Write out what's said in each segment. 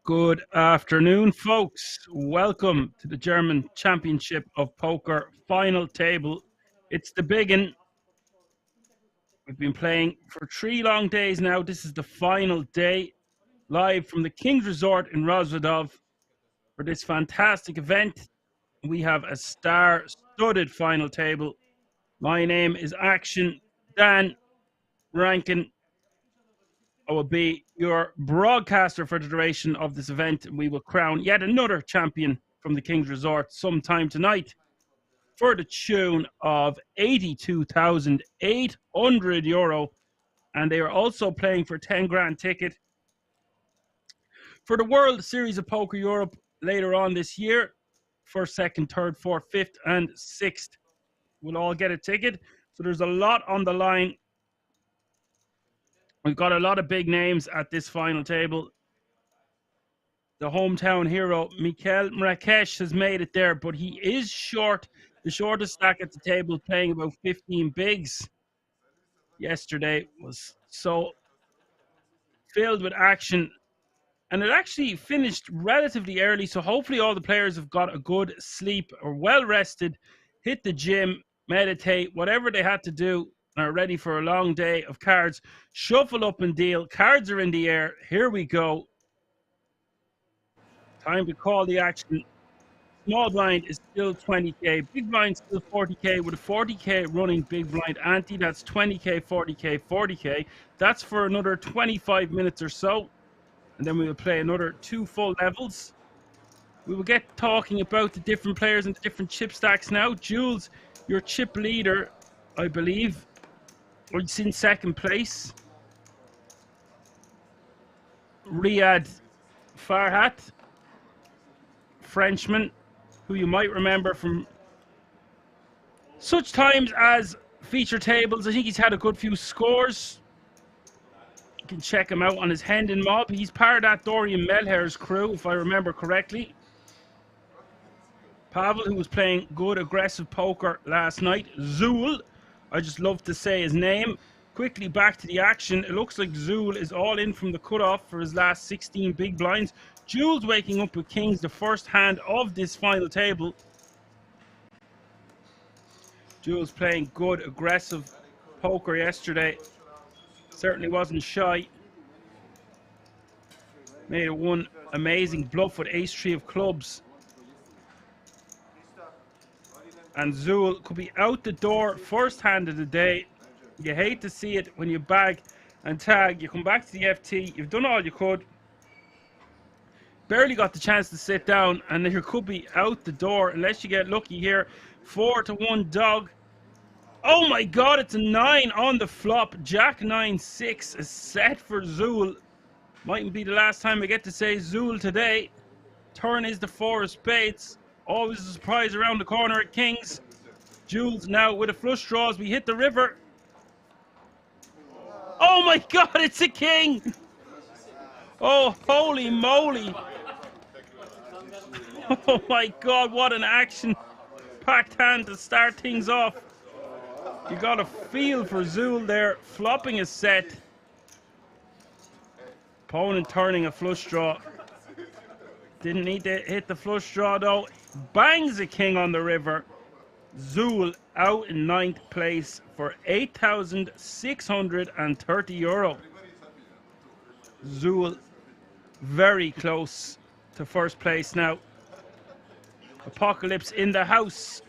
Good afternoon, folks. Welcome to the German Championship of Poker final table. It's the big one. We've been playing for 3 long days now. This is the final day, live from the King's Resort in Rozvadov for this fantastic event. We have a star-studded final table. My name is Action Dan Rankin. I will be your broadcaster for the duration of this event. We will crown yet another champion from the King's Resort sometime tonight for the tune of €82,800. And they are also playing for 10 grand ticket for the World Series of Poker Europe later on this year. First, second, third, fourth, fifth, and sixth will all get a ticket. So there's a lot on the line. We've got a lot of big names at this final table. The hometown hero, Mikhail Marrakesh, has made it there, but he is short. The shortest stack at the table, playing about 15 bigs. Yesterday was so filled with action, and it actually finished relatively early, so hopefully all the players have got a good sleep, or well rested, hit the gym, meditate, whatever they had to do, and are ready for a long day of cards. Shuffle up and deal. Cards are in the air. Here we go. Time to call the action. Small blind is still 20k. Big blind still 40k with a 40k running big blind ante. That's 20k, 40k, 40k. That's for another 25 minutes or so. And then we will play another 2 full levels. We will get talking about the different players and the different chip stacks now. Jules, your chip leader, I believe, is in second place. Riyad Farhat, Frenchman, who you might remember from such times as feature tables. I think he's had a good few scores. You can check him out on his Hendon mob. He's part of that Dorian Melher's crew, if I remember correctly. Pavel, who was playing good aggressive poker last night. Zool, I just love to say his name. Quickly back to the action. It looks like Zool is all in from the cutoff for his last 16 big blinds. Jules waking up with kings, the first hand of this final table. Jules playing good aggressive poker yesterday. Certainly wasn't shy. Made one amazing bluff with ace-3 of clubs. And Zool could be out the door first hand of the day. You hate to see it when you bag and tag. You come back to the FT. You've done all you could. Barely got the chance to sit down, and you could be out the door unless you get lucky here. 4-1 dog. Oh my god, it's a 9 on the flop. Jack 9-6 is set for Zool. Mightn't be the last time I get to say Zool today. Turn is the 4 of spades. Always a surprise around the corner at kings. Jules now with a flush draw as we hit the river. Oh my god, it's a king! Oh, holy moly! Oh my god, what an action-packed hand to start things off. You got a feel for Zool there, flopping a set. Opponent turning a flush draw. Didn't need to hit the flush draw though. Bangs a king on the river. Zool out in 9th place for €8,630. Zool very close to first place now. Apocalypse in the house.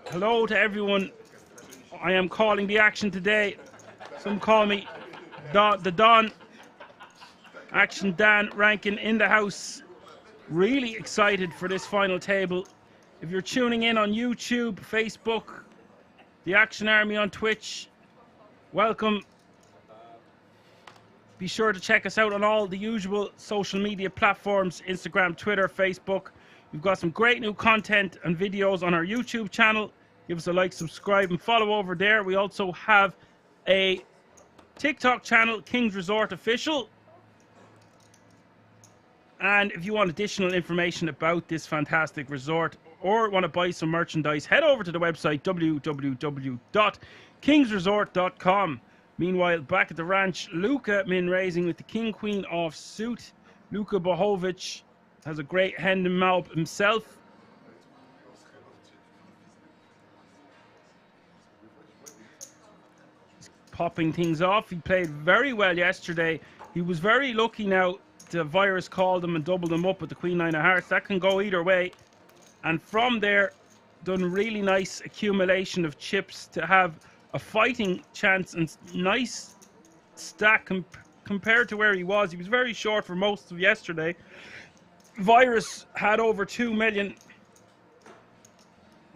Hello to everyone. I am calling the action today. Some call me the Don. Action Dan Rankin in the house. Really excited for this final table. If you're tuning in on YouTube, Facebook, the Action Army on Twitch, welcome. Be sure to check us out on all the usual social media platforms, Instagram, Twitter, Facebook. We've got some great new content and videos on our YouTube channel. Give us a like, subscribe, and follow over there. We also have a TikTok channel, King's Resort Official. And if you want additional information about this fantastic resort or want to buy some merchandise, head over to the website www.kingsresort.com. Meanwhile, back at the ranch, Luca min raising with the king queen offsuit. Luka Bohovic has a great hand and mouth himself. He's popping things off. He played very well yesterday. He was very lucky now. The virus called him and doubled him up with the Queen Nine of Hearts. That can go either way. And from there, done really nice accumulation of chips to have a fighting chance and nice stack compared to where he was. He was very short for most of yesterday. Virus had over 2 million.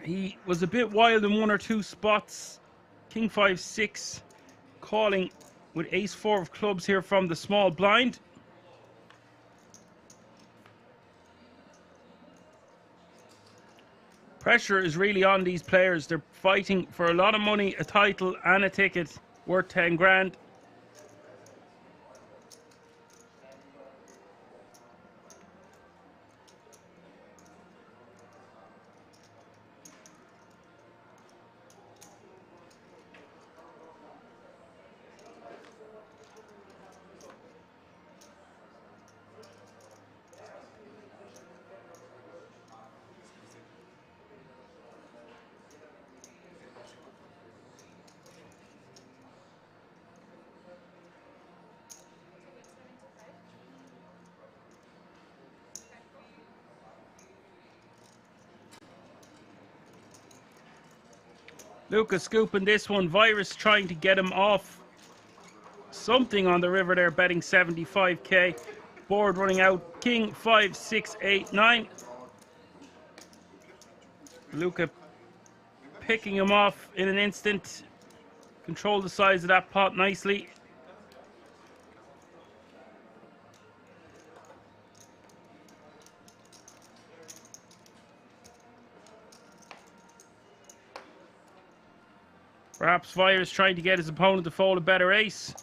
He was a bit wild in one or two spots. King 5-6 calling with ace 4 of clubs here from the small blind. Pressure is really on these players. They're fighting for a lot of money, a title and a ticket worth 10 grand. Lucas scooping this one. Virus trying to get him off something on the river there, betting 75k. Board running out. King 5, 6, 8, 9. Luca picking him off in an instant. Control the size of that pot nicely. Perhaps Virus trying to get his opponent to fold a better ace.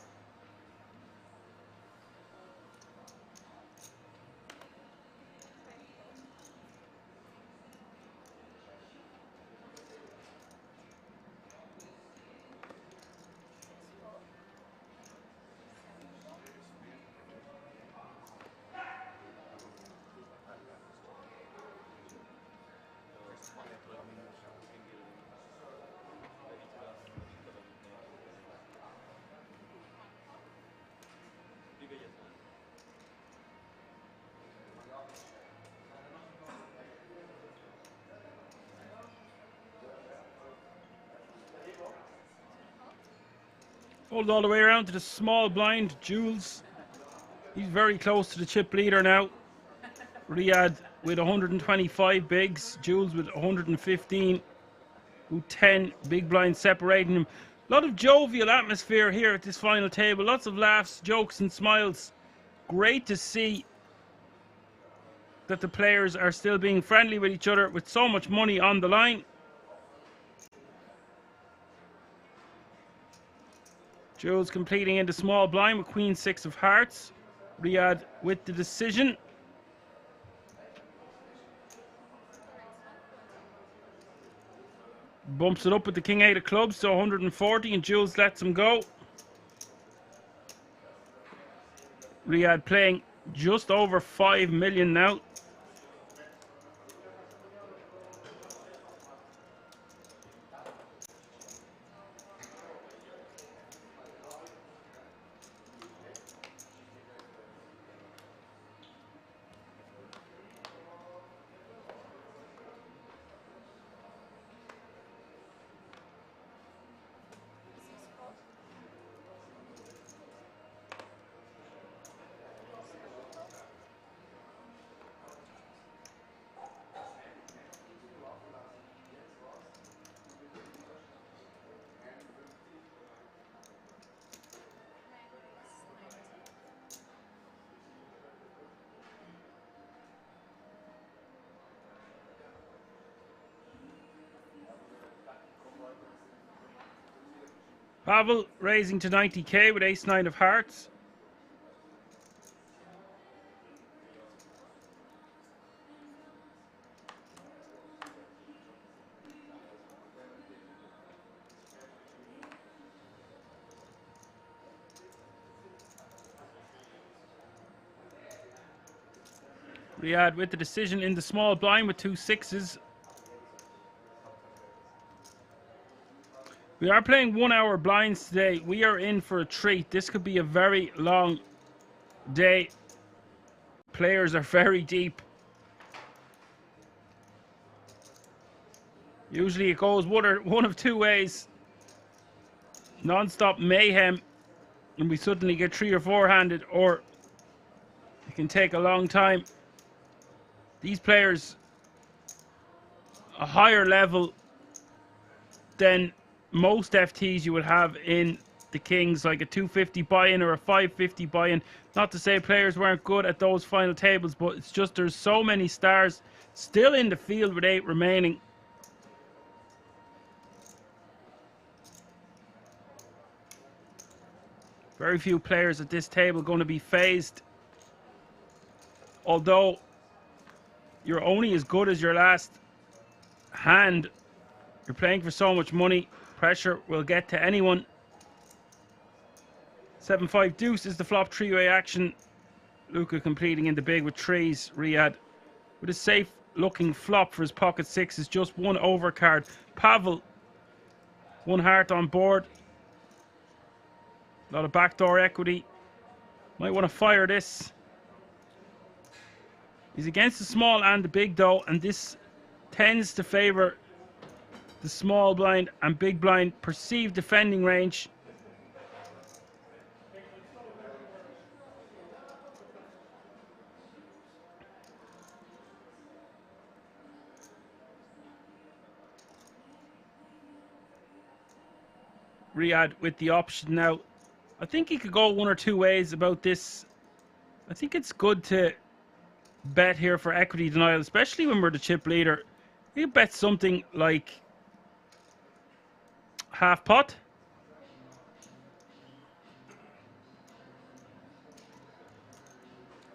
Fold all the way around to the small blind. Jules, he's very close to the chip leader now. Riyadh with 125 bigs. Jules with 115. Who 10 big blinds separating him. A lot of jovial atmosphere here at this final table. Lots of laughs, jokes and smiles. Great to see that the players are still being friendly with each other with so much money on the line. Jules completing into small blind with Queen 6 of Hearts. Riyadh with the decision. Bumps it up with the King 8 of clubs to 140 and Jules lets him go. Riyadh playing just over 5 million now. Pavel raising to 90k with ace 9 of hearts. Riyadh with the decision in the small blind with 2 6s. We are playing 1 hour blinds today. We are in for a treat. This could be a very long day. Players are very deep. Usually it goes one of two ways. Non-stop mayhem and we suddenly get 3 or 4 handed, or it can take a long time. These players a higher level than most FTs you would have in the Kings, like a 250 buy-in or a 550 buy-in. Not to say players weren't good at those final tables, but it's just there's so many stars still in the field with 8 remaining. Very few players at this table going to be phased. Although you're only as good as your last hand. You're playing for so much money. Pressure will get to anyone. 7-5 deuce is the flop 3-way action. Luca completing in the big with 3s. Riyadh with a safe looking flop for his pocket 6 is just 1 overcard. Pavel 1 heart on board. A lot of backdoor equity. Might want to fire this. He's against the small and the big though, and this tends to favor the small blind and big blind perceived defending range. Riyadh with the option now. I think he could go 1 or 2 ways about this. I think it's good to bet here for equity denial, especially when we're the chip leader. You bet something like half pot.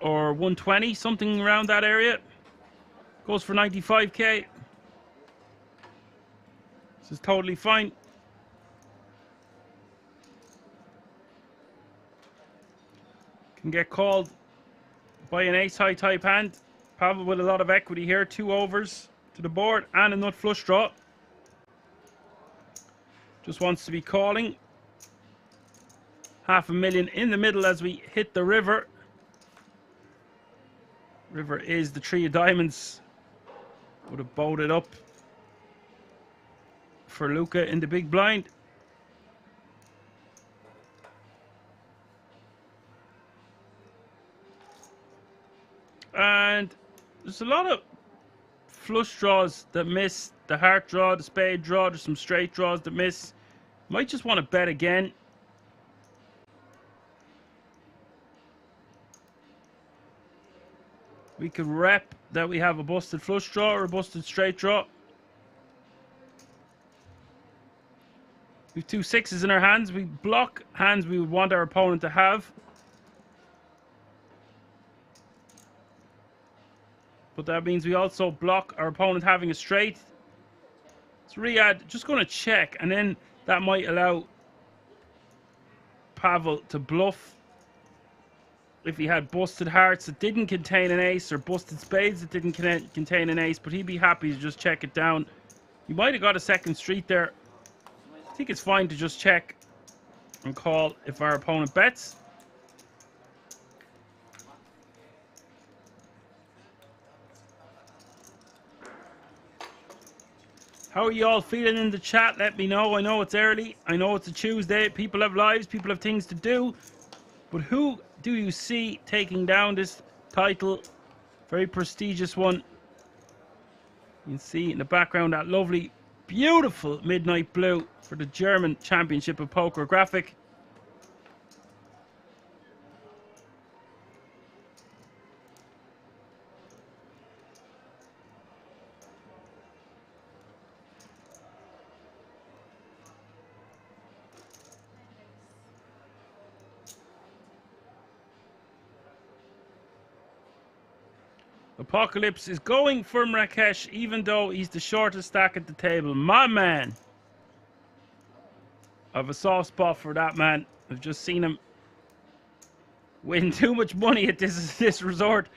Or 120, something around that area. Goes for 95k. This is totally fine. Can get called by an ace high type hand. Pavel with a lot of equity here. 2 overs to the board and a nut flush draw. Just wants to be calling. $500,000 in the middle as we hit the river. River is the 3 of diamonds. Would have bowed it up for Luca in the big blind. And there's a lot of flush draws that miss. The heart draw, the spade draw, there's some straight draws that miss. Might just want to bet again. We could rep that we have a busted flush draw or a busted straight draw. We have 2 6s in our hands. We block hands we would want our opponent to have. But that means we also block our opponent having a straight. So Riyadh just going to check, and then that might allow Pavel to bluff. If he had busted hearts that didn't contain an ace, or busted spades that didn't contain an ace, but he'd be happy to just check it down. He might have got a second street there. I think it's fine to just check and call if our opponent bets. How are you all feeling in the chat? Let me know. I know it's early. I know it's a Tuesday. People have lives. People have things to do. But who do you see taking down this title? Very prestigious one. You can see in the background that lovely, beautiful midnight blue for the German Championship of Poker graphic. Apocalypse is going for Mrakesh, even though he's the shortest stack at the table. My man. I have a soft spot for that man. I've just seen him win too much money at this resort.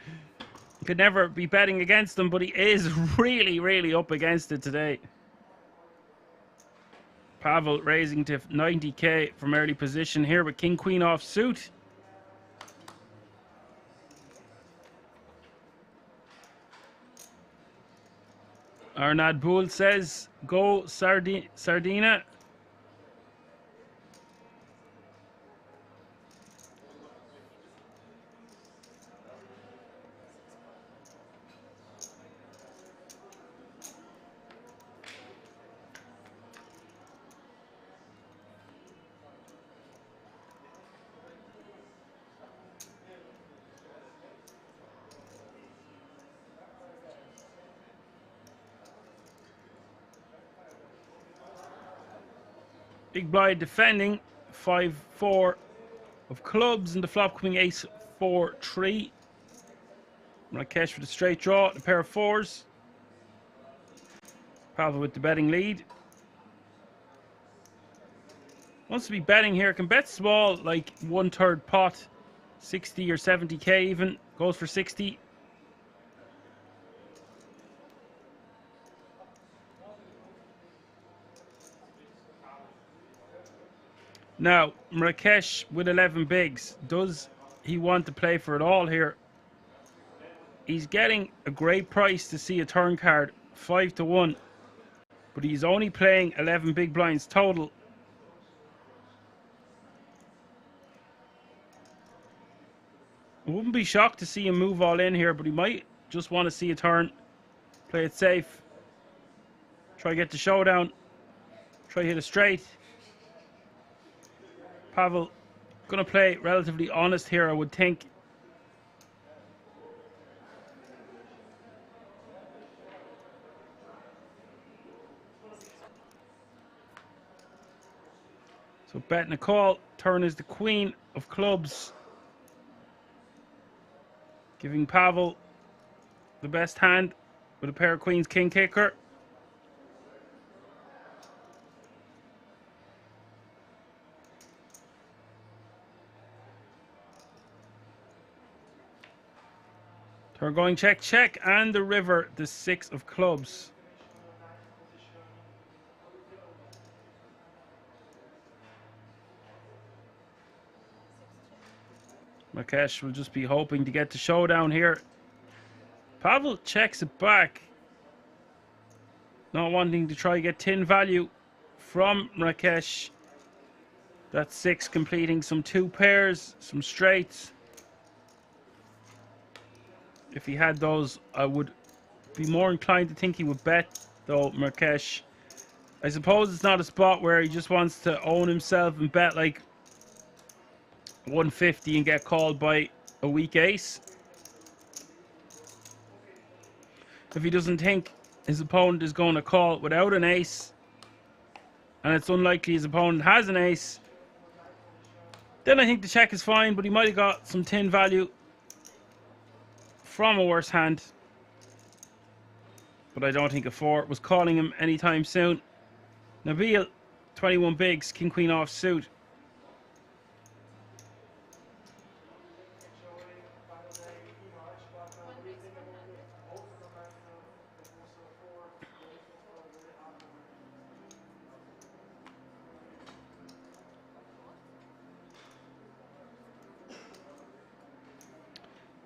Could never be betting against him, but he is really, really up against it today. Pavel raising to 90k from early position here with King Queen off suit. Arnad Bull says, go Sardina. Big blind defending, 5-4 of clubs, and the flop coming ace 4-3. Rakesh with a straight draw, the pair of fours. Pavel with the betting lead. Wants to be betting here, can bet small, like 1/3 pot, 60 or 70k even, goes for 60. Now, Rakesh with 11 bigs, does he want to play for it all here? He's getting a great price to see a turn card, 5-1, but he's only playing 11 big blinds total. I wouldn't be shocked to see him move all in here, but he might just want to see a turn, play it safe, try get the showdown, try hit a straight. Pavel gonna play relatively honest here, I would think. So betting a call, turn is the queen of clubs, giving Pavel the best hand with a pair of queens, king kicker. Turn going check, check, and the river, the 6 of clubs. Rakesh will just be hoping to get the showdown here. Pavel checks it back, not wanting to try get tin value from Rakesh. That's 6 completing some 2 pairs, some straights. If he had those, I would be more inclined to think he would bet, though, Rakesh. I suppose it's not a spot where he just wants to own himself and bet like 150 and get called by a weak ace. If he doesn't think his opponent is going to call without an ace, and it's unlikely his opponent has an ace, then I think the check is fine, but he might have got some tin value from a worse hand. But I don't think a 4 was calling him anytime soon. Nabil, 21 bigs, king queen off suit.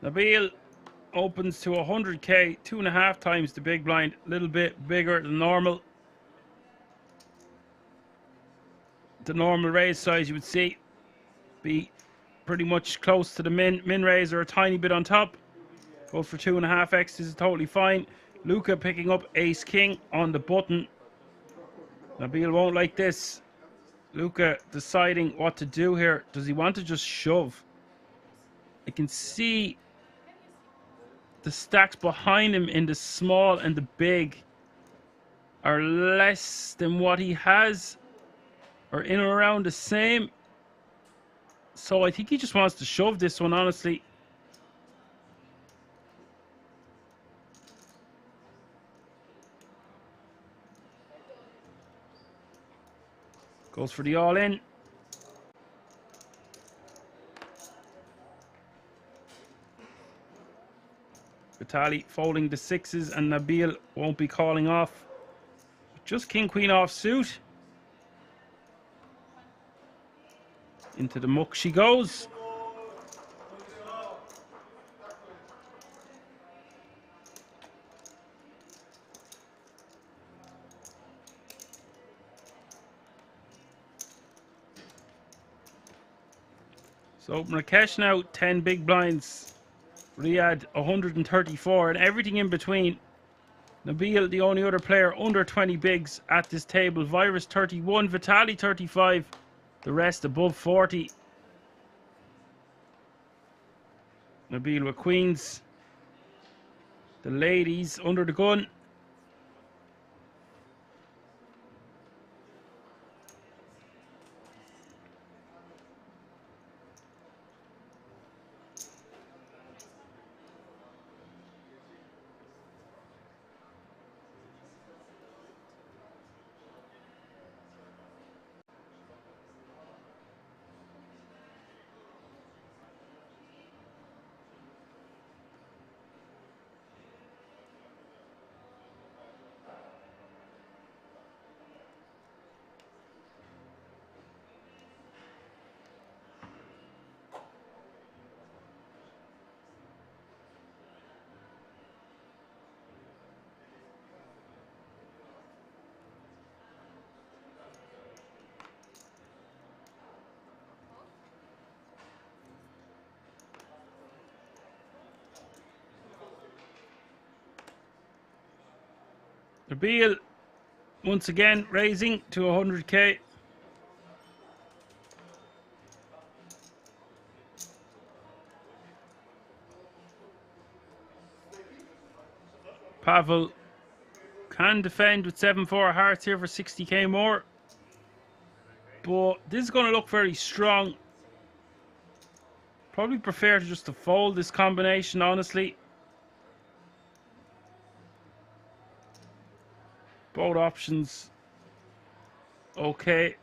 Nabil opens to 100k, 2.5 times the big blind, a little bit bigger than normal. The normal raise size you would see be pretty much close to the min raise or a tiny bit on top. Goes for 2.5x, this is totally fine. Luca picking up ace king on the button. Nabil won't like this. Luca deciding what to do here. Does he want to just shove? I can see the stacks behind him in the small and the big are less than what he has, or in or around the same. So I think he just wants to shove this one, honestly. Goes for the all-in. Vitali folding the 6s, and Nabil won't be calling off. Just king queen off suit. Into the muck she goes. So Rakesh now 10 big blinds. Riyadh 134, and everything in between. Nabil, the only other player under 20 bigs at this table. Virus 31, Vitali 35, the rest above 40. Nabil with queens. The ladies under the gun. Nabil once again raising to 100k. Pavel can defend with 7-4 hearts here for 60k more. But this is going to look very strong. Probably prefer to just to fold this combination, honestly. Both options. Okay.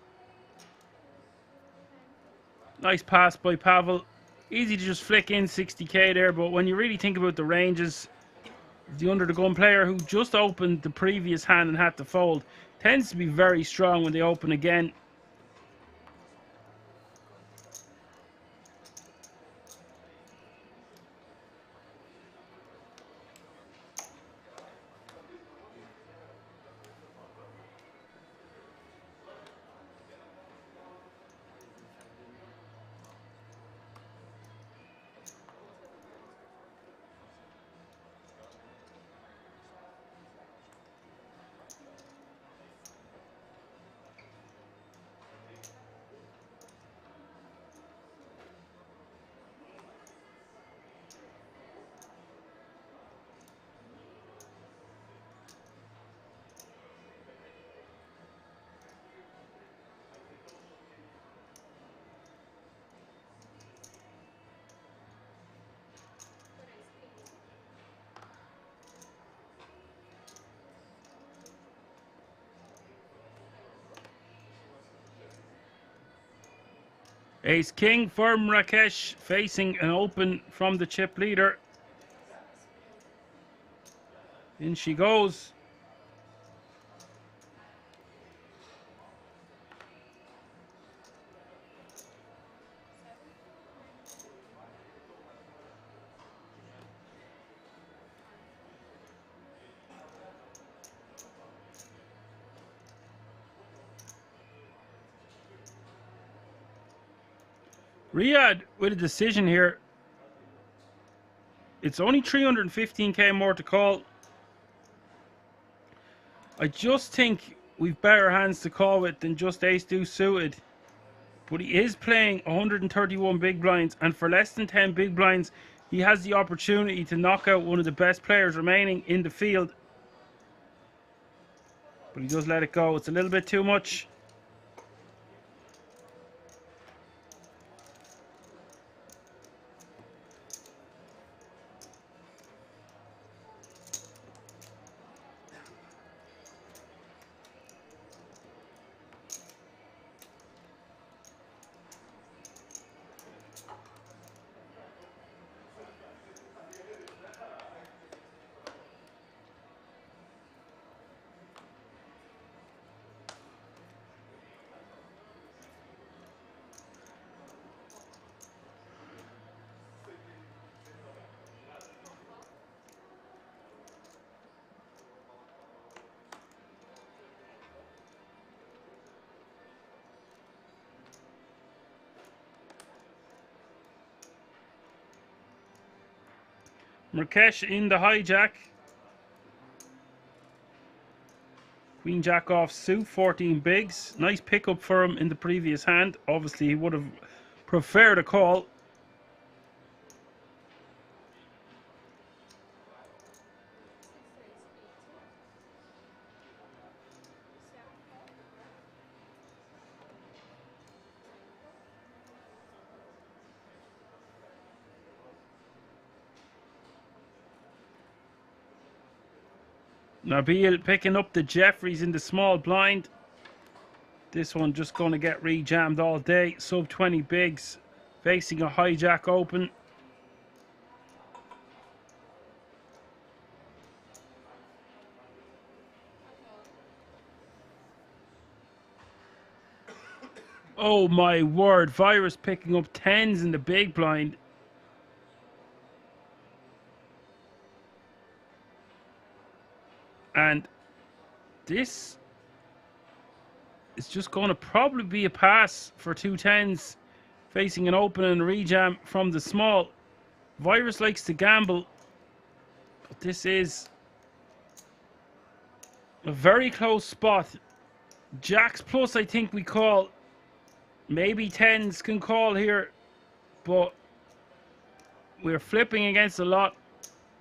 Nice pass by Pavel. Easy to just flick in 60k there, but when you really think about the ranges, the under the gun player who just opened the previous hand and had to fold tends to be very strong when they open again. Ace King for Rakesh, facing an open from the chip leader. In she goes. Riyadh with a decision here. It's only 315k more to call. I just think we've better hands to call with than just ace deuce suited. But he is playing 131 big blinds, and for less than 10 big blinds, he has the opportunity to knock out one of the best players remaining in the field. But he does let it go. It's a little bit too much. Murkesh in the hijack. Queen jack off suit, 14 bigs. Nice pickup for him in the previous hand. Obviously, he would have preferred a call. Nabil picking up the Jeffries in the small blind. This one just going to get re-jammed all day. Sub 20 bigs, facing a hijack open. Oh my word, Virus picking up 10s in the big blind. And this is just going to probably be a pass for 2 10s, facing an open and rejam from the small. Virus likes to gamble, but this is a very close spot. Jacks plus, I think we call. Maybe 10s can call here, but we're flipping against a lot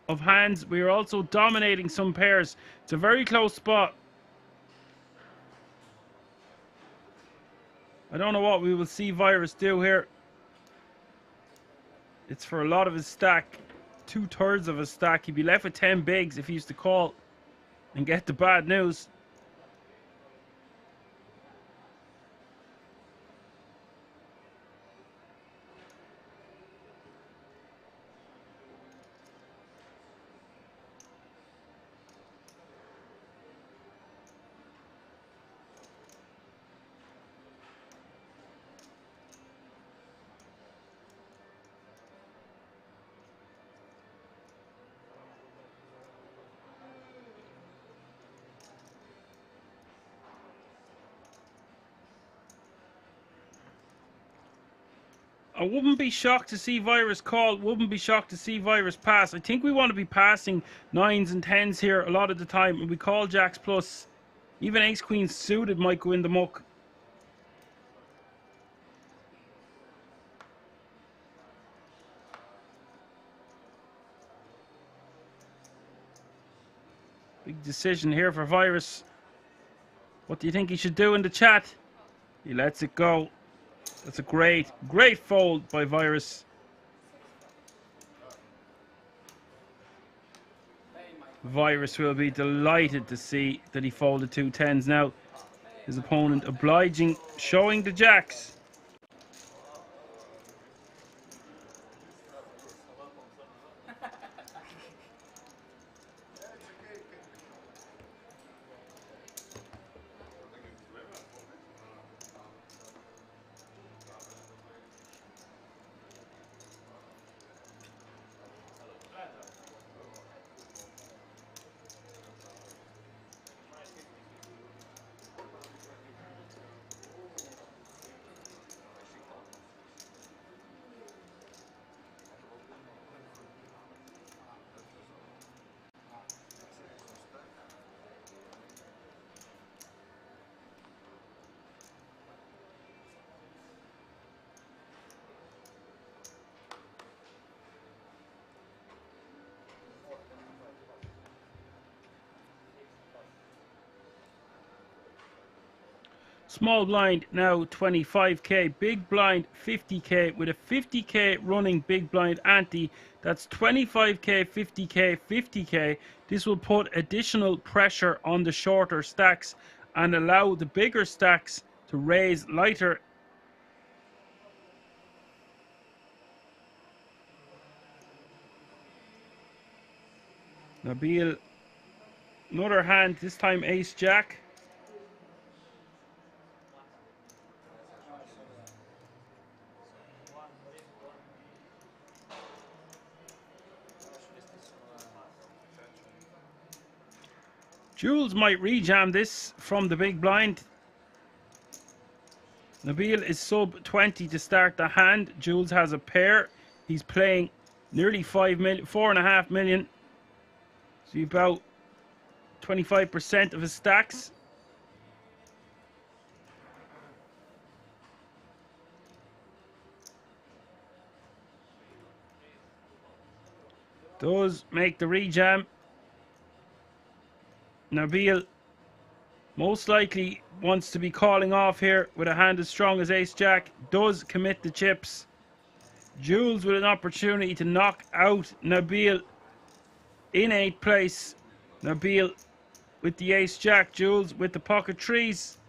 of hands. We're also dominating some pairs. It's a very close spot. I don't know what we will see Virus do here. It's for a lot of his stack. 2/3 of his stack. He'd be left with 10 bigs if he used to call and get the bad news. I wouldn't be shocked to see Virus call. Wouldn't be shocked to see Virus pass. I think we want to be passing 9s and 10s here a lot of the time. And we call Jacks plus. Even Ace Queen suited might go in the muck. Big decision here for Virus. What do you think he should do in the chat? He lets it go. That's a great fold by Virus. Virus will be delighted to see that he folded 2 10s now. His opponent obliging, showing the jacks. Small blind now 25k, big blind 50k with a 50k running big blind ante. That's 25k, 50k, 50k. This will put additional pressure on the shorter stacks and allow the bigger stacks to raise lighter. Nabil, another hand, this time ace jack. Jules might rejam this from the big blind. Nabil is sub 20 to start the hand. Jules has a pair. He's playing Nearly 5 million, 4.5 million. So about 25% of his stacks. Does make the rejam. Nabil most likely wants to be calling off here with a hand as strong as Ace Jack. Does commit the chips. Jules with an opportunity to knock out Nabil in 8th place. Nabil with the Ace Jack. Jules with the pocket trees.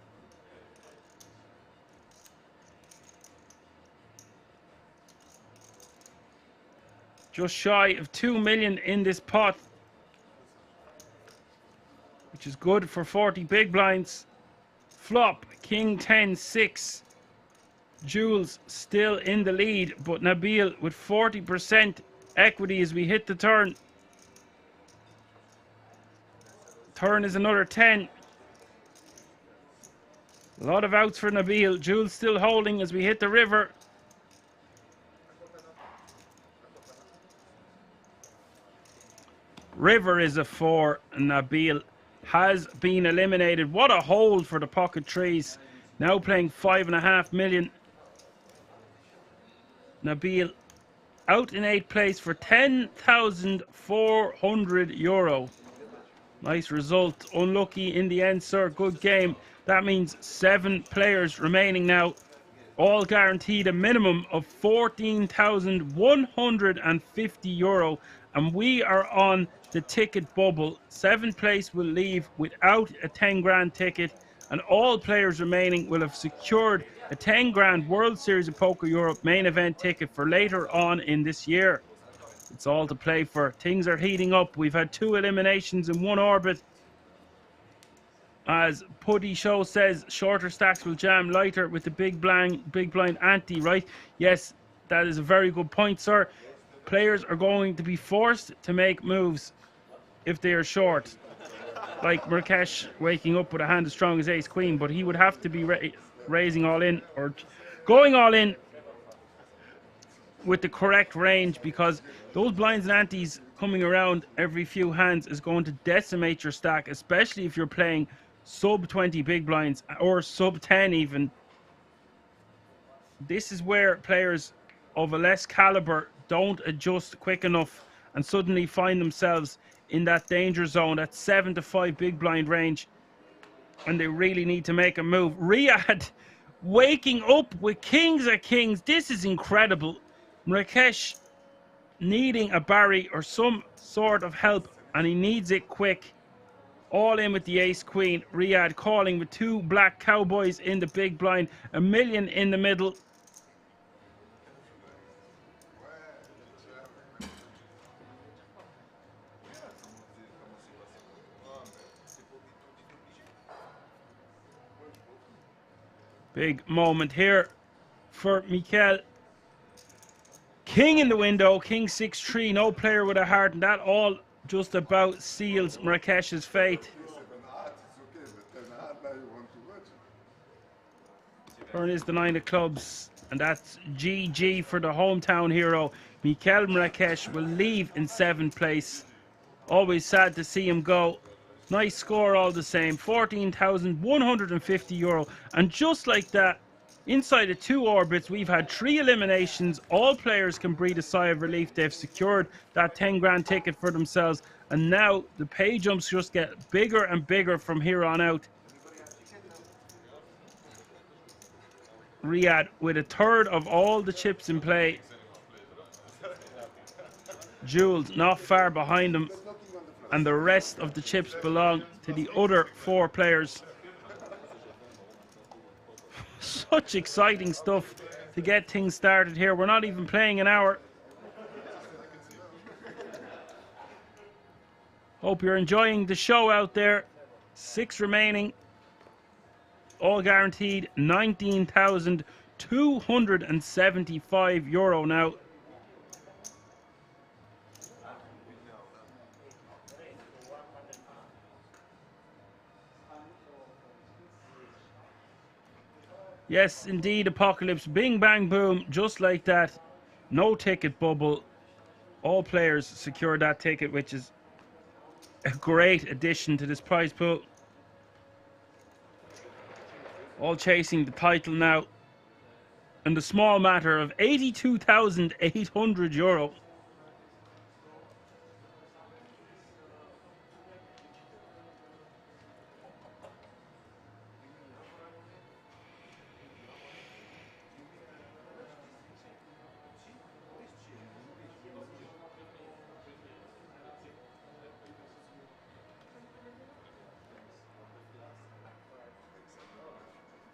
Just shy of 2 million in this pot, which is good for 40 big blinds. Flop, King 10-6. Jules still in the lead, but Nabil with 40% equity as we hit the turn. Turn is another 10. A lot of outs for Nabil. Jules still holding as we hit the river. River is a 4, and Nabil has been eliminated. What a hold for the pocket trees. Now playing 5.5 million. Nabil out in 8th place for €10,400. Nice result. Unlucky in the end, sir. Good game. That means 7 players remaining now. All guaranteed a minimum of €14,150. And we are on the ticket bubble. 7th place will leave without a 10 grand ticket. And all players remaining will have secured a 10 grand World Series of Poker Europe main event ticket for later on in this year. It's all to play for. Things are heating up. We've had 2 eliminations in 1 orbit. As Putty Show says, shorter stacks will jam lighter with the big blind ante, right? Yes, that is a very good point, sir. Players are going to be forced to make moves if they are short. Like Murkesh waking up with a hand as strong as Ace Queen, but he would have to be raising all in or going all in with the correct range, because those blinds and antes coming around every few hands is going to decimate your stack, especially if you're playing sub 20 big blinds or sub 10 even. This is where players of a less caliber don't adjust quick enough and suddenly find themselves in that danger zone, that 7 to 5 big blind range, and they really need to make a move. Riyadh waking up with kings of kings. This is incredible. Rakesh needing a Barry or some sort of help, and he needs it quick. All in with the Ace Queen. Riyadh calling with 2 black cowboys in the big blind. $1 million in the middle. Big moment here for Mikel. King in the window, King 6-3, no player with a heart, and that all just about seals Marrakesh's fate. Turn is the 9 of clubs, and that's GG for the hometown hero. Mikel Marrakesh will leave in 7th place. Always sad to see him go. Nice score all the same, €14,150. And just like that, inside of 2 orbits, we've had 3 eliminations. All players can breathe a sigh of relief. They've secured that 10 grand ticket for themselves. And now the pay jumps just get bigger and bigger from here on out. Riyadh with 1/3 of all the chips in play. Jules not far behind him, and the rest of the chips belong to the other 4 players. Such exciting stuff to get things started here. We're not even playing an hour. Hope you're enjoying the show out there. 6 remaining. All guaranteed €19,275 now. Yes, indeed, Apocalypse. Bing, bang, boom. Just like that. No ticket bubble. All players secured that ticket, which is a great addition to this prize pool. All chasing the title now. And the small matter of €82,800.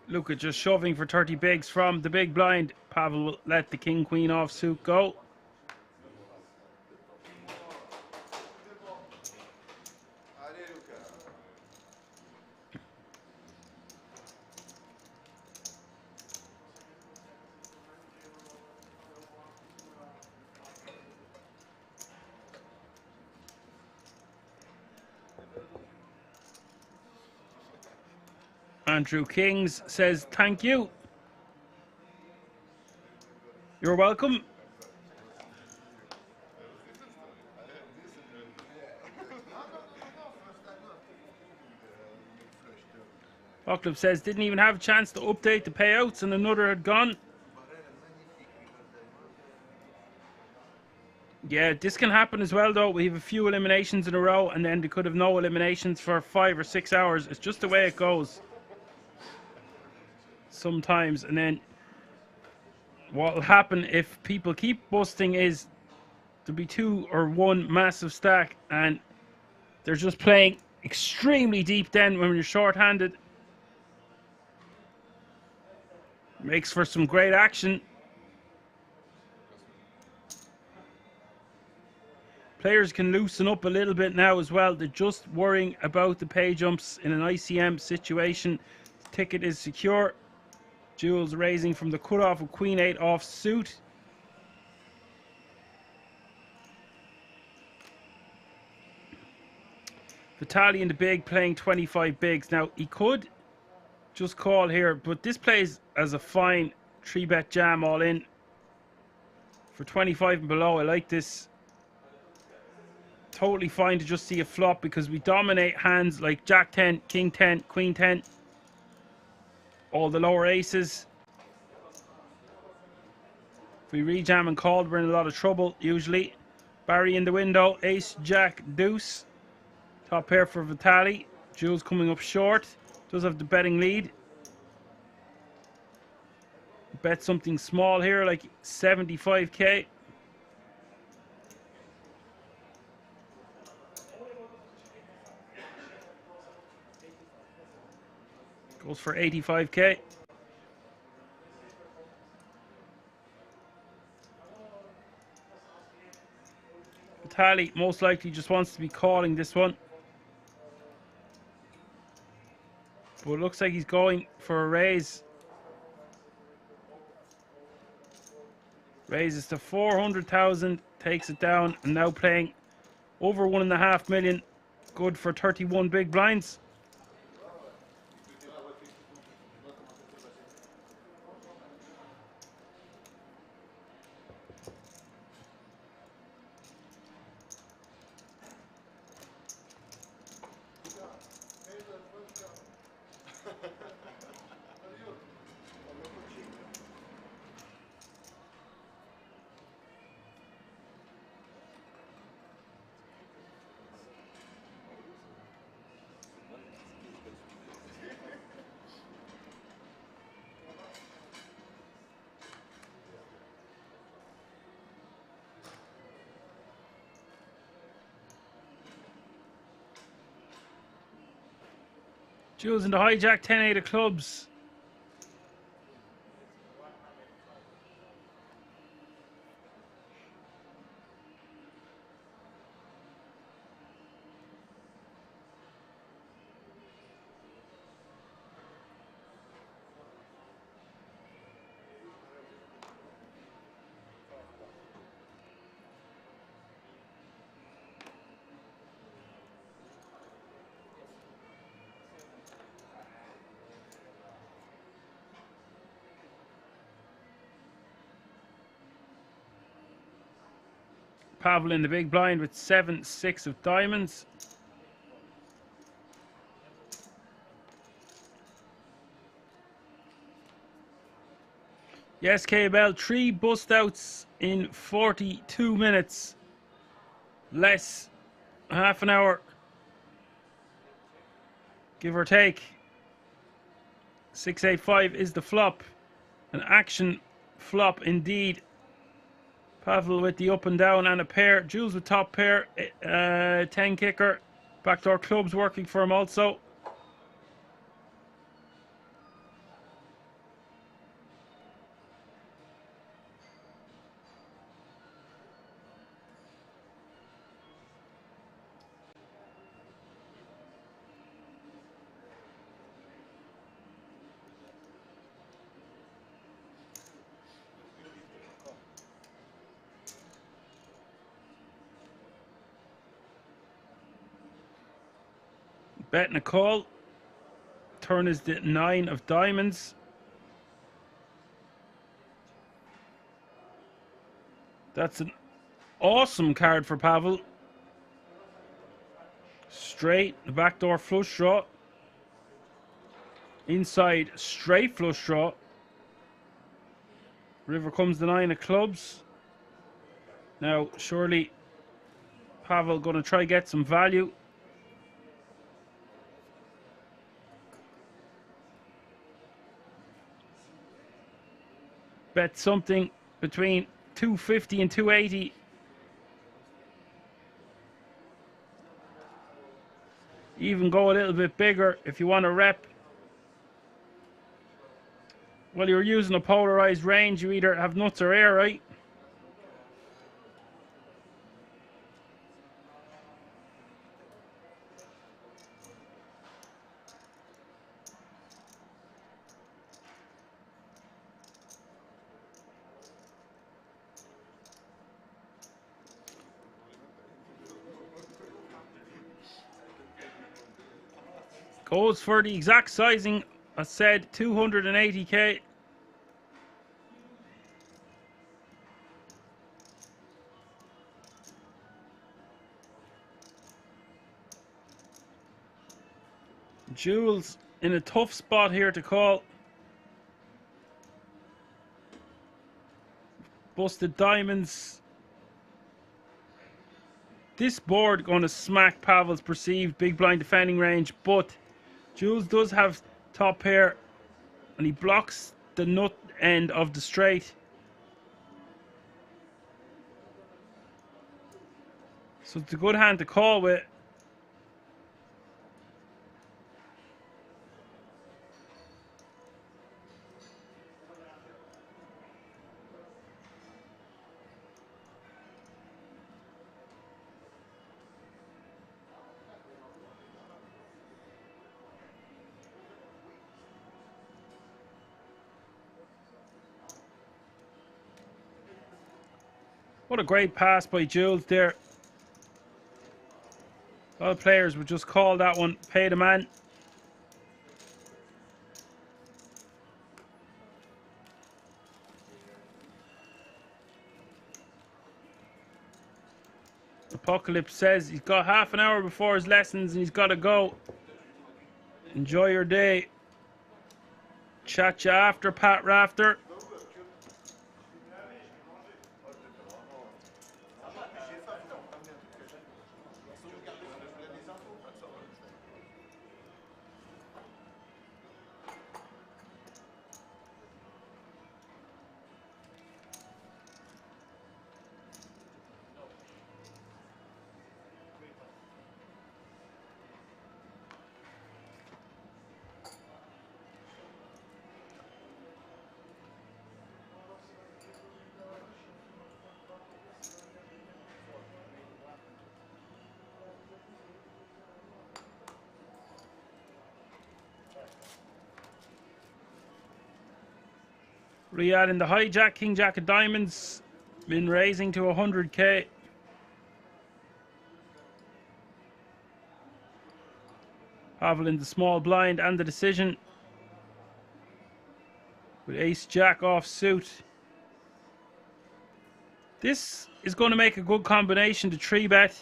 Luca just shoving for 30 bigs from the big blind. Pavel will let the king queen offsuit go. Andrew Kings says thank you. You're welcome. Oclub says didn't even have a chance to update the payouts and another had gone. Yeah, this can happen as well though. We have a few eliminations in a row and then they could have no eliminations for 5 or 6 hours. It's just the way it goes sometimes. And then what will happen if people keep busting is there'll be 2 or 1 massive stack and they're just playing extremely deep then when you're short-handed. Makes for some great action. Players can loosen up a little bit now as well. They're just worrying about the pay jumps in an ICM situation. The ticket is secure. Jules raising from the cutoff of Queen 8 off suit. Vitali in the big playing 25 bigs. Now he could just call here, but this plays as a fine 3-bet jam all in. For 25 and below, I like this. Totally fine to just see a flop because we dominate hands like Jack 10, King 10, Queen 10. All the lower aces. If we rejam and call, we're in a lot of trouble usually. Barry in the window, ace, jack, deuce. Top pair for Vitali. Jules coming up short. Does have the betting lead. Bet something small here, like 75k. Goes for 85k. Vitali most likely just wants to be calling this one. But it looks like he's going for a raise. Raises to 400,000, takes it down, and now playing over 1.5 million. Good for 31 big blinds. Jules in the hijack, 10-8 of clubs. Pavel in the big blind with 7-6 of diamonds. Yes, KBL, 3 bust outs in 42 minutes. Less, half an hour, give or take. 685 is the flop. An action flop indeed. Pavel with the up and down and a pair. Jules with top pair. 10 kicker. Backdoor clubs working for him also. Betting a call. Turn is the 9 of diamonds. That's an awesome card for Pavel. Straight, the backdoor flush draw. Inside, straight flush draw. River comes the 9 of clubs. Now, surely Pavel going to try get some value. Bet something between 250 and 280. Even go a little bit bigger if you want to rep. Well, you're using a polarized range. You either have nuts or air, right? Goes for the exact sizing. I said 280k. Jules in a tough spot here to call. Busted diamonds. This board going to smack Pavel's perceived big blind defending range, but Jules does have top pair and he blocks the nut end of the straight. So it's a good hand to call with. What a great pass by Jules there. All players would just call that one, pay the man. Apocalypse says he's got half an hour before his lessons and he's got to go. Enjoy your day. Chat you after, Pat Rafter. Riyadh in the hijack, King Jack of Diamonds, been raising to 100k. Pavel in the small blind and the decision. With Ace Jack off suit. This is going to make a good combination to 3-bet.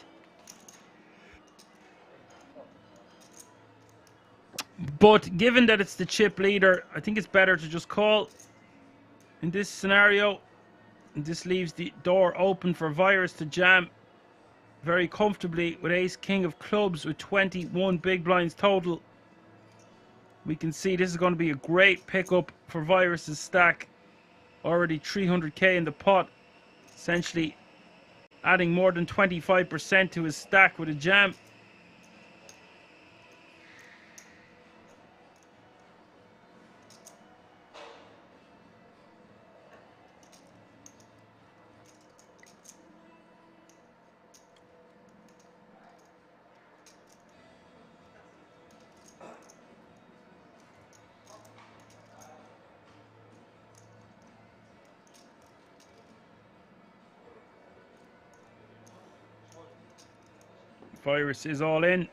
But given that it's the chip leader, I think it's better to just call in this scenario. And this leaves the door open for Virus to jam very comfortably with ace king of clubs with 21 big blinds total. We can see this is going to be a great pickup for Virus's stack. Already 300k in the pot, essentially adding more than 25% to his stack with a jam. Virus is all in.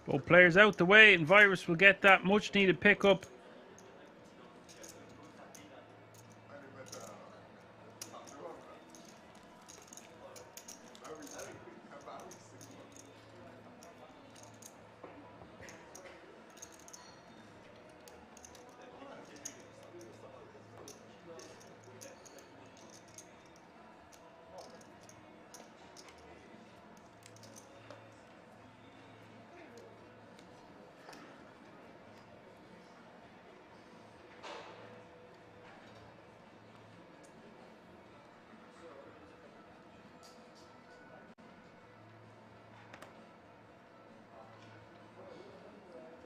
Both players out the way, and Virus will get that much needed pickup.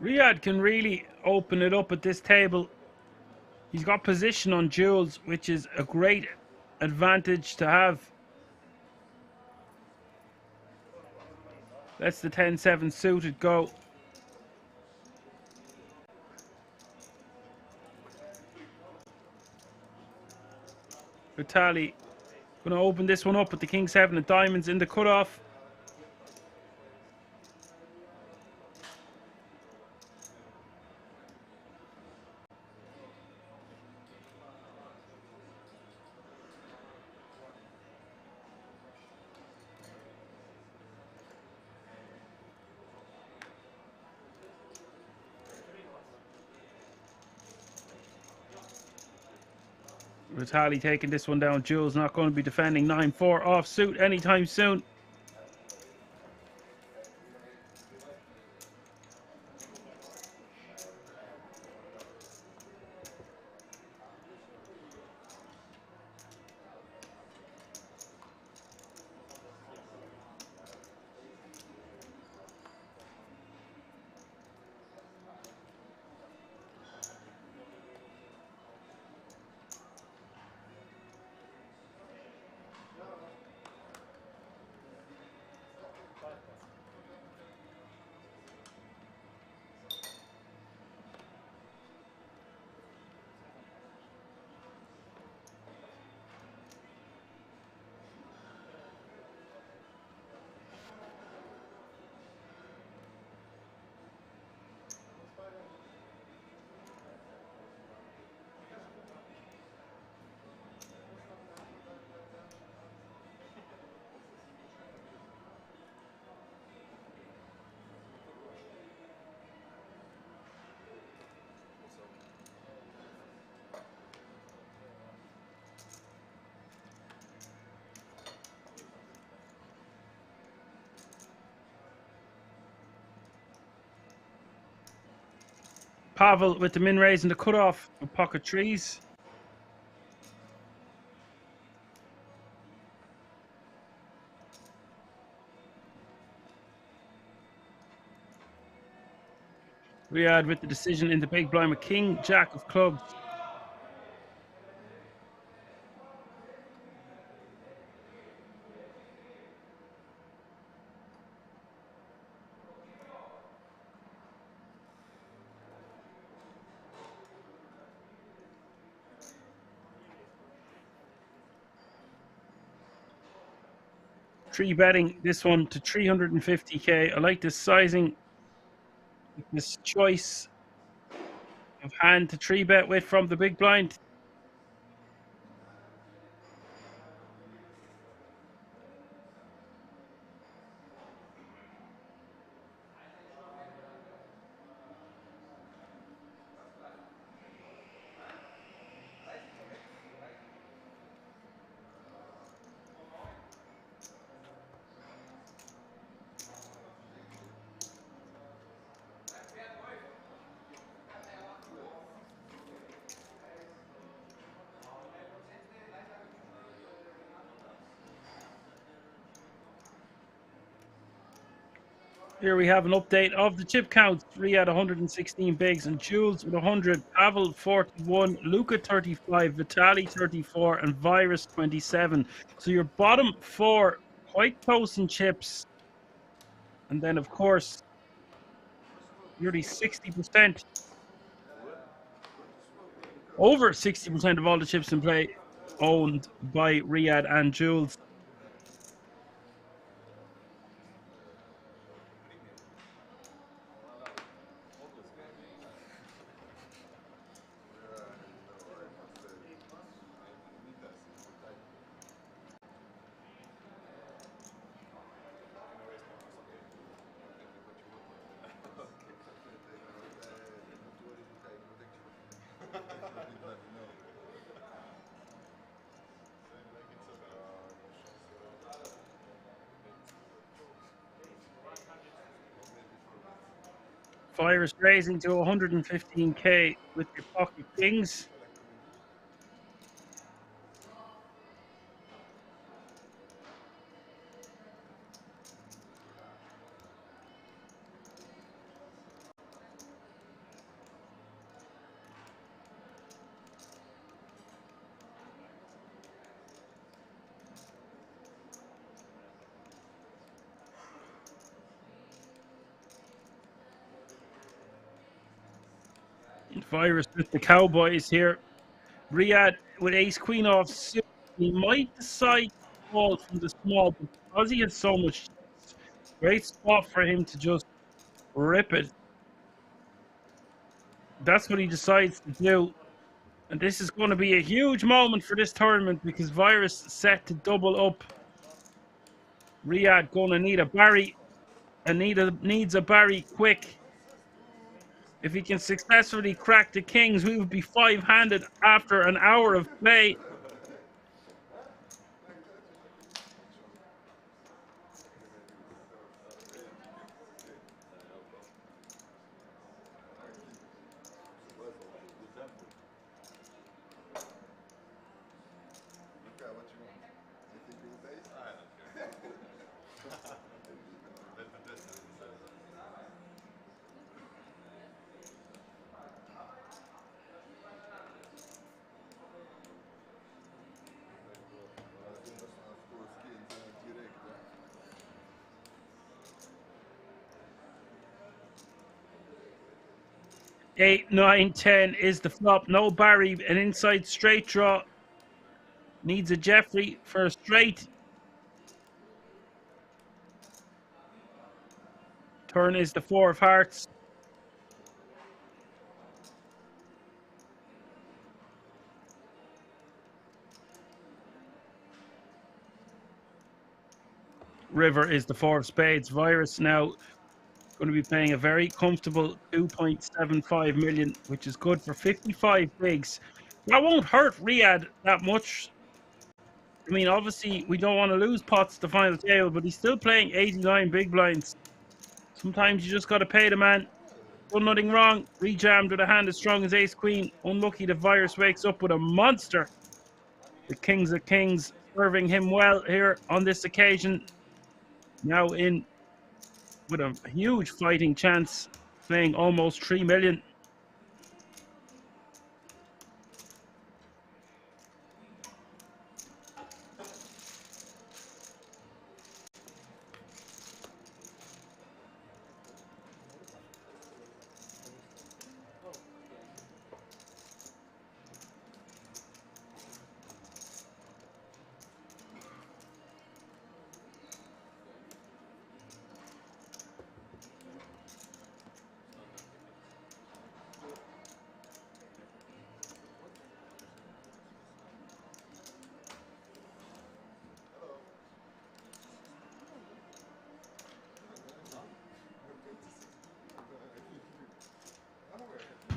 Riyadh can really open it up at this table. He's got position on Jules, which is a great advantage to have. Let's the 10-7 suited go. Vitali going to open this one up with the King 7 of diamonds in the cutoff. Vitali taking this one down. Jules not going to be defending 9-4 off suit anytime soon. Pavel with the min raise and the cutoff of pocket trees. Riyadh with the decision in the big blind with King Jack of clubs. 3 betting this one to 350k. I like this sizing, this choice of hand to 3 bet with from the big blind. Here we have an update of the chip counts. Riyad 116 bigs and Jules with 100, Pavel 41, Luca 35, Vitali 34, and Virus 27. So your bottom 4 quite close in chips. And then, of course, nearly 60%, over 60% of all the chips in play owned by Riyad and Jules. Virus raising to 115k with your pocket kings. Virus with the Cowboys here. Riyad with ace queen off suit. He might decide to call from the small, but because he has so much chips, great spot for him to just rip it. That's what he decides to do. And this is going to be a huge moment for this tournament because Virus set to double up. Riyad going to need a Barry and needs a Barry quick. If he can successfully crack the kings, we would be 5-handed after an hour of play. Eight, 9, 10 is the flop. No Barry, an inside straight draw. Needs a Jeffrey for a straight. Turn is the 4 of hearts. River is the 4 of spades. Virus now going to be paying a very comfortable 2.75 million, which is good for 55 bigs. That won't hurt Riyad that much. I mean, obviously, we don't want to lose pots to final table, but he's still playing 89 big blinds. Sometimes you just got to pay the man. Done nothing wrong. Rejammed with a hand as strong as ace queen. Unlucky the Virus wakes up with a monster. The kings of kings serving him well here on this occasion. Now in with a huge fighting chance, playing almost 3 million.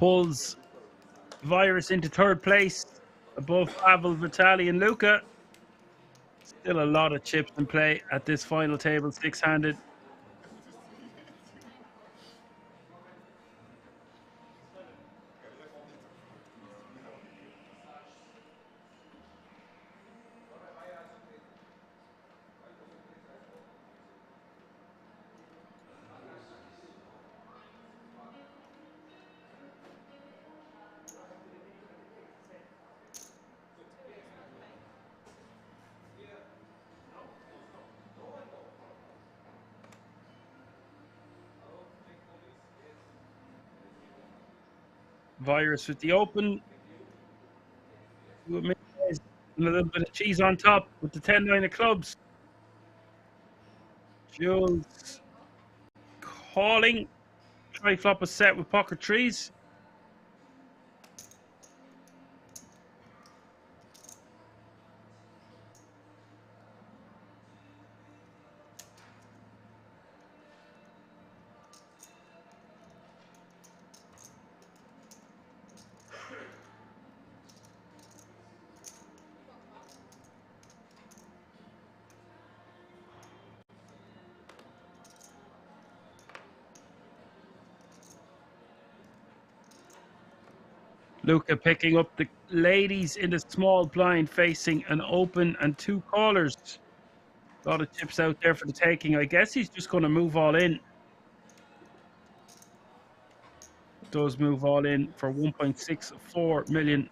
pulls Virus into third place above Pavel, Vitali, and Luca. Still a lot of chips in play at this final table, six-handed. Virus with the open. And a little bit of cheese on top with the 10-9 of clubs. Jules calling. Try flop a set with pocket trees. Luca picking up the ladies in the small blind, facing an open and two callers. A lot of chips out there for the taking. I guess he's just going to move all in. Does move all in for 1.64 million.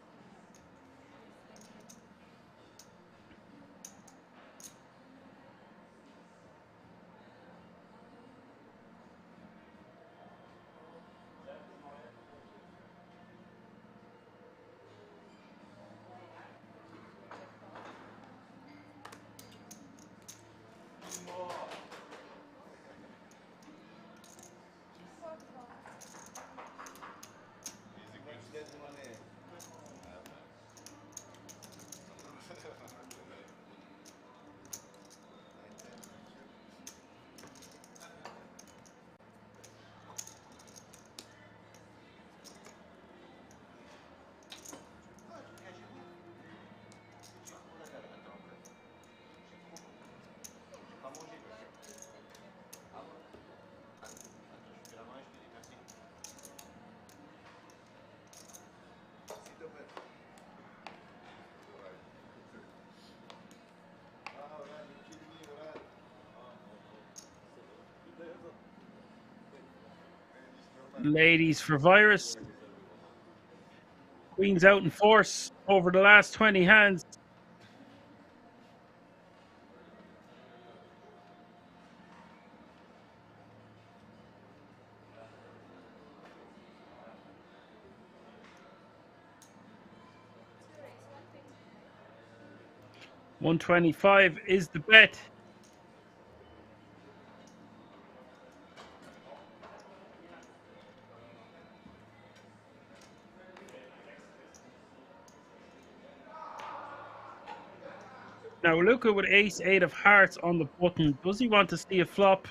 Ladies for Virus. Queens out in force over the last 20 hands. $125 is the bet. Now, Luca with ace-8 of hearts on the button. Does he want to see a flop?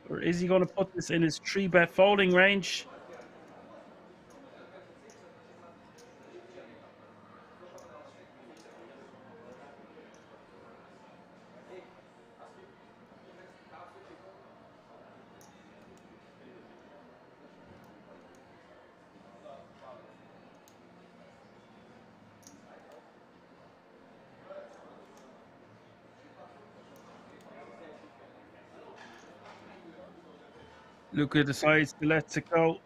Or is he going to put this in his 3-bet folding range? Luca decides to let it go.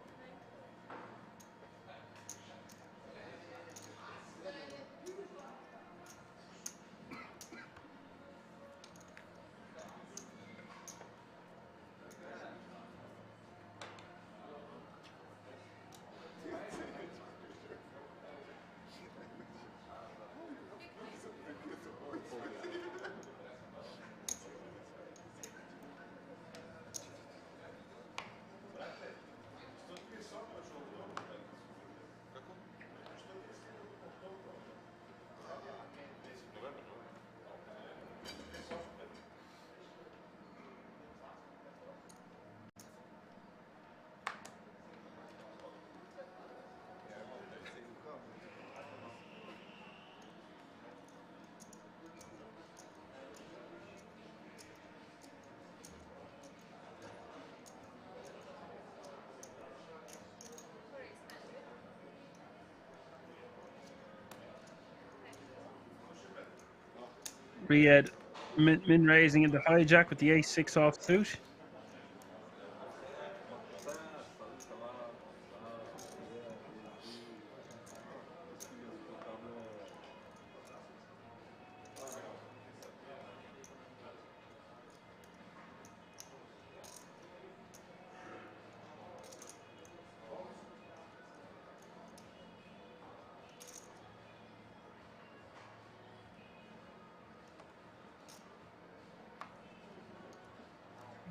Riyadh min raising in the hijack with the ace-6 offsuit.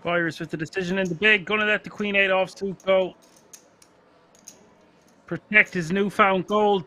Virus with the decision in the big. Gonna let the queen-8 offsuit go. Protect his newfound gold.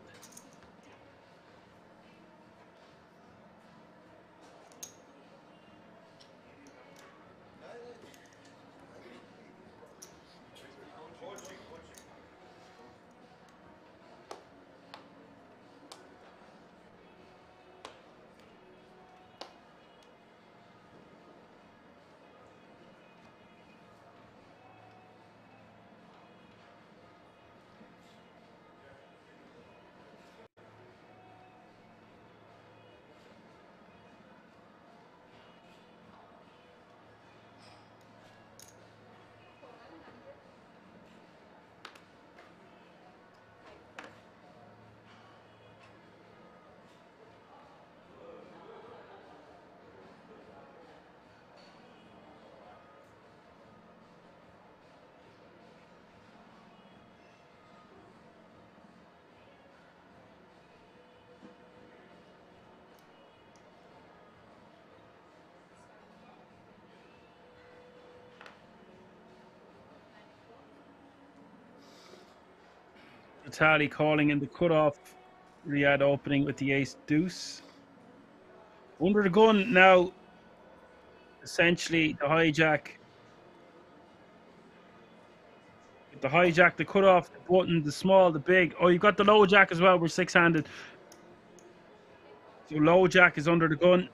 Vitali calling in the cutoff. Riyadh opening with the ace-deuce. Under the gun now. Essentially, the hijack. The hijack, the cutoff, the button, the small, the big. Oh, you've got the low jack as well. We're six-handed. So low jack is under the gun.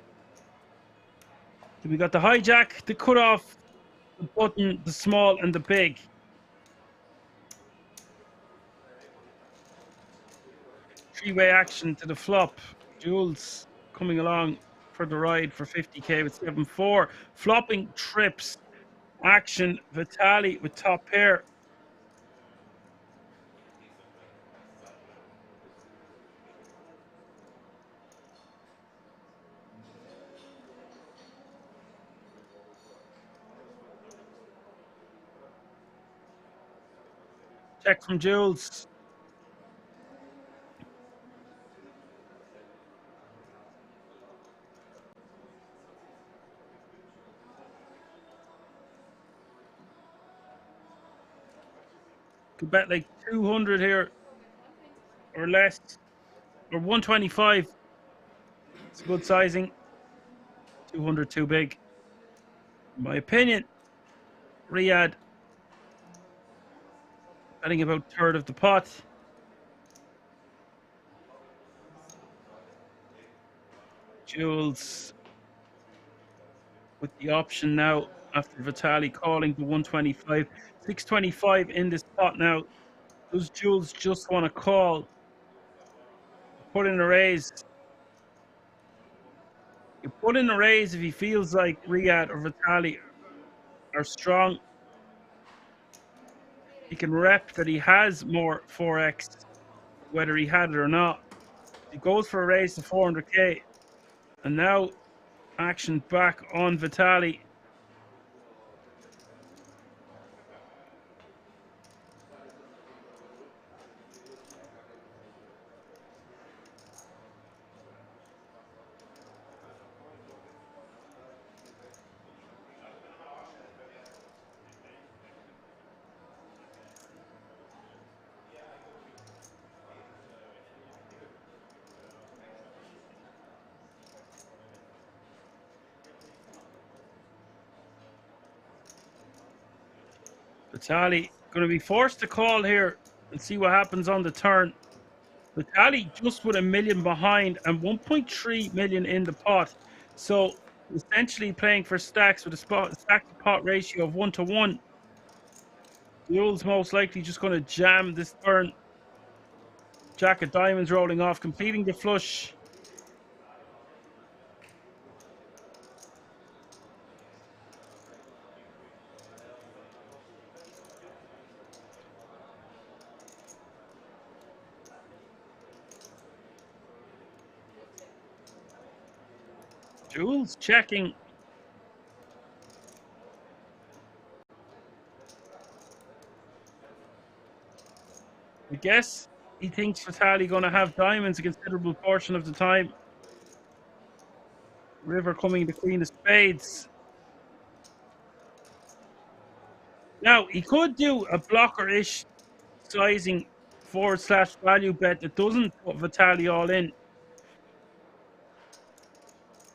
So we got the hijack, the cutoff, the button, the small, and the big. Three-way action to the flop. Jules coming along for the ride for 50k with 7-4. Flopping trips. Action. Vitali with top pair. Check from Jules. Could bet like 200 here or less, or 125. It's a good sizing. 200 too big. In my opinion, Riyadh betting about a third of the pot. Jules with the option now after Vitali calling the 125. 625 in this pot now. Does Jules just want to call? Put in a raise. You put in a raise if he feels like Riyadh or Vitali are strong. He can rep that he has more 4x, whether he had it or not. He goes for a raise to 400k. And now action back on Vitali. Vitali going to be forced to call here and see what happens on the turn. Vitali just with $1 million behind and 1.3 million in the pot. So essentially playing for stacks with a stack to pot ratio of 1-to-1. Jules most likely just going to jam this turn. Jack of diamonds rolling off, completing the flush. Jules checking. I guess he thinks Vitali going to have diamonds a considerable portion of the time. River coming the queen of spades. Now, he could do a blocker-ish sizing / value bet that doesn't put Vitali all in.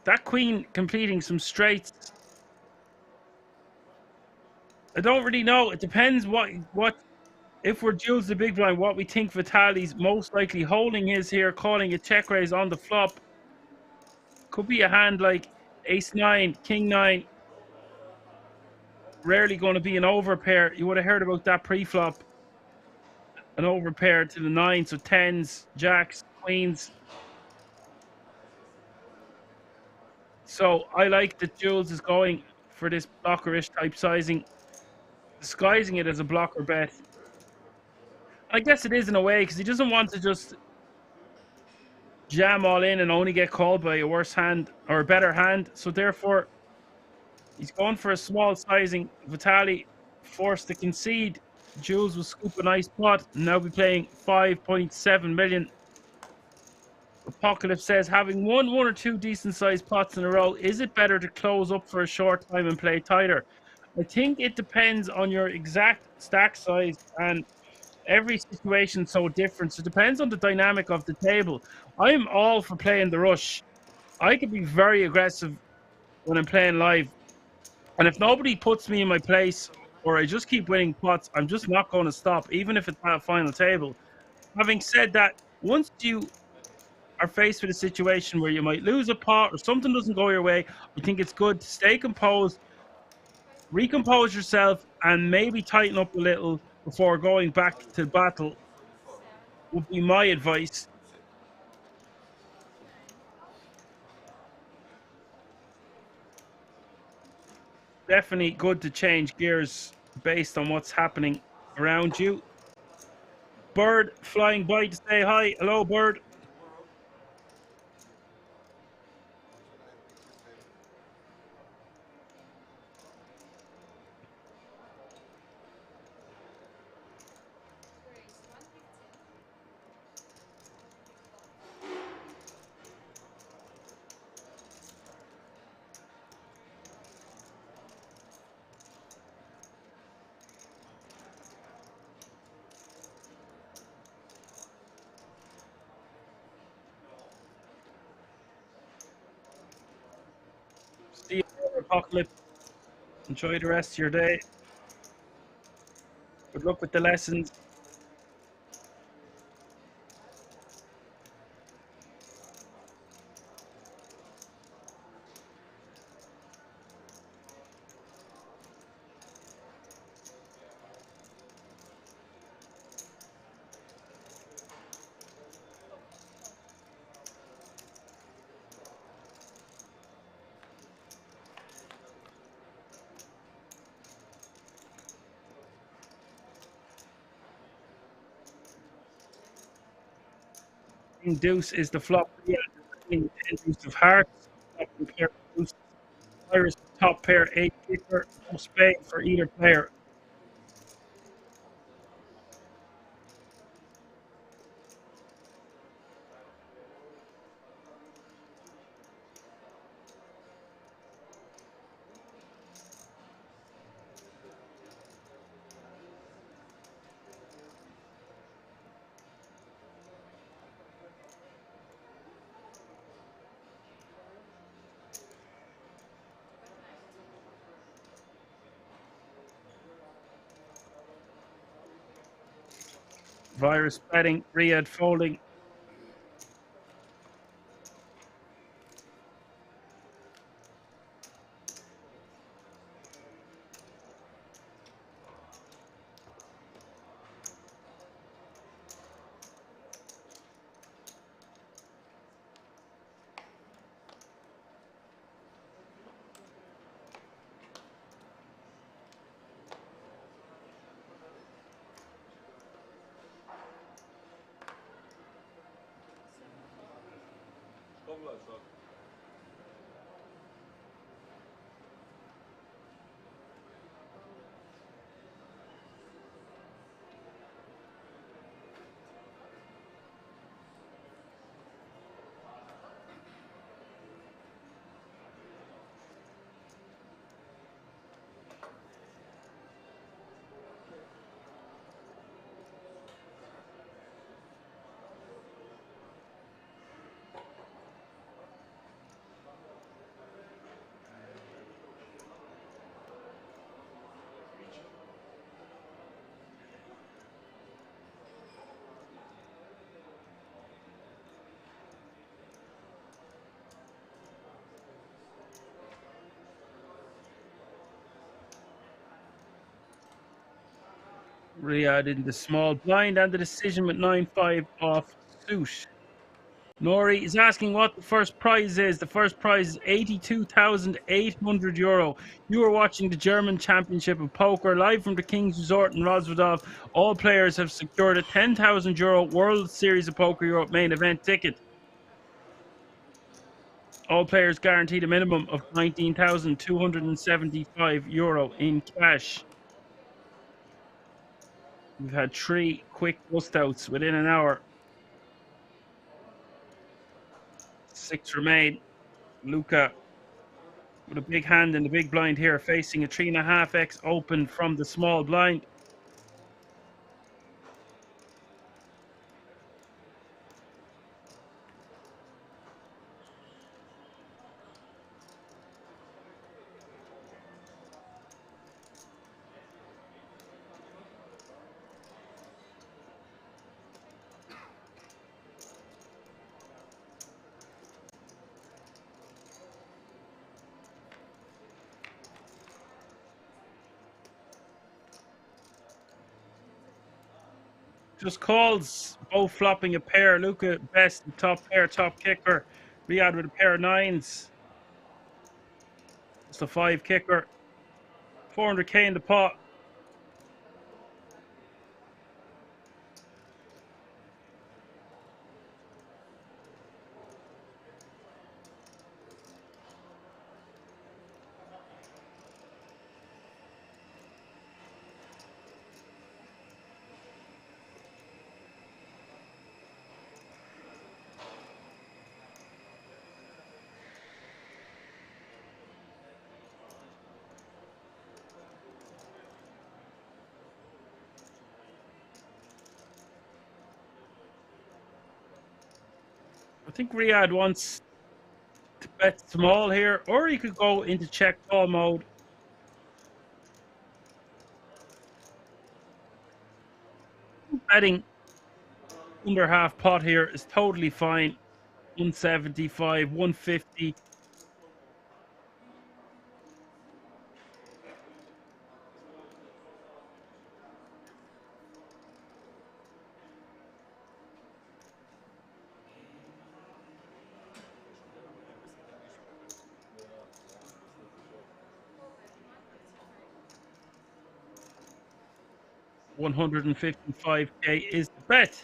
That queen completing some straights. I don't really know. It depends what if we're Jules the big blind, what we think Vitali's most likely holding is here, calling a check raise on the flop. Could be a hand like ace 9, king 9. Rarely going to be an overpair. You would have heard about that pre-flop. An overpair to the 9s, so 10s, jacks, queens. So I like that Jules is going for this blocker-ish type sizing, disguising it as a blocker bet. I guess it is in a way because he doesn't want to just jam all in and only get called by a worse hand or a better hand. So therefore, he's going for a small sizing. Vitali forced to concede. Jules will scoop a nice pot and now be playing 5.7 million. Apocalypse says, having won one or two decent sized pots in a row, is it better to close up for a short time and play tighter? I think it depends on your exact stack size, and every situation so different. So it depends on the dynamic of the table. I'm all for playing the rush. I can be very aggressive when I'm playing live. And if nobody puts me in my place or I just keep winning pots, I'm just not going to stop, even if it's not a final table. Having said that, once you are faced with a situation where you might lose a pot or something doesn't go your way, I think it's good to stay composed, recompose yourself, and maybe tighten up a little before going back to battle, would be my advice. Definitely good to change gears based on what's happening around you. Bird flying by to say hi. Hello, Bird. See you later, Apocalypse. Enjoy the rest of your day. Good luck with the lessons. King Deuce is the flop. Yeah, Deuce of hearts. Deuce. Irish top pair, 8 kicker, no spade for either player. Virus betting, Riyadh folding. Riyadh in the small blind and the decision with 9-5 off suit. Nori is asking what the first prize is. The first prize is €82,800. You are watching the German Championship of Poker live from the King's Resort in Rosvadov. All players have secured a €10,000 World Series of Poker Europe main event ticket. All players guaranteed a minimum of €19,275 in cash. We've had 3 quick bust outs within an hour. 6 remain. Luca with a big hand in the big blind here, facing a 3.5x open from the small blind. Just calls, both flopping a pair. Luca best, top pair, top kicker. Riyadh with a pair of 9s. It's the 5 kicker. 400k in the pot. I think Riyadh wants to bet small here, or he could go into check call mode. Betting under half pot here is totally fine. 175, 150. $155k is the bet.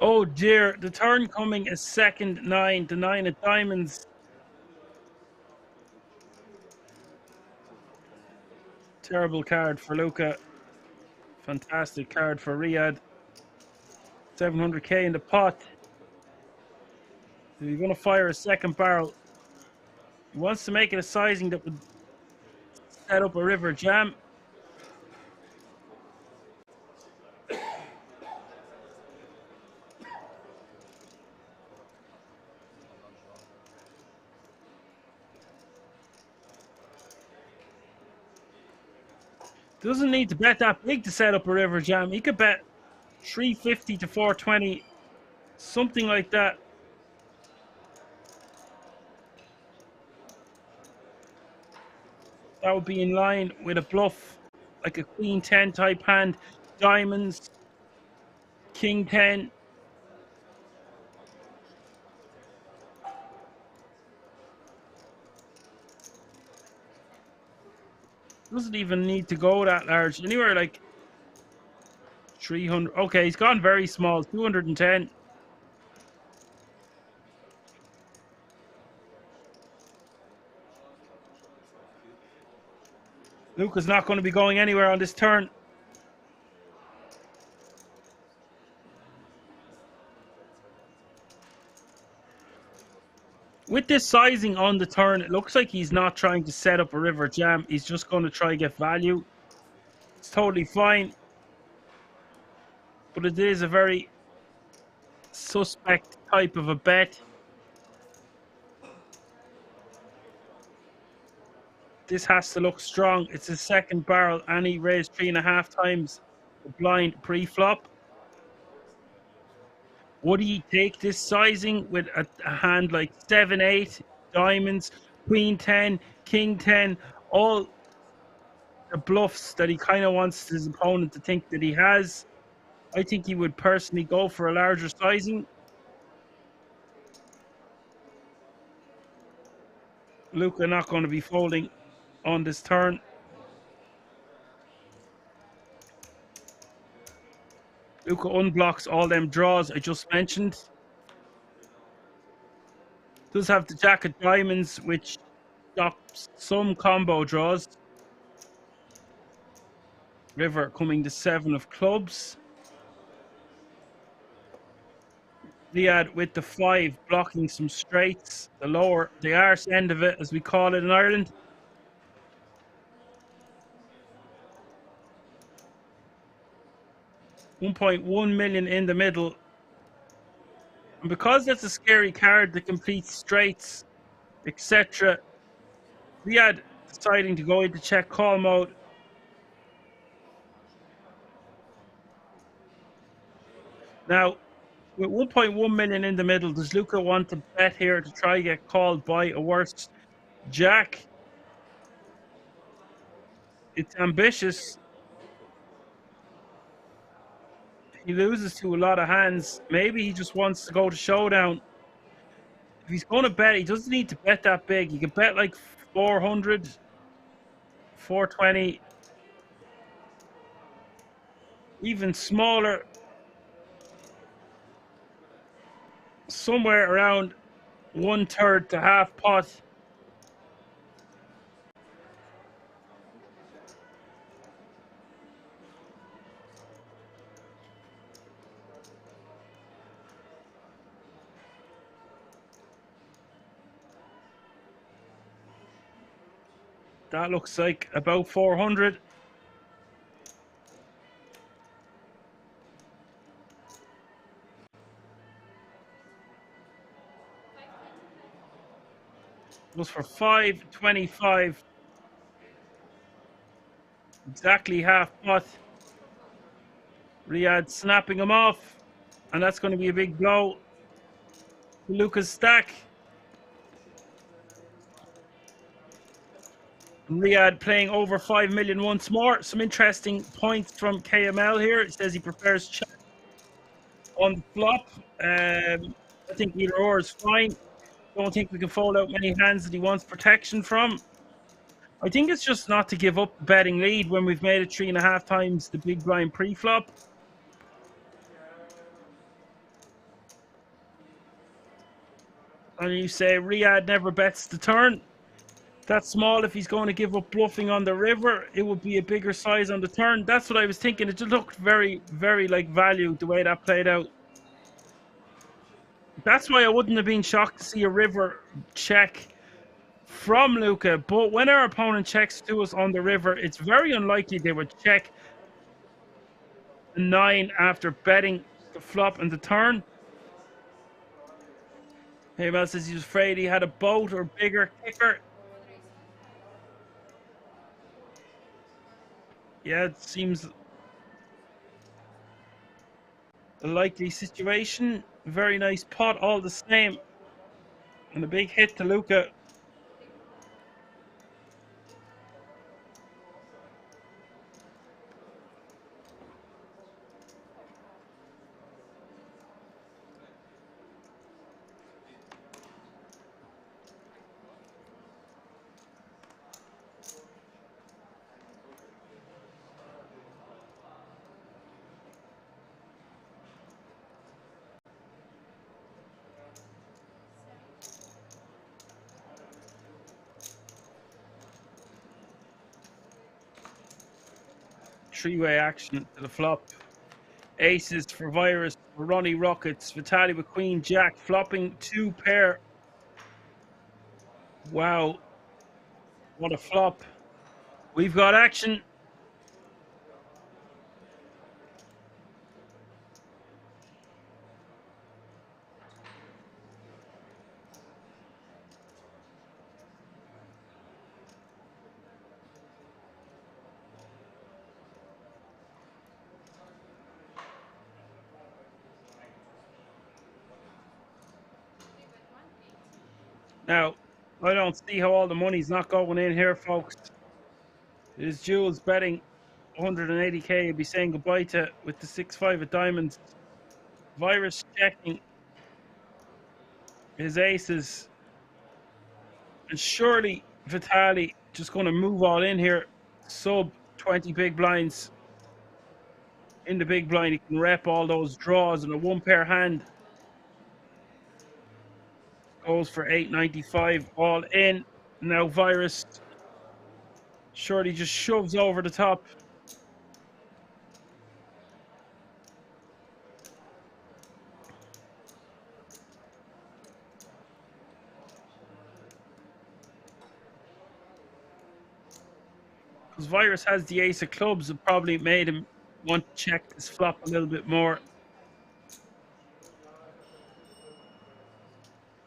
Oh dear, the turn coming is second 9, the 9 of diamonds. Terrible card for Luca. Fantastic card for Riyadh. 700k in the pot. If you're going to fire a second barrel, he wants to make it a sizing that would set up a river jam. Doesn't need to bet that big to set up a river jam. He could bet 350 to 420, something like that. That would be in line with a bluff, like a queen 10 type hand, diamonds, king 10. Doesn't even need to go that large. Anywhere like 300. Okay, he's gone very small. 210. Luca's not going to be going anywhere on this turn. With this sizing on the turn, it looks like he's not trying to set up a river jam. He's just going to try to get value. totally fine, but it is a very suspect type of a bet. This has to look strong. It's his second barrel, and he raised 3.5 times the blind pre-flop. Would he take this sizing with a hand like 7-8, diamonds, queen 10, king 10, all the bluffs that he kind of wants his opponent to think that he has? I think he would personally go for a larger sizing. Luca not going to be folding on this turn. Luca unblocks all them draws I just mentioned. Does have the jack of diamonds, which stops some combo draws. River coming to 7 of clubs. Liad with the 5, blocking some straights. The lower, the arse end of it, as we call it in Ireland. $1.1 million in the middle. And because that's a scary card that completes straights, etc., Liad deciding to go into check call mode. Now, with 1.1 million in the middle, does Luca want to bet here to try to get called by a worse jack? It's ambitious. He loses to a lot of hands. Maybe he just wants to go to showdown. If he's going to bet, he doesn't need to bet that big. He can bet like 400, 420, even smaller. Somewhere around 1/3 to half pot. That looks like about 400. Was for 525. Exactly half pot. Riyadh snapping him off. And that's going to be a big blow to Luca's stack. Riyadh playing over 5 million once more. Some interesting points from KML here. It says he prefers check on the flop. I think either or is fine. Don't think we can fold out many hands that he wants protection from. I think it's just not to give up the betting lead when we've made it 3.5 times the big blind pre-flop. And you say Riyadh never bets the turn. That's small. If he's going to give up bluffing on the river, it would be a bigger size on the turn. That's what I was thinking. It just looked very, very like value the way that played out. That's why I wouldn't have been shocked to see a river check from Luca. But when our opponent checks to us on the river, it's very unlikely they would check the 9 after betting the flop and the turn. Hey, says he was afraid he had a boat or bigger kicker. Yeah, it seems a likely situation. Very nice pot all the same. And a big hit to Luca. Three-way action to the flop. Aces for Virus, for Ronnie Rockets, Vitali with Queen Jack, flopping 2 pair. Wow. What a flop. We've got action. Now, I don't see how all the money's not going in here, folks. It is Jules betting 180k. He'll be saying goodbye to with the 6-5 of diamonds. Virus checking his aces. And surely Vitali just going to move all in here. Sub 20 big blinds. In the big blind, he can rep all those draws, and a one pair hand goes for 895 all in. Now Virus surely just shoves over the top. Because Virus has the ace of clubs, it probably made him want to check his flop a little bit more.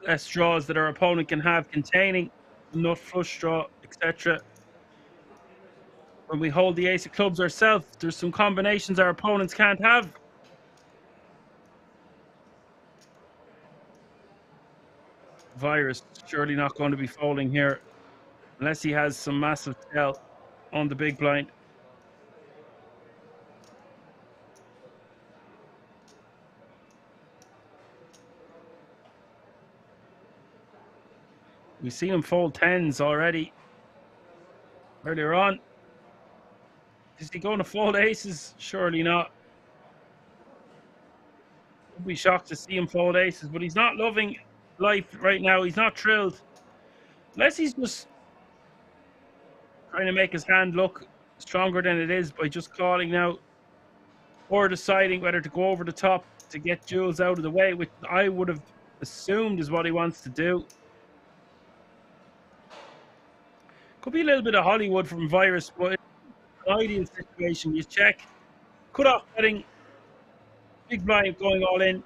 Less draws that our opponent can have containing nut flush draw, etc. When we hold the ace of clubs ourselves, there's some combinations our opponents can't have. Virus surely not going to be folding here unless he has some massive tail on the big blind. We've seen him fold tens already earlier on. Is he going to fold aces? Surely not. I'd be shocked to see him fold aces, but he's not loving life right now. He's not thrilled. Unless he's just trying to make his hand look stronger than it is by just calling now, or deciding whether to go over the top to get Jules out of the way, which I would have assumed is what he wants to do. Could be a little bit of Hollywood from Virus, but in an ideal situation, you check. Cut off betting, big blind going all in.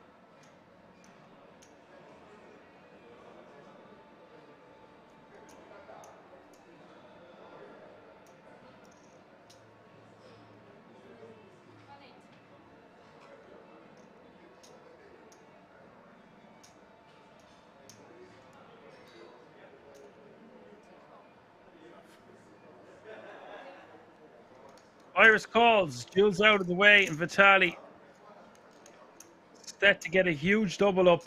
Virus calls, Jules out of the way, and Vitali set to get a huge double up.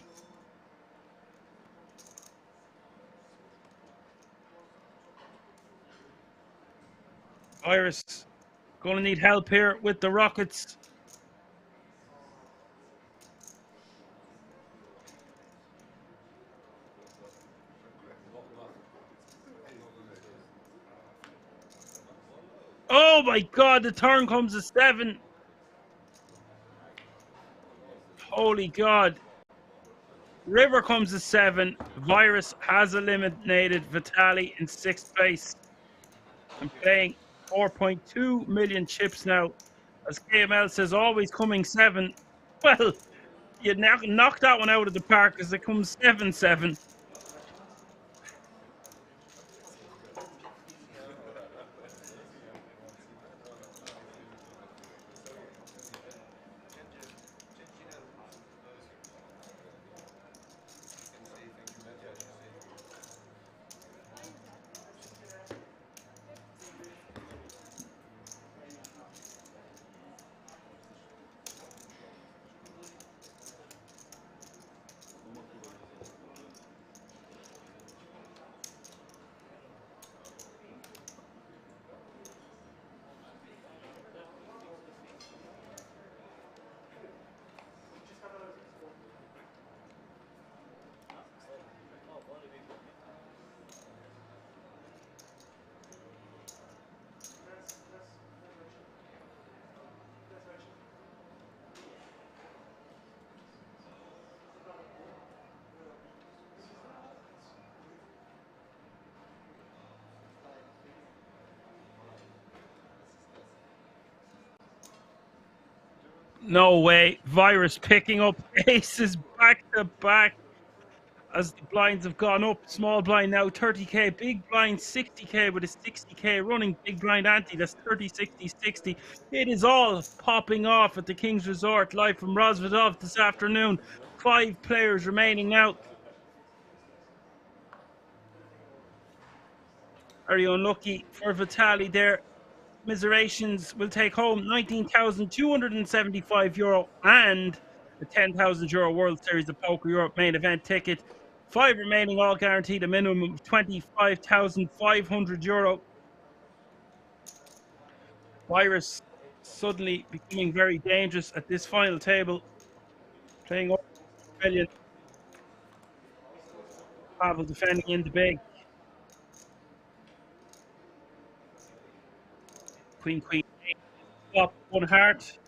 Virus going to need help here with the rockets. Oh my God, the turn comes to 7. Holy God. River comes to 7. Virus has eliminated Vitali in 6th place. I'm playing 4.2 million chips now. As KML says, always coming 7. Well, you knock that one out of the park as it comes 7-7. No way. Virus picking up aces back to back as the blinds have gone up. Small blind now 30k, big blind 60k with a 60k running big blind ante. That's 30, 60, 60. It is all popping off at the King's Resort live from Rosvedov this afternoon. 5 players remaining now. Very unlucky for Vitali there. Miserations will take home €19,275 and a €10,000 World Series of Poker Europe main event ticket. 5 remaining, all guaranteed a minimum of €25,500. Virus suddenly becoming very dangerous at this final table, playing over a million. Pavel defending in the big. Queen, queen, flop, one heart.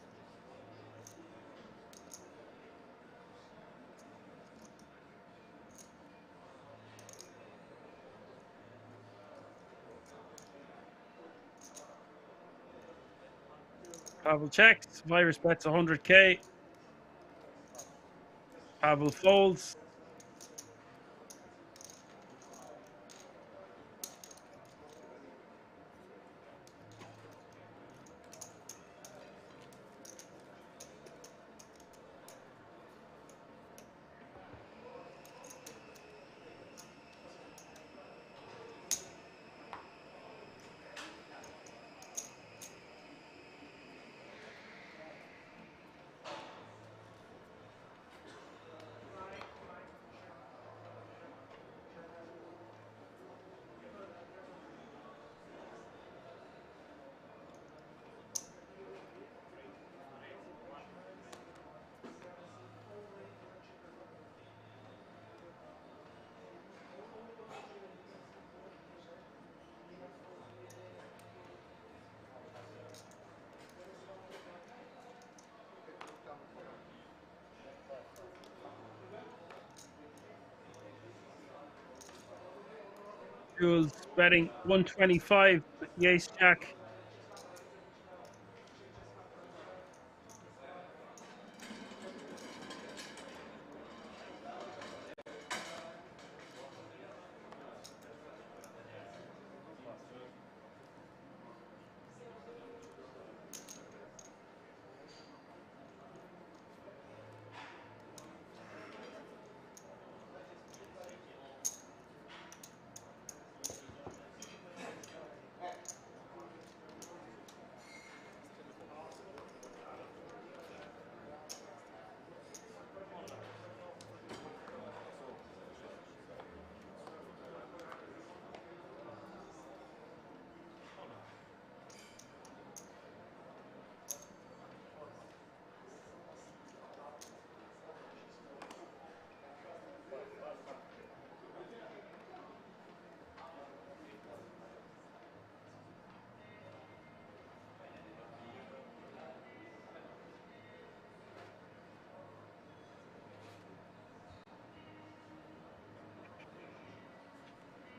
Pavel checks. Virus bets 100K. Pavel folds. Jules betting 125 with the ace jack.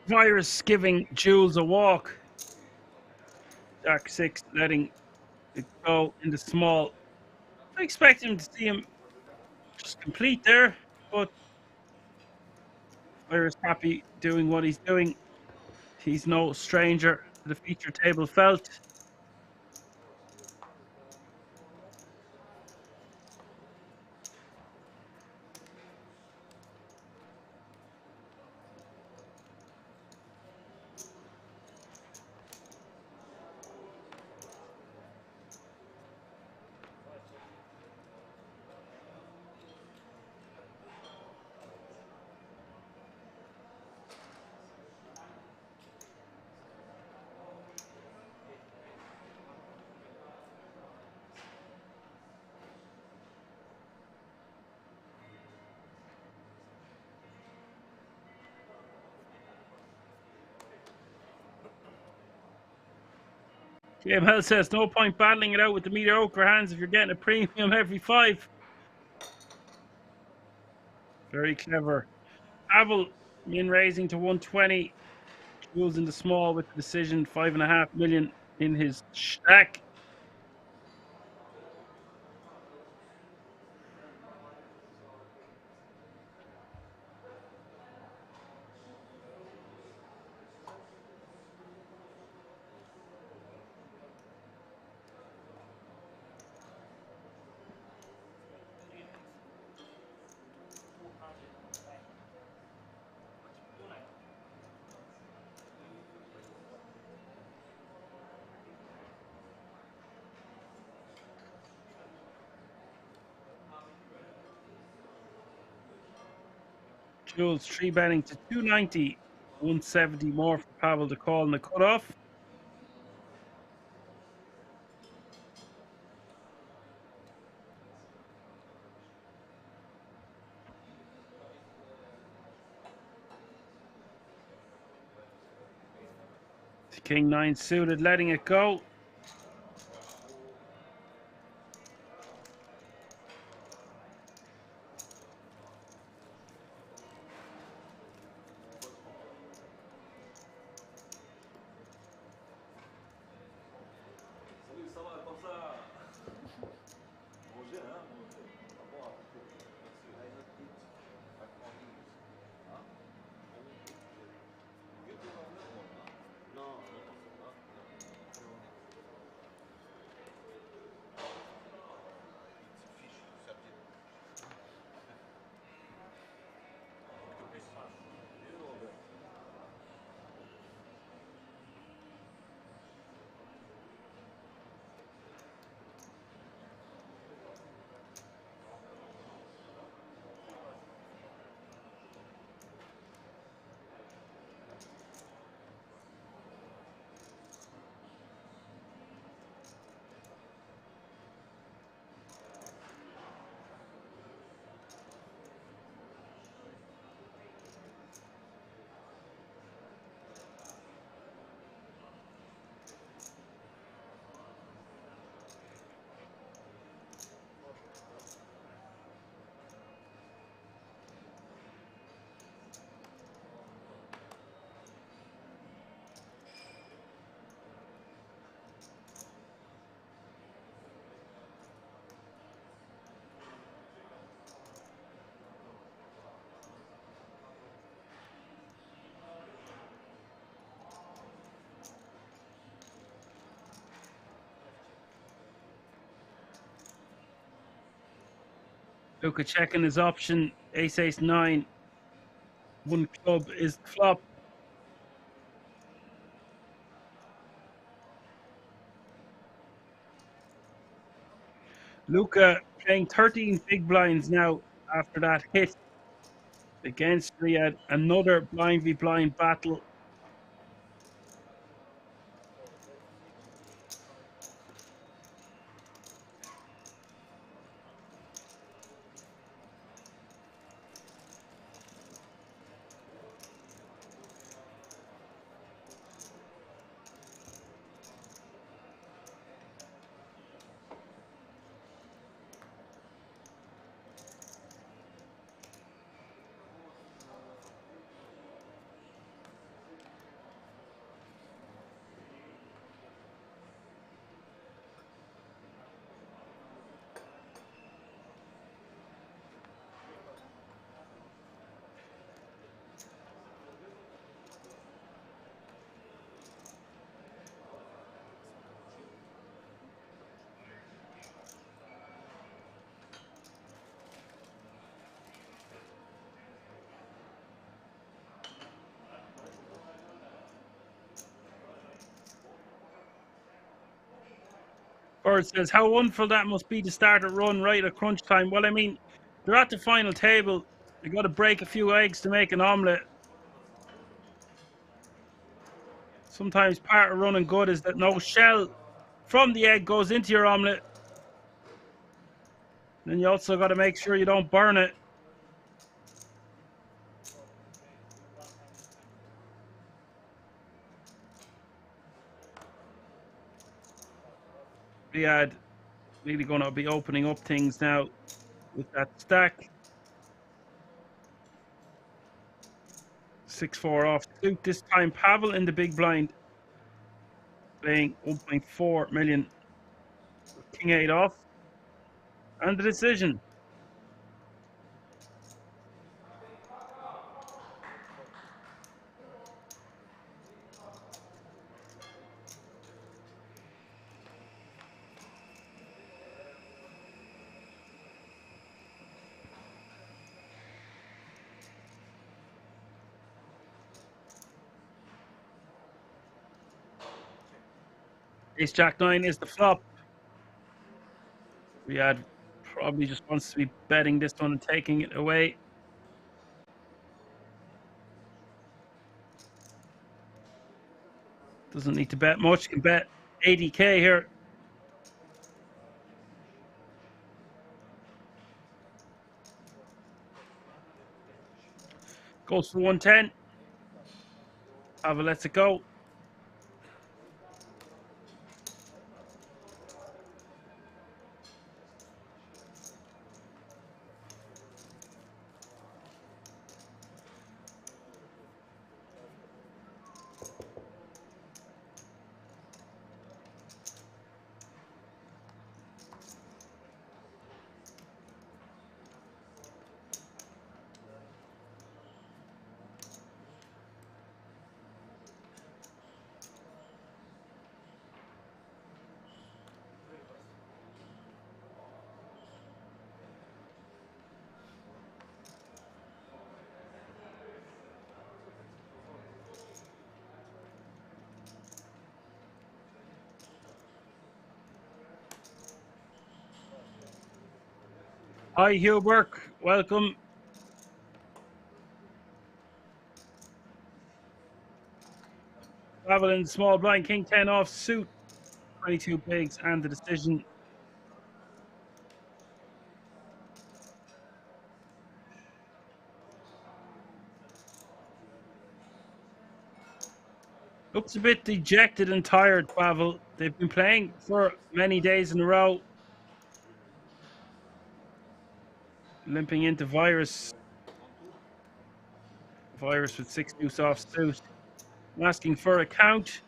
Virus giving Jules a walk. Jack 6 letting it go in the small. I expect him to see him just complete there, but Virus happy doing what he's doing. He's no stranger to the feature table felt. JML says no point battling it out with the mediocre hands if you're getting a premium every 5. Very clever. Pavel min raising to 120. Jules in the small with the decision, 5.5 million in his stack. Jules 3 betting to 290, 170 more for Pavel to call in the cutoff. King 9 suited, letting it go. Luca checking his option. Ace 9. One club is the flop. Luca playing 13 big blinds now after that hit against Riyadh. Another blind v blind battle. Bird says, how wonderful that must be to start a run right at crunch time. Well, I mean, they're at the final table. They got to break a few eggs to make an omelette. Sometimes part of running good is that no shell from the egg goes into your omelette. Then you also got to make sure you don't burn it. Riyadh really going to be opening up things now with that stack. 6-4 off suit. This time Pavel in the big blind, playing 1.4 million. King 8 off. And the decision. Ace Jack 9 is the flop. Riyadh probably just wants to be betting this one and taking it away. Doesn't need to bet much. Can bet 80k here. Goes for 110. Pavel lets it go. Hi, Hugh Burke. Welcome. Pavel in small blind. King 10 off suit. 22 bigs and the decision. Looks a bit dejected and tired, Pavel. They've been playing for many days in a row. Limping into Virus. Virus with 6 deuce off suit. Asking for a count.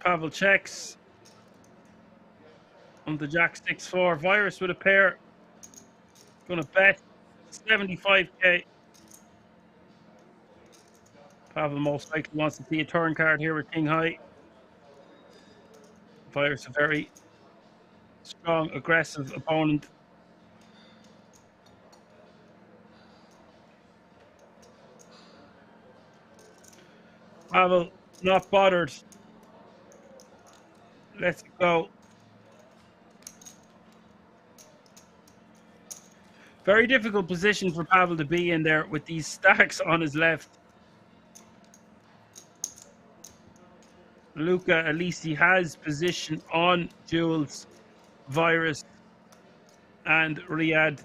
Pavel checks on the Jack 6-4. Virus with a pair. Gonna bet 75k. Pavel most likely wants to see a turn card here with King High. Virus a very strong, aggressive opponent. Pavel not bothered. Let's go. Very difficult position for Pavel to be in there with these stacks on his left. Luca, at least he has position on Jules, Virus, and Riyadh.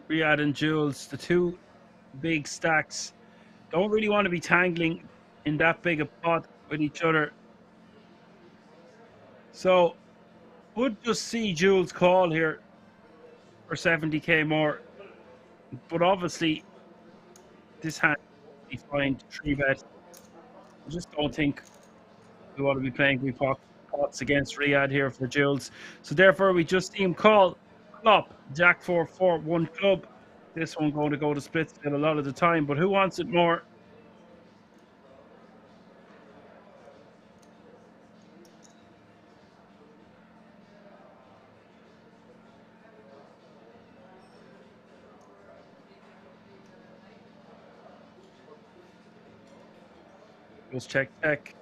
Riyadh and Jules, the two big stacks, don't really want to be tangling in that big a pot with each other. So, would just see Jules call here for 70k more. But obviously, this hand is fine to 3-bet. I just don't think we want to be playing big pots against Riyadh here for Jules. So therefore, we just see him call flop, Jack 4-4, 1 club. This one going to go to split still a lot of the time, but who wants it more? Goes check, check.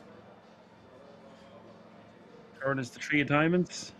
Turn is the 3 of diamonds.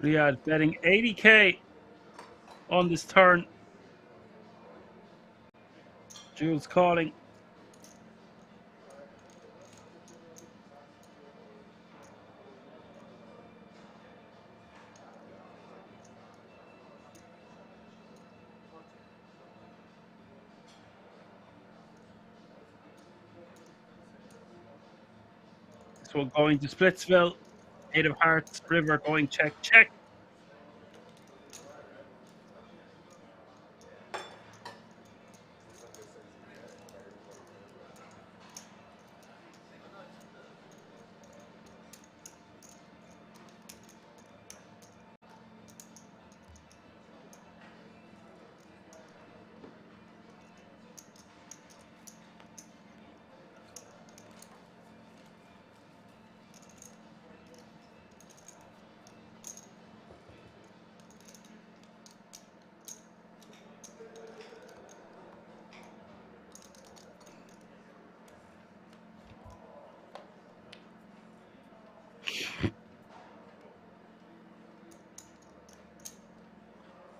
Riyadh betting 80k on this turn. Jules calling. This one going to Splitsville. 8 of hearts. River going check, check.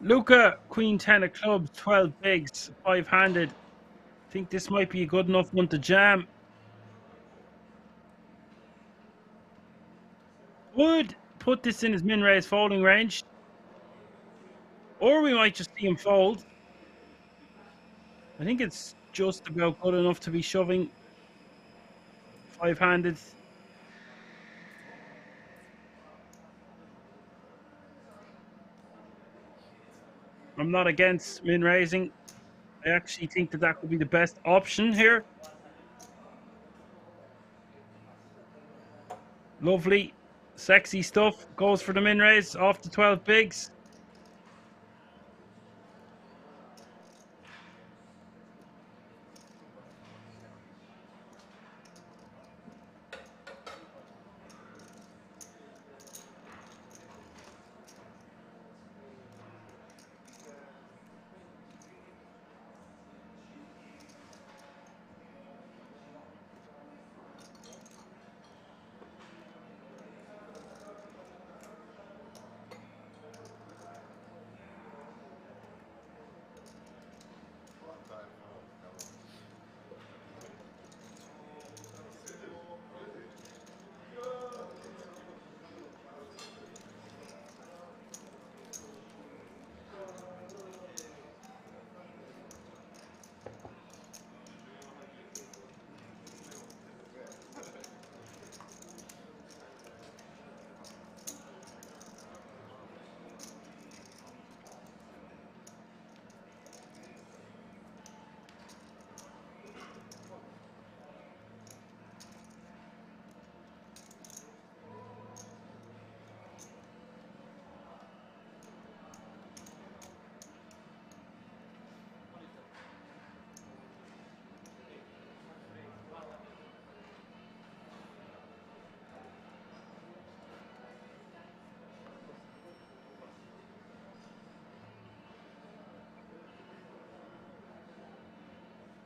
Luca, Queen 10 of clubs, 12 bigs, 5-handed. I think this might be a good enough one to jam. Would put this in his min-raise folding range. Or we might just see him fold. I think it's just about good enough to be shoving 5-handed. I'm not against min-raising. I actually think that that could be the best option here. Lovely, sexy stuff. Goes for the min-raise off the 12 bigs.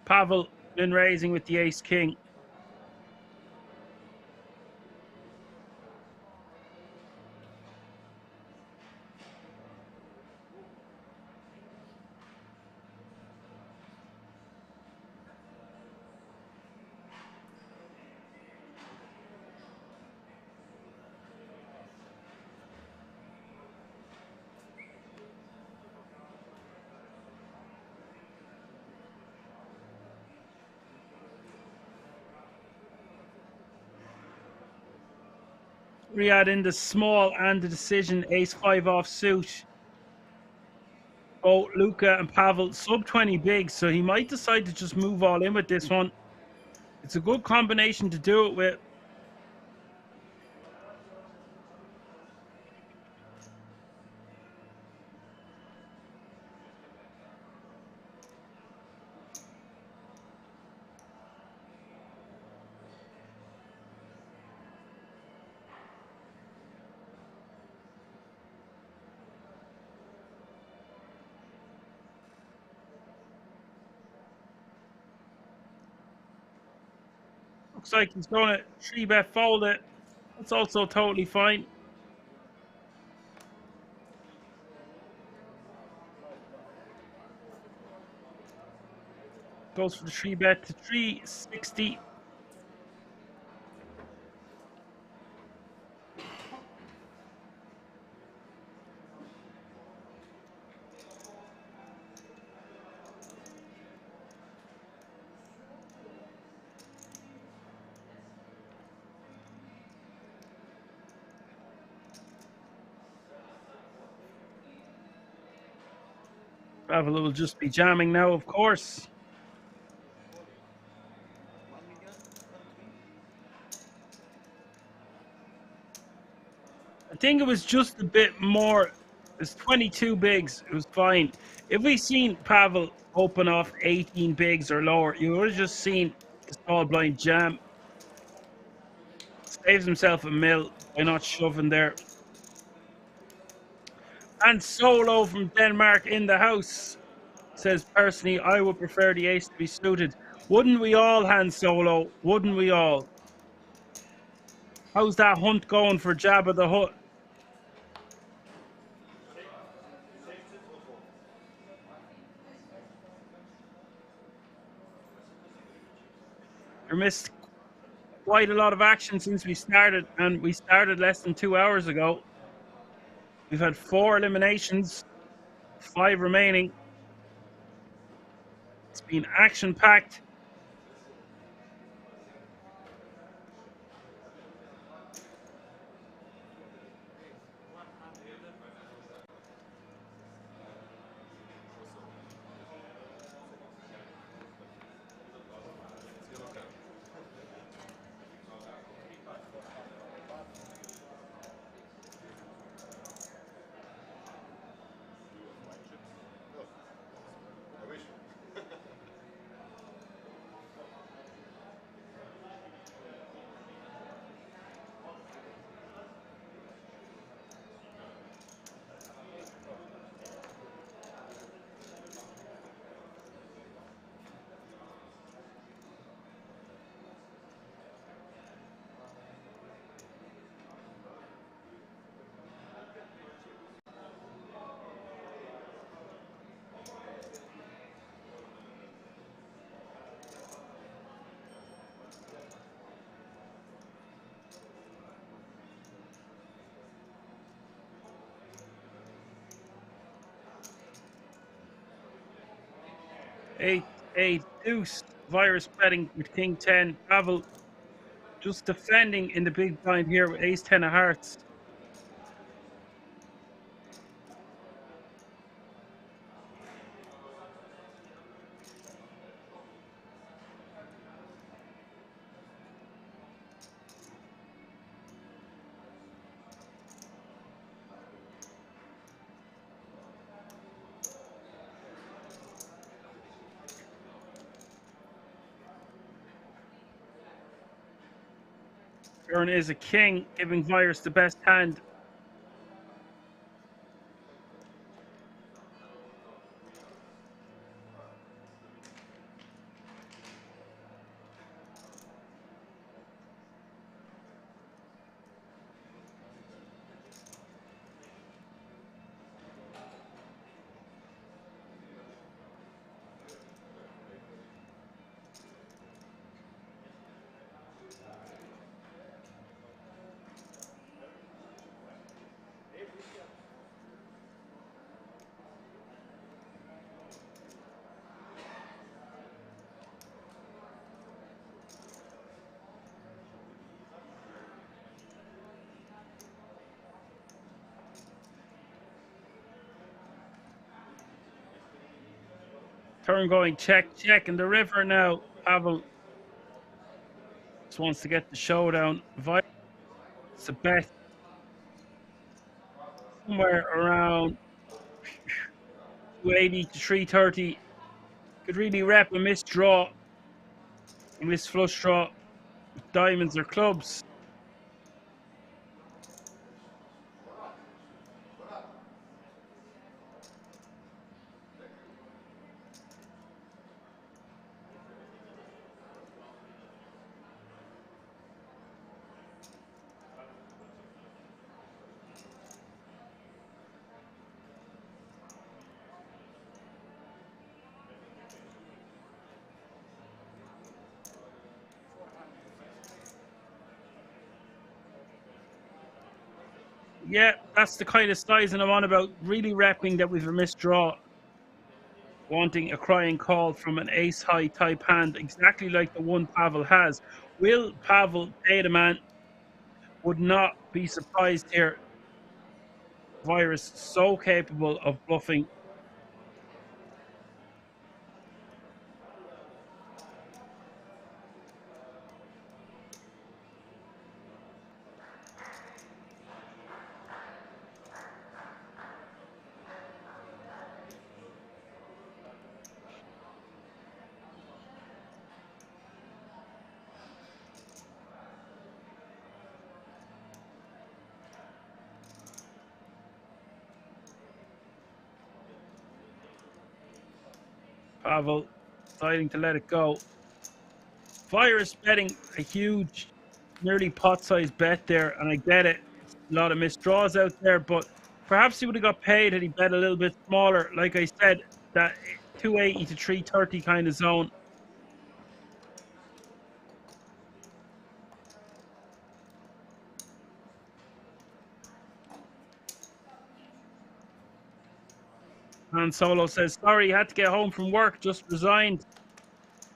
Pavel min-raising with the ace-king. Riyadh in the small and the decision, ace-5 offsuit. Both Luca and Pavel sub 20 big, so he might decide to just move all in with this one. It's a good combination to do it with. Looks like he's going to 3-bet fold it. That's also totally fine. Goes for the 3-bet to 360. Pavel will just be jamming now, of course. I think it was just a bit more. It's 22 bigs. It was fine. If we seen Pavel open off 18 bigs or lower, you would have just seen the small blind jam. Saves himself a mil by not shoving there. And Solo from Denmark in the house says, personally, I would prefer the ace to be suited. Wouldn't we all, Han Solo? Wouldn't we all? How's that hunt going for Jabba the Hutt? We missed quite a lot of action since we started, and we started less than 2 hours ago. We've had 4 eliminations, 5 remaining. It's been action-packed. A deuce virus betting with King 10. Pavel just defending in the big blind here with ace 10 of hearts. Turn is a king, giving virus the best hand. Turn going, check, in the river now. Pavel just wants to get the showdown. It's a bet somewhere around 280 to 330. Could really rep a missed draw, a missed flush draw with diamonds or clubs. Yeah, that's the kind of sizing I'm on about. Really repping that we've a missed draw. Wanting a crying call from an ace-high type hand, exactly like the one Pavel has. Will Pavel pay the man? Would not be surprised here. Virus so capable of bluffing. Pavel deciding to let it go. Virus betting a huge, nearly pot-sized bet there, and I get it. A lot of missed draws out there, but perhaps he would have got paid had he bet a little bit smaller. Like I said, that 280 to 330 kind of zone. Han Solo says, sorry, had to get home from work, just resigned.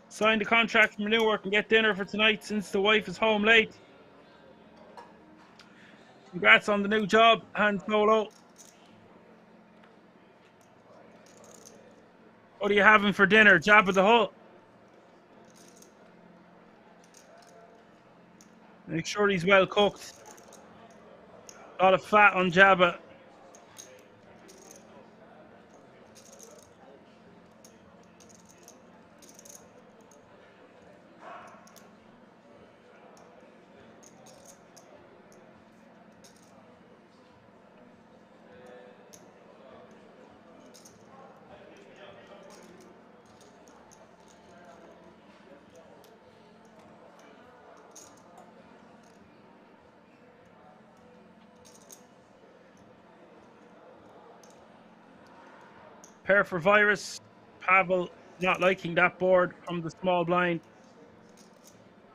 Signed a contract from Newark and get dinner for tonight since the wife is home late. Congrats on the new job, Han Solo. What are you having for dinner? Jabba the Hutt. Make sure he's well cooked. A lot of fat on Jabba. Pair for Virus. Pavel not liking that board from the small blind.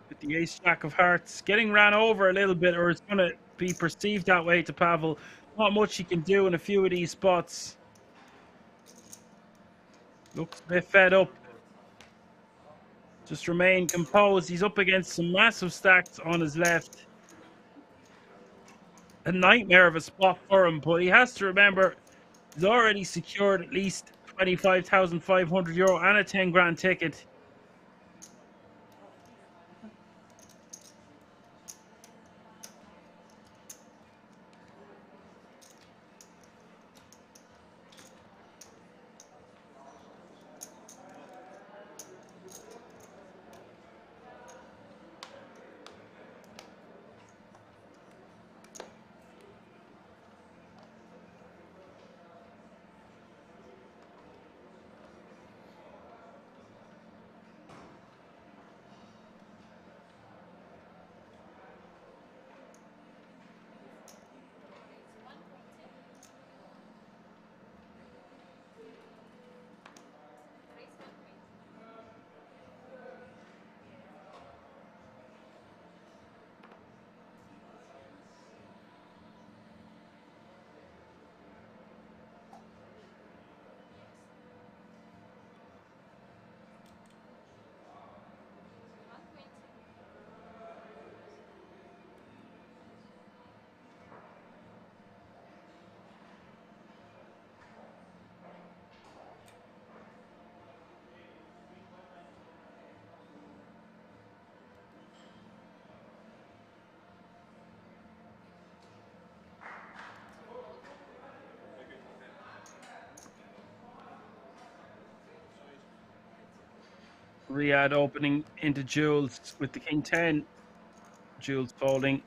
With the ace jack of hearts. Getting ran over a little bit, or it's going to be perceived that way to Pavel. Not much he can do in a few of these spots. Looks a bit fed up. Just remain composed. He's up against some massive stacks on his left. A nightmare of a spot for him, but he has to remember he's already secured at least 25,500 euro and a 10 grand ticket. Riyadh opening into Jules with the king 10. Jules folding.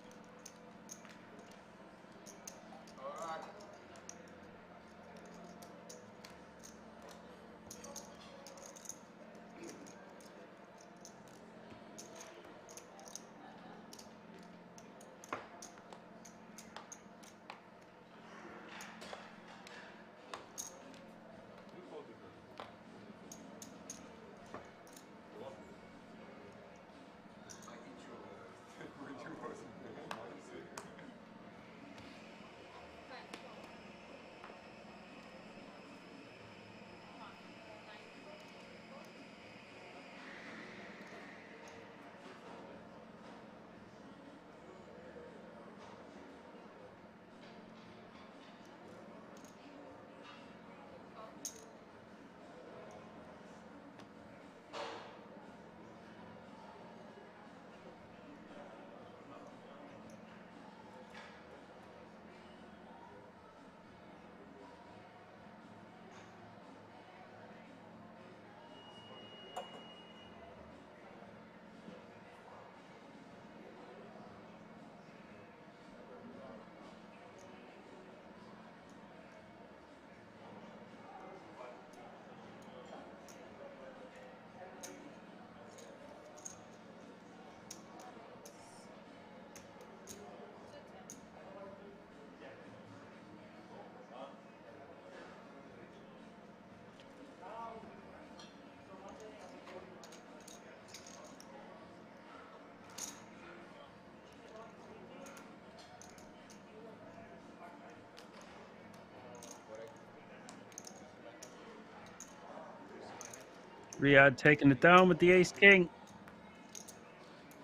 Riyadh taking it down with the ace king.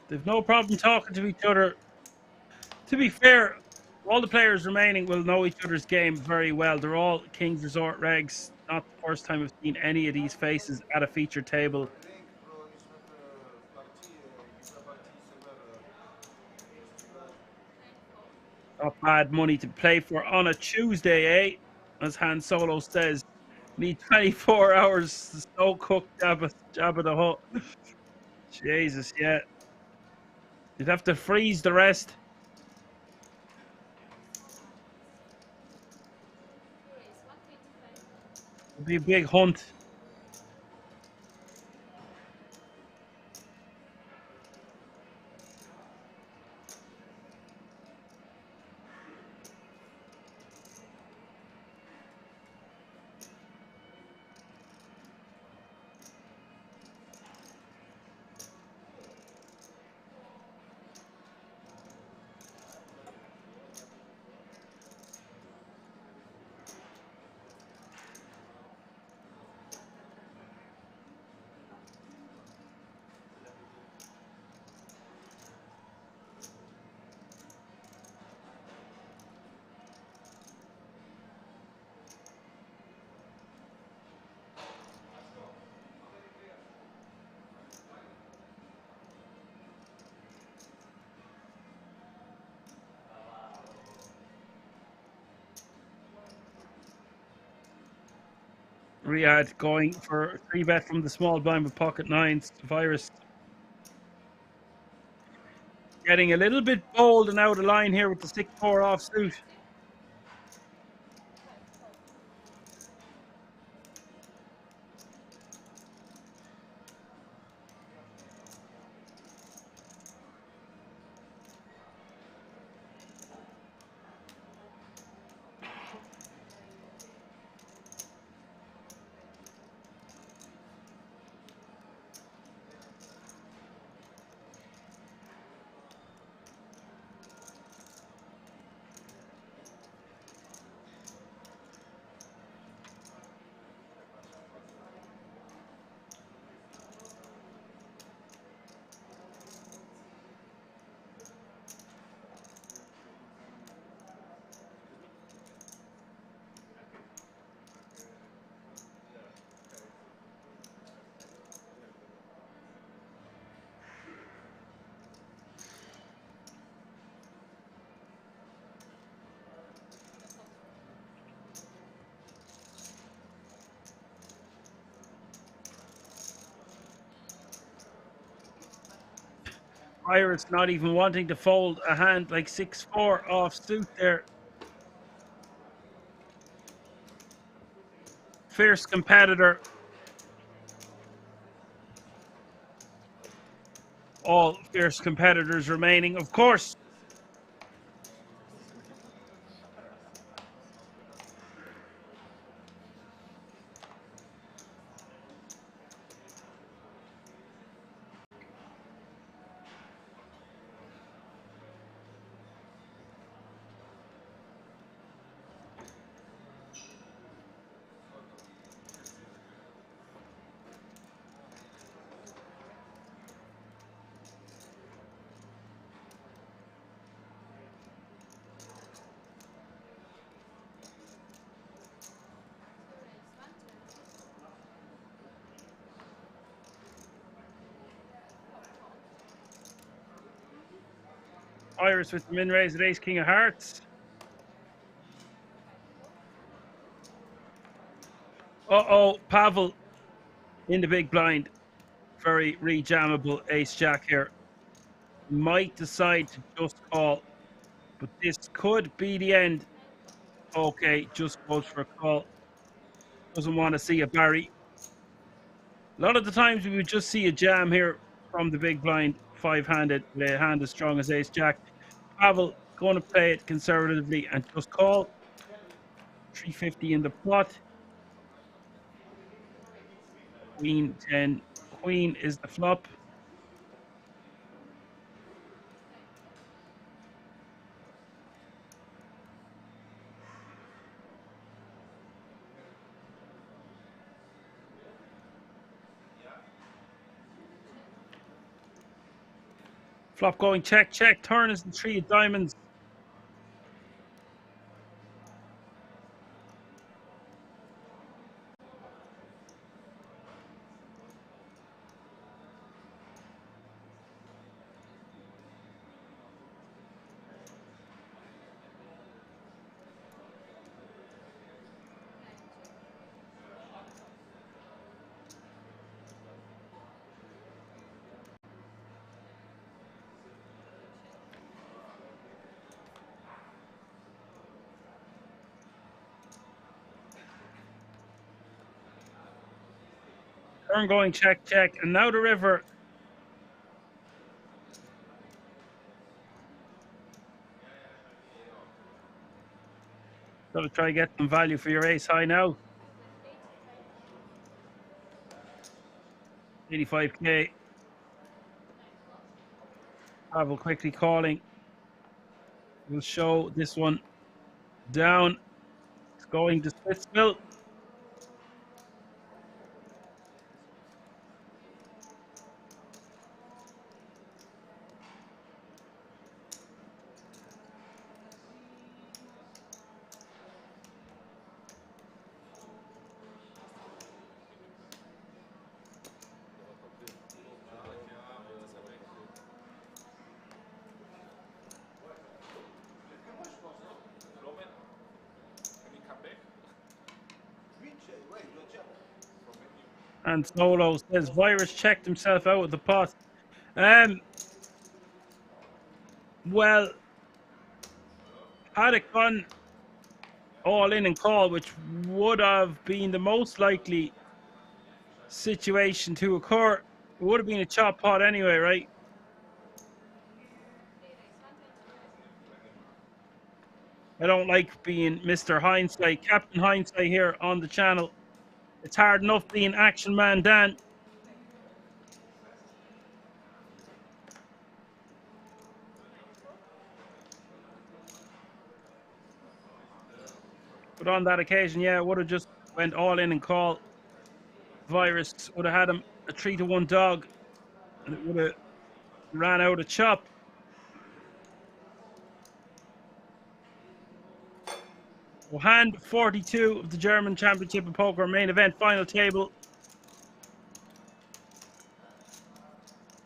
They've no problem talking to each other. To be fair, all the players remaining will know each other's game very well. They're all King's Resort regs. Not the first time I've seen any of these faces at a feature table. Not bad money to play for on a Tuesday, eh? As Han Solo says. Need 24 hours to slow cook Jabba the Hutt. Jesus, yeah. You'd have to freeze the rest. It'd be a big hunt. Riyadh going for a 3-bet from the small blind with pocket nines. Virus getting a little bit bold and out of line here with the 6-4 offsuit. Iris not even wanting to fold a hand like 6-4 off suit there. Fierce competitor. All fierce competitors remaining, of course. Iris with the min raise at ace king of hearts. Uh-oh, Pavel in the big blind. Very rejammable ace jack here. Might decide to just call, but this could be the end. Okay, just goes for a call. Doesn't want to see a Barry. A lot of the times we would just see a jam here from the big blind, five-handed, with a hand as strong as ace jack. Pavel going to play it conservatively and just call. 350 in the pot. Queen 10. Queen is the flop. Flop going check, check. Turn is the 3 of diamonds. Turn going check, check. And now the river. Got to try to get some value for your ace high now. 85k. Pavel quickly calling. We'll show this one down. It's going to Splitsville. And Solo says Virus checked himself out of the pot. Well, had it gone all in and call, which would have been the most likely situation to occur, it would have been a chop pot anyway, right? I don't like being Mr. Hindsight, Captain Hindsight here on the channel. It's hard enough being Action Man Dan. But on that occasion, yeah, it would have just went all in and call. Virus would have had him a 3-1 dog, and it would have ran out of chop. Well, hand 42 of the German Championship of Poker main event final table.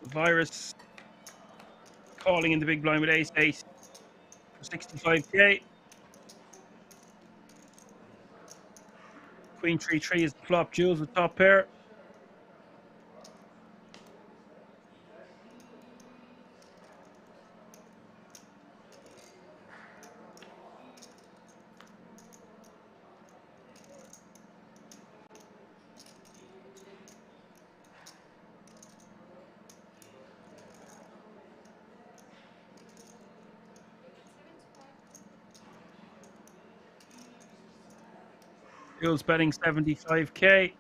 Virus calling in the big blind with ace-8 for 65k. Queen 3-3 is the flop. Jules with top pair. Jules betting 75k.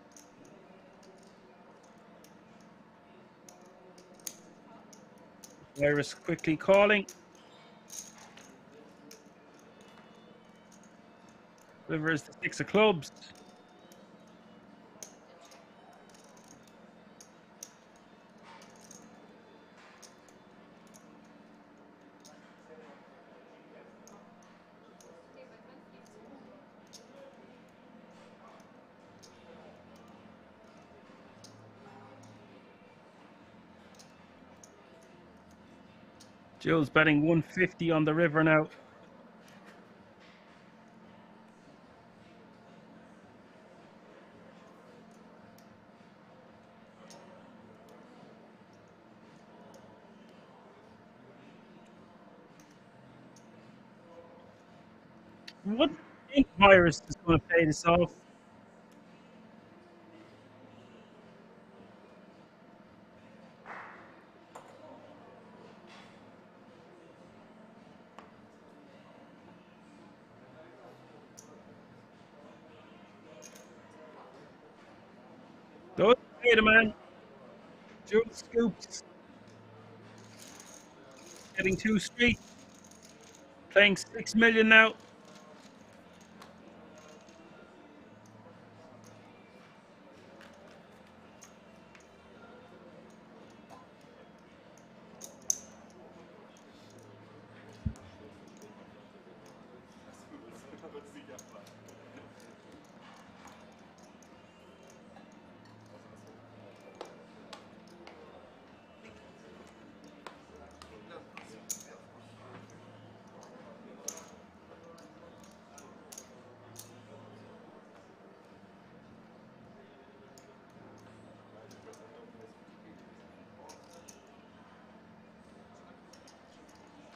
Iris quickly calling. River is the 6 of clubs. Jules betting 150 on the river now. What do you think Virus is going to pay this off? Don't pay the man. Jules scoops. Getting 2 street. Playing 6 million now.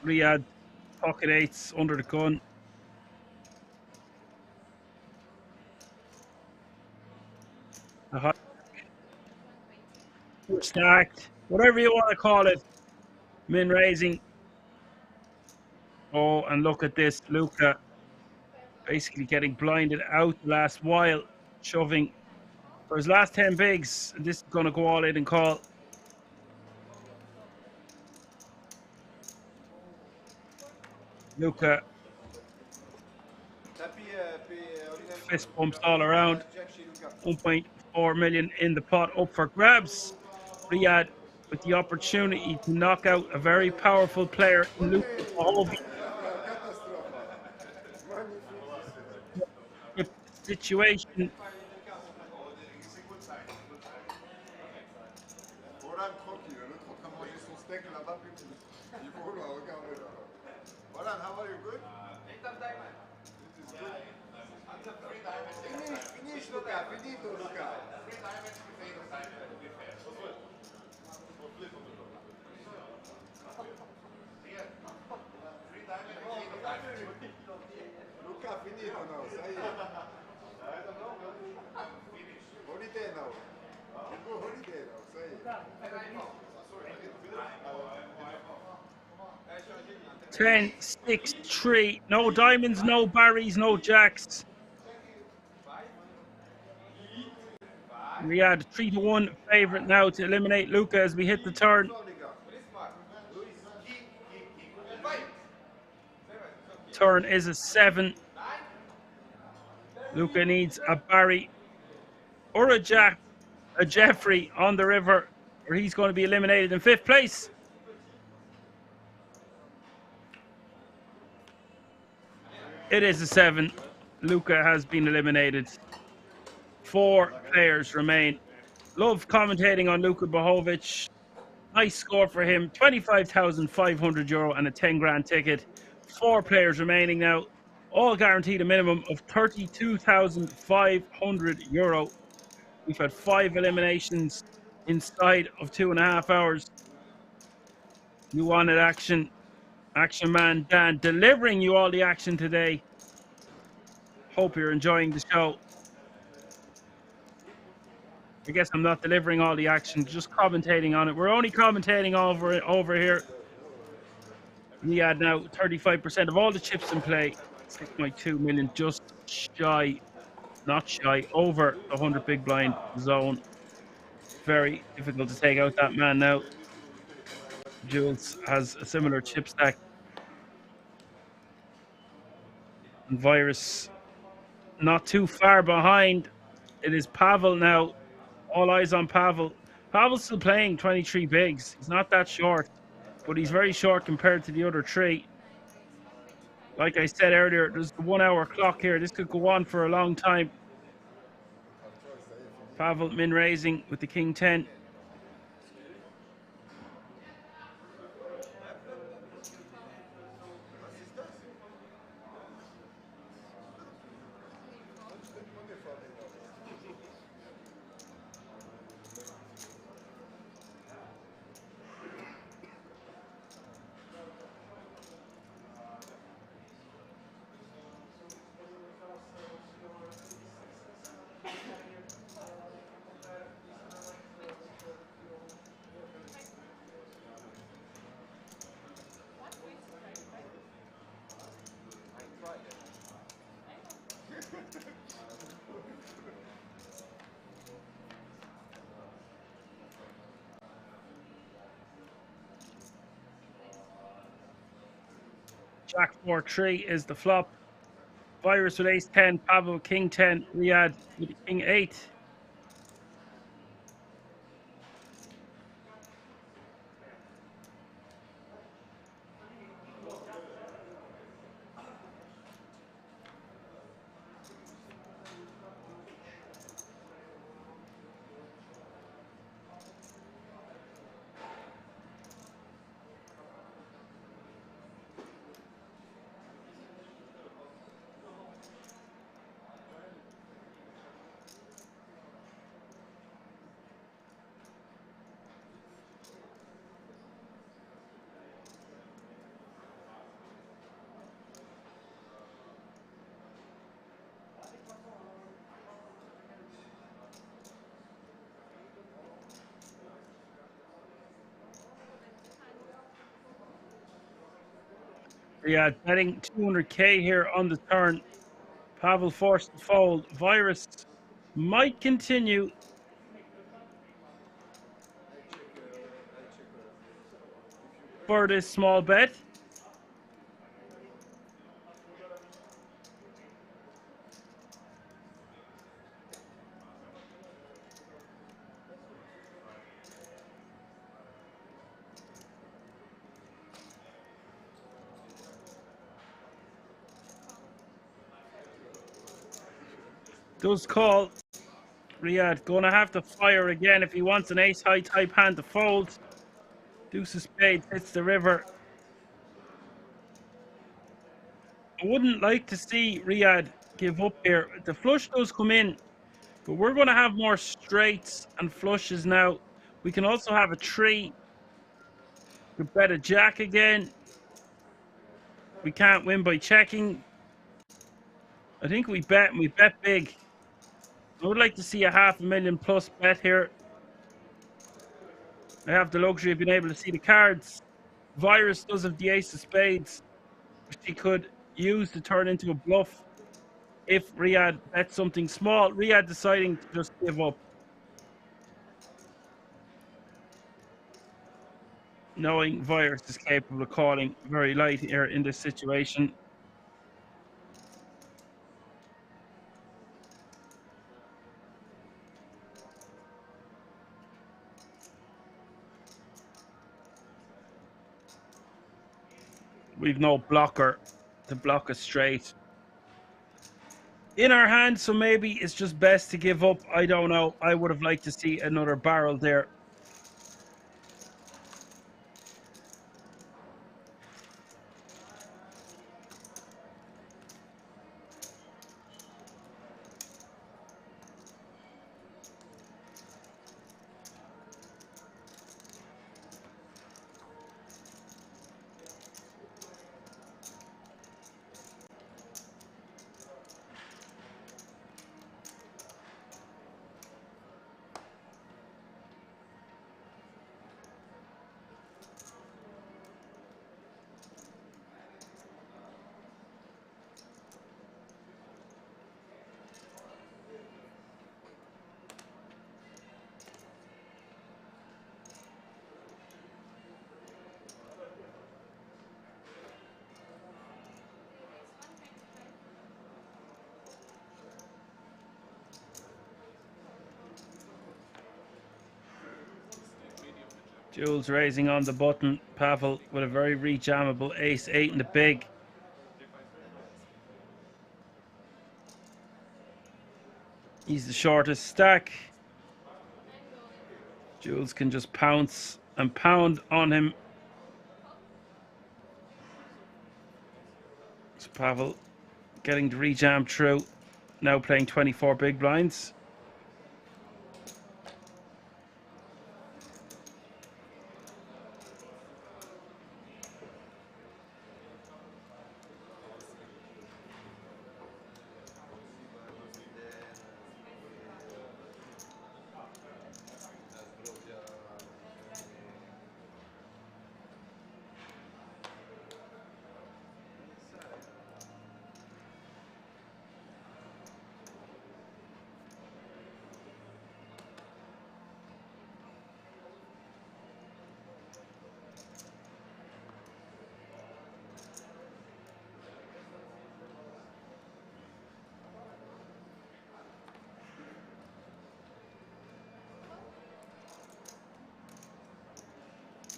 Riyadh pocket 8s under the gun. Stacked, whatever you want to call it. Min raising. Oh, and look at this. Luca basically getting blinded out the last while, shoving for his last 10 bigs. And this is going to go all in and call. Luca fist bumps all around. 1.4 million in the pot up for grabs. Riyadh with the opportunity to knock out a very powerful player in Luca situation. How are you? Good? Finish, Luca. Finito, Luca. Luca, finito now. Say holiday now. You go holiday now. Say 10, 6, 3. No diamonds, no barries, no jacks. Riyadh 3-1 favorite now to eliminate Luca as we hit the turn. Turn is a 7. Luca needs a Barry or a Jeffrey on the river, or he's going to be eliminated in 5th place. It is a 7. Luca has been eliminated. 4 players remain. Love commentating on Luka Bohovic. Nice score for him. 25,500 euro and a 10 grand ticket. 4 players remaining now. All guaranteed a minimum of 32,500 euro. We've had 5 eliminations inside of 2.5 hours. You wanted action. Action man Dan delivering you all the action today. Hope you're enjoying the show. I guess I'm not delivering all the action, just commentating on it. We're only commentating over here. We had now 35% of all the chips in play. 6.2 million, just shy not shy over the 100 big blind zone. Very difficult to take out that man now. Jules has a similar chip stack. And Virus not too far behind. It is Pavel now. All eyes on Pavel. Pavel's still playing 23 bigs. He's not that short, but he's very short compared to the other three. Like I said earlier, there's the 1 hour clock here. This could go on for a long time. Pavel min raising with the king 10. Jack 4-3 is the flop. Virus with ace 10, Pavel king 10, Riyadh with king 8. Riyadh betting 200k here on the turn. Pavel forced to fold. Virus might continue. For this small bet. Does call. Riyadh gonna have to fire again if he wants an ace high type hand to fold. Deuce of spades hits the river. I wouldn't like to see Riyadh give up here. The flush does come in, but we're going to have more straights and flushes now. We can also have a 3. We bet a jack again. We can't win by checking. I think we bet, and we bet big. I would like to see a $500,000 plus bet here. I have the luxury of being able to see the cards. Virus does have the ace of spades, which he could use to turn into a bluff if Riyadh bets something small. Riyadh deciding to just give up, knowing Virus is capable of calling very light here in this situation. We've no blocker to block us straight in our hand, so maybe it's just best to give up. I don't know. I would have liked to see another barrel there. Jules raising on the button. Pavel with a very rejammable ace-8 in the big. He's the shortest stack. Jules can just pounce and pound on him. So Pavel getting the rejam through. Now playing 24 big blinds.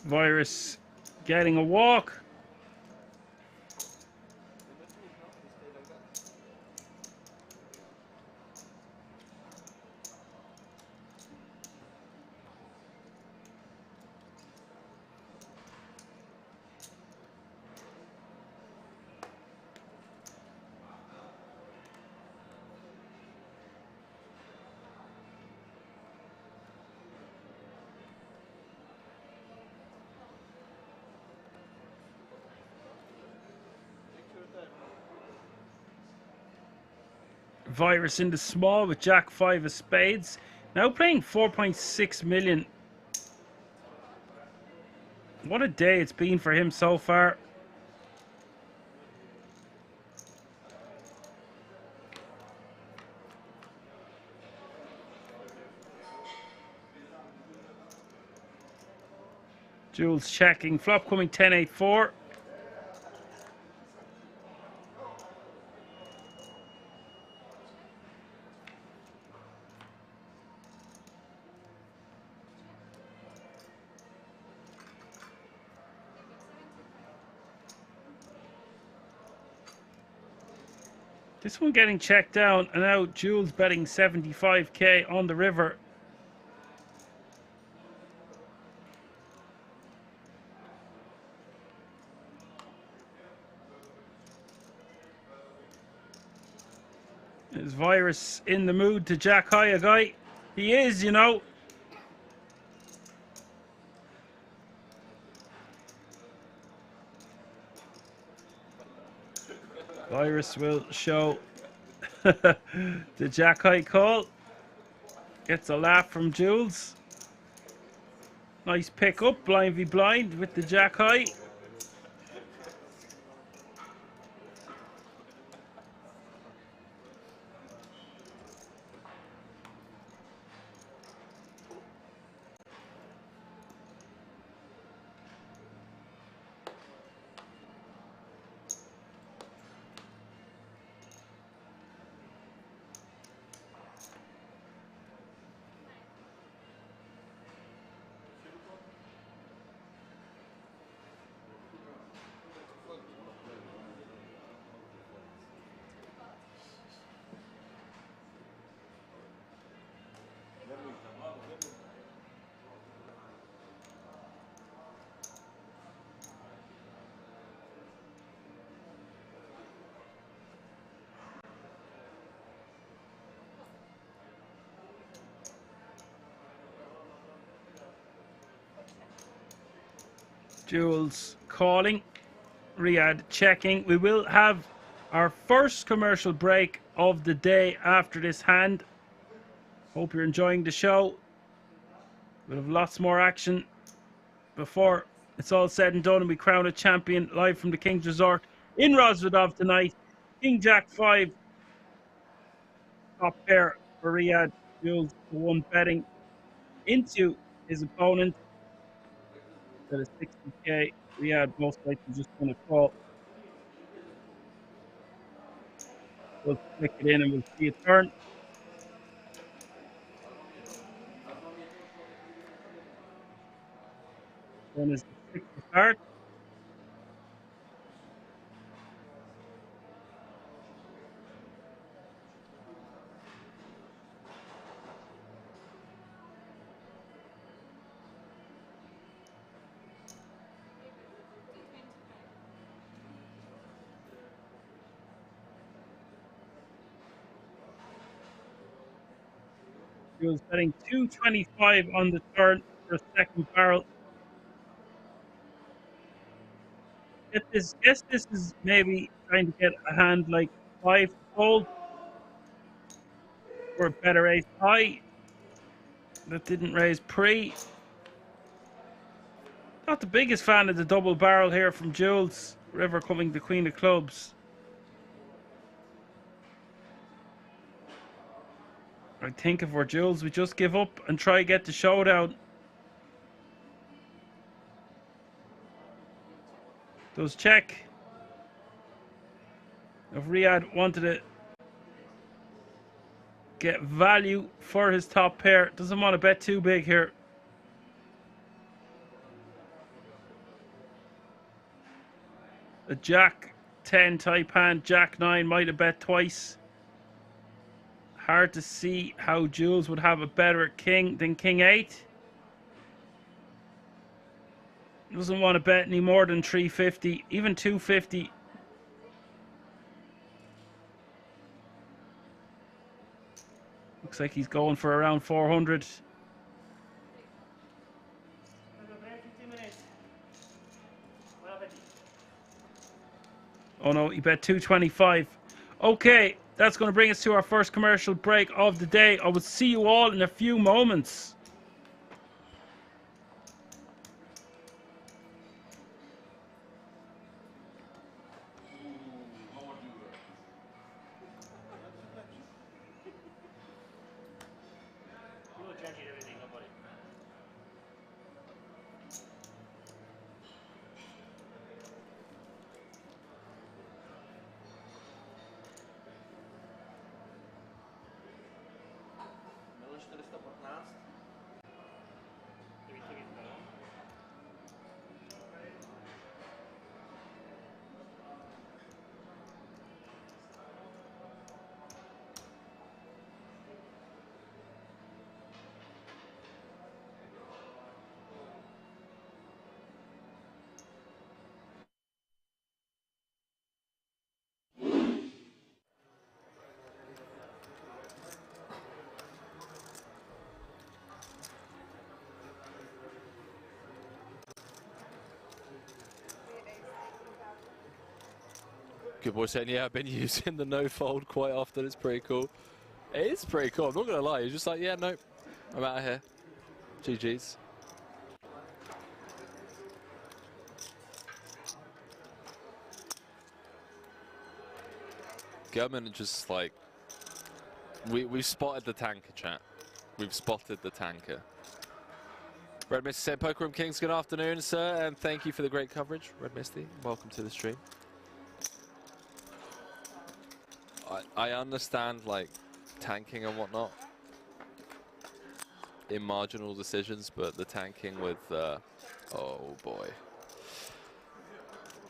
Virus getting a walk. Virus in the small with Jack 5 of spades. Now playing 4.6 million. What a day it's been for him so far. Jules checking. Flop coming 10-8-4. This one getting checked down, and now Jules betting 75k on the river. Is Virus in the mood to jack high a guy? He is, you know. Virus will show the jack high call. Gets a laugh from Jules. Nice pick up, blind v blind with the jack high. Jules calling, Riyadh checking. We will have our first commercial break of the day after this hand. Hope you're enjoying the show. We'll have lots more action before it's all said and done and we crown a champion live from the King's Resort in Rosvedov tonight. King Jack 5, top pair for Riyadh. Jules, the one betting into his opponent. That is 60k. Riyadh most likely just going to call. We'll click it in and we'll see it turn. One is the 60 card. He was betting 225 on the turn for a second barrel. Guess this is maybe trying to get a hand like 5 to fold or a better ace high that didn't raise pre. Not the biggest fan of the double barrel here from Jules. River coming the queen of clubs. I think if we're Jules, we just give up and try get the showdown. Does check. If Riyadh wanted to get value for his top pair, doesn't want to bet too big here. A Jack 10 type hand, Jack 9 might have bet twice. Hard to see how Jules would have a better king than King 8. Doesn't want to bet any more than 350, even 250. Looks like he's going for around 400. Oh no, he bet 225. Okay, that's going to bring us to our first commercial break of the day. I will see you all in a few moments. Good boy saying, yeah, I've been using the no fold quite often. It's pretty cool. It is pretty cool. I'm not going to lie. You're just like, yeah, no, I'm out of here. GG's. German just like, we've spotted the tanker, chat. We've spotted the tanker. Red Misty said, Poker Room Kings, good afternoon, sir, and thank you for the great coverage. Red Misty, welcome to the stream. I understand, like, tanking and whatnot in marginal decisions, but the tanking with, oh boy.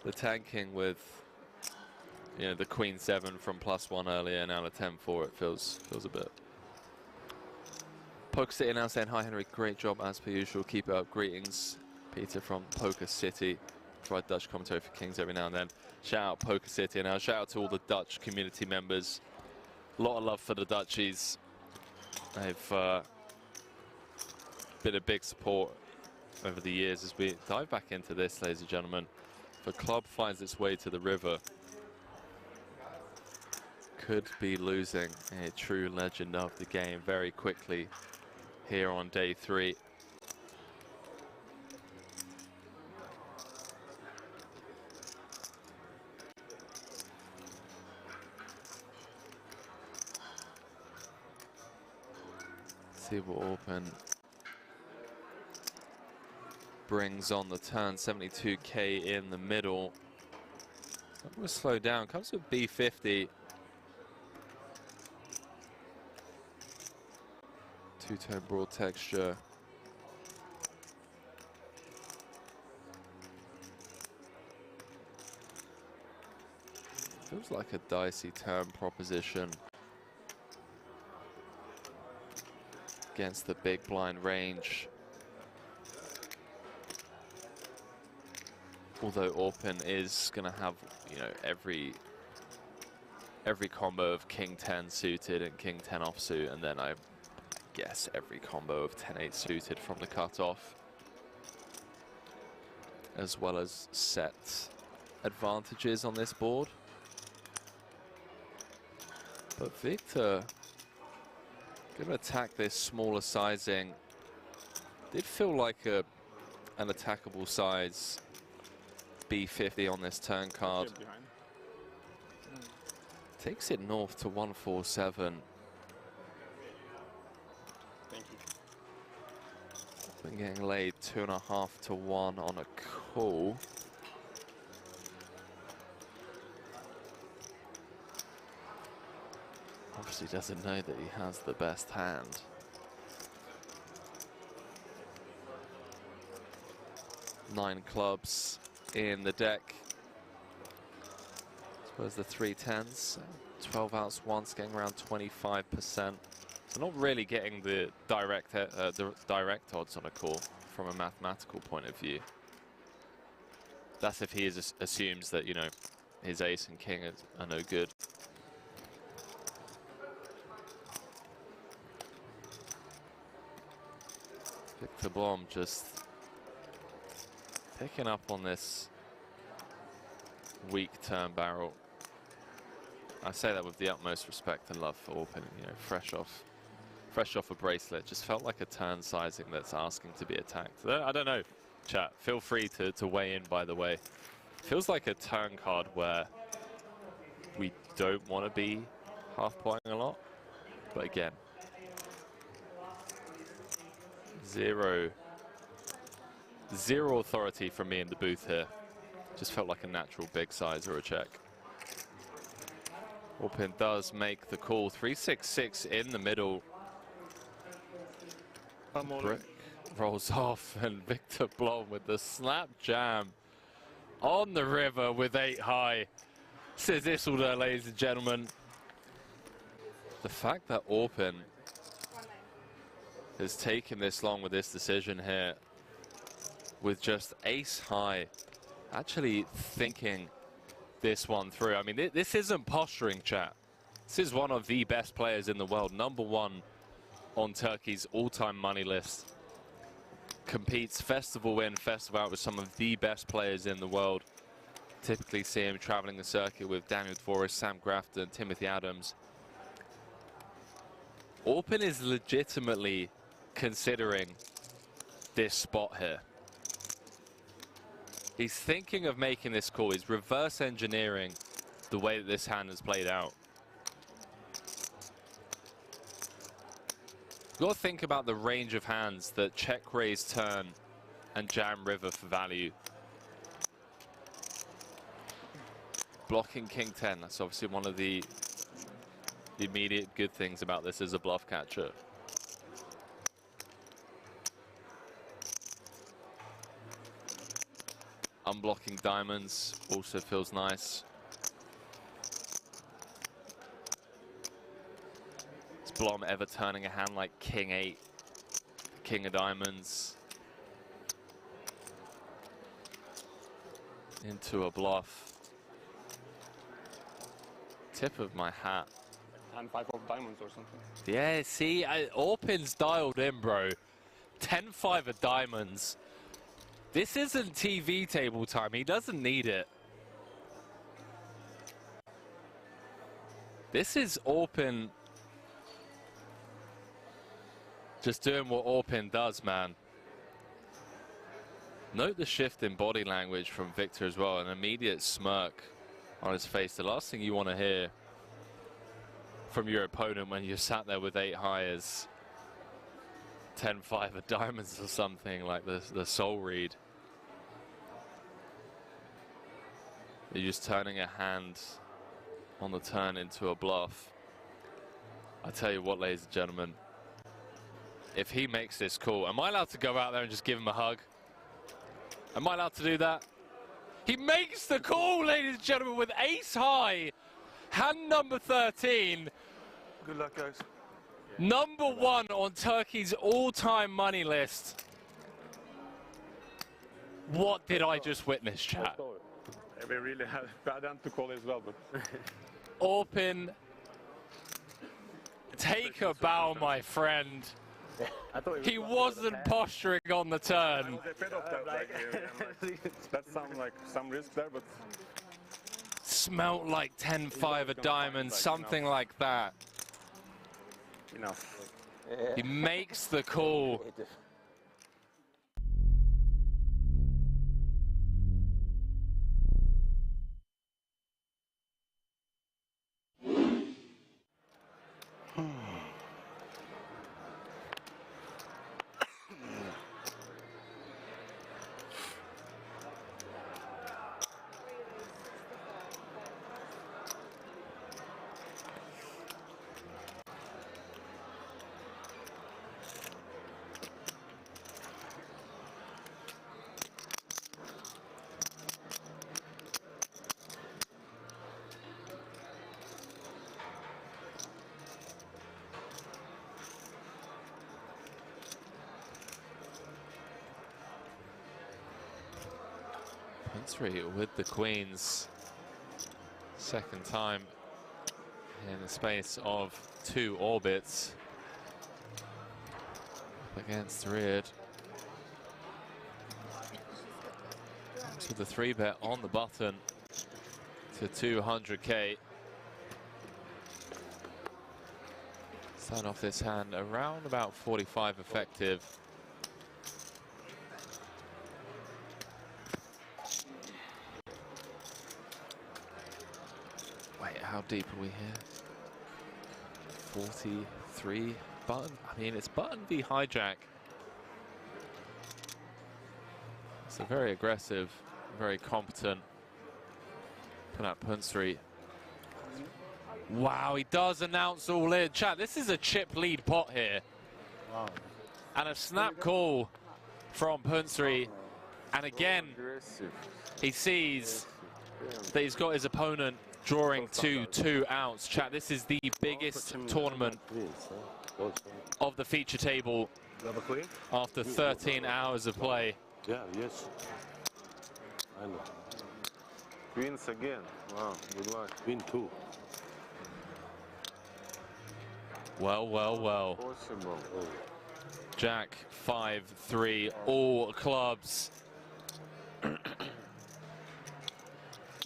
The tanking with, you know, the Queen 7 from +1 earlier, now the 10-4, it feels a bit. Poker City now saying, hi Henry, great job as per usual, keep it up, greetings. Peter from Poker City, provide Dutch commentary for Kings every now and then. Shout out Poker City, and now shout out to all the Dutch community members. A lot of love for the Dutchies. They've been a big support over the years as we dive back into this, ladies and gentlemen. If a club finds its way to the river, could be losing a true legend of the game very quickly here on day 3. See what Orpen brings on the turn. 72k in the middle. I'm going to slow down. Comes with B50. Two-tone broad texture. Feels like a dicey turn proposition against the big blind range. Although Orpin is going to have, you know, every combo of King 10 suited and King 10 offsuit, and then I guess every combo of 10-8 suited from the cutoff, as well as set advantages on this board. But Victor going to attack this smaller sizing. Did feel like an attackable size B50 on this turn card. Takes it north to 147. Thank you. Been getting laid 2.5 to 1 on a call. Obviously doesn't know that he has the best hand. Nine clubs in the deck. I suppose the 3 10s, 12 outs once, getting around 25%. So not really getting the direct odds on a call from a mathematical point of view. That's if he assumes that, you know, his ace and king are no good. Victor Blom just picking up on this weak turn barrel. I say that with the utmost respect and love for Orpin. You know, fresh off a bracelet, just felt like a turn sizing that's asking to be attacked. I don't know, chat. Feel free to weigh in. By the way, feels like a turn card where we don't want to be half playing a lot, but again, zero authority from me in the booth here. Just felt like a natural big size or a check. Orpin does make the call. 3-6-6 in the middle. Brick rolls off, and Victor Blom with the snap jam on the river with 8 high. Says Isildur, ladies and gentlemen. The fact that Orpin has taken this long with this decision here, with just ace high, actually thinking this one through. I mean, this isn't posturing, chat. This is one of the best players in the world, #1 on Turkey's all-time money list. Competes festival in, festival out with some of the best players in the world. Typically see him traveling the circuit with Daniel Dvorak, Sam Grafton, Timothy Adams. Orpin is legitimately considering this spot here. He's thinking of making this call. He's reverse engineering the way that this hand has played out. You've got to think about the range of hands that check raise turn and jam river for value. Blocking King 10, that's obviously one of the immediate good things about this as a bluff catcher. Unblocking diamonds also feels nice. Is Blom ever turning a hand like King 8, King of diamonds into a bluff? Tip of my hat. Hand 5 of diamonds or something. Yeah, see, Orpin's dialed in, bro. 10-5 of diamonds. This isn't TV table time. He doesn't need it. This is Orpin just doing what Orpin does, man. Note the shift in body language from Victor as well. An immediate smirk on his face. The last thing you want to hear from your opponent when you're sat there with 8 high is 10-5 of diamonds or something like the soul read. You're just turning a hand on the turn into a bluff. I tell you what, ladies and gentlemen, if he makes this call, am I allowed to go out there and just give him a hug? Am I allowed to do that? He makes the call, ladies and gentlemen, with ace high. Hand number 13. Good luck, guys. Number 1 on Turkey's all-time money list. What did I just witness, chat? We really had bad hand to call as well, but Orpin, take a bow, my friend. He wasn't posturing on the turn. I was afraid of that. That sounds like some risk there, but Smelt like 10-5 a diamond, something like that. enough. He makes the call. Punsry with the queens. Second time in the space of 2 orbits. Against Reard. To the 3-bet on the button to 200k. Start off this hand around about 45 effective. Wait, how deep are we here? 43 button. I mean, it's button v hijack. It's a very aggressive, very competent Punsry. Wow, he does announce all in. Chat, this is a chip lead pot here. Wow. And a snap call from Punsry. And again, he sees that he's got his opponent drawing to 2 outs. Chat, this is the biggest tournament of the feature table after 13 hours of play. Yeah, yes. I know. Queens again. Wow, good luck. Queen 2. Well, well, well. Possible. Oh. Jack 5-3, all clubs.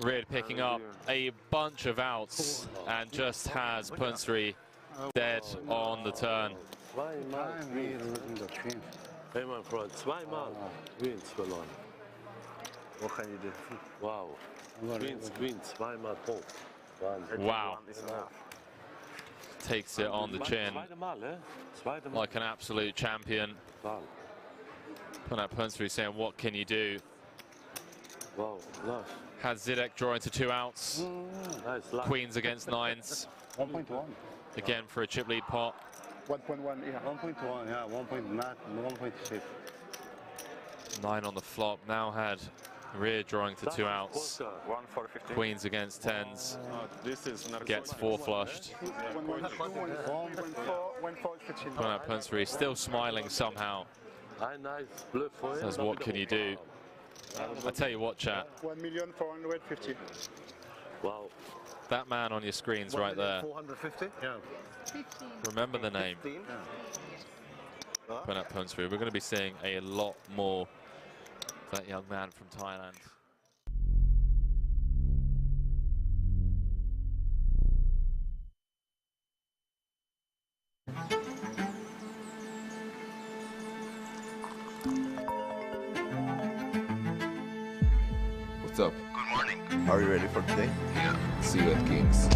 Reard picking up a bunch of outs and just has Punsry dead on the turn. Zweimal Queens. Hey, my friend, zweimal Queens verloren. What can you do? Wow. Queens, zweimal Punkt. Wow. Takes it on the chin like an absolute champion. Punsry saying, what can you do? Wow, nice. Has Zidek drawing to 2 outs. Nice. Queens against 9s. 1.1. Again for a chip lead pot. 1.1, yeah. 1.1, yeah, 1.6. 9 on the flop. Now had Rear drawing to 2 outs. 1 for 15. Queens against 10s. This is not Gets 4 flushed. Punsry still smiling somehow. Says, what can you do? I tell you what, chat. 1,450,000. Wow. That man on your screens right there. 450? Yeah. Remember the name. Punsry. We're going to be seeing a lot more of that young man from Thailand. What's up? Good morning. Are you ready for today? Yeah. See you at Kings.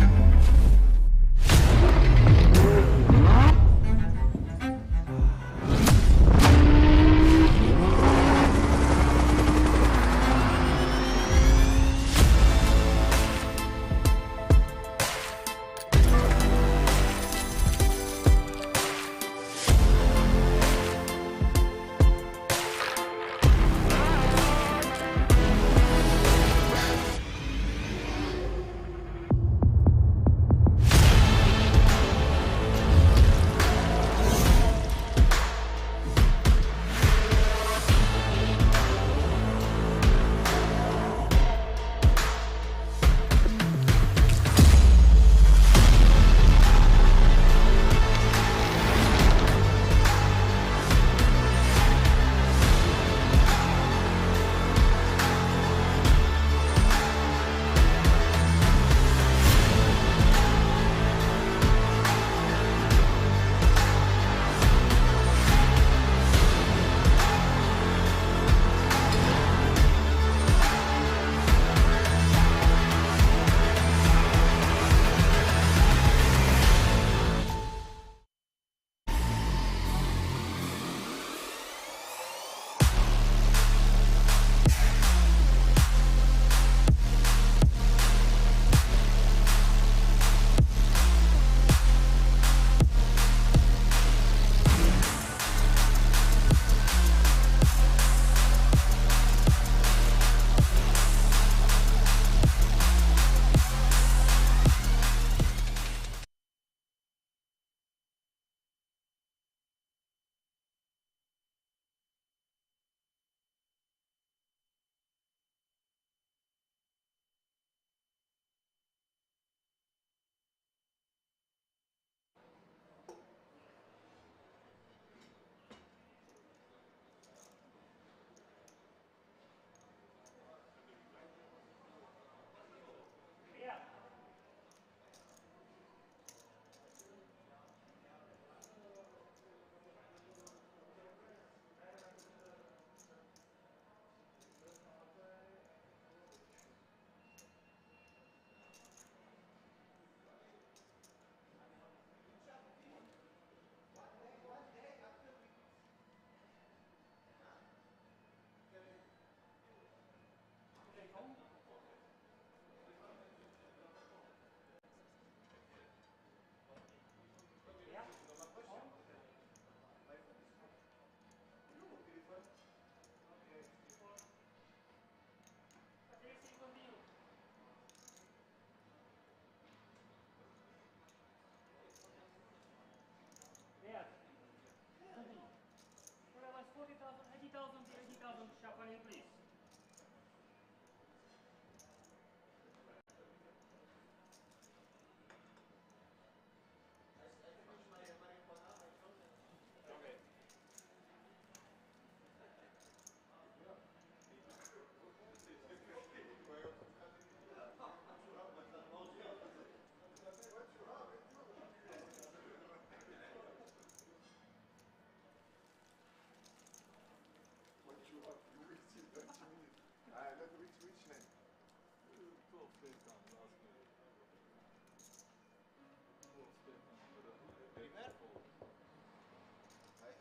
I have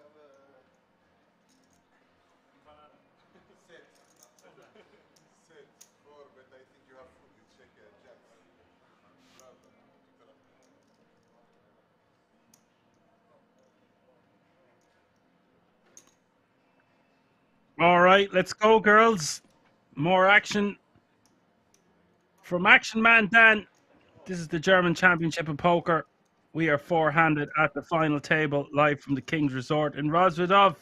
a set four, but I think you have food. You check jacks. Bravo. All right, let's go, girls. More action from Action Man Dan. This is the German Championship of Poker. We are four-handed at the final table, live from the King's Resort in Rosvidov.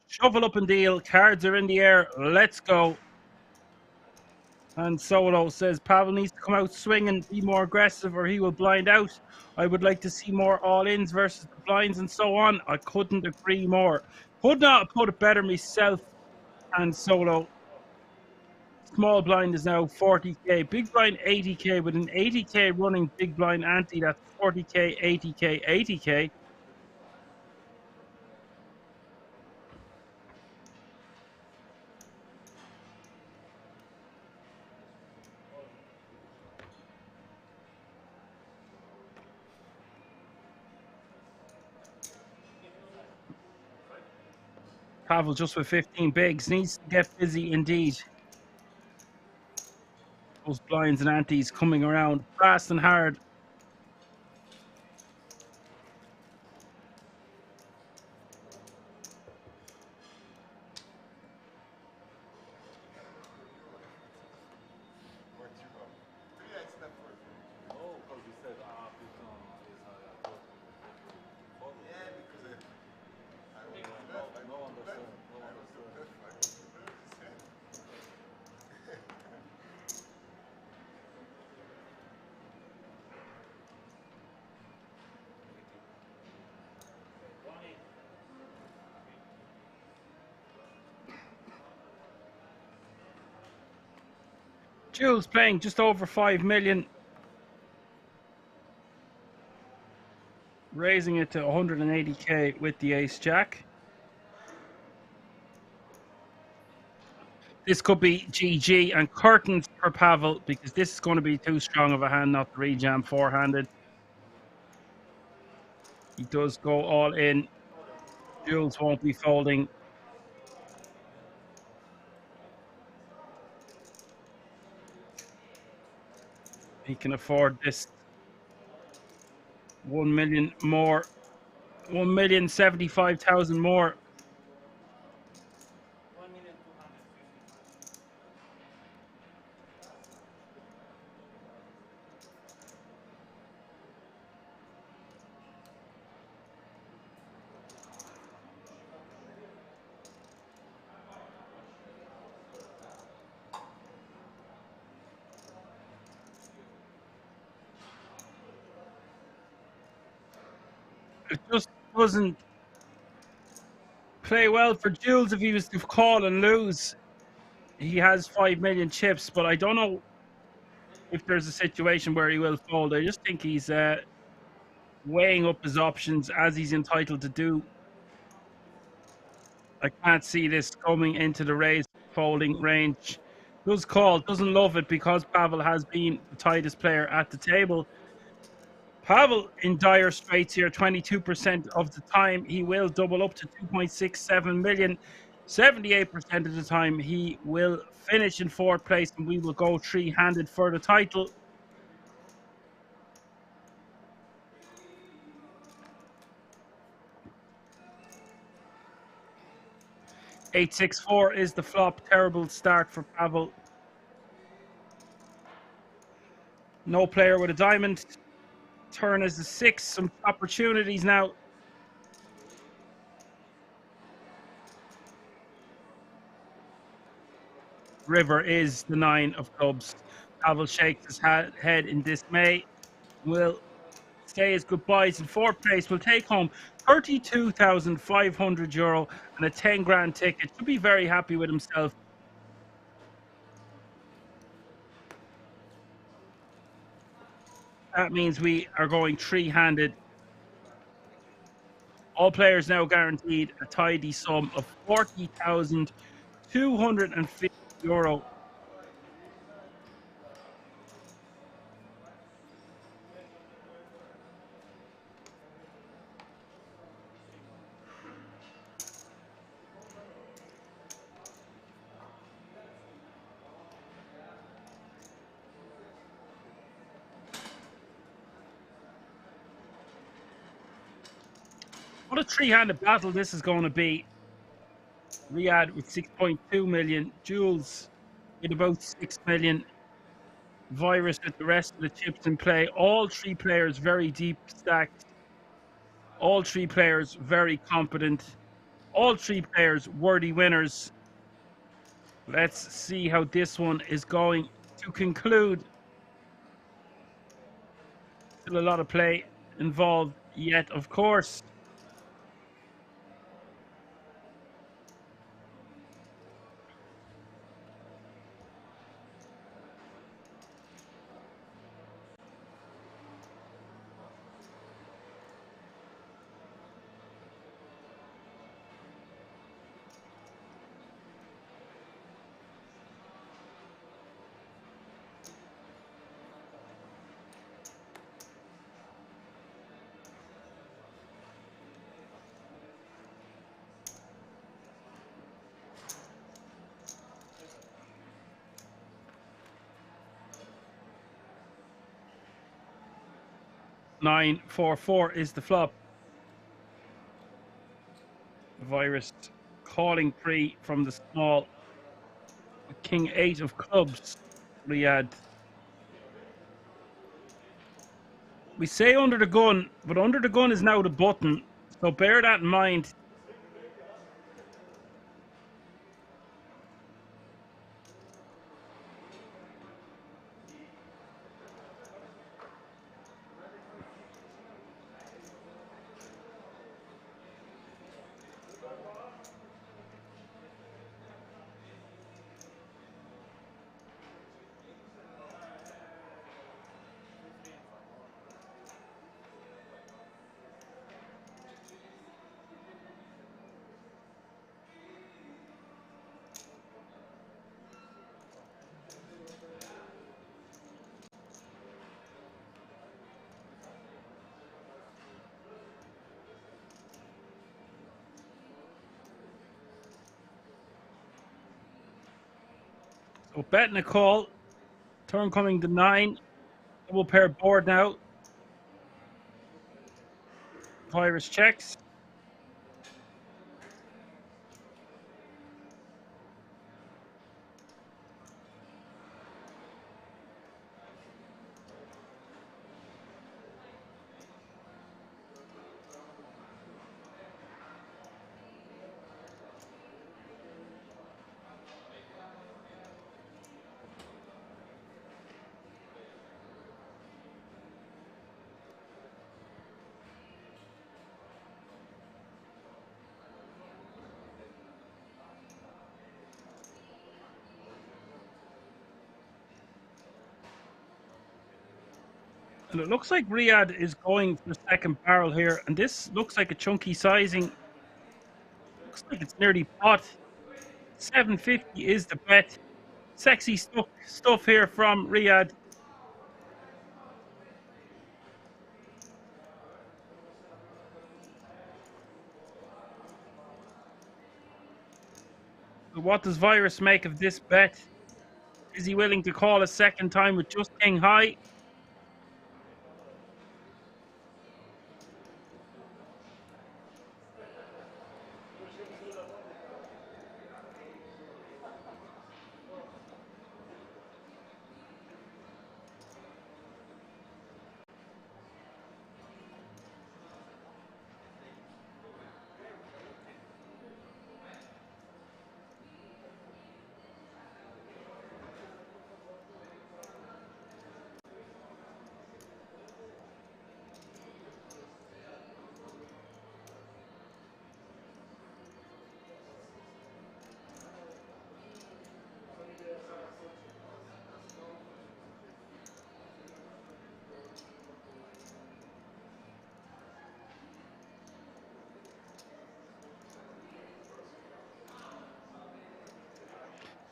Shuffle up and deal. Cards are in the air. Let's go. And Solo says Pavel needs to come out swinging, be more aggressive, or he will blind out. I would like to see more all-ins versus the blinds and so on. I couldn't agree more. Could not have put it better myself. And Solo. Small blind is now 40k. Big blind 80k with an 80k running big blind ante. That's 40k, 80k, 80k. Pavel just with 15 bigs. Needs to get busy indeed. Those blinds and antes coming around fast and hard. What you have? 3x left for you. Oh, because you said Yeah, because I was left. no understand. No I was understand. left. I was left. Jules playing just over 5 million. Raising it to 180k with the ace jack. This could be GG and curtains for Pavel because this is going to be too strong of a hand not to rejam four-handed. He does go all in. Jules won't be folding. He can afford this. 1 million more. 1,075,000 more. It just doesn't play well for Jules if he was to call and lose. He has 5 million chips, but I don't know if there's a situation where he will fold. I just think he's weighing up his options as he's entitled to do. I can't see this coming into the raise folding range. Does call, doesn't love it because Pavel has been the tightest player at the table. Pavel in dire straits here, 22% of the time. He will double up to 2.67 million. 78% of the time, he will finish in fourth place, and we will go three-handed for the title. $864 is the flop. Terrible start for Pavel. No player with a diamond. Turn is the 6. Some opportunities now. River is the 9 of clubs. Pavel shakes his head in dismay. Will say his goodbyes in fourth place. Will take home €32,500 and a 10 grand ticket. Should be very happy with himself. That means we are going three-handed. All players now guaranteed a tidy sum of €40,250. What a three-handed battle this is going to be. Riyadh with 6.2 million, Jules with about 6 million, Virus with the rest of the chips in play. All three players very deep stacked. All three players very competent. All three players worthy winners. Let's see how this one is going to conclude. Still a lot of play involved yet, of course. Nine, 4, 4 is the flop. Virus calling free from the small. King 8 of clubs. Riyadh. We say under the gun, but under the gun is now the button. So bear that in mind. So betting a call. Turn coming to 9. Double pair board now. Virus checks. And it looks like Riyadh is going for the second barrel here. And this looks like a chunky sizing. Looks like it's nearly pot. 750 is the bet. Sexy stuff here from Riyadh. So what does Virus make of this bet? Is he willing to call a second time with just king high?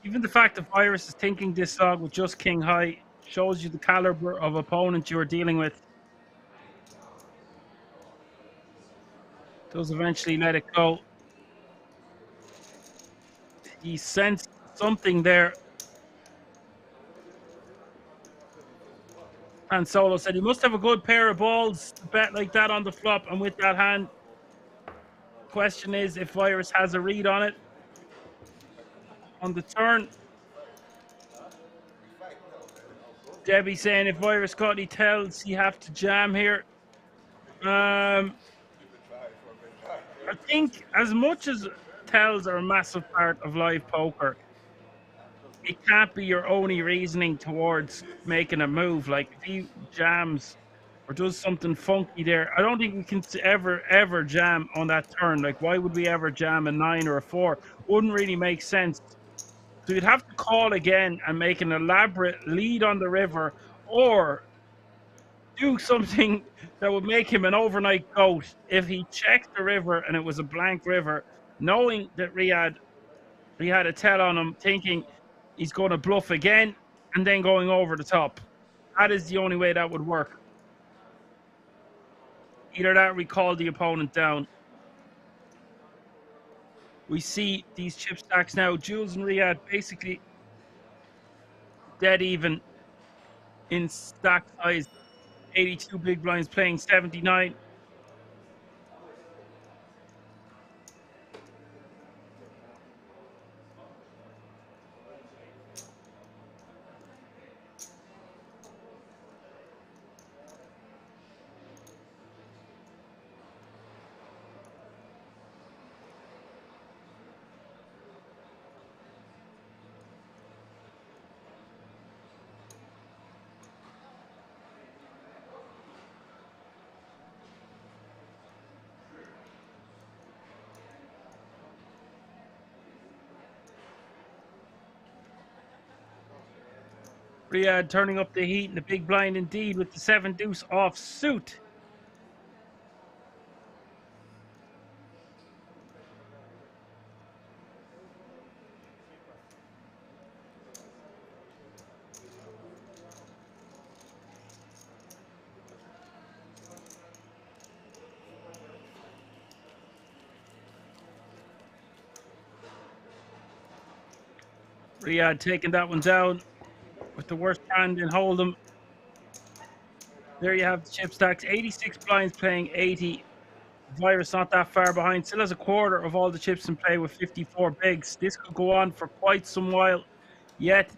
Even the fact that Virus is thinking this log with just king high shows you the caliber of opponent you are dealing with. Does eventually let it go. He sensed something there. And Solo said he must have a good pair of balls to bet like that on the flop and with that hand. Question is if Virus has a read on it. On the turn. Debbie saying if Virus got any tells, he have to jam here. I think as much as tells are a massive part of live poker, it can't be your only reasoning towards making a move. Like if he jams or does something funky there, I don't think we can ever jam on that turn. Like why would we ever jam a 9 or a 4? Wouldn't really make sense. So you'd have to call again and make an elaborate lead on the river, or do something that would make him an overnight goat if he checked the river and it was a blank river, knowing that Riyadh had a tell on him, thinking he's going to bluff again and then going over the top. That is the only way that would work. Either that or we call the opponent down. We see these chip stacks now. Jules and Riyadh basically dead even in stack size. 82 big blinds playing 79. Riyadh turning up the heat in the big blind indeed with the 7 deuce off suit. Riyadh taking that one down with the worst hand in Hold'em. There you have the chip stacks. 86 blinds playing 80. Virus not that far behind. Still has a quarter of all the chips in play with 54 bigs. This could go on for quite some while yet.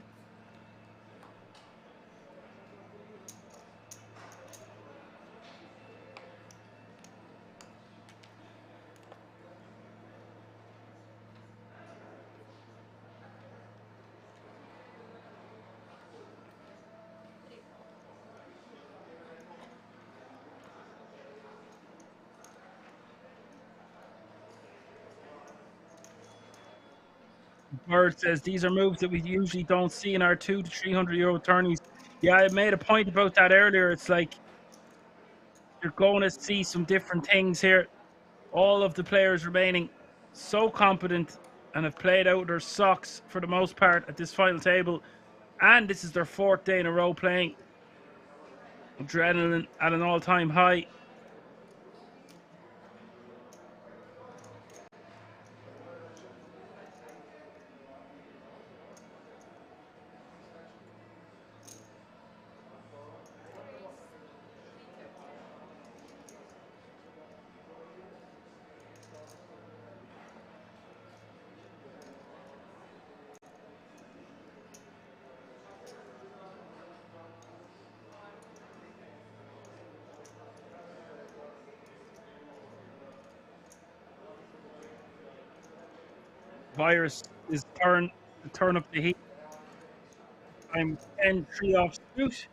Bird says these are moves that we usually don't see in our €200 to €300 tourneys. Yeah, I made a point about that earlier. It's like you're going to see some different things here. All of the players remaining so competent and have played out their socks for the most part at this final table. And this is their 4th day in a row playing. Adrenaline at an all-time high. Virus is turn up the heat. I'm 10-3 off suit.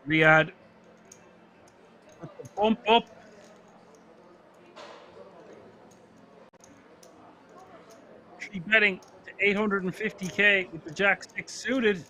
Riyadh with the bump up. Three betting to 850k with the Jack 6 suited.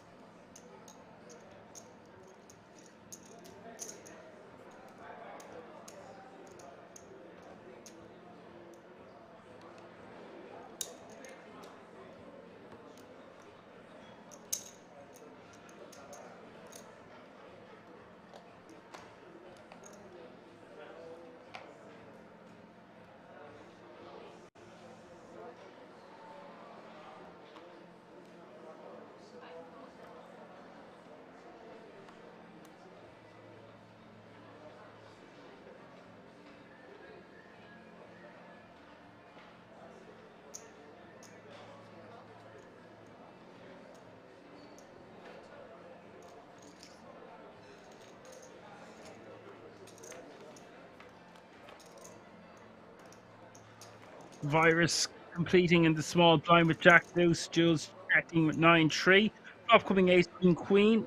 Virus completing in the small blind with Jack Deuce. Jules checking with 9-3. Upcoming ace queen queen.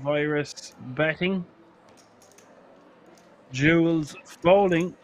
Virus betting. Jules folding.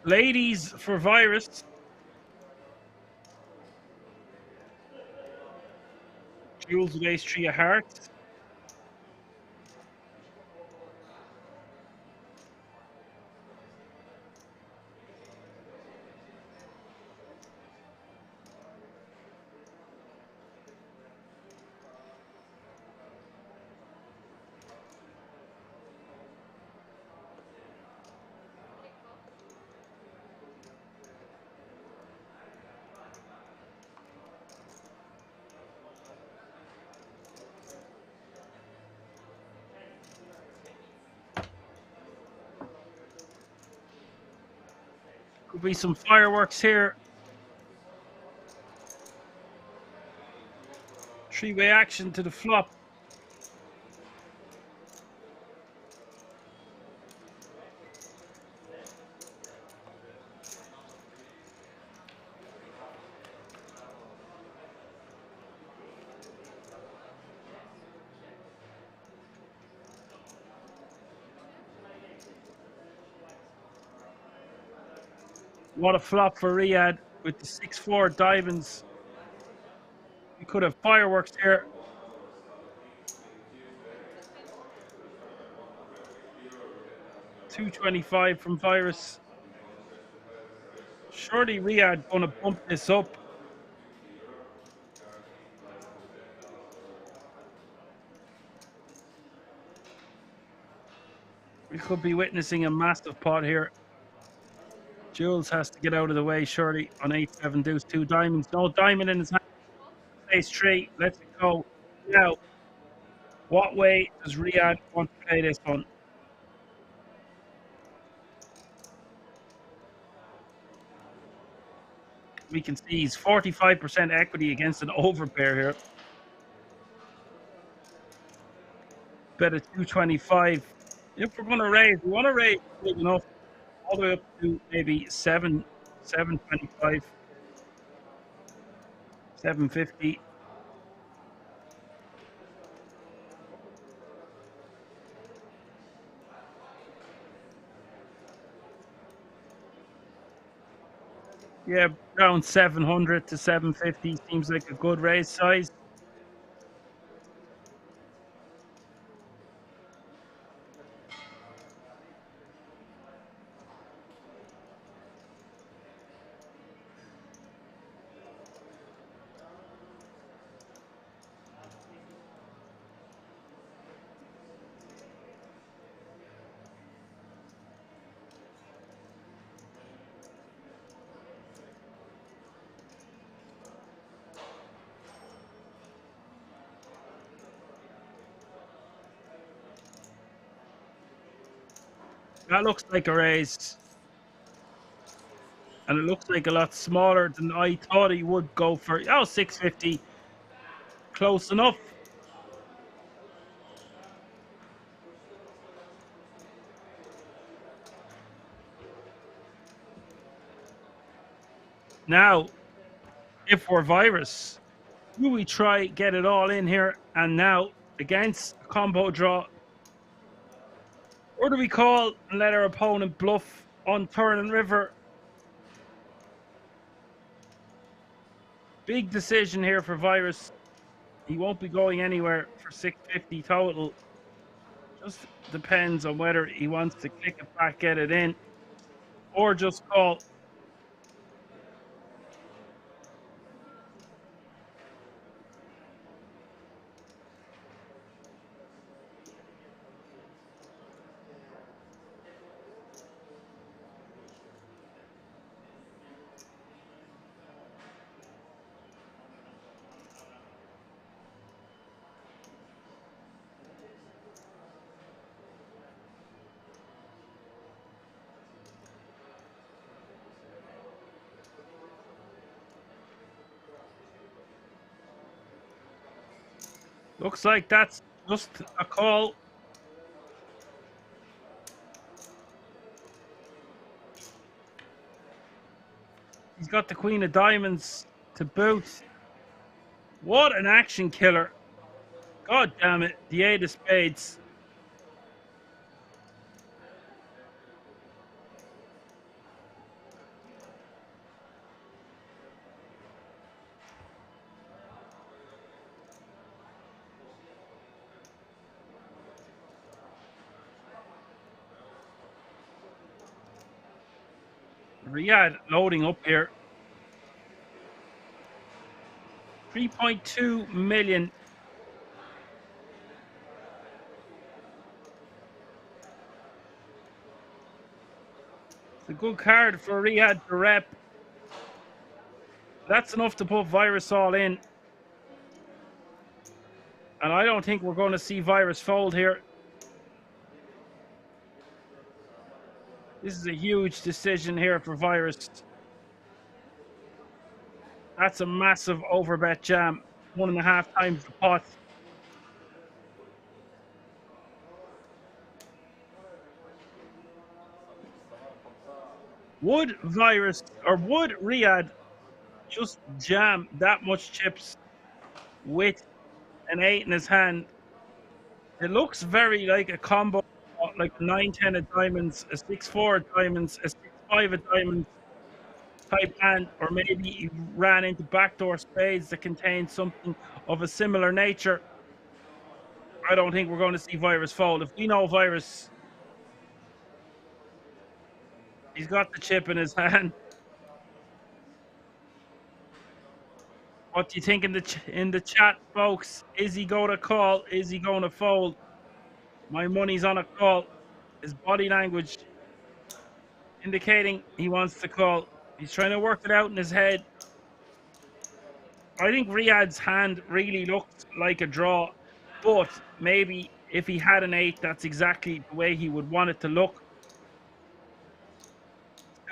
Ladies for Virus. Jules with ace 3 of hearts. Could be some fireworks here. Three-way action to the flop. What a flop for Riyadh with the 6-4 diamonds. We could have fireworks here. $225 from Virus. Surely Riyadh gonna bump this up. We could be witnessing a massive pot here. Jules has to get out of the way, surely, on 8-7 deuce 2 diamonds. No diamond in his hand. Ace 3. Let's go. Now, what way does Riyadh want to play this one? We can see he's 45% equity against an overpair here. Bet at 225. If we're going to raise, we want to raise big enough, all the way up to maybe 725, 750. Yeah, around 700 to 750 seems like a good raise size. That looks like a raise. And it looks like a lot smaller than I thought he would go for. Oh, 650. Close enough. Now, if we're Virus, do we try get it all in here and now against a combo draw? Or do we call and let our opponent bluff on turn and river? Big decision here for Virus. He won't be going anywhere for 650 total. Just depends on whether he wants to kick it back, get it in, or just call. Looks like that's just a call. He's got the Queen of Diamonds to boot. What an action killer. God damn it. The 8 of Spades. Riyadh loading up here. 3.2 million. It's a good card for Riyadh to rep. That's enough to put Virus all in. And I don't think we're going to see Virus fold here. This is a huge decision here for Virus. That's a massive overbet jam. 1.5 times the pot. Would Virus or would Riyadh just jam that much chips with an 8 in his hand? It looks very like a combo, like 9-10 of diamonds, a 6-4 of diamonds, a 6-5 of diamonds type hand, or maybe he ran into backdoor spades that contain something of a similar nature. I don't think we're going to see Virus fold. If we know Virus, he's got the chip in his hand. What do you think in the chat, folks? Is he going to call? Is he going to fold? My money's on a call. His body language indicating he wants to call. He's trying to work it out in his head. I think Riyadh's hand really looked like a draw, but maybe if he had an 8, that's exactly the way he would want it to look.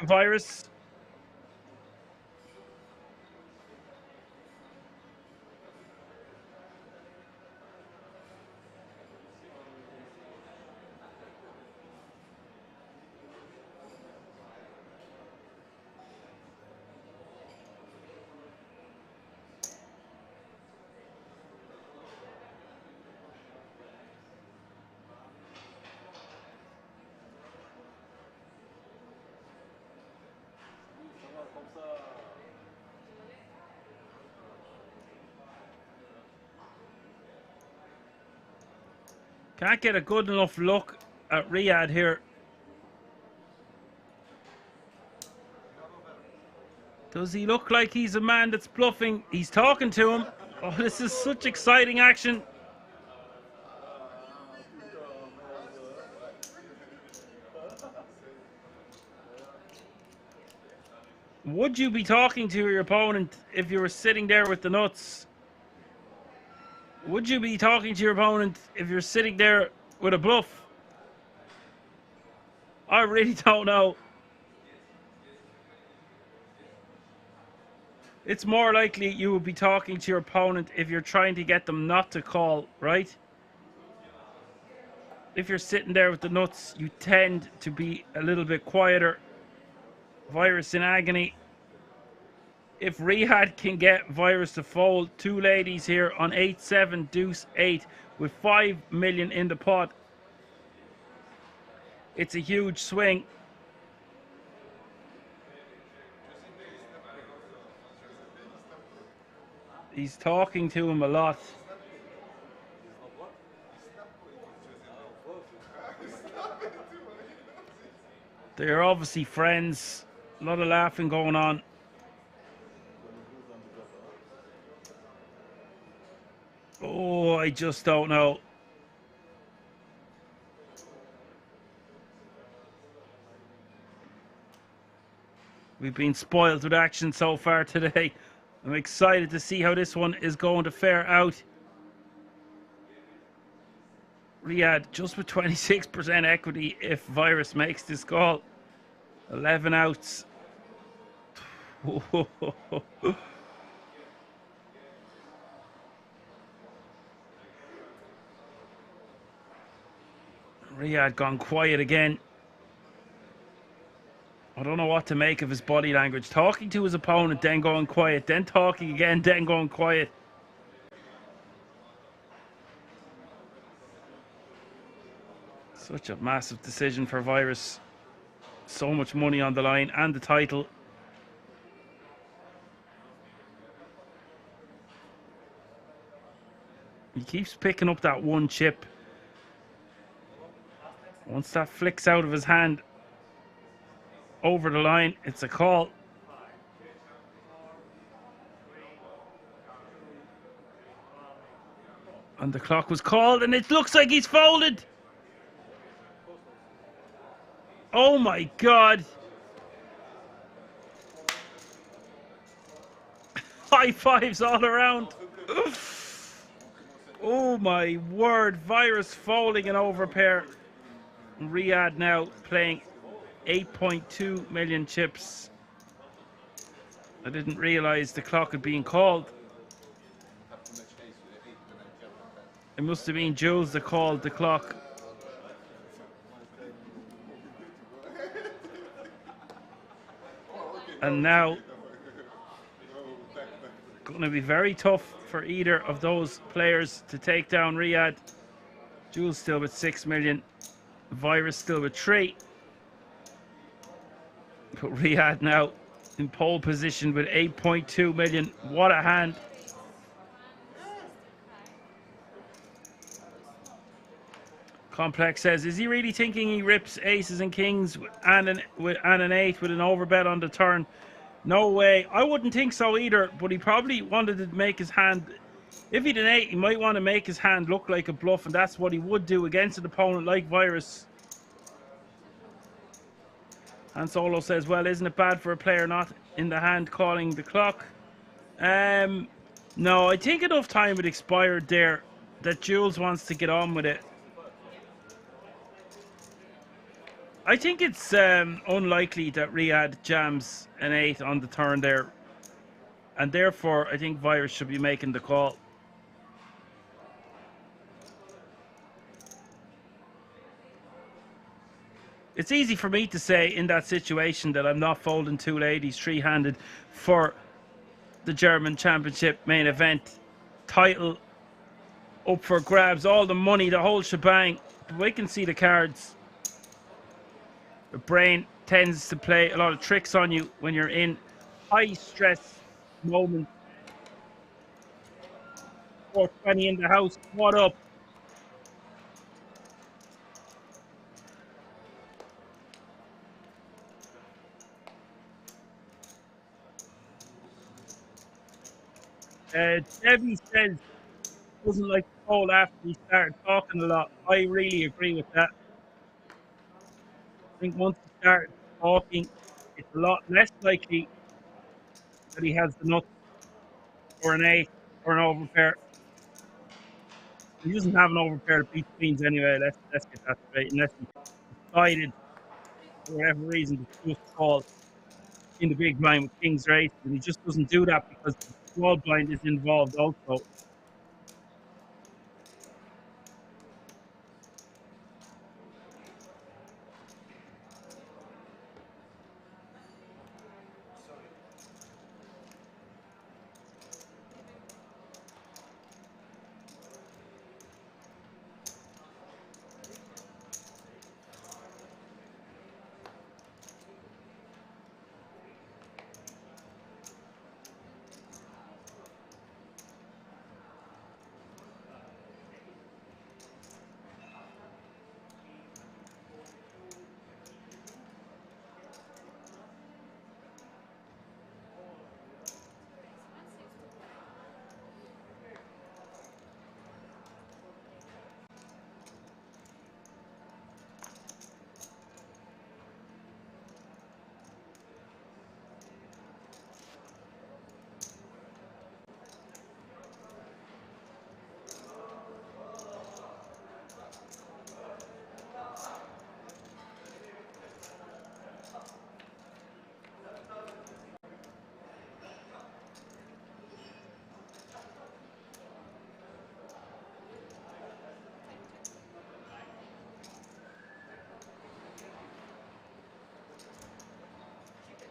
Virus. Can't get a good enough look at Riyadh here. Does he look like he's a man that's bluffing? He's talking to him. Oh, this is such exciting action. Would you be talking to your opponent if you were sitting there with the nuts? Would you be talking to your opponent if you're sitting there with a bluff? I really don't know. It's more likely you will be talking to your opponent if you're trying to get them not to call, right? If you're sitting there with the nuts, you tend to be a little bit quieter. Virus in agony. If Riyadh can get Virus to fold, two ladies here on 8-7, deuce 8 with 5 million in the pot. It's a huge swing. He's talking to him a lot. They're obviously friends. A lot of laughing going on. Oh, I just don't know. We've been spoiled with action so far today. I'm excited to see how this one is going to fare out. Riyadh just with 26% equity if Virus makes this call. 11 outs. Riyadh gone quiet again. I don't know what to make of his body language. Talking to his opponent, then going quiet, then talking again, then going quiet. Such a massive decision for Virus. So much money on the line and the title. He keeps picking up that one chip. Once that flicks out of his hand over the line, it's a call. And the clock was called, and it looks like he's folded. Oh my God. High fives all around. Oh my word. Virus folding an overpair. Riyadh now playing 8.2 million chips. I didn't realize the clock had been called. It must have been Jules that called the clock. And now, going to be very tough for either of those players to take down Riyadh. Jules still with 6 million. Virus still with 3. But Riyadh now in pole position with 8.2 million. What a hand. Complex says, is he really thinking he rips aces and kings and an 8 with an overbet on the turn? No way. I wouldn't think so either, but he probably wanted to make his hand. If he'd an 8, he might want to make his hand look like a bluff, and that's what he would do against an opponent like Virus. Han Solo says, well, isn't it bad for a player not in the hand calling the clock? No, I think enough time had expired there that Jules wants to get on with it. I think it's unlikely that Riyadh jams an 8 on the turn there. And therefore, I think Virus should be making the call. It's easy for me to say in that situation that I'm not folding two ladies three-handed for the German Championship main event. Title up for grabs, all the money, the whole shebang. But we can see the cards. The brain tends to play a lot of tricks on you when you're in high stress moments. 420 in the house. What up? Debbie says doesn't like to fold after he started talking a lot. I really agree with that. I think once he started talking, it's a lot less likely that he has the nuts or an 8 or an overpair. He doesn't have an overpair to beat queens anyway. Let's get that straight. Unless he's decided for whatever reason, the just call in the big blind with King's Race, and he just doesn't do that because the small blind is involved also.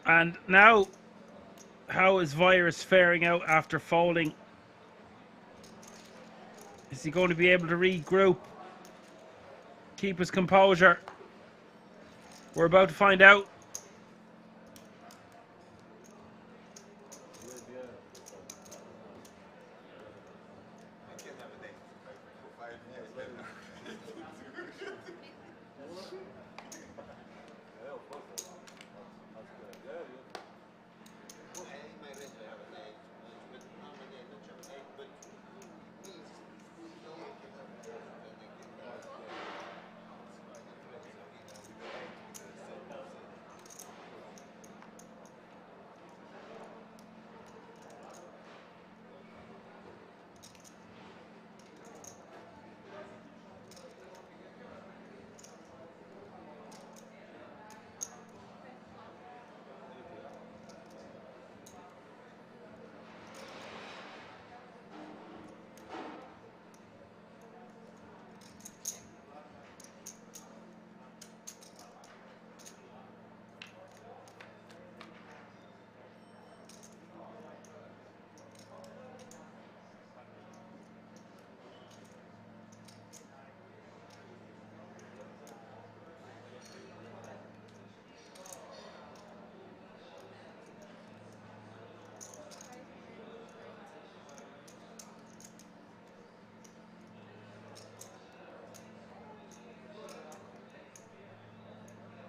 And now, how is Virus faring out after folding? Is he going to be able to regroup? Keep his composure? We're about to find out.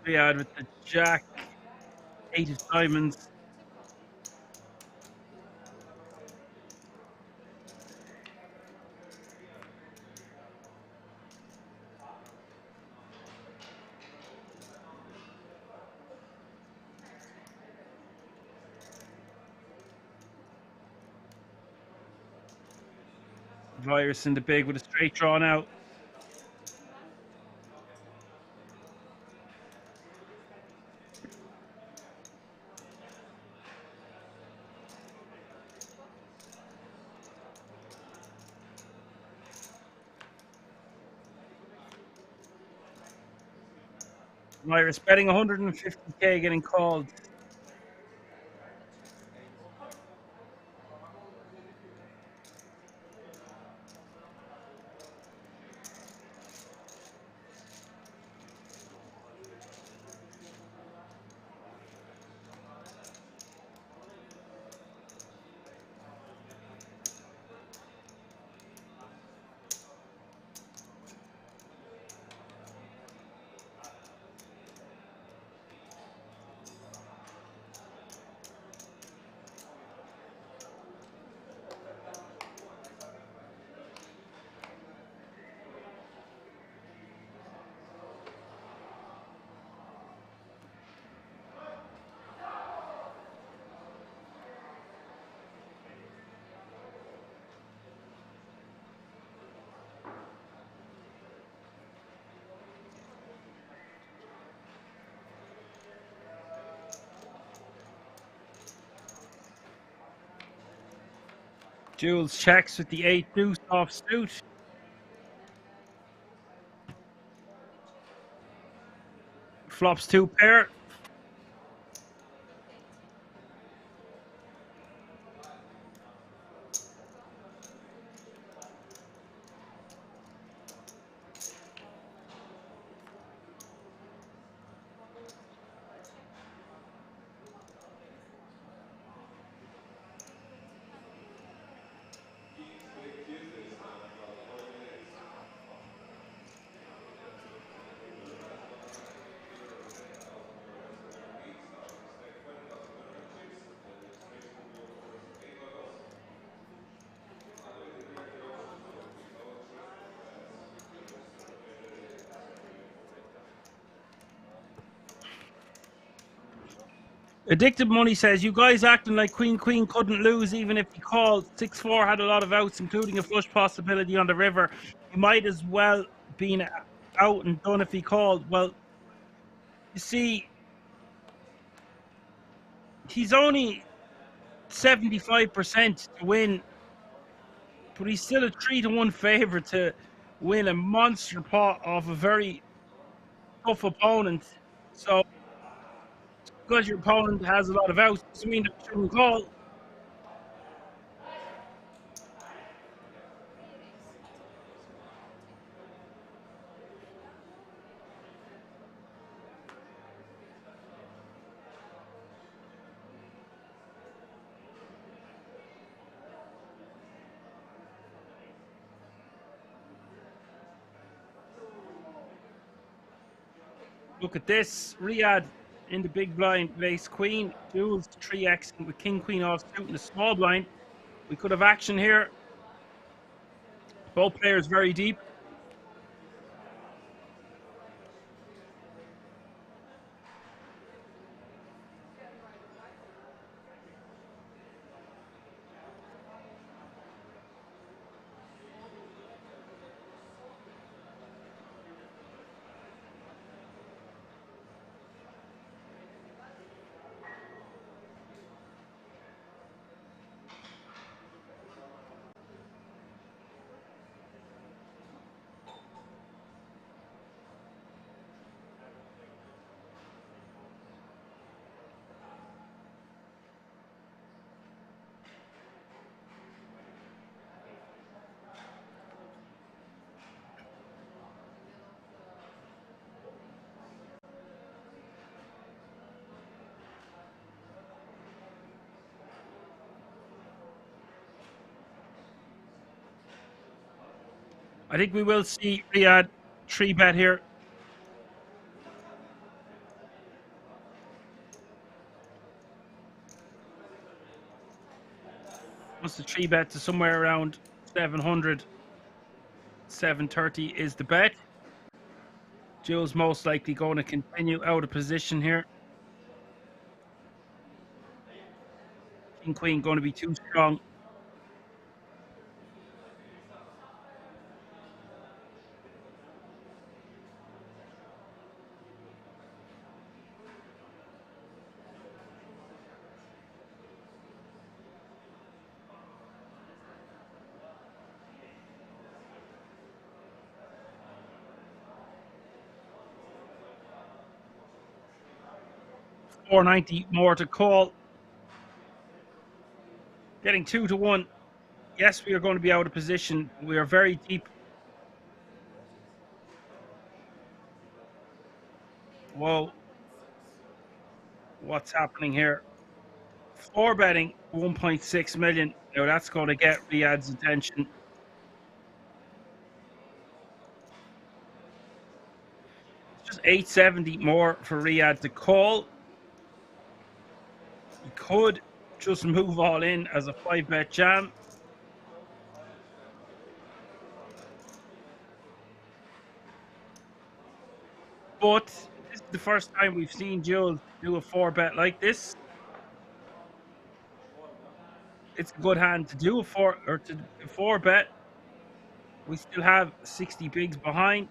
Riyadh with the Jack, 8 of diamonds. Virus in the big with a straight drawn out. Virus betting 150k getting called. Jules checks with the 8 deuce off suit. Flops 2 pair. Addicted Money says, you guys acting like Queen couldn't lose even if he called. 6-4 had a lot of outs, including a flush possibility on the river. He might as well been out and done if he called. Well, you see, he's only 75% to win, but he's still a 3-1 favourite to win a monster pot off a very tough opponent. So, because your opponent has a lot of outs, doesn't mean that you shouldn't call. Look at this. Riyadh in the big blind, ace queen. Jules 3x with king queen off suit in the small blind. We could have action here. Both players very deep. I think we will see Riyadh 3-bet here. Wants the 3-bet to somewhere around 700. 730 is the bet. Jules most likely going to continue out of position here. King queen going to be too strong. $4.90 more to call. Getting 2-1. Yes, we are going to be out of position. We are very deep. Whoa. What's happening here? 4-betting 1.6 million. Now that's going to get Riyadh's attention. It's just 870 more for Riyadh to call. He could just move all in as a 5-bet jam. But this is the first time we've seen Jules do a 4-bet like this. It's a good hand to do a 4-bet. We still have 60 bigs behind.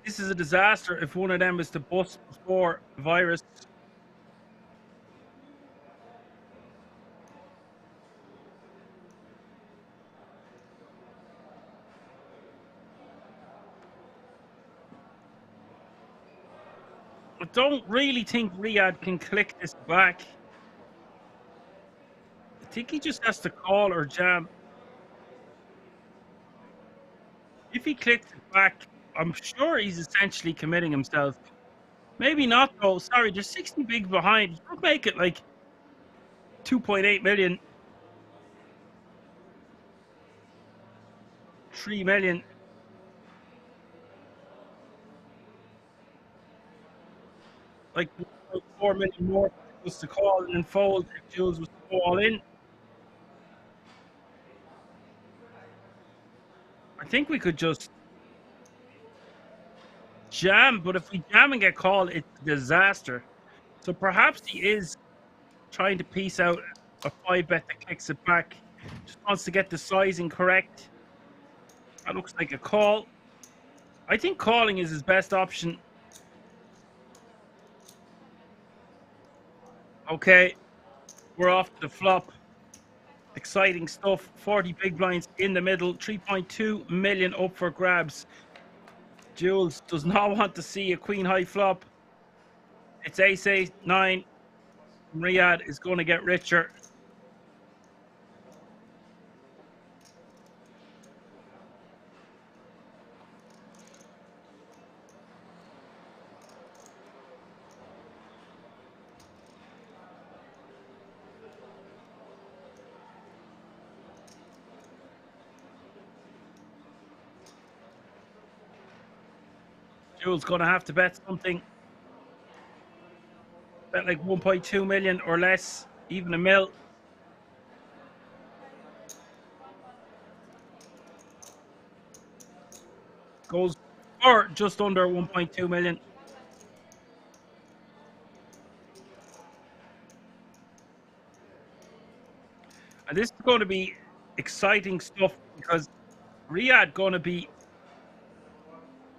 This is a disaster if one of them is to bust before the virus. I don't really think Riyadh can click this back. I think he just has to call or jam. If he clicks it back, I'm sure he's essentially committing himself. Maybe not though. Sorry, there's 60 bigs behind. Don't make it like 2.8 million. 3 million. Like 4 million more was to call and fold if Jules was to go all in. I think we could just jam, but if we jam and get called, it's a disaster. So perhaps he is trying to piece out a 5-bet that kicks it back. Just wants to get the sizing correct. That looks like a call. I think calling is his best option. Okay, we're off to the flop. Exciting stuff. 40 big blinds in the middle. 3.2 million up for grabs. Jules does not want to see a queen high flop. It's ace 9. Riyadh is going to get richer. Jules going to have to bet something. Bet like 1.2 million or less, even a mil. Goes for just under 1.2 million. And this is going to be exciting stuff because Riyadh going to be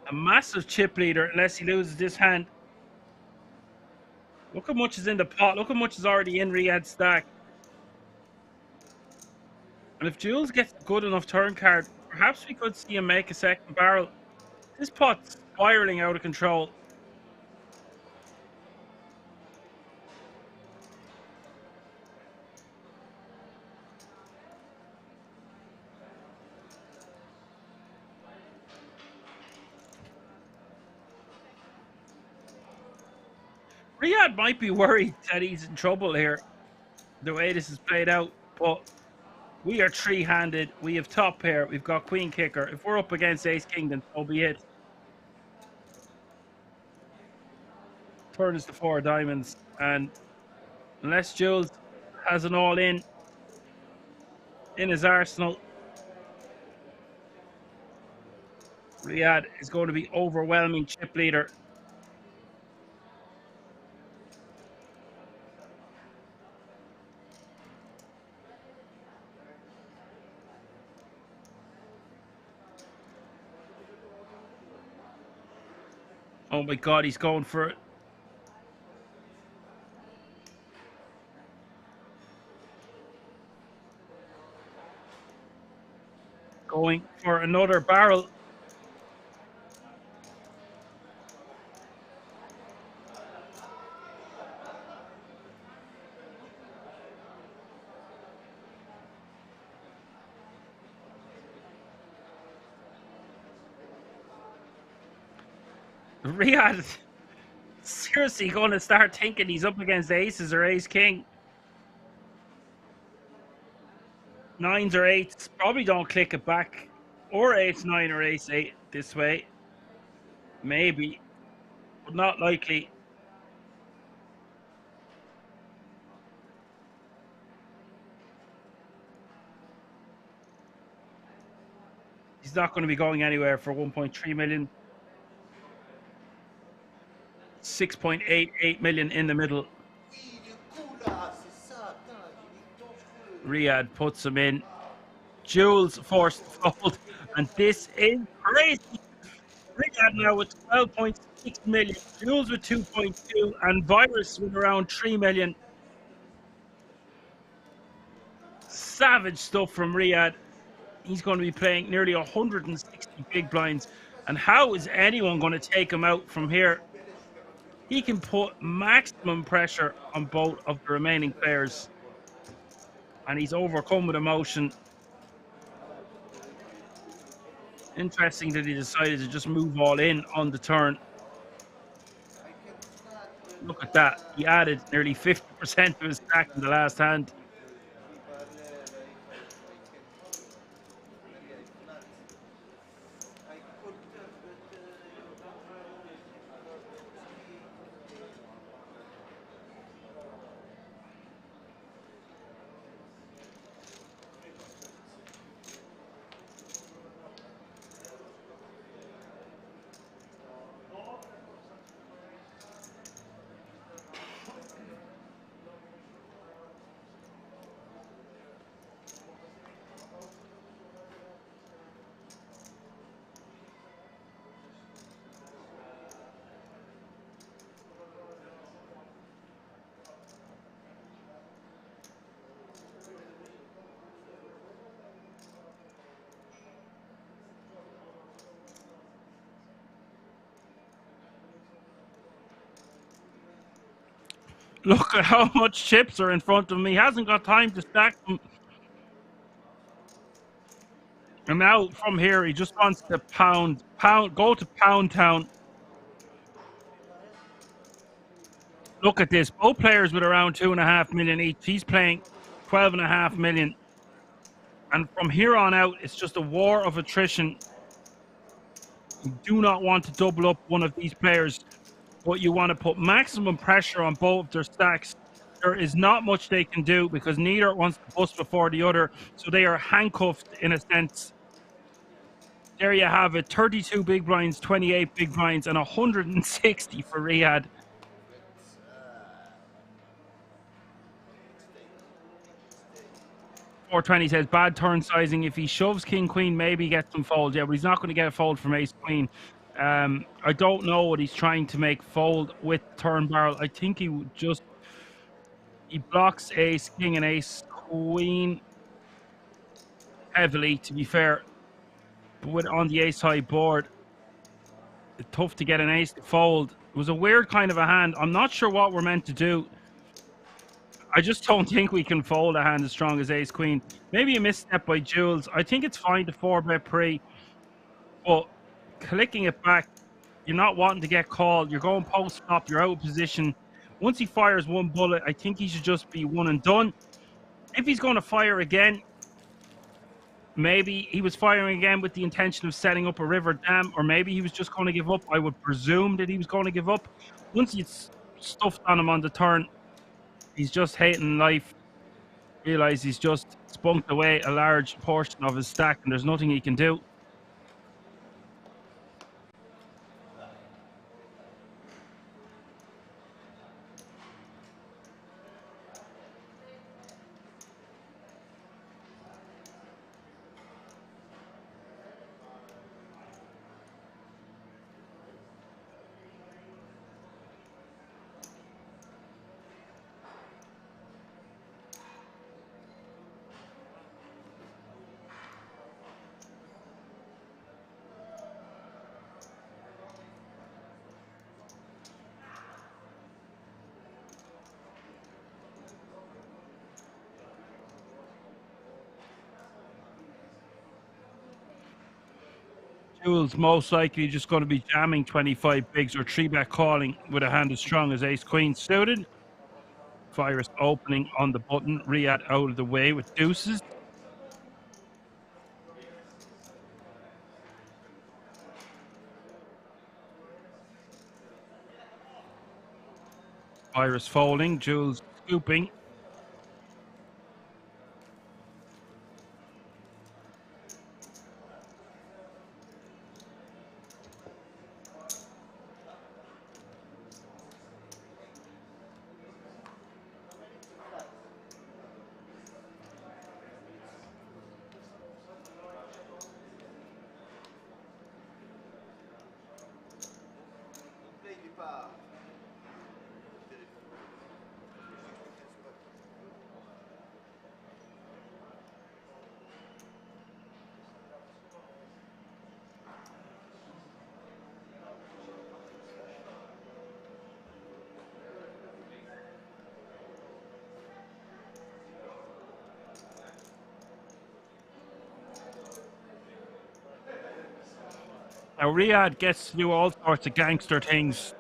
a massive chip leader unless he loses this hand. Look how much is in the pot. Look how much is already in Riyadh's stack. And if Jules gets a good enough turn card, perhaps we could see him make a second barrel. This pot's spiraling out of control. Riyadh might be worried that he's in trouble here, the way this is played out, but we are three-handed. We have top pair. We've got queen kicker. If we're up against ace king, then so be it. Turn is the 4 diamonds, and unless Jules has an all-in in his arsenal, Riyadh is going to be overwhelming chip leader. Oh my God, he's going for it. Going for another barrel. Riyadh seriously going to start thinking he's up against aces or ace king. 9s or 8s probably don't click it back, or ace 9 or ace 8 this way. Maybe, but not likely. He's not going to be going anywhere for 1.3 million. 6.88 million in the middle. Riyadh puts him in. Jules forced to fold, and this is crazy. Riyadh now with 12.6 million, Jules with 2.2, and Virus with around 3 million. Savage stuff from Riyadh. He's going to be playing nearly 160 big blinds. And how is anyone going to take him out from here? He can put maximum pressure on both of the remaining players. And he's overcome with emotion. Interesting that he decided to just move all in on the turn. Look at that. He added nearly 50% of his stack in the last hand. Look at how much chips are in front of him. He hasn't got time to stack them. And now from here, he just wants to go to Pound Town. Look at this. Both players with around 2.5 million each. He's playing 12.5 million. And from here on out, it's just a war of attrition. You do not want to double up one of these players, but you want to put maximum pressure on both of their stacks. There is not much they can do because neither wants to bust before the other. So they are handcuffed in a sense. There you have it. 32 big blinds, 28 big blinds, and 160 for Riyadh. 420 says bad turn sizing. If he shoves king queen, maybe gets some fold. Yeah, but he's not going to get a fold from ace queen. I don't know what he's trying to make fold with turn barrel. I think he would just blocks ace king and ace queen heavily, to be fair. But with on the ace high board, it's tough to get an ace to fold. It was a weird kind of a hand. I'm not sure what we're meant to do. I just don't think we can fold a hand as strong as ace queen. Maybe a misstep by Jules. I think it's fine to 4-bet pre, but clicking it back, you're not wanting to get called. You're going post flop. You're out of position. Once he fires one bullet, I think he should just be one and done. If he's going to fire again, maybe he was firing again with the intention of setting up a river dam, or maybe he was just going to give up. I would presume that he was going to give up. Once he's stuffed on him on the turn, he's just hating life. Realize he's just spunked away a large portion of his stack and there's nothing he can do. Jules most likely just going to be jamming 25 bigs or 3-bet calling with a hand as strong as ace queen suited. Virus opening on the button. Riyadh out of the way with deuces. Virus folding. Jules scooping. Now, Riyadh gets to do all sorts of gangster things.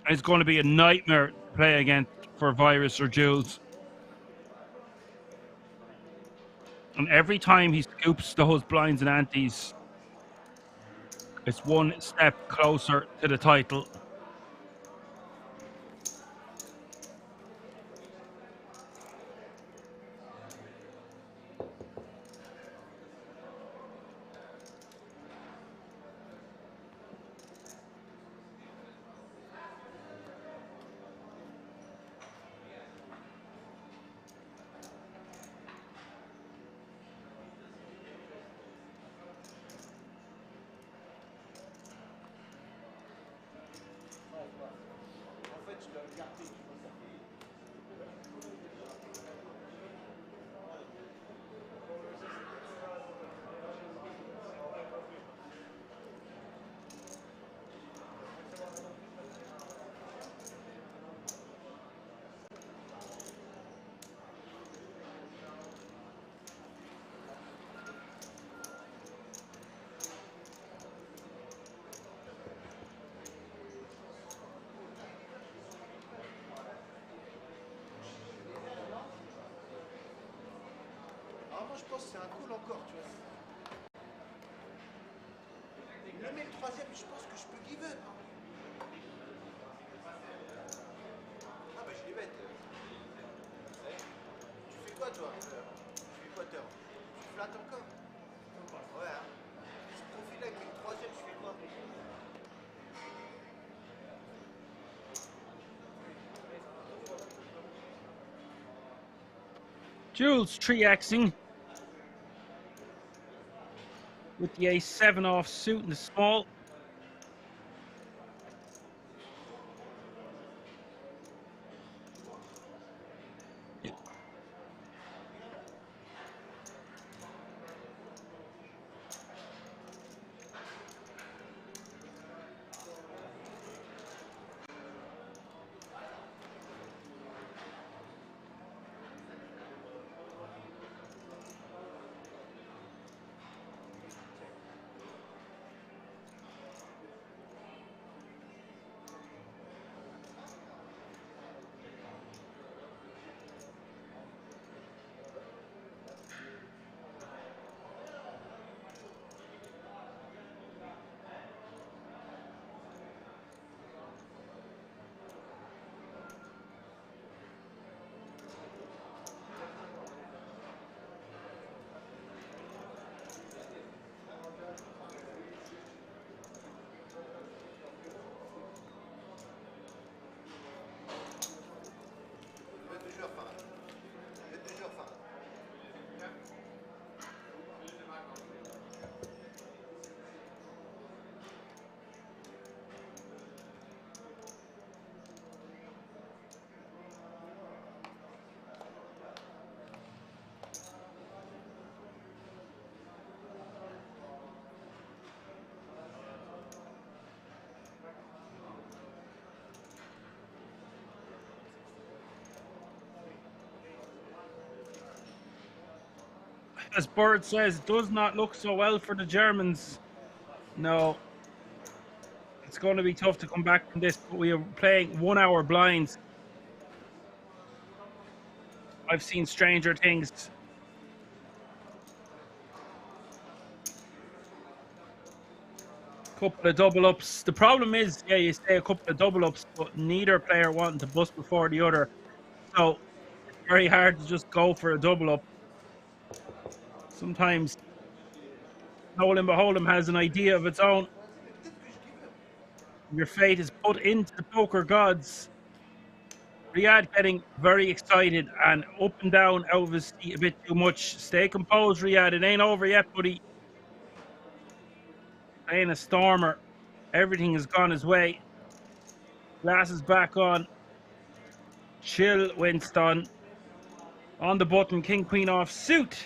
It's going to be a nightmare to play against for Virus or Jules. And every time he scoops those blinds and antes, it's one step closer to the title. Moi je pense que c'est un call encore, tu vois. Le mec troisième, je pense que je peux give up. Ah bah je les bête. Tu fais quoi toi? Tu fais quoi toi? Tu flattes encore? Ouais hein. Ce profil avec le troisième, je fais quoi? Jules 3xing with the A7 off suit in the small. As Bird says, does not look so well for the Germans. No. It's going to be tough to come back from this, but we are playing 1 hour blinds. I've seen stranger things. Couple of double ups. The problem is, yeah, you say a couple of double ups, but neither player wanting to bust before the other. So it's very hard to just go for a double up. Sometimes Nolan Beholdem has an idea of its own. Your fate is put into the poker gods. Riyadh getting very excited and up and down out of his seat a bit too much. Stay composed, Riyadh. It ain't over yet, buddy. Playing a stormer. Everything has gone his way. Glasses back on. Chill, Winston. On the button, king, queen off suit.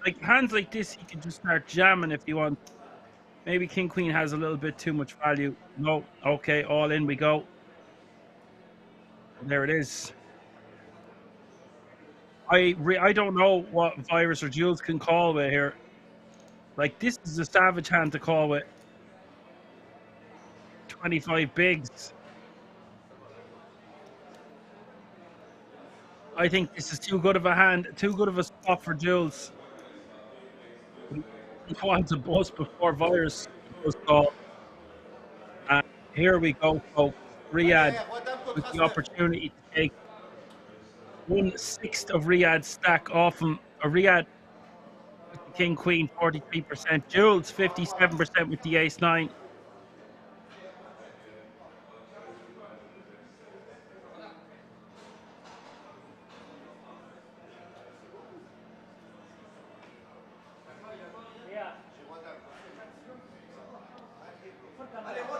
Like hands like this, he can just start jamming if you want. Maybe king, queen has a little bit too much value. No, okay, all in we go. There it is. I don't know what Virus or Jules can call with here. Like, this is a savage hand to call with 25 bigs. I think this is too good of a hand, too good of a spot for Jules. He wants a bust before Virus goes call. And here we go, folks. Riyadh Allez, roi dame with contre the as-9. opportunity to take 1/6 of Riyadh's stack off him. Riyadh with the King Queen 43%. Jules 57% with the Ace 9.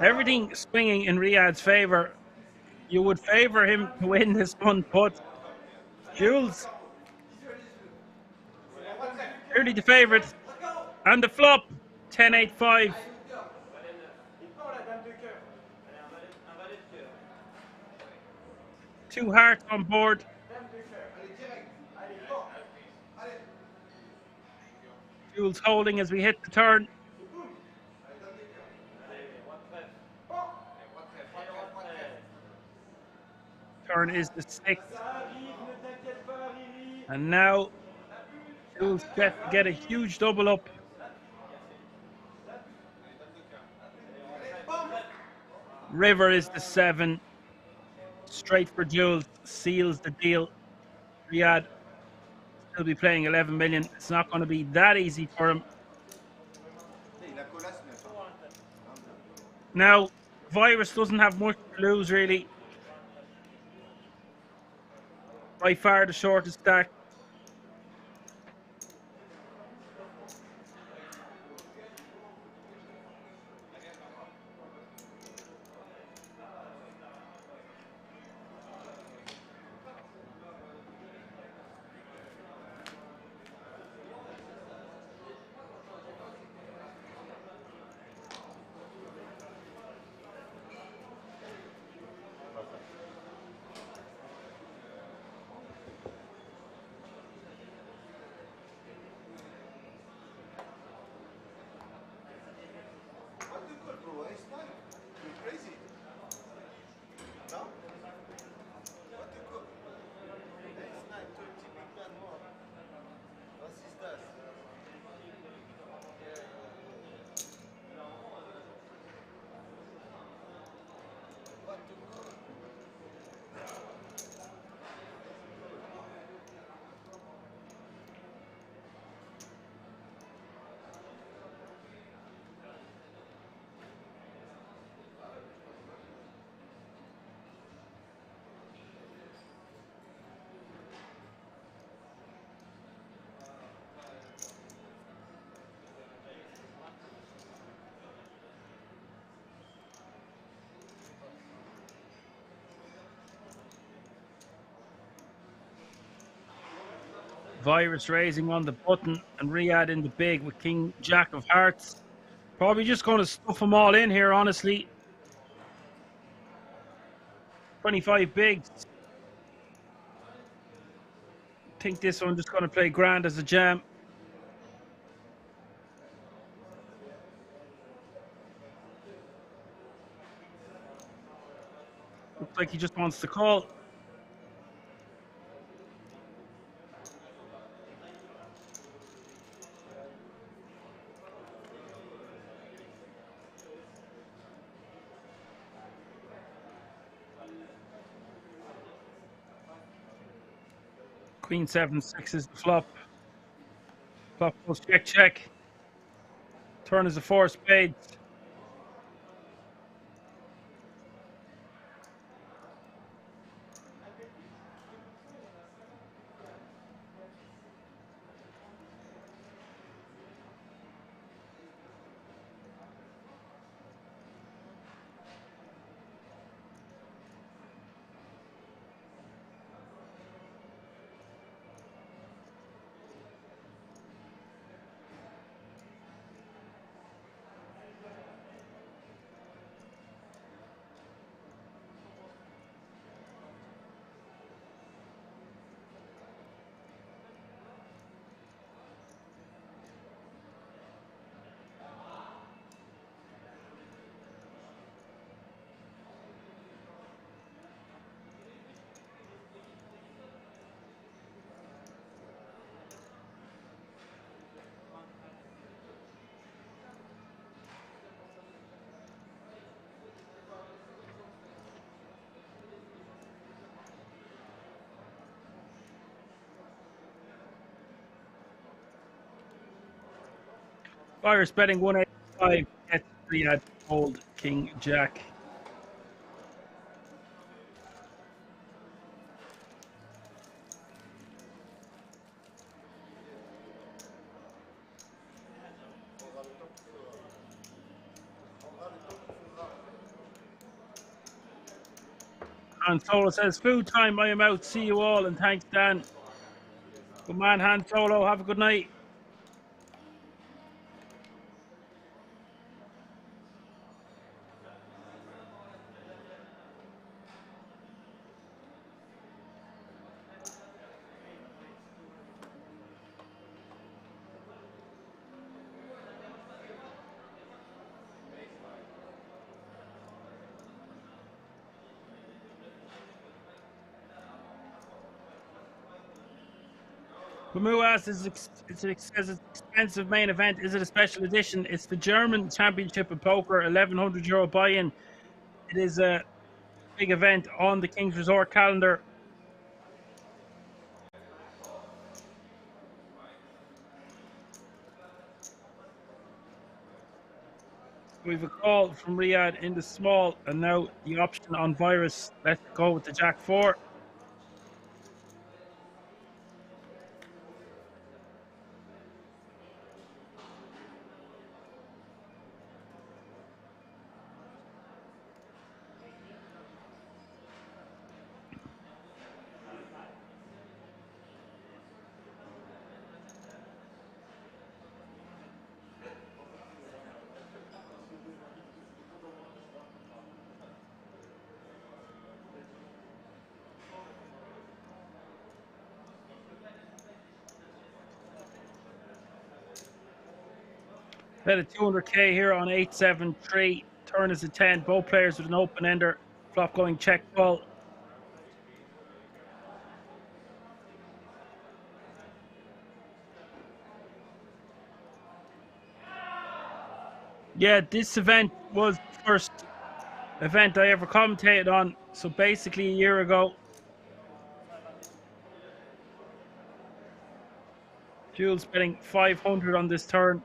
Everything swinging in Riyadh's favor. You would favor him to win this one, but Jules clearly the favorite. And the flop 10-8-5. Two hearts on board. Jules holding as we hit the turn. Turn is the 6th. And now Jules set to get a huge double up. River is the 7. Straight for Jules. Seals the deal. Riyadh still be playing 11 million. It's not going to be that easy for him. Now, Virus doesn't have much to lose, really. By far the shortest stack. Virus raising on the button and Riyadh in the big with King Jack of Hearts. Probably just going to stuff them all in here, honestly. 25 bigs. Think this one just going to play grand as a jam. Looks like he just wants to call. Queen 7-6 is the flop. Flop goes check, check. Turn is a 4 spades. Virus betting 185 gets Riyadh old King Jack. Han Solo says, food time, I am out. See you all, and thanks, Dan. Good man, Han Solo. Have a good night. Mamu asks, says it's an expensive main event. Is it a special edition? It's the German Championship of Poker, €1,100 buy-in. It is a big event on the King's Resort calendar. We've a call from Riyadh in the small, and now the option on Virus. Let's go with the Jack 4. Bet a 200k here on 8-7-3. Turn is a 10. Both players with an open ender. Flop going check call. Yeah, this event was the first event I ever commentated on. So basically a year ago. Jules betting 500 on this turn.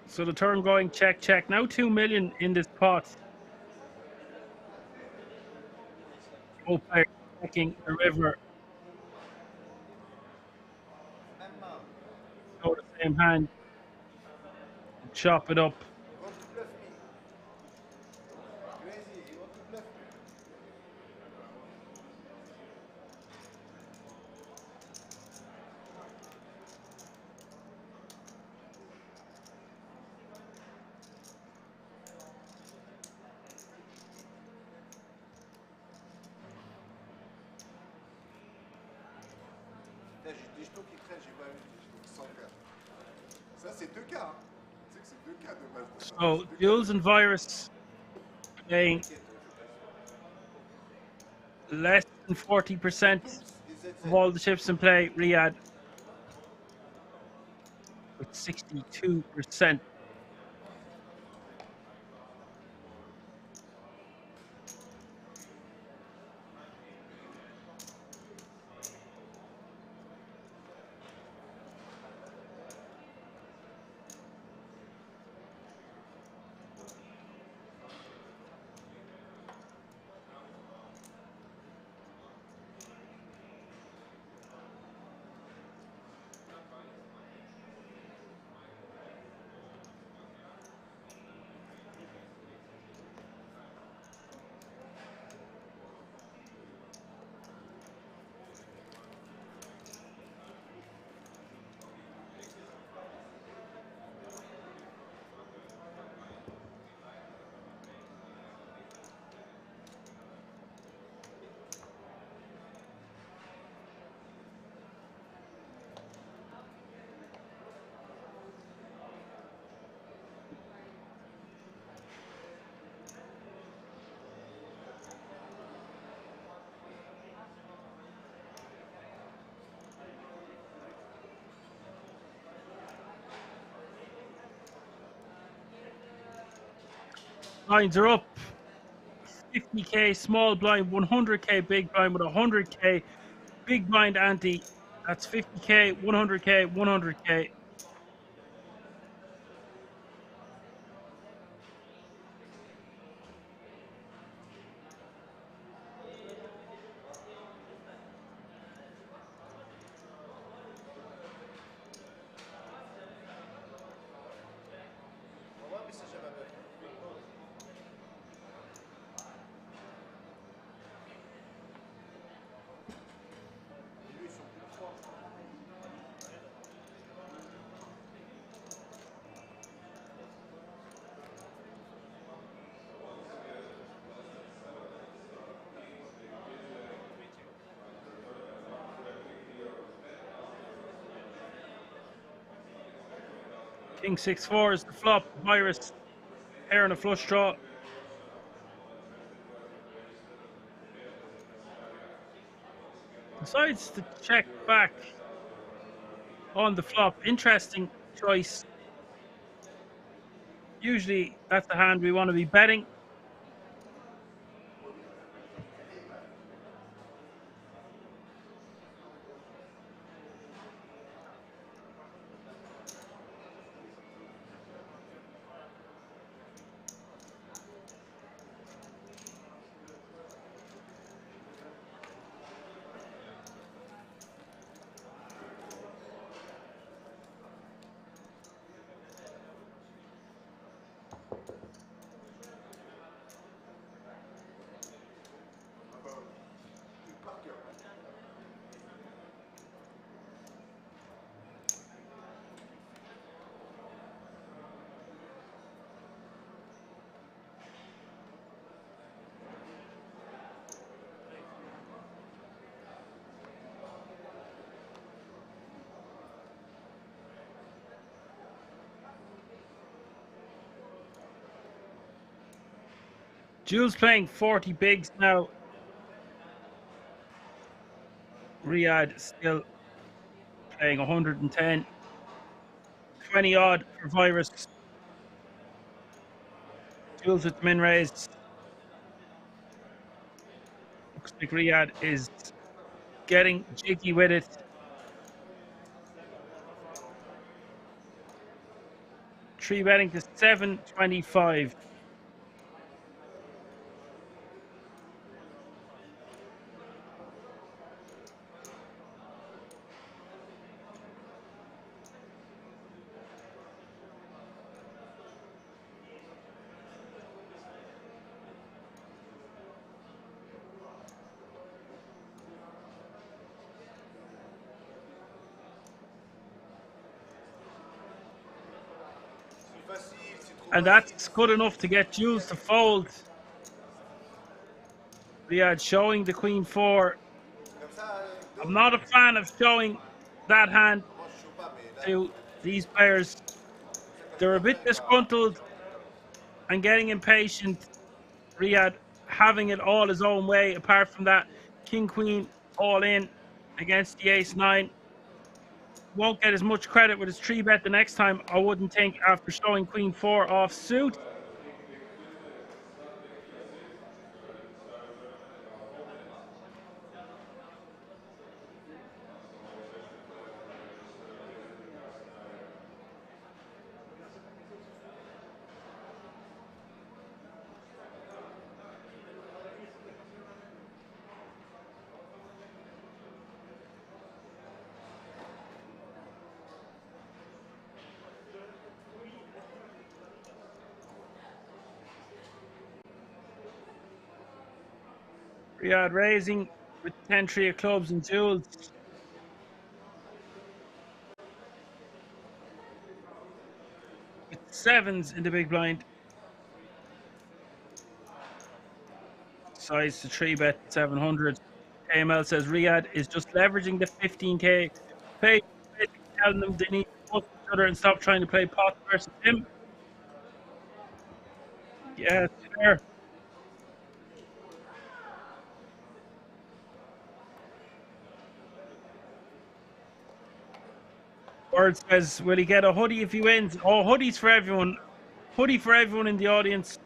So the turn going check, check. Now 2 million in this pot. Both players checking the river. Go the same hand. Chop it up. You want to bluff me? Crazy, you want to bluff me? Putain, j'ai des jetons qui traînent, j'ai pas vu des jetons 100K. Ça, c'est 2K, hein. Tu sais que c'est 2K de base. So Jules and Virus playing less than 40% of all the chips in play. Riyadh with 62%. Blinds are up. 50k small blind, 100k big blind with 100k big blind ante. That's 50k, 100k, 100k. On va voir un message à ma meuf. Et lui, ils sont plus forts. King 6-4 is the flop. Virus, pair and a flush draw. Decides to check back on the flop. Interesting choice. Usually that's the hand we want to be betting. Jules playing 40 bigs now. Riyadh still playing 110. 20 odd for Virus. Jules with the min raise. Looks like Riyadh is getting jiggy with it. Three betting to 725. And that's good enough to get Jules to fold. Riyadh showing the Queen 4. I'm not a fan of showing that hand to these players. They're a bit disgruntled and getting impatient. Riyadh having it all his own way. Apart from that, King Queen all in against the Ace 9. Won't get as much credit with his 3-bet the next time, I wouldn't think, after showing Queen 4 off suit. Riyadh raising with 10-3 of clubs and Jules. With sevens in the big blind. Size to 3-bet 700. AML says Riyadh is just leveraging the 15k pay, telling them they need to push each other and stop trying to play pot versus him. Yeah, it's fair. Word says, will he get a hoodie if he wins? Oh, hoodies for everyone. Hoodie for everyone in the audience.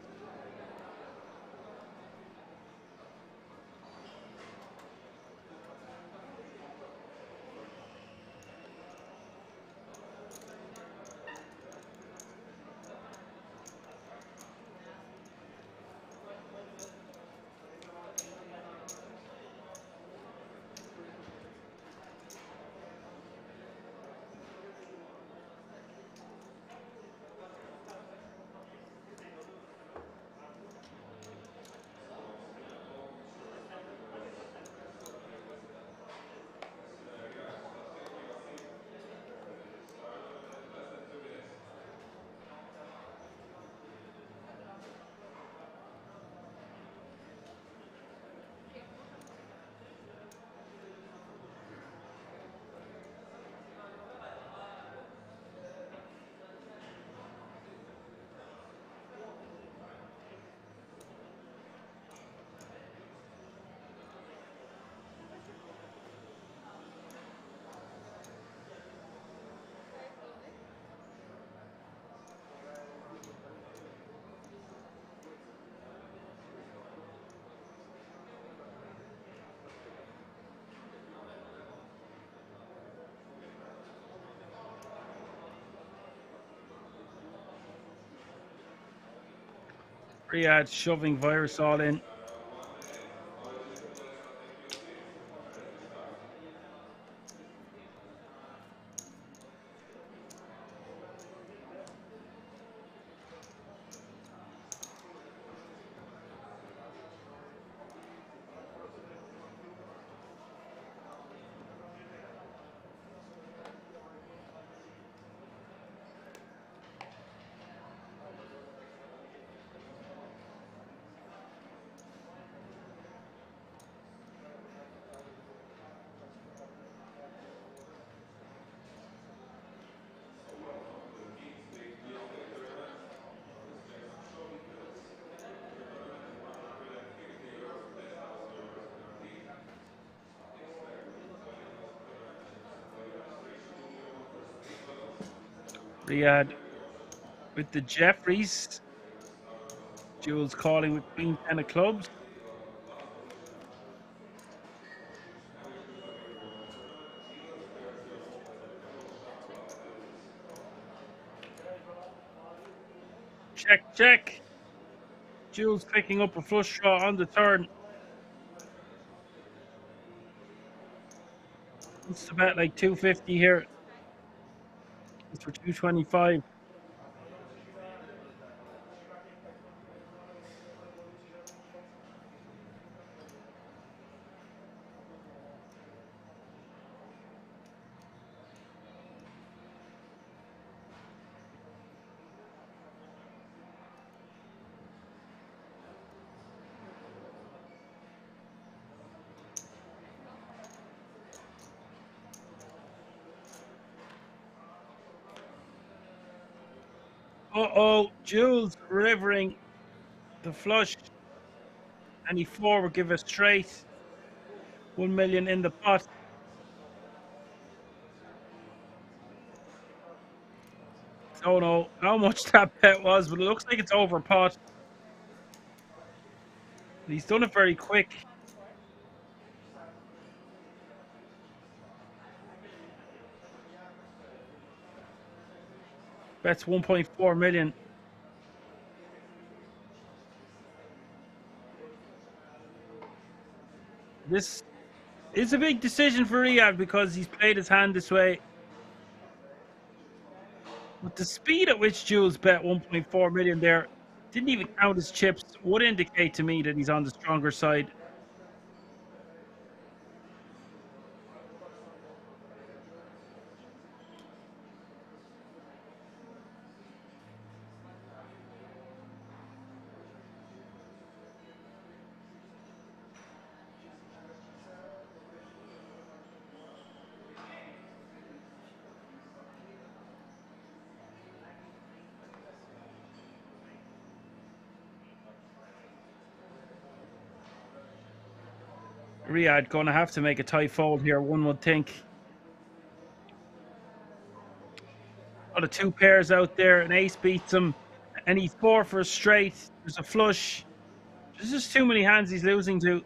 Riyadh shoving Virus all in. Riyadh with the Jeffries. Jules calling with Queen 10 of clubs. Check, check. Jules picking up a flush draw on the turn. It's about like 250 here. It's for 225. Uh-oh, Jules delivering the flush. Any four will give us straight. 1 million in the pot. Don't know how much that bet was, but it looks like it's over pot. He's done it very quick. Bets 1.4 million. This is a big decision for Riyadh because he's played his hand this way. But the speed at which Jules bet 1.4 million there, didn't even count his chips, would indicate to me that he's on the stronger side. Riyadh going to have to make a tight fold here, one would think. Got the two pairs out there, an ace beats him, and he's four for a straight. There's a flush. There's just too many hands he's losing to.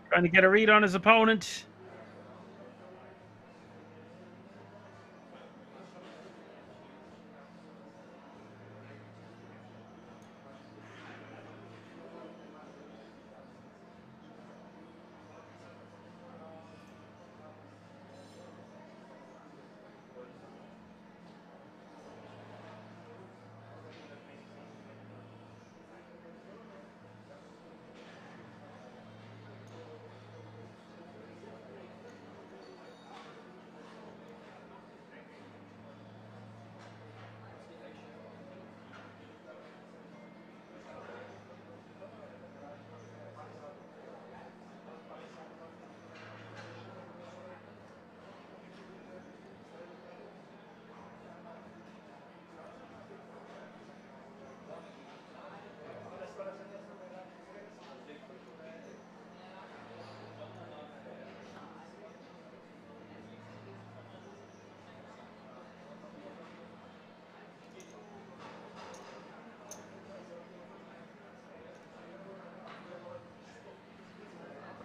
Trying to get a read on his opponent.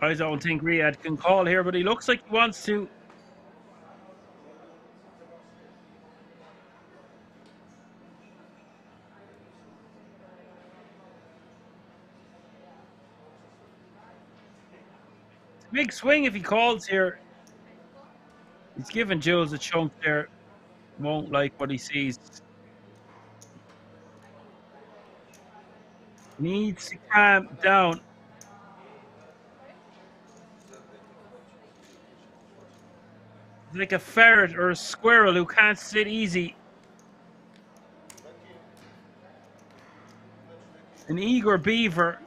I don't think Riyadh can call here, but he looks like he wants to. It's a big swing if he calls here. He's giving Jules a chunk there. Won't like what he sees. Needs to calm down. Like a ferret or a squirrel who can't sit easy. An eager beaver.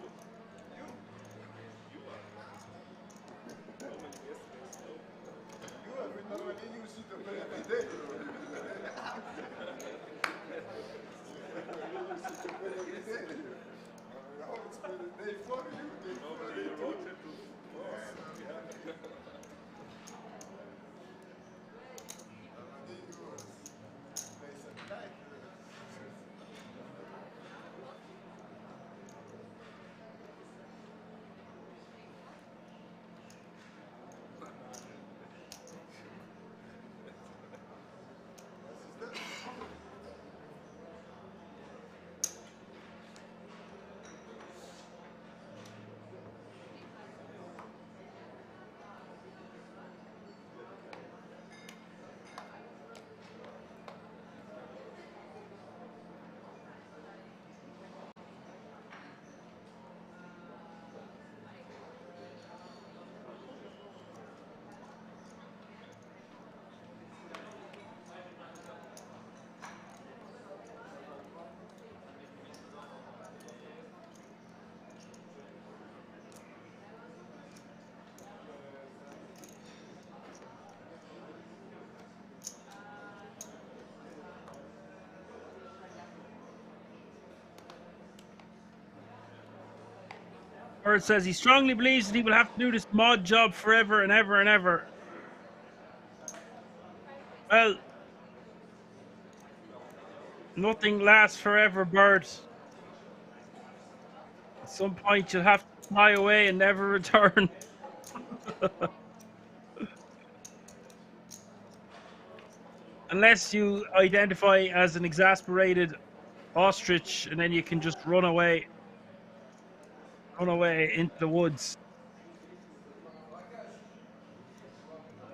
Bird says he strongly believes that he will have to do this mod job forever and ever and ever. Well, nothing lasts forever, Bird. At some point, you'll have to fly away and never return. Unless you identify as an exasperated ostrich and then you can just run away into the woods.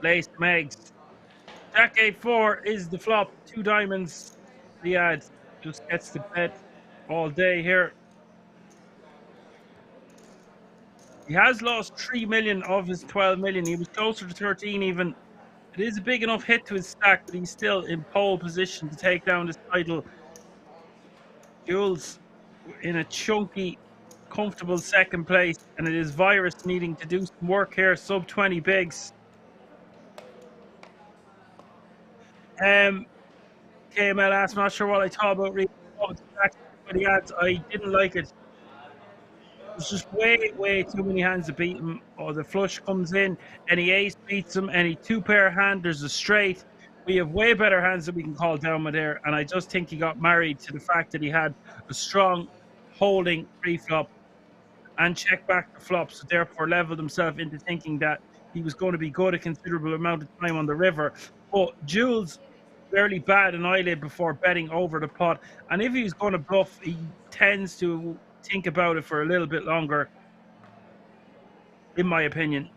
Lay some eggs. Jack 8-4 is the flop. 2 diamonds. Riyadh just gets the bet all day here. He has lost 3 million of his 12 million. He was closer to 13 even. It is a big enough hit to his stack, but he's still in pole position to take down this title. Jules in a chunky, comfortable second place, and it is Virus needing to do some work here. Sub 20 bigs. KML asked, I'm not sure what I thought about the ads. I didn't like it. There's just way too many hands to beat him. Or the flush comes in, any ace beats him, any 2-pair hand, there's a straight. We have way better hands that we can call down with there, and I just think he got married to the fact that he had a strong holding pre-flop and check back the flop, so therefore leveled himself into thinking that he was going to be good a considerable amount of time on the river. But Jules barely bat an eyelid before betting over the pot, and if he's going to bluff, he tends to think about it for a little bit longer, in my opinion.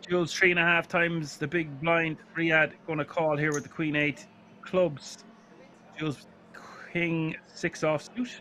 Jules 3.5 times the big blind. Riyadh going to call here with the Queen 8 clubs. Jules King 6 offsuit.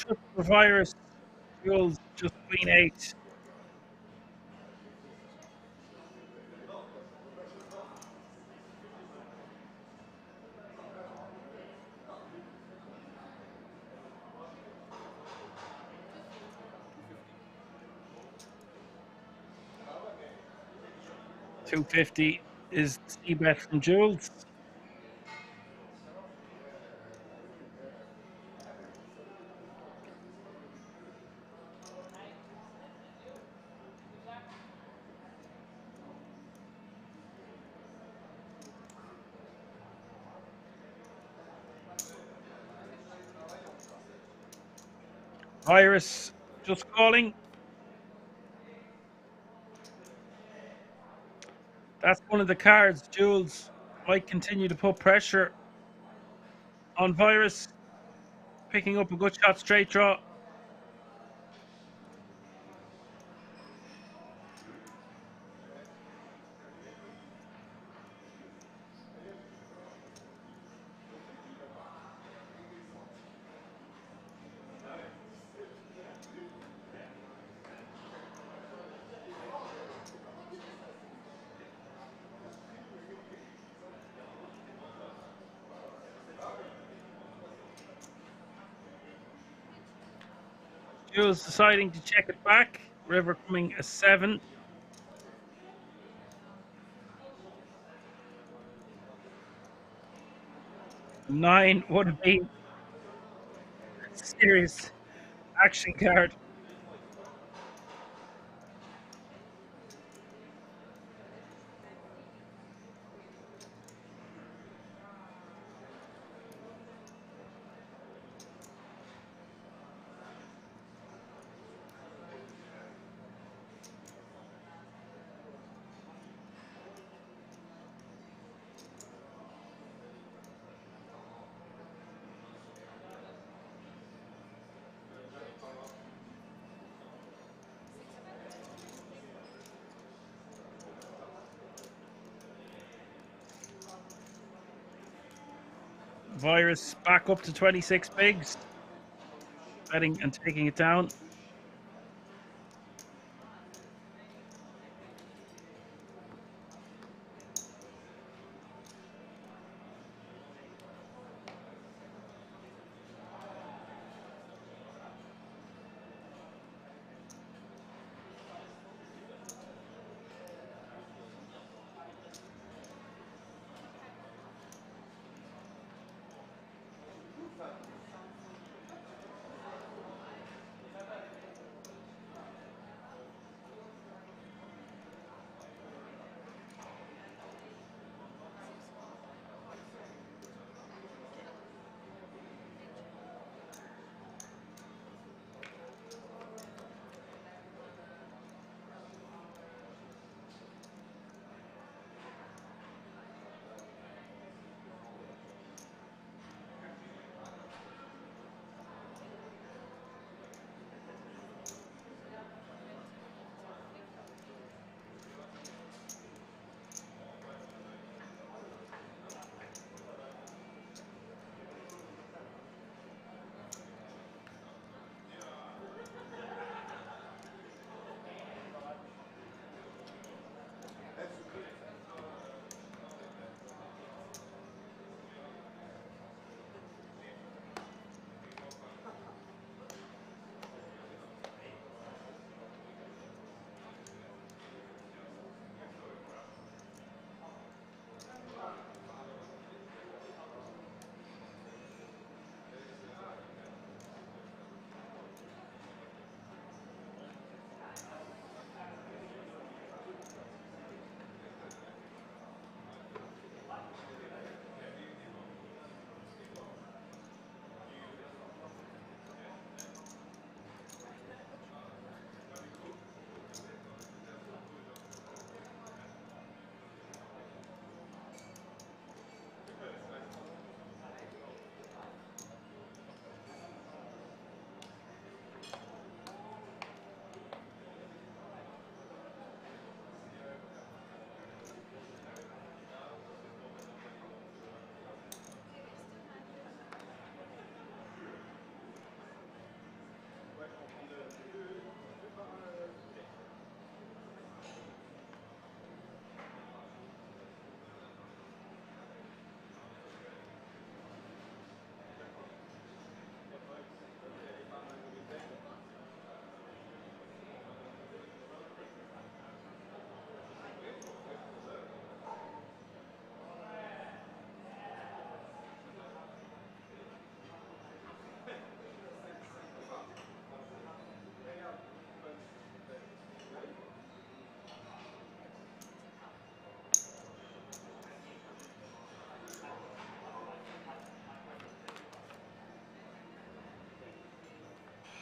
just for virus. Jules just queen 8. $250 is the bet from Jules. Virus just calling. That's one of the cards. Jules might continue to put pressure on Virus, picking up a good shot straight draw. Jules deciding to check it back. River coming a 7. 9 would have been a serious action card. Virus back up to 26 bigs. Betting and taking it down.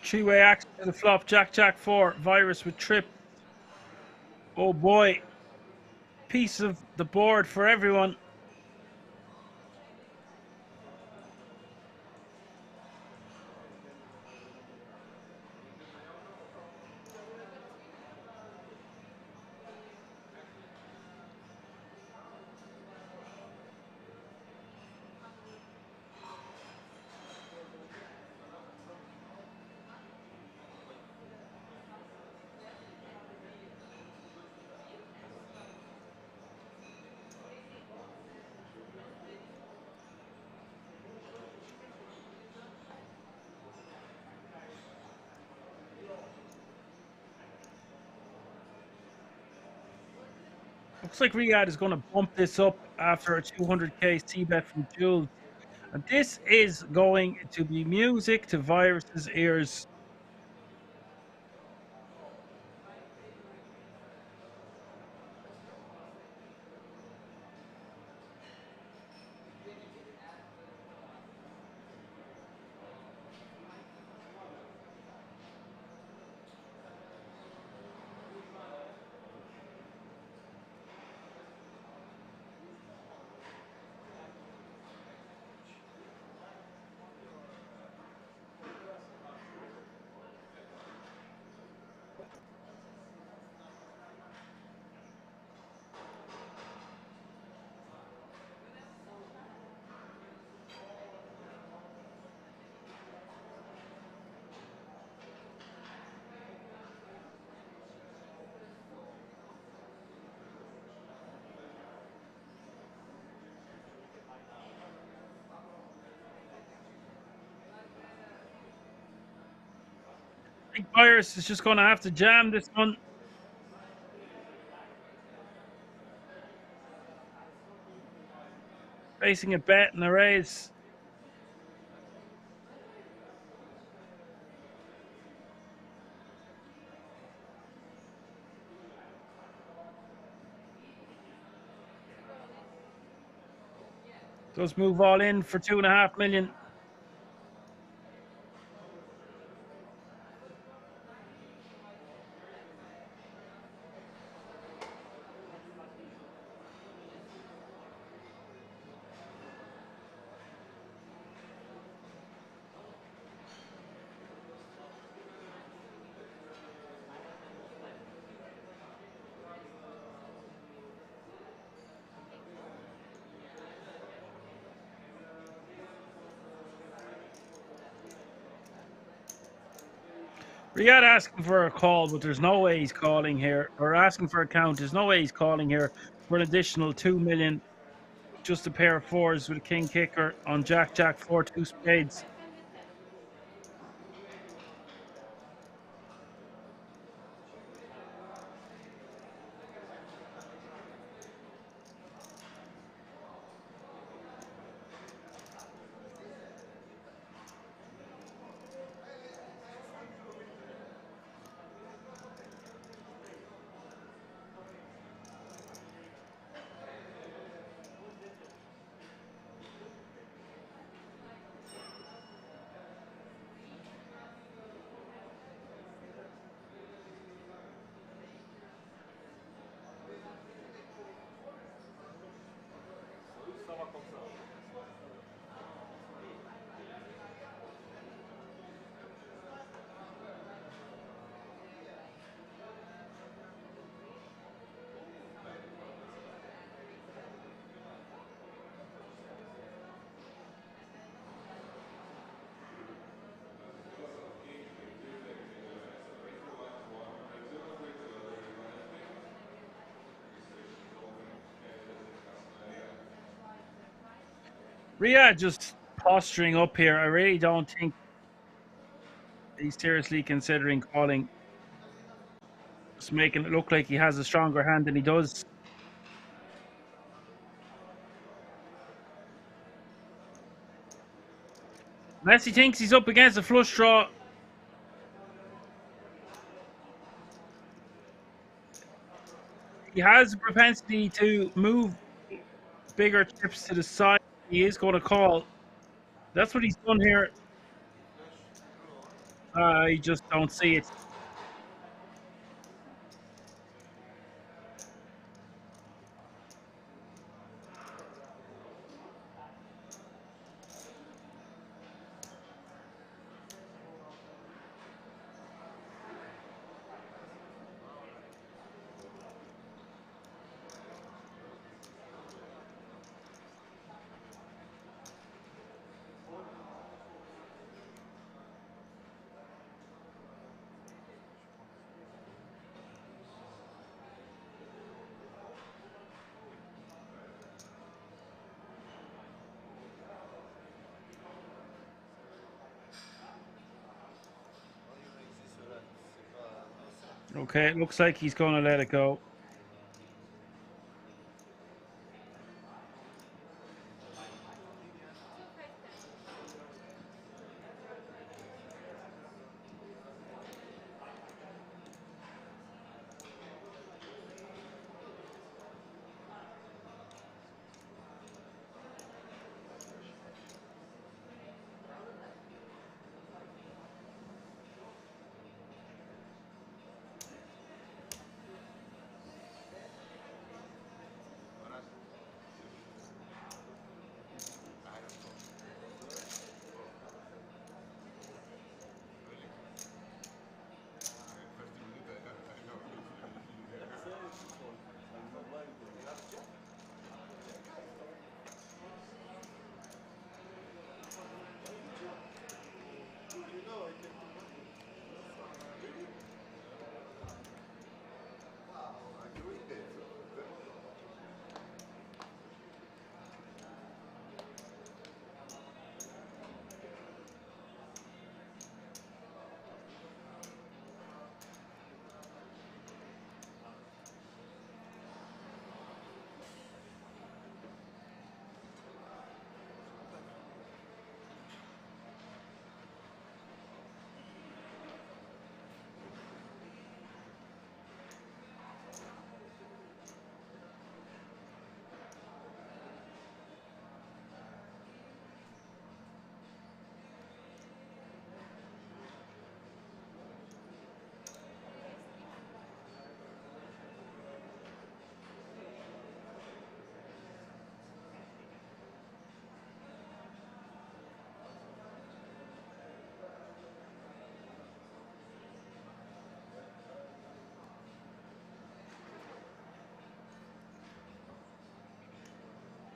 Three-way action to the flop. Jack, Jack 4. Virus with trip. Oh boy. Piece of the board for everyone. Looks like Riyadh is going to bump this up after a 200k c-bet from Jules. And this is going to be music to Virus's ears. I think Virus is just going to have to jam this one. Facing a bet and a raise. Does move all in for 2.5 million. Riyadh asking for a call, but there's no way he's calling here. Or asking for a count. There's no way he's calling here for an additional 2 million. Just a pair of fours with a king kicker on Jack, Jack 4, 2 spades. Riyadh just posturing up here. I really don't think he's seriously considering calling. Just making it look like he has a stronger hand than he does. Unless he thinks he's up against a flush draw. He has a propensity to move bigger chips to the side. He is going to call. That's what he's done here. I just don't see it. Okay, it looks like he's going to let it go.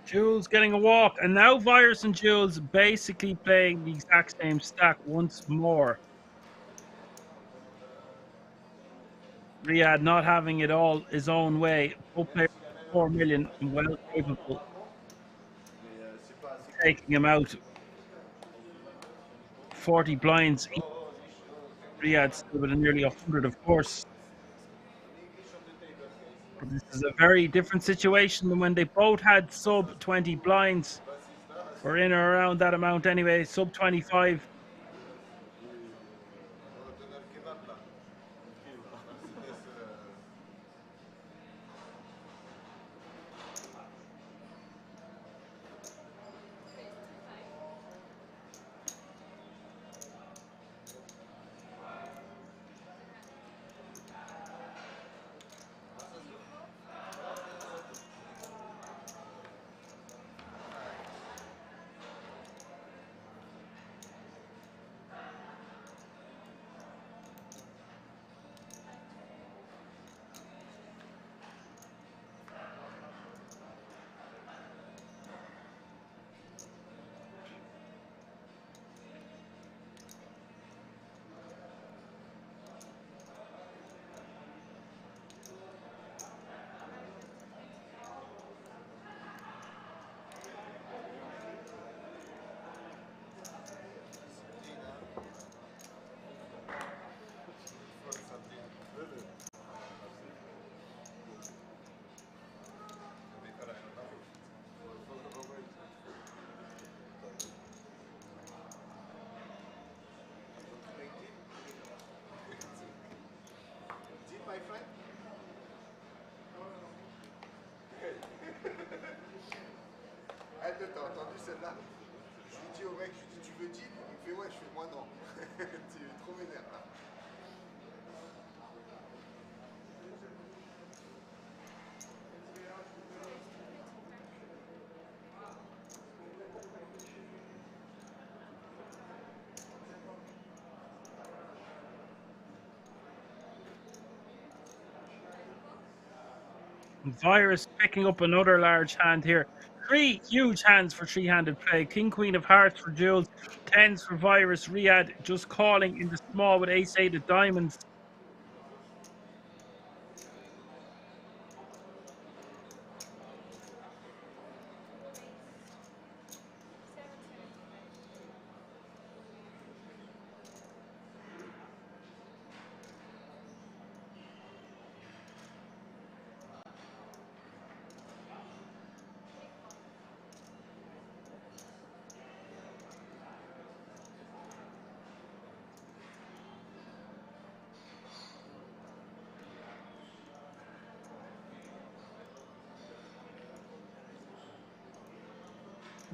Jules getting a walk, and now Virus and Jules basically playing the exact same stack once more. Riyadh not having it all his own way. Both players 4 million and well capable of taking him out. 40 blinds. Riyadh still with a nearly 100, of course. But this is a very different situation than when they both had sub 20 blinds. We're in or around that amount anyway, sub 25. My friend? Ah, t'as entendu celle-là? Je dis au mec, je dis tu veux deal? Il me fait ouais, je fais moi non. Tu es trop vénère là. Virus picking up another large hand here. 3 huge hands for three-handed play. King, Queen of Hearts for Jules. 10s for Virus. Riyadh just calling in the small with ace-8 of diamonds.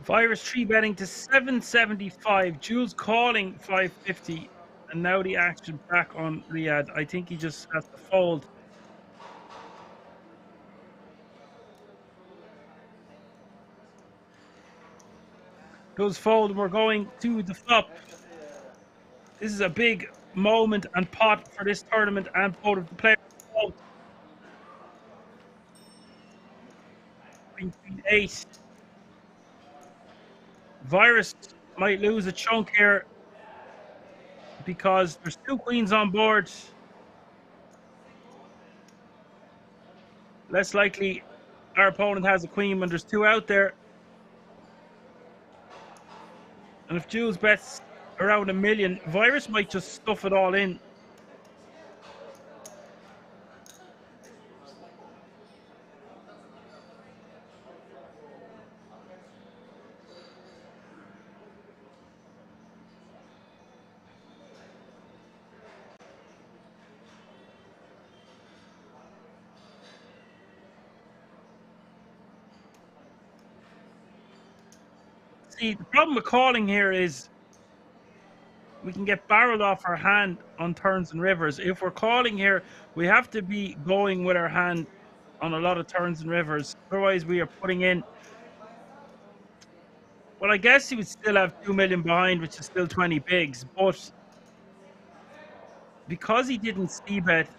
Virus 3 betting to 775. Jules calling 550. And now the action back on Riyadh. I think he just has to fold. Does fold. We're going to the flop. This is a big moment and pot for this tournament and both of the players. Queen 8. Virus might lose a chunk here because there's 2 queens on board. Less likely our opponent has a queen when there's 2 out there. And if Jules bets around $1 million, Virus might just stuff it all in. See, the problem with calling here is we can get barreled off our hand on turns and rivers. If we're calling here, we have to be going with our hand on a lot of turns and rivers. Otherwise, we are putting in. Well, I guess he would still have 2 million behind, which is still 20 bigs. But because he didn't see bet,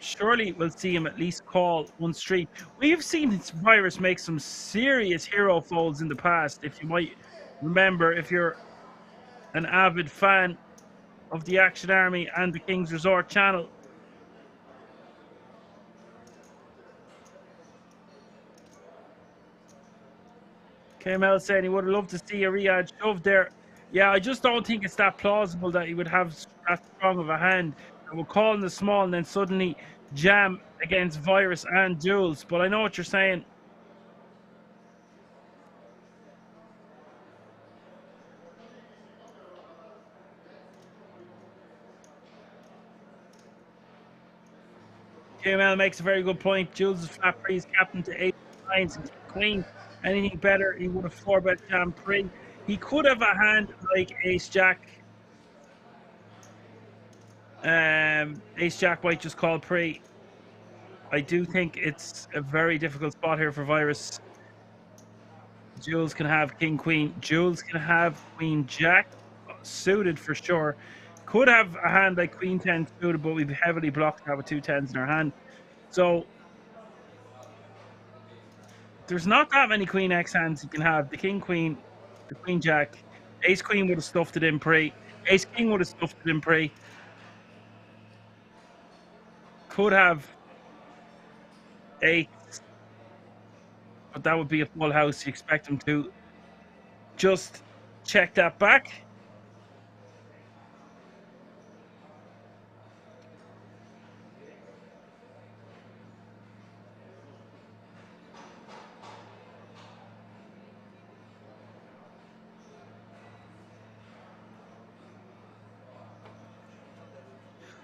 surely we'll see him at least call one street. We've seen Virus make some serious hero folds in the past. If you might remember, if you're an avid fan of the Action Army and the King's Resort channel. KML saying he would have loved to see a Riyadh shove there. Yeah, I just don't think it's that plausible that he would have that strong of a hand that would call in the small and then suddenly jam against Virus and Jules. But I know what you're saying. KML makes a very good point. Jules is flat pre, captain to 8 nines and queen. Anything better, he would have 4-bet jam pre. He could have a hand like Ace Jack. Ace Jack might just call pre. I do think it's a very difficult spot here for Virus. Jules can have King Queen. Jules can have Queen Jack suited for sure. Could have a hand like Queen 10 suited, but we've heavily blocked that with 2 10s in our hand. So there's not that many Queen X hands you can have. The King Queen, the Queen Jack, Ace Queen would have stuffed it in pre. Ace King would have stuffed it in pre. Could have 8, but that would be a full house. You expect him to just check that back.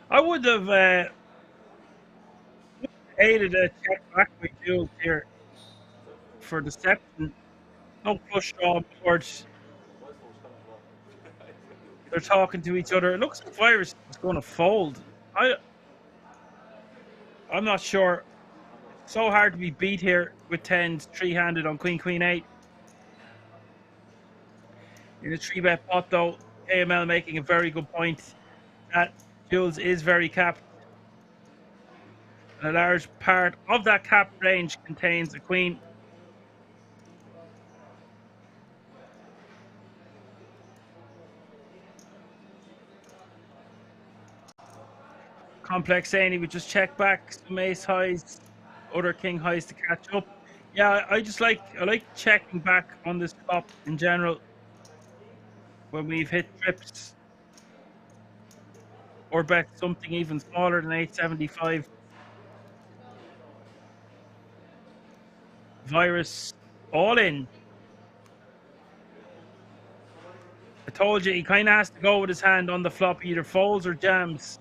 I would have aided a check back with Jules here for deception. No flush draw board. They're talking to each other. It looks like Virus is going to fold. I'm not sure. So hard to be beat here with tens, three-handed on Queen, Queen 8. In a 3-bet pot, though, KML making a very good point that Jules is very capped. And a large part of that cap range contains a queen. Complex saying he would just check back some ace highs, other king highs to catch up. Yeah, I like checking back on this flop in general when we've hit trips or bet something even smaller than 875. Virus all in. I told you he kind of has to go with his hand on the flop. He either folds or jams,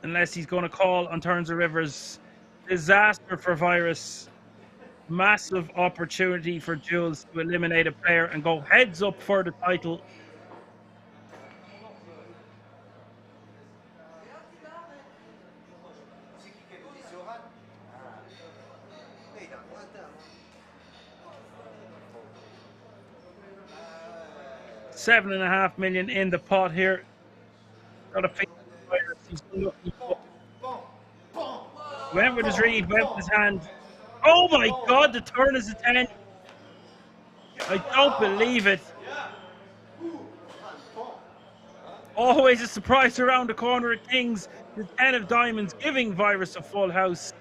unless he's going to call on turns or rivers. Disaster for Virus. Massive opportunity for Jules to eliminate a player and go heads up for the title. C'est qui a dit Zoran? Il a un retard. 7.5 million in the pot here. Got a face Virus. He's unlucky. Went with his read, went with his hand. Oh my god, the turn is a 10. I don't believe it. Always a surprise around the corner at Kings. The 10 of diamonds giving Virus a full house.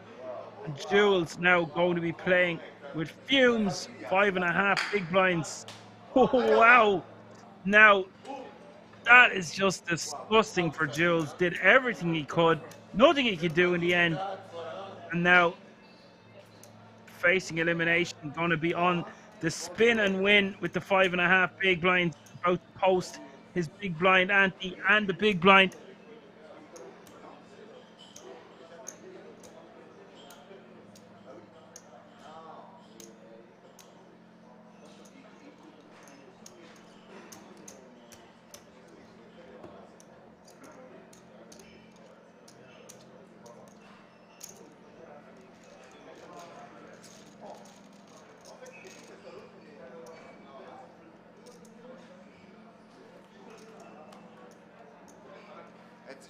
And Jules now going to be playing with fumes. 5.5 big blinds. Oh, wow. Now, that is just disgusting for Jules. Did everything he could. Nothing he could do in the end. And now, facing elimination, going to be on the spin and win with the 5.5 big blinds. About to post his big blind ante and the big blind.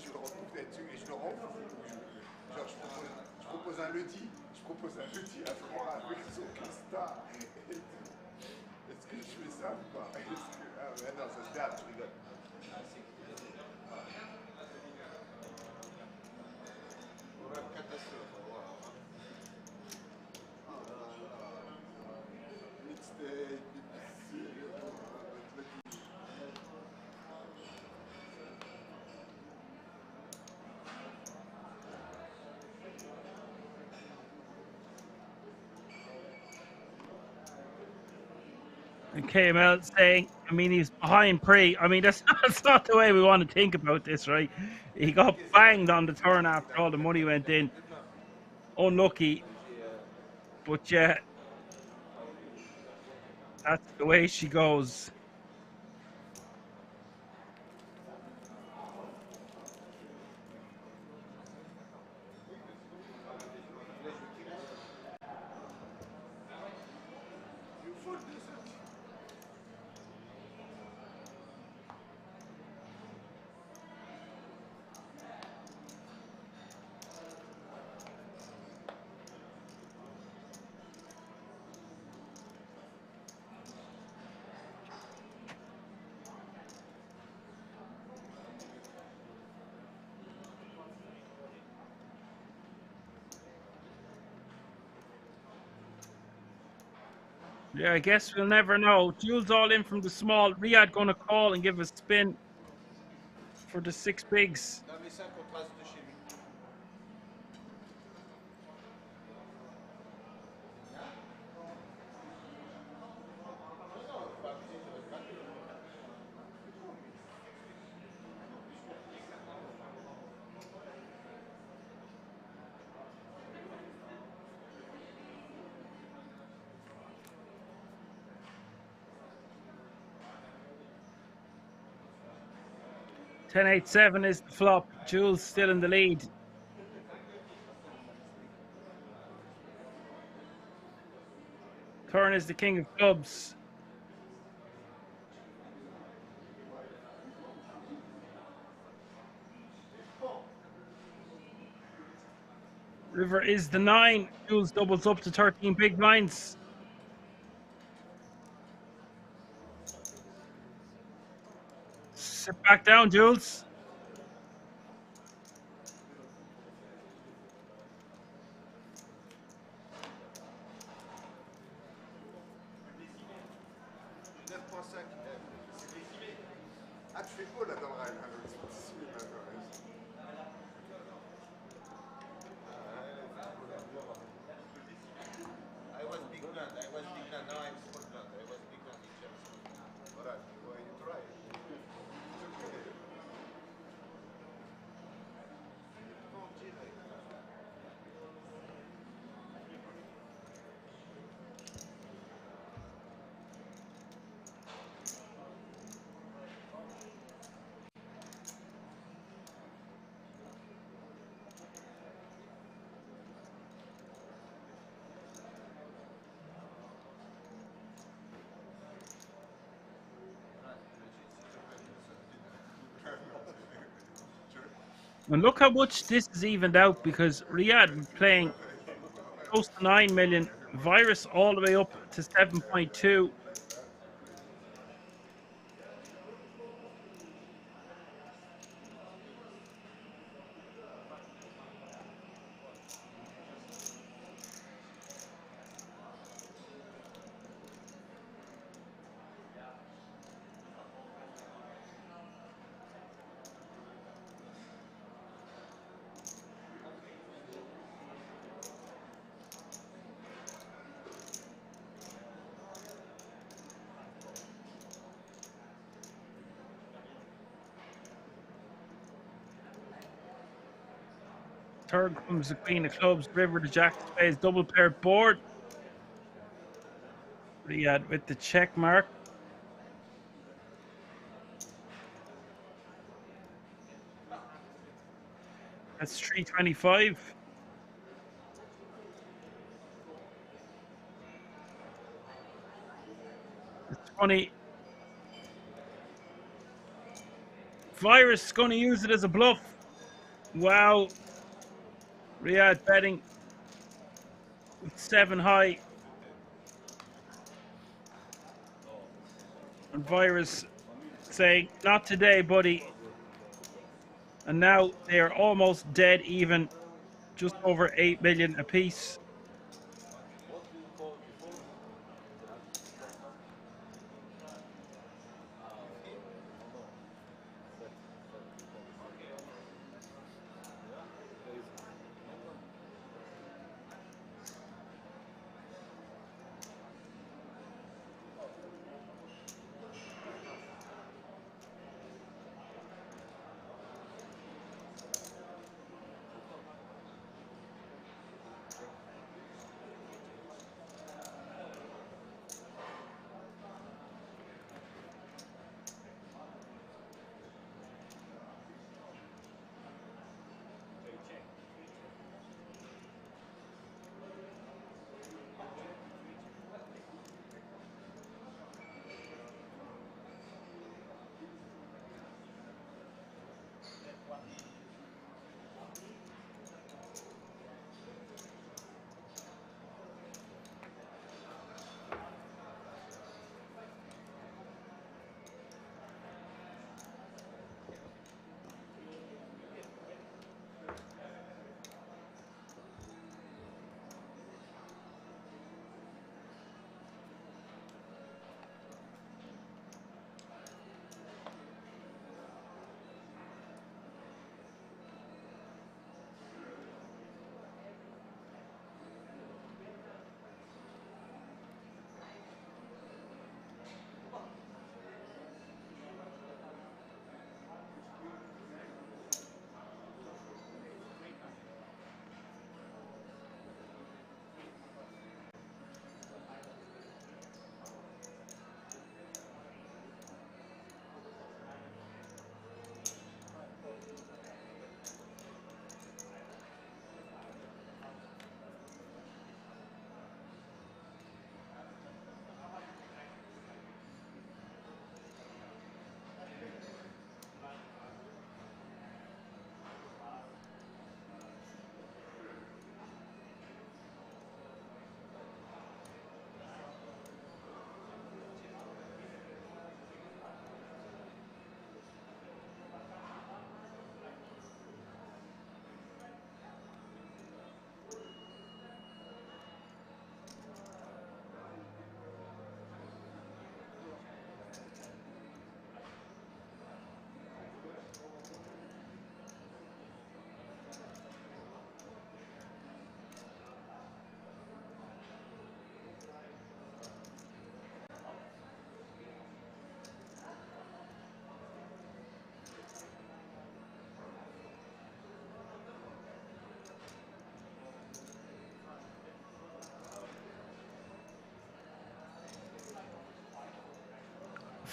Je le retrouve là-dessus et je le rends fou. Genre, je propose un lundi. Je propose un lundi à Flora avec son Costa. Est-ce que je fais ça ou pas? Ah ouais, non, ça se garde, je rigole. Catastrophe. Mixtape, And KML saying, I mean, he's behind pre. I mean, that's not the way we want to think about this, right? He got banged on the turn after all the money went in. Unlucky. But yeah, that's the way she goes. Yeah, I guess we'll never know. Jules all in from the small. Riyadh going to call and give a spin for the 6 bigs. Non, mais c'est un contraste de chez lui. 10-8-7 is the flop. Jules still in the lead. Turn is the king of clubs. River is the 9. Jules doubles up to 13 big blinds. Sit back down, Jules. Ah, tu fais beau là dans le rail, hein, donc c'est décimé maintenant. I was big blind. I was big blind. Now I'm small blind. I was big blind in Chelsea. Voilà, you try. It's okay. And look how much this is evened out, because Riyadh playing close to 9 million, Virus all the way up to 7.2. Third comes the queen of clubs, River the jack of spades, double pair board. Riyadh with the check mark. That's 325. It's funny. Virus is going to use it as a bluff. Wow. Riyadh betting with 7 high. And Virus saying, not today, buddy. And now they are almost dead even, just over 8 million apiece.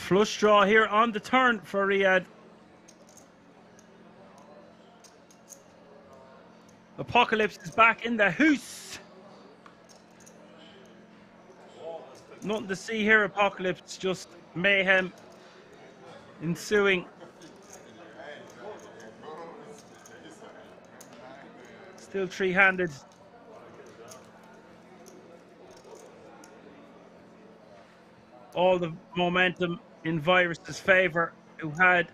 Flush draw here on the turn for Riyadh. Apocalypse is back in the house. Nothing to see here, Apocalypse. Just mayhem ensuing. Still three-handed. All the momentum in Virus's favor, who had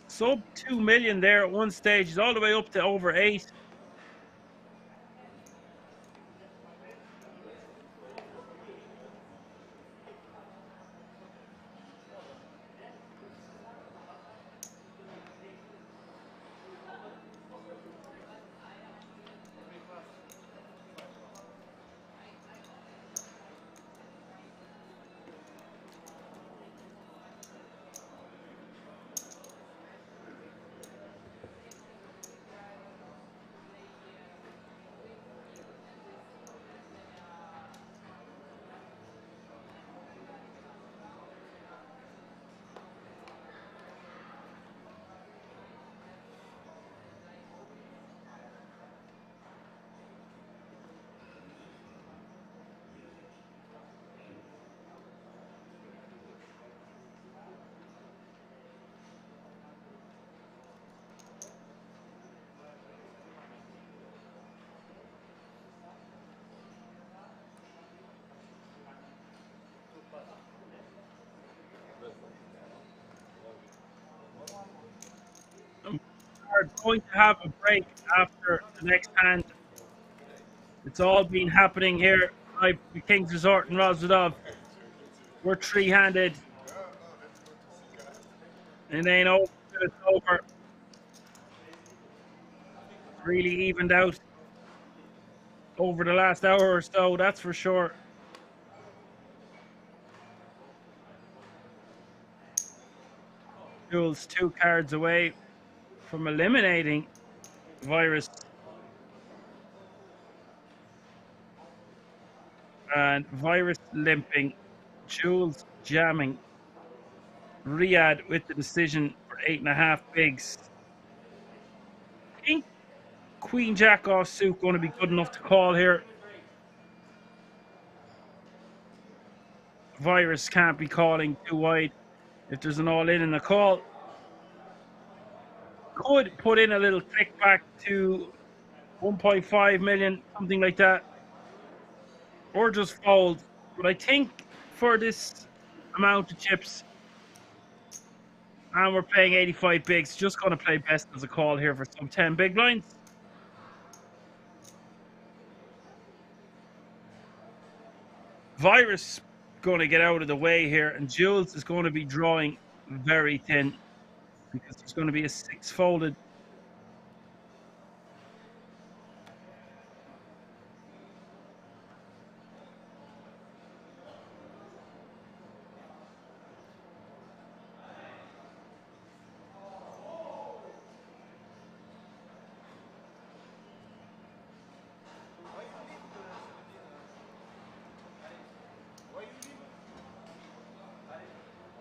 sub 2 million there at one stage. He's all the way up to over 8. Are going to have a break after the next hand. It's all been happening here by the King's Resort in Rosvedov. We're three-handed. It ain't over till it's over. Really evened out over the last hour or so, that's for sure. Jules 2 cards away from eliminating Virus. And Virus limping, Jules jamming, Riyadh with the decision for 8.5 bigs. I think Queen Jack offsuit going to be good enough to call here. Virus can't be calling too wide if there's an all-in in the call. Could put in a little click back to 1.5 million, something like that. Or just fold. But I think for this amount of chips, and we're playing 85 bigs, just going to play best as a call here for some 10 big blinds. Virus going to get out of the way here, and Jules is going to be drawing very thin because there's going to be a 6 folded.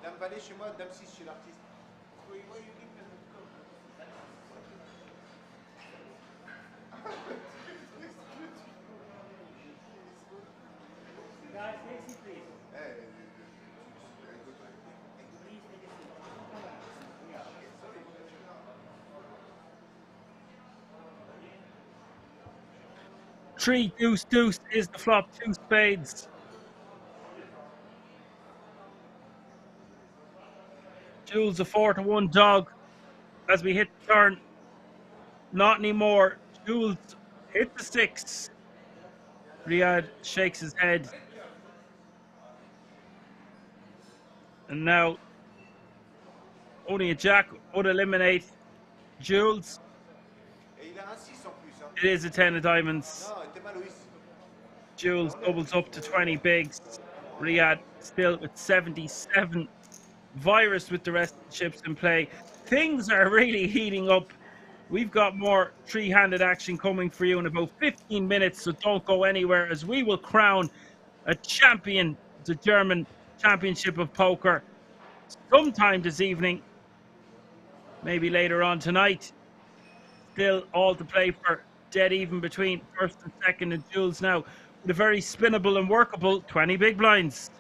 Dame valet chez moi, dame 6 chez l'artiste. Oui, oui, oui, Guys, next seat, please. Three deuce deuce is the flop. 2 spades. Jules a 4-1 dog as we hit the turn. Not anymore. Jules hit the 6. Riyadh shakes his head. And now only a jack would eliminate Jules. It is a 10 of diamonds. Jules doubles up to 20 bigs. Riyadh still with 77. Virus with the rest of the chips in play. Things are really heating up. We've got more three-handed action coming for you in about 15 minutes, so don't go anywhere as we will crown a champion, the German Championship of Poker. sometime this evening, maybe later on tonight. Still all to play for, dead even between first and second, and Jules now with a very spinnable and workable 20 big blinds.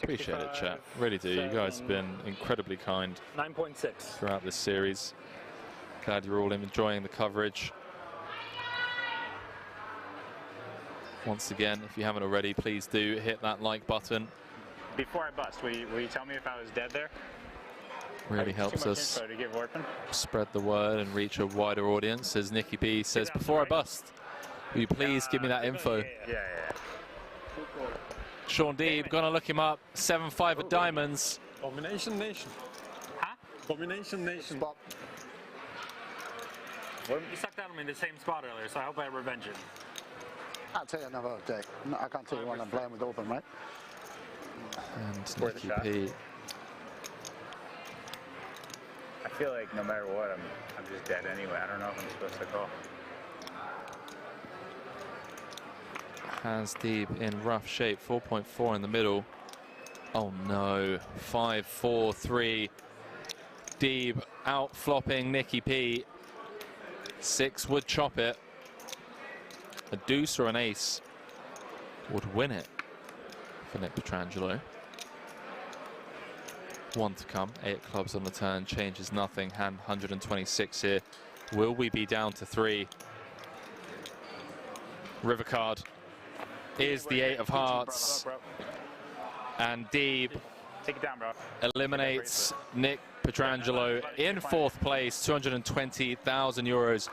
Appreciate it, chat. Really do. You guys have been incredibly kind 9.6 throughout this series. Glad you're all enjoying the coverage. Once again, if you haven't already, please do hit that like button. Before I bust, will you tell me if I was dead there? Really helps us to give Orphan. spread the word and reach a wider audience. As Nicky P says, before I bust, will you please give me that info? Yeah. Sean Deeb, gonna look him up. 7-5 of diamonds. Domination Nation. Huh? Domination Nation. Spot. You sucked out on me in the same spot earlier, so I hope I revenge it. I'll tell you another day. No, I can't tell you when I'm playing with open, right? And Worth a Nicky shot. P. I feel like no matter what, I'm just dead anyway. I don't know if I'm supposed to call. Has Deeb in rough shape. 4.4 in the middle. Oh no. 5-4-3. Deeb out flopping Nicky P. 6 would chop it. A deuce or an ace would win it for Nick Petrangelo. 1 to come. 8 clubs on the turn. Changes nothing. Hand 126 here. Will we be down to 3? River card is the 8 of hearts. And Deeb Take it down, bro. eliminates Nick Petrangelo in 4th place. 220,000 euros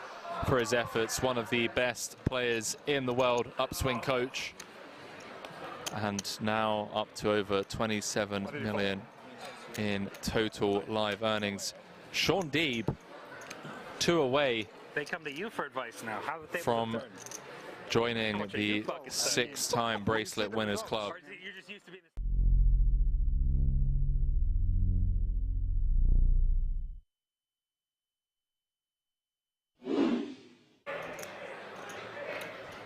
for his efforts. One of the best players in the world. Upswing coach. And now up to over 27 million in total live earnings. Sean Deeb, 2 away They come to you for advice now. How would they from return? joining much are the you fucking saying? 6-time bracelet winners club. Or is it you're just used to being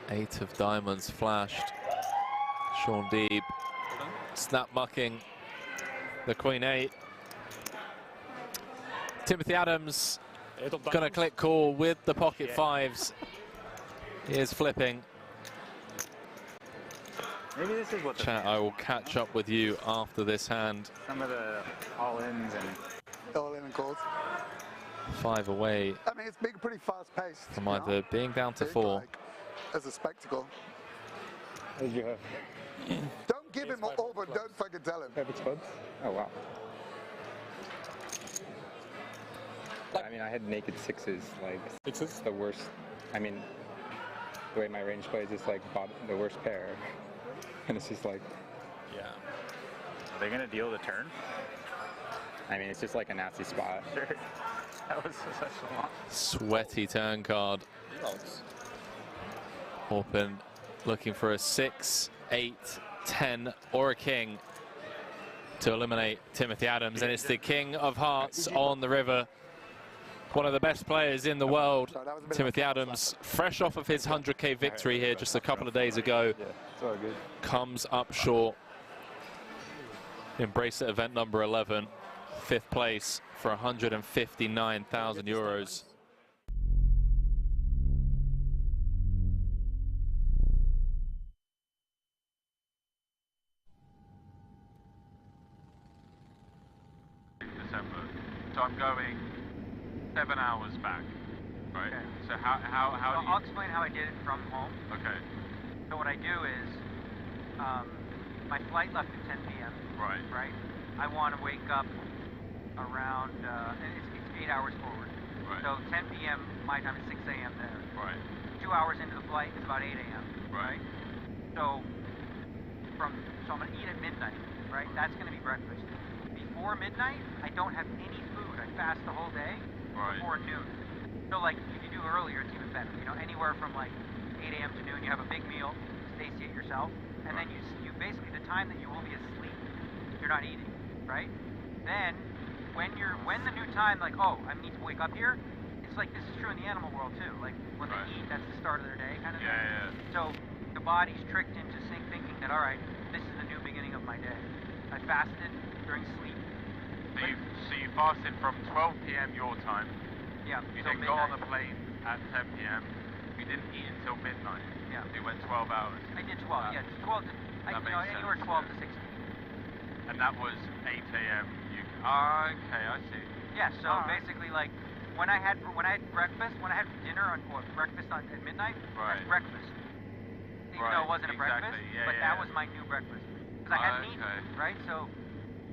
Eight of diamonds flashed. Sean Deeb snap mucking the Queen 8. Timothy Adams gonna click call with the pocket 5s. He is flipping. Maybe this is what the Chat, I will catch up with you after this hand. some of the all-ins and All in and calls. 5 away I mean, it's been pretty fast paced. from either being down to Big, 4. like, as a spectacle. What did you have? Don't give him over, don't fucking tell him. Favorite spots? Oh wow. I mean, I had naked 6s, like 6s, the worst. I mean, the way my range plays is like the worst pair, and it's just like, Yeah. Are they gonna deal the turn? I mean, it's just like a nasty spot. Sure. That was such a long. Sweaty turn card. Open looking for a 6, 8, 10 or a king to eliminate Timothy Adams, and it's the King of Hearts on the river. One of the best players in the world, Timothy Adams, fresh off of his 100k victory here just a couple of days ago, Yeah, it's all good. comes up short in bracelet event number 11, 5th place for 159,000 euros. December. So I'm going 7 hours back, right? Okay. So how do you... I'll explain how I did it from home. Okay, So what I do is, my flight left at 10 p.m. right. Right? I want to wake up around, and it's 8 hours forward. Right. So 10 p.m. my time is 6 a.m. there. Right. 2 hours into the flight is about 8 a.m. Right. So I'm gonna eat at midnight, right? That's gonna be breakfast. Before midnight, I don't have any food. I fast the whole day before noon. So like if you do earlier, it's even better. You know, anywhere from like 8 a.m. to noon, you have a big meal, satiate yourself, and then you basically the time that you will be asleep, you're not eating, right? Then when the new time, like, oh, I need to wake up here, it's like this is true in the animal world too. Like when they eat, that's the start of their day kind of thing. Yeah. So the body's tricked into thinking that, all right, this is the new beginning of my day. I fasted during sleep. So you fasted from 12 p.m. your time. Yeah. You then got on the plane at 10 p.m. You didn't eat until midnight. Yeah. You went 12 hours. I did 12. Yeah, 12 to anywhere 12 to 16. And that was 8 a.m. Okay, I see. Yeah. So basically, like when I had breakfast, when I had dinner or breakfast at midnight, that's breakfast. Even though it wasn't a breakfast, but that was my new breakfast because I hadn't eaten, right? So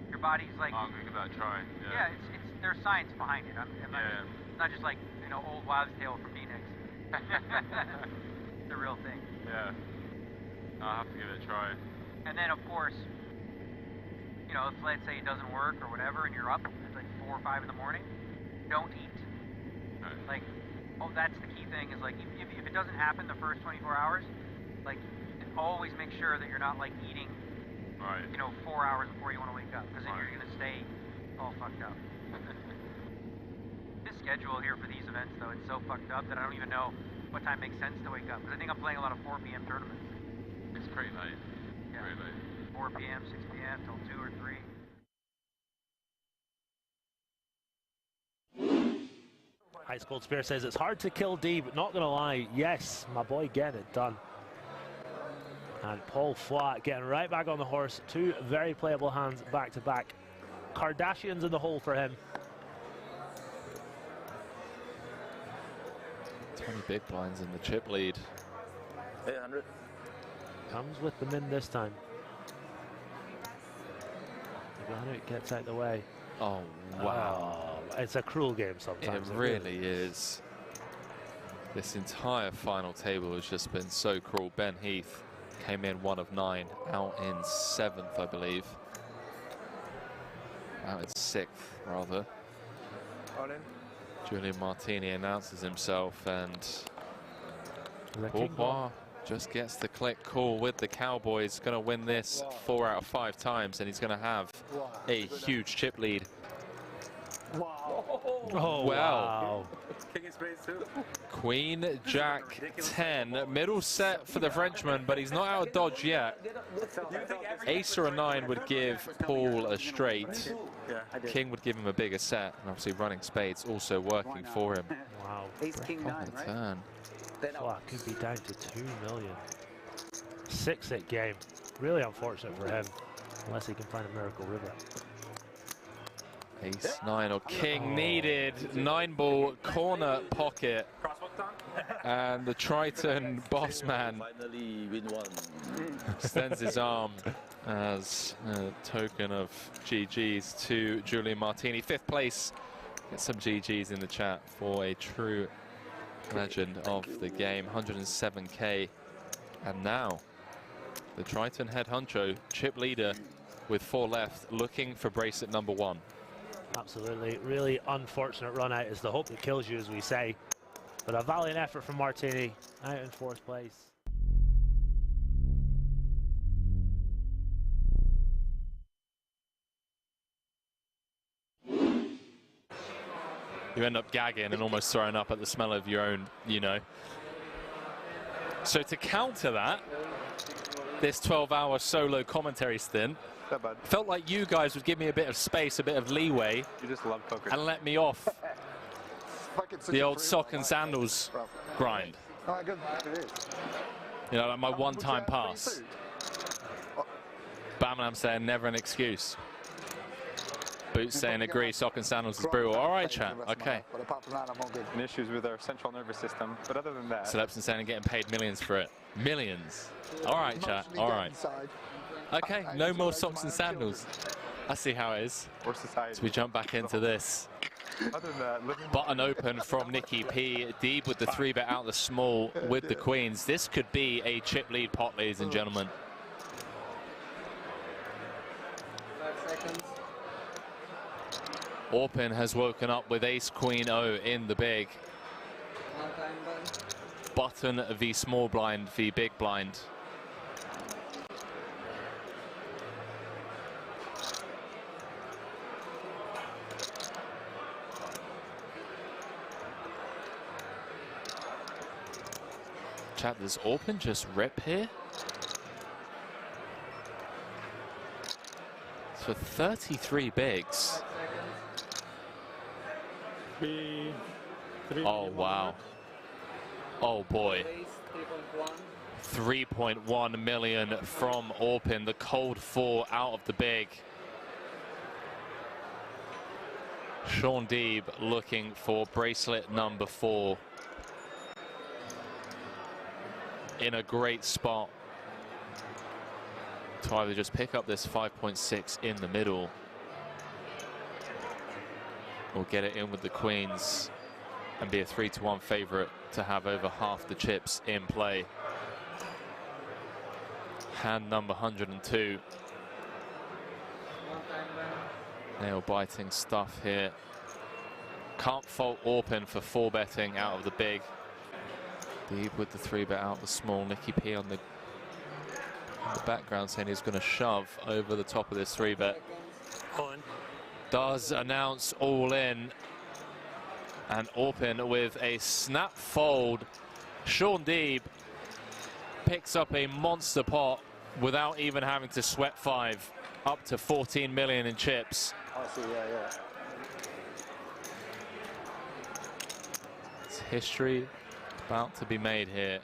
your body's like, I'm gonna give that a try. Yeah, it's there's science behind it. It's not just like old wives' tale from Phoenix. It's the real thing. Yeah, I'll have to give it a try. And then of course, if let's say it doesn't work or whatever, and you're up at like 4 or 5 in the morning, don't eat. Like, that's the key thing is like if it doesn't happen the first 24 hours. Like, always make sure that you're not like eating, 4 hours before you want to wake up, because then you're gonna stay all fucked up. This schedule here for these events, though, it's so fucked up that I don't even know what time makes sense to wake up. Because I think I'm playing a lot of 4 p.m. tournaments. It's pretty late. Yeah. Pretty late. 4 p.m., 6 p.m. till 2 or 3. Ice Cold Spear says it's hard to kill D, but not gonna lie, yes, my boy getting it done. And Paul Flat getting right back on the horse. 2 very playable hands back to back. Kardashians in the hole for him. 20 big blinds in the chip lead. 800. Comes with the min this time. It gets out the way. Oh, wow. It's a cruel game sometimes. It really is. This entire final table has just been so cruel. Ben Heath came in 1 of 9, out in 7th, I believe. Out in 6th, rather. All in. Julian Martini announces himself, and Bourbois just gets the click call with the Cowboys. Going to win this 4 out of 5 times, and he's going to have a huge chip lead. Oh, wow. King is raised too. Queen, Jack, 10. Middle set for the Frenchman, but he's not out of dodge yet. Ace or a 9 would give Paul a straight. King would give him a bigger set, and obviously running spades also working for him. Wow. Ace, King, 9, right? Turn. Flat could be down to 2 million. 6-hit game. Really unfortunate for him, unless he can find a miracle river. Ace 9 or King needed. 9-ball corner pocket. And the Triton boss man Finally win 1. extends his arm as a token of GG's to Julian Martini. 5th place. Get some GG's in the chat for a true legend of the game. 107k. And now the Triton head honcho, chip leader with 4 left, looking for bracelet number 1. Absolutely, really unfortunate run out is the hope that kills you, as we say. But a valiant effort from Martini, out in 4th place. You end up gagging and almost throwing up at the smell of your own, So to counter that, this 12-hour solo commentary stint, felt like you guys would give me a bit of space, a bit of leeway, You just love poker. and let me off the old sock and sandals grind. Ah, good. Like my one-time pass. Bamlam saying never an excuse. Boots saying agree, sock and sandals is brutal. All right, chat. Okay. And issues with our central nervous system, but other than that. Celebs and saying getting paid millions for it. Millions. All right, chat. All right. Okay, no more socks and sandals. I see how it is. Or society. So we jump back into this. Button open from Nikki P. Deeb with the 3-bet out the small with the queens. This could be a chip lead pot, ladies and gentlemen. 5 seconds. Orpin has woken up with ace queen O in the big. One time Button v small blind v big blind. Chat, does Orpin just rip here? It's for 33 bigs. Oh, wow. Oh, boy. 3.1 million from Orpin. The cold 4 out of the big. Sean Deeb looking for bracelet number 4. In a great spot to either just pick up this 5.6 in the middle or get it in with the queens and be a 3-1 favorite to have over half the chips in play. Hand number 102. Nail biting stuff here. Can't fault Orpin for 4-betting out of the big. Deeb with the 3-bet out the small. Nikki P on the background saying he's going to shove over the top of this 3-bet. Does announce all in. And Orpin with a snap fold. Sean Deeb picks up a monster pot without even having to sweat 5. Up to 14 million in chips. I see, yeah. It's history about to be made here.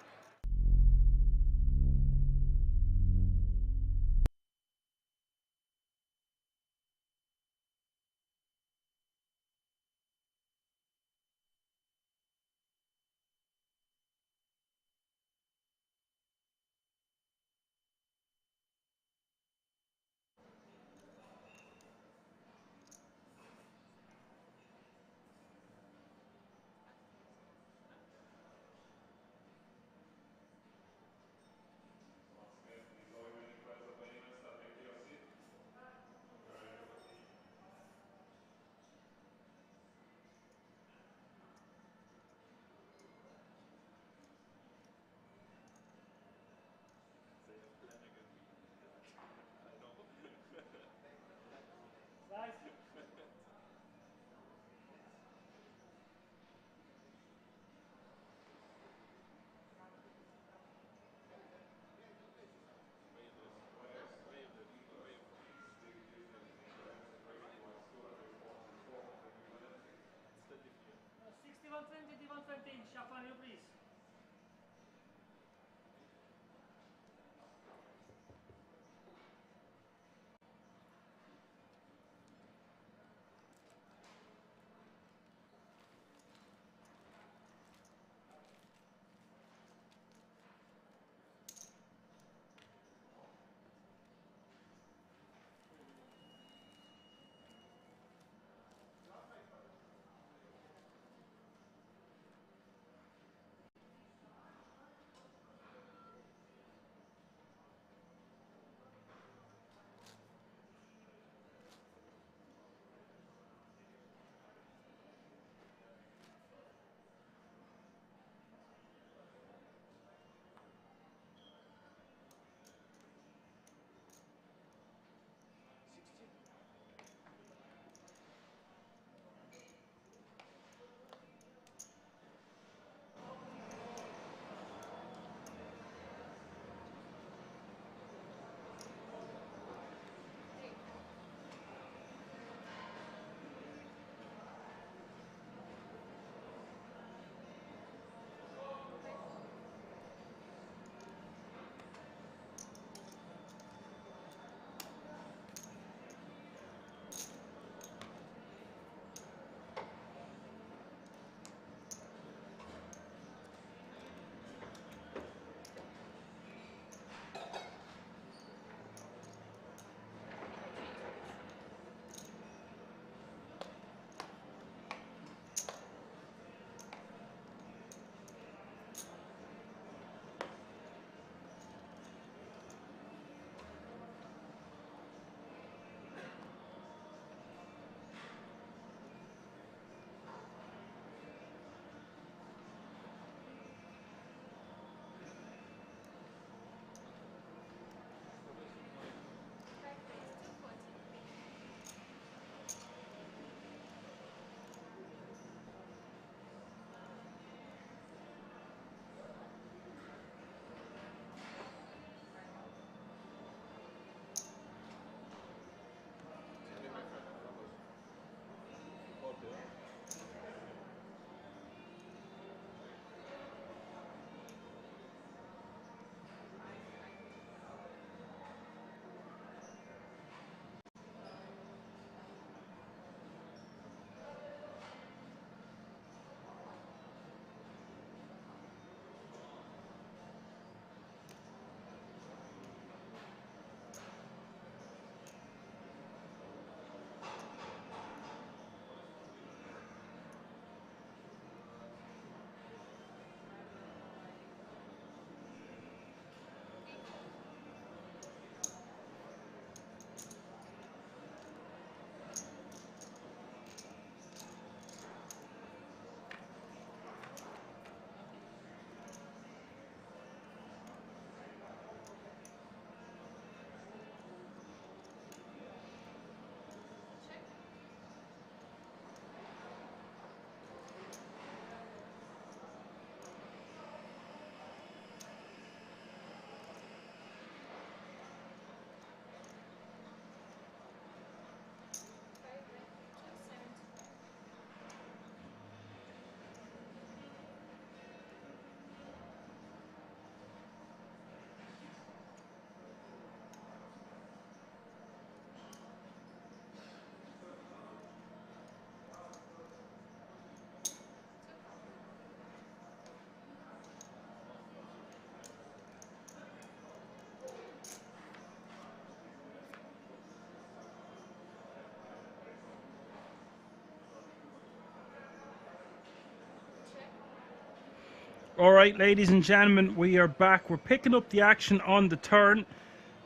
All right, ladies and gentlemen, we are back. We're picking up the action on the turn.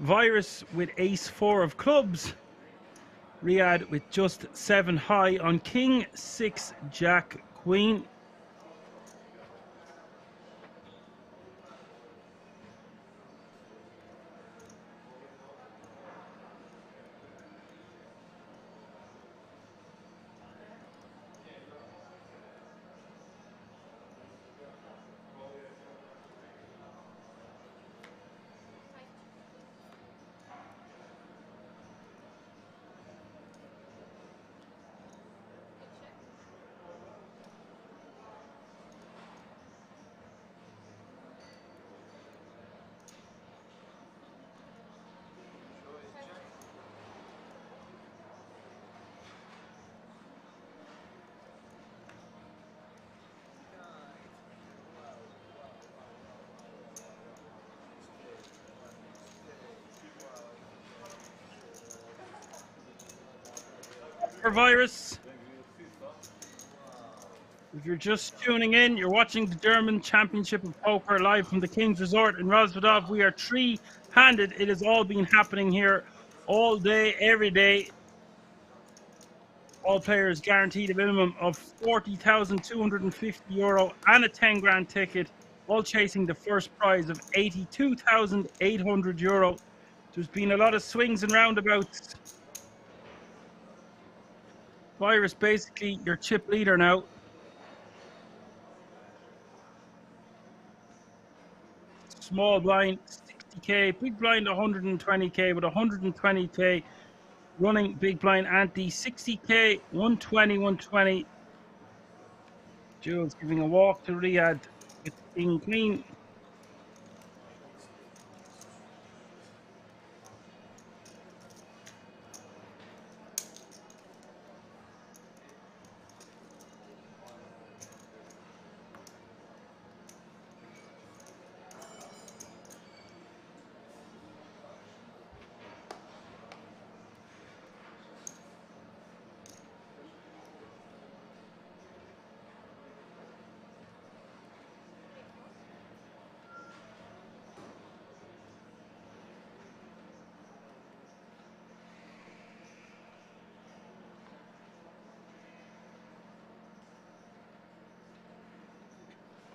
Virus with ace-4 of clubs. Riyadh with just 7 high on king, 6, jack, queen. Virus. If you're just tuning in, you're watching the German Championship of Poker live from the King's Resort in Rosvadov. We are three-handed. It has all been happening here all day, every day. All players guaranteed a minimum of €40,250 and a 10 grand ticket, all chasing the first prize of €82,800. There's been a lot of swings and roundabouts. Virus basically your chip leader now. Small blind 60k, big blind 120k, with 120k running big blind ante 60k, 120, 120. Jules giving a walk to Riyadh with king queen.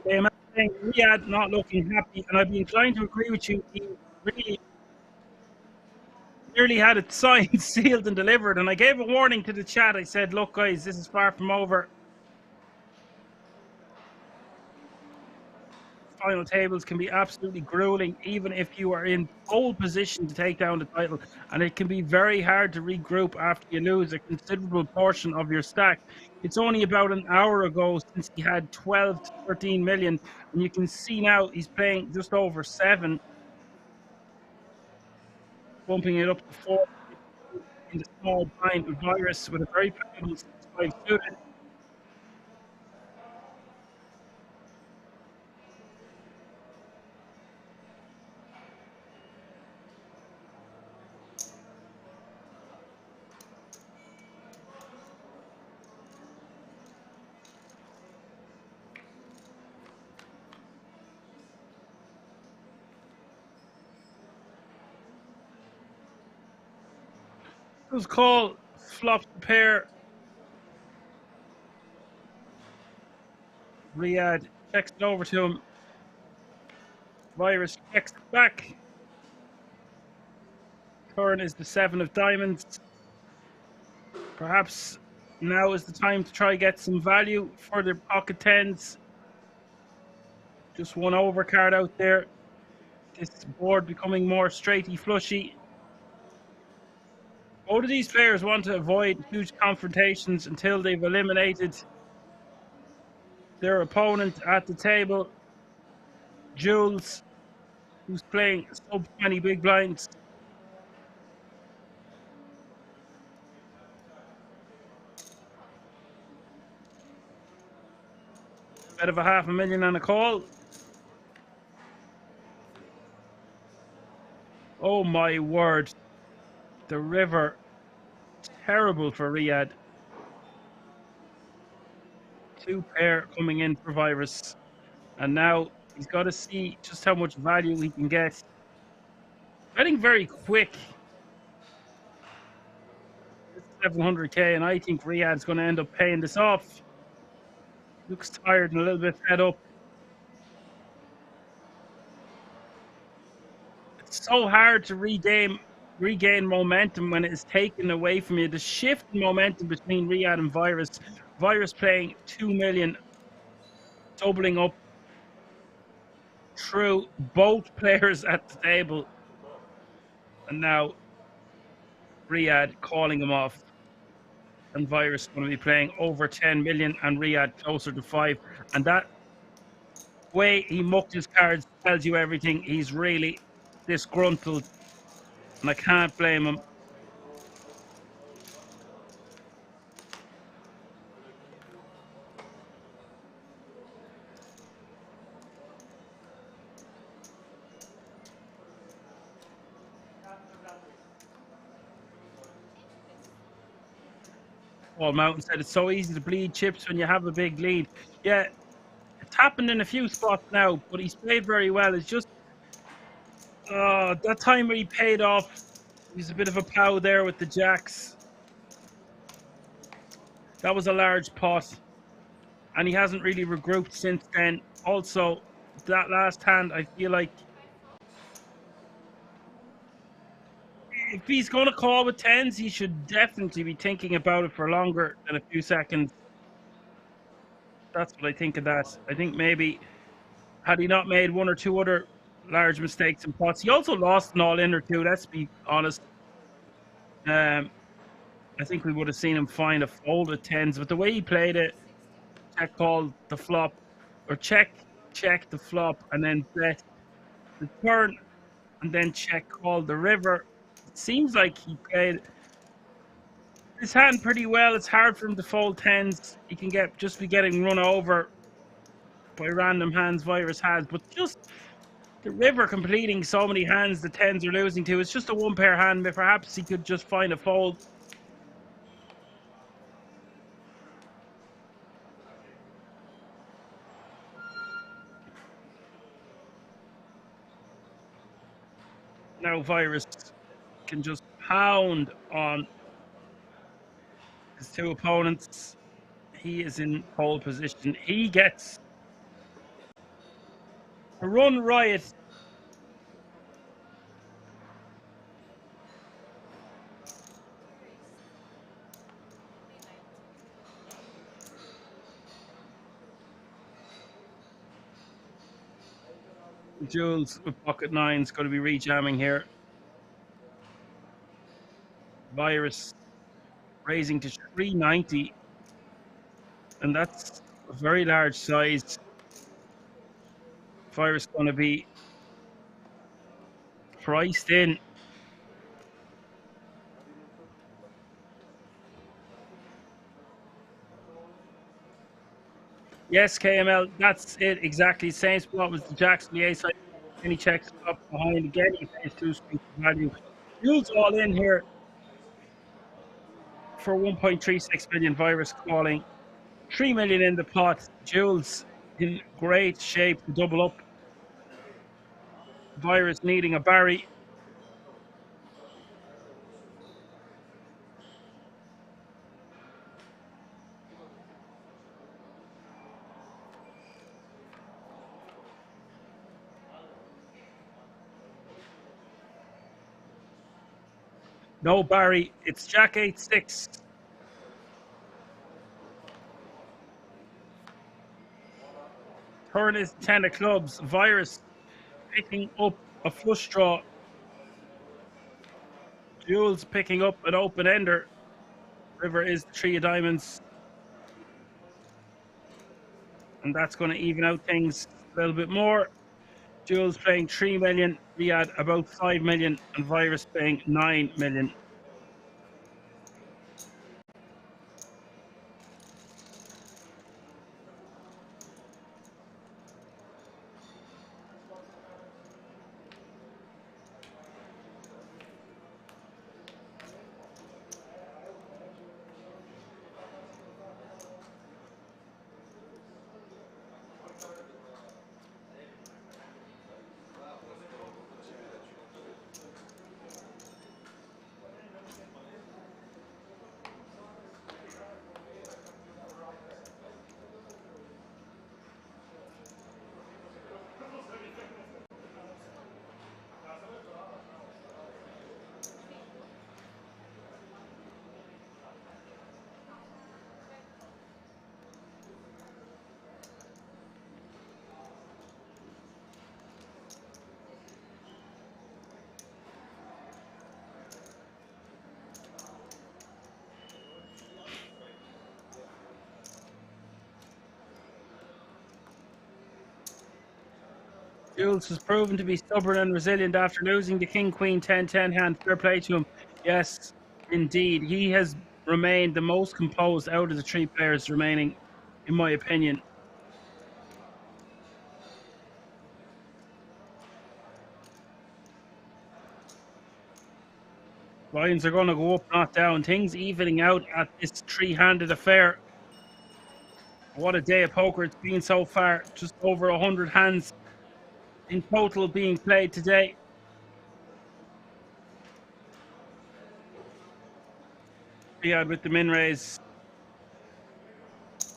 I'm saying Riyadh not looking happy, and I'd be inclined to agree with you. He really nearly had it signed, sealed, and delivered. And I gave a warning to the chat. I said, look, guys, this is far from over. Final tables can be absolutely grueling, even if you are in pole position to take down the title. And it can be very hard to regroup after you lose a considerable portion of your stack. It's only about an hour ago since he had 12 to 13 million. And you can see now he's playing just over 7. Bumping it up to 4 in the small blind with Virus with a very valuable 6-5 suited. It was called flop the pair. Riyadh checks it over to him. Virus checks it back. Turn is the 7 of diamonds. Perhaps now is the time to try get some value for the pocket 10s. Just one overcard out there. This board becoming more straighty flushy. Both of these players want to avoid huge confrontations until they've eliminated their opponent at the table. Jules, who's playing sub 20 big blinds. Bet of $500,000 on a call. Oh my word. The river. Terrible for Riyadh. 2 pair coming in for Virus. And now he's got to see just how much value he can get. Betting very quick. 700k, and I think Riyadh's going to end up paying this off. Looks tired and a little bit fed up. It's so hard to regain momentum when it is taken away from you. The shift in momentum between Riyadh and Virus. Virus playing 2 million, doubling up through both players at the table. And now Riyadh calling him off. And Virus going to be playing over 10 million and Riyadh closer to 5. And that way he mucked his cards tells you everything. He's really disgruntled. And I can't blame him. Paul Mountain said it's so easy to bleed chips when you have a big lead. Yeah, it's happened in a few spots now, but he's played very well. It's just that time where he paid off, he's a bit of a pow there with the jacks. That was a large pot, and he hasn't really regrouped since then. Also, that last hand, I feel like if he's going to call with tens, he should definitely be thinking about it for longer than a few seconds. That's what I think of that. I think maybe had he not made one or two other large mistakes in pots, he also lost an all-in or two. Let's be honest. I think we would have seen him find a fold with tens, but the way he played it, check called the flop, or check the flop, and then bet the turn, and then check called the river. It seems like he played his hand pretty well. It's hard for him to fold tens. He can just be getting run over by random hands Virus has, but just the river completing so many hands the tens are losing to. It's just a one pair hand, but perhaps he could just find a fold. Now Virus can just pound on his two opponents. He is in pole position. He gets to run riot. Jules with pocket nines going to be rejamming here. Virus raising to 390, and that's a very large size. Virus going to be priced in. Yes, KML, that's it exactly. Same spot was the Jacks on the A side. And he checks up behind again. He pays 2 screens of value. Jules all in here for 1.36 million. Virus calling 3 million in the pot. Jules in great shape to double up. Virus needing a Barry. No Barry. It's Jack 8-6. Turn is 10 of clubs. Virus picking up a flush draw. Jules picking up an open ender. River is the 3 of diamonds. And that's going to even out things a little bit more. Jules playing 3 million. Riyadh about 5 million. And Virus playing 9 million. Jules has proven to be stubborn and resilient after losing the King Queen 10-10 hand. Fair play to him. Yes, indeed. He has remained the most composed out of the three players remaining, in my opinion. Lions are going to go up, not down. Things evening out at this three-handed affair. What a day of poker it's been so far. Just over 100 hands in total being played today. Riyadh with the min raise.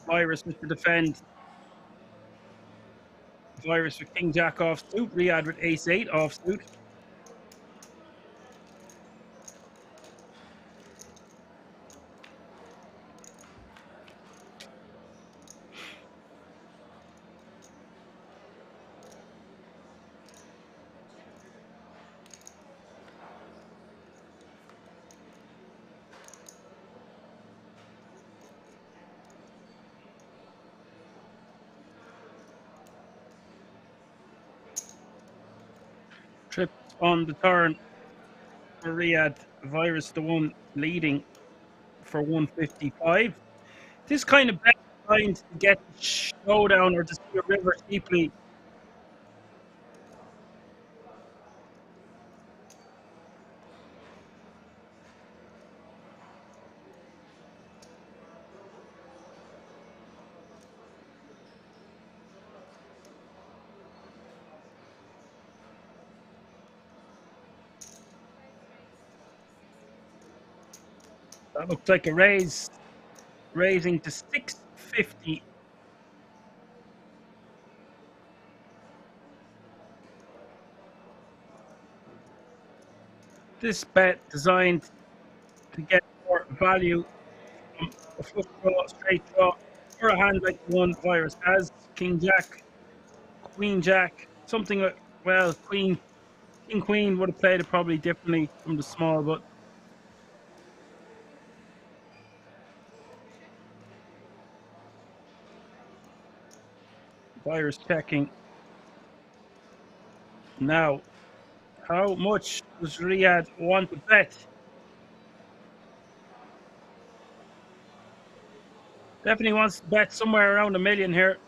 Virus with the defend. Virus with King Jack offsuit. Riyadh with Ace 8 offsuit. Trips on the turn for Riyadh. Virus the one leading for 155. This kind of bet trying to get the showdown or to see a river steeply. That looks like a raise, raising to 650. This bet designed to get more value from a flush draw, straight draw, or a hand like the one Virus has. King Jack, Queen Jack, something like, well, Queen, King Queen would have played it probably differently from the small, but Virus checking. Now, how much does Riyadh want to bet? Definitely wants to bet somewhere around $1 million here.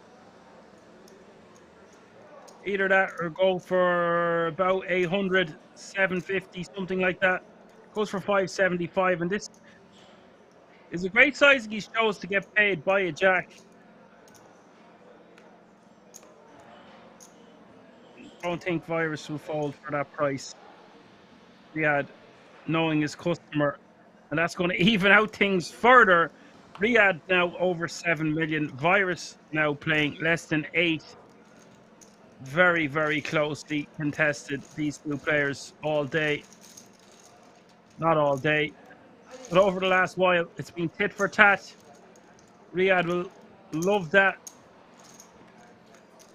Either that or go for about 800, 750, something like that. Goes for 575, and this is a great size he shows to get paid by a jack. Don't think Virus will fold for that price. Riyadh, knowing his customer, and that's going to even out things further. Riyadh now over 7 million. Virus now playing less than 8. Very, very closely contested, these two players, all day. Not all day, but over the last while, it's been tit for tat. Riyadh will love that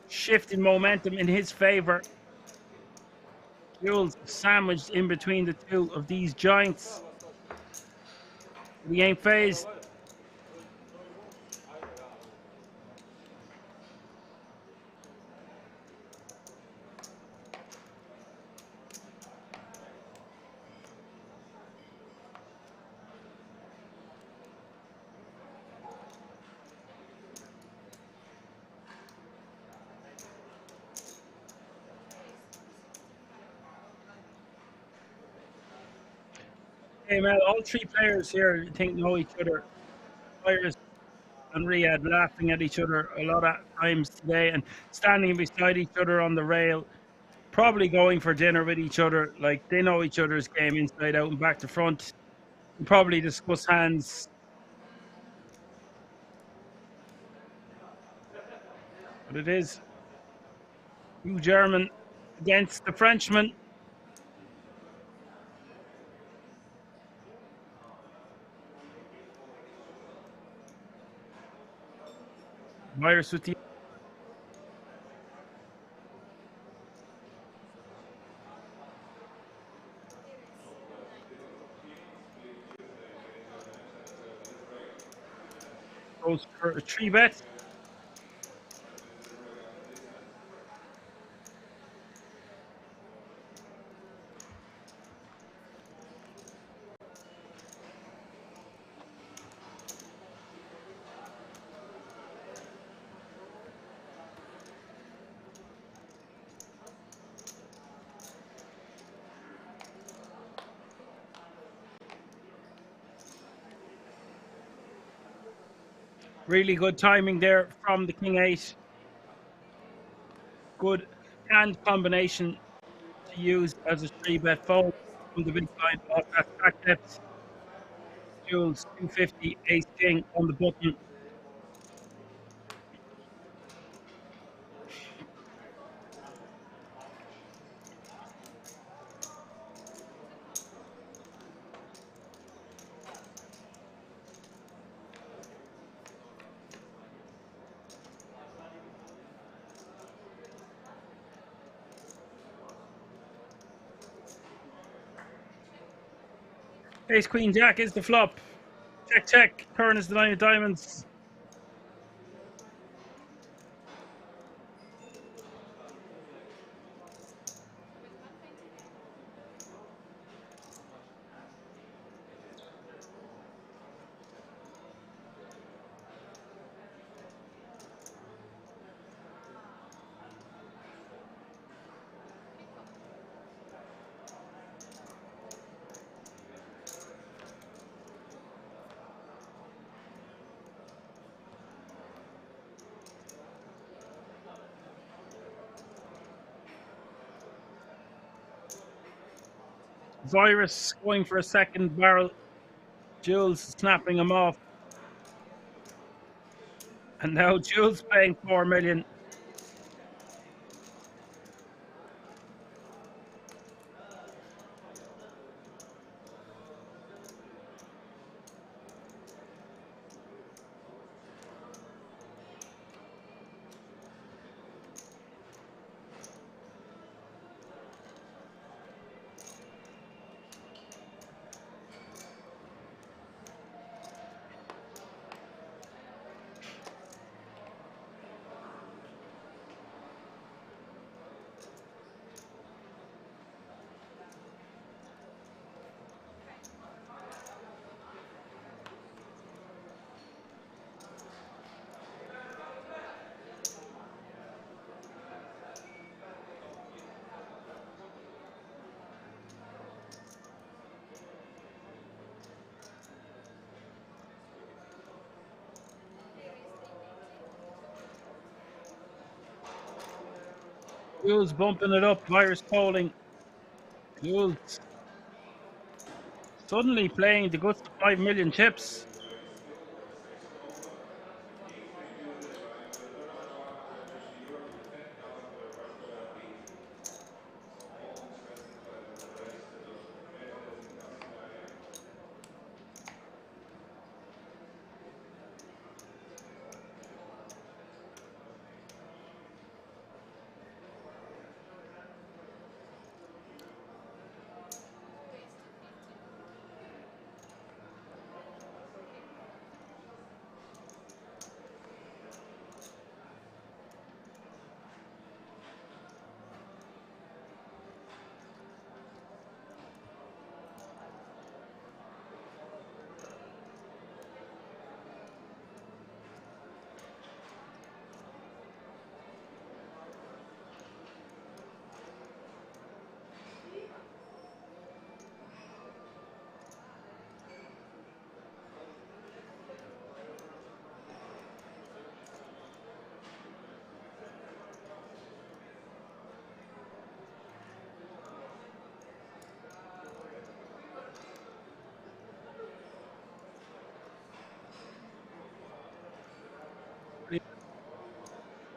shift in momentum in his favor. Jules sandwiched in between the two of these giants. He ain't phased. Hey man, all three players here I think know each other. Virus and Riyadh laughing at each other a lot of times today and standing beside each other on the rail, probably going for dinner with each other. Like they know each other's game inside out and back to front. And probably discuss hands. But it is you German against the Frenchman. Virus with the goes for a 3-bet. Really good timing there from the King 8. Good hand combination to use as a 3-bet fold from the big blind off that stack depth. Jules 250, ace king on the button. Ace queen jack is the flop. Check, check. Turn is the 9 of diamonds. Virus going for a second barrel. Jules snapping him off. And now Jules paying 4 million. Jules bumping it up, Virus polling. Jules suddenly playing the guts of 5 million chips.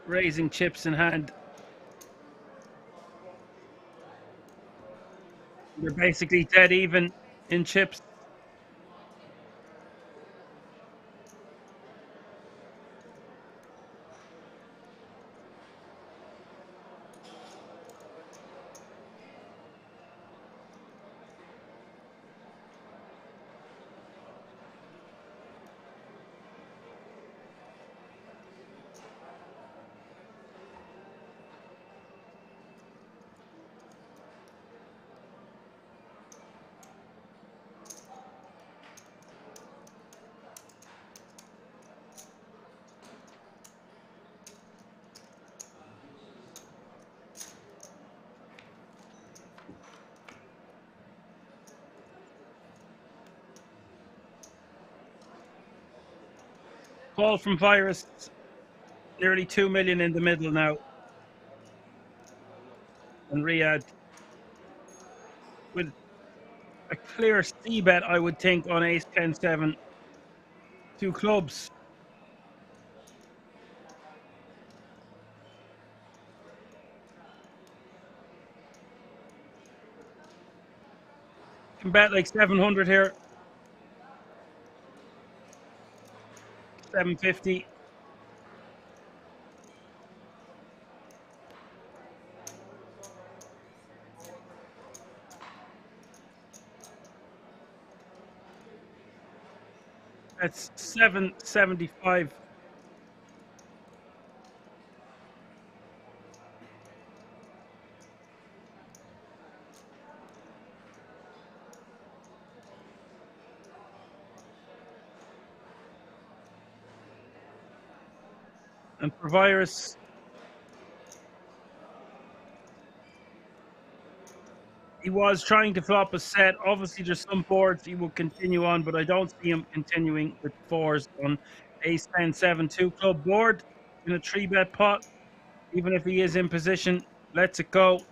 Raising chips in hand. They're basically dead even in chips. Call from Virus. Nearly 2 million in the middle now. And Riyadh with a clear C bet, I would think, on ace 10-7. 2 clubs. Can bet like 700 here. 750. That's 775. And for Virus, he was trying to flop a set. Obviously, there's some boards he will continue on, but I don't see him continuing with 4s on ace 10-7 2 club board in a 3-bet pot. Even if he is in position, lets it go.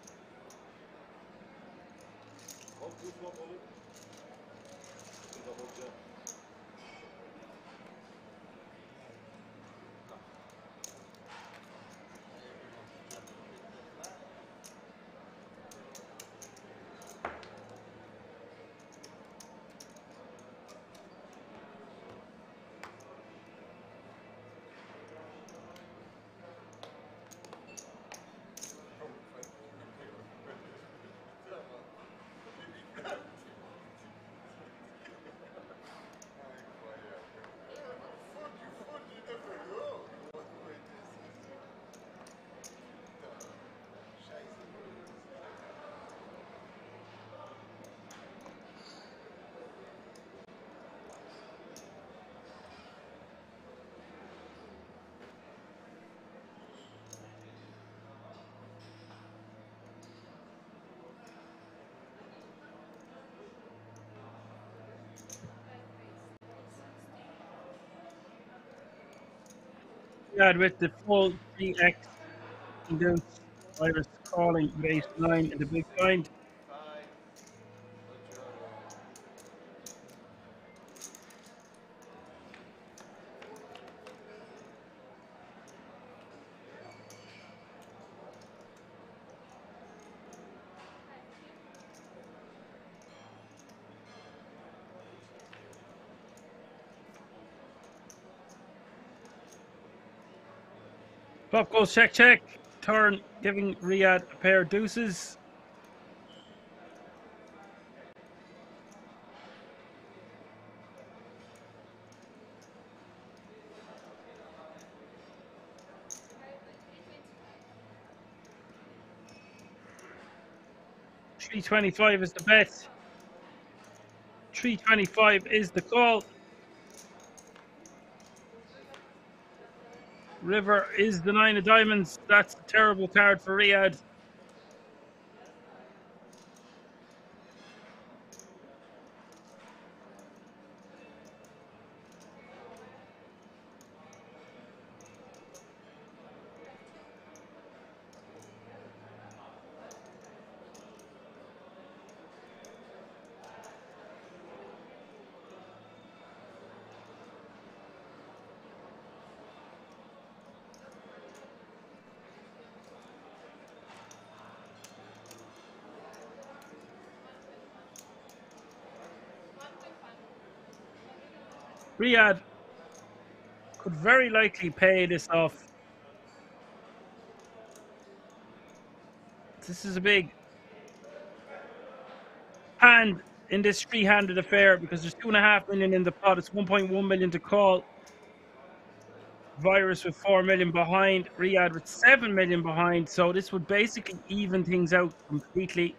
With the full 3x induced Virus calling base 9 in the big blind. Flop goes check, check. Turn, giving Riyadh a pair of deuces. $325 is the bet. $325 is the call. River is the 9 of diamonds. That's a terrible card for Riyadh. Riyadh could very likely pay this off. This is a big hand in this 3-handed affair because there's 2.5 million in the pot. It's 1.1 million to call. Virus with 4 million behind. Riyadh with 7 million behind. So this would basically even things out completely.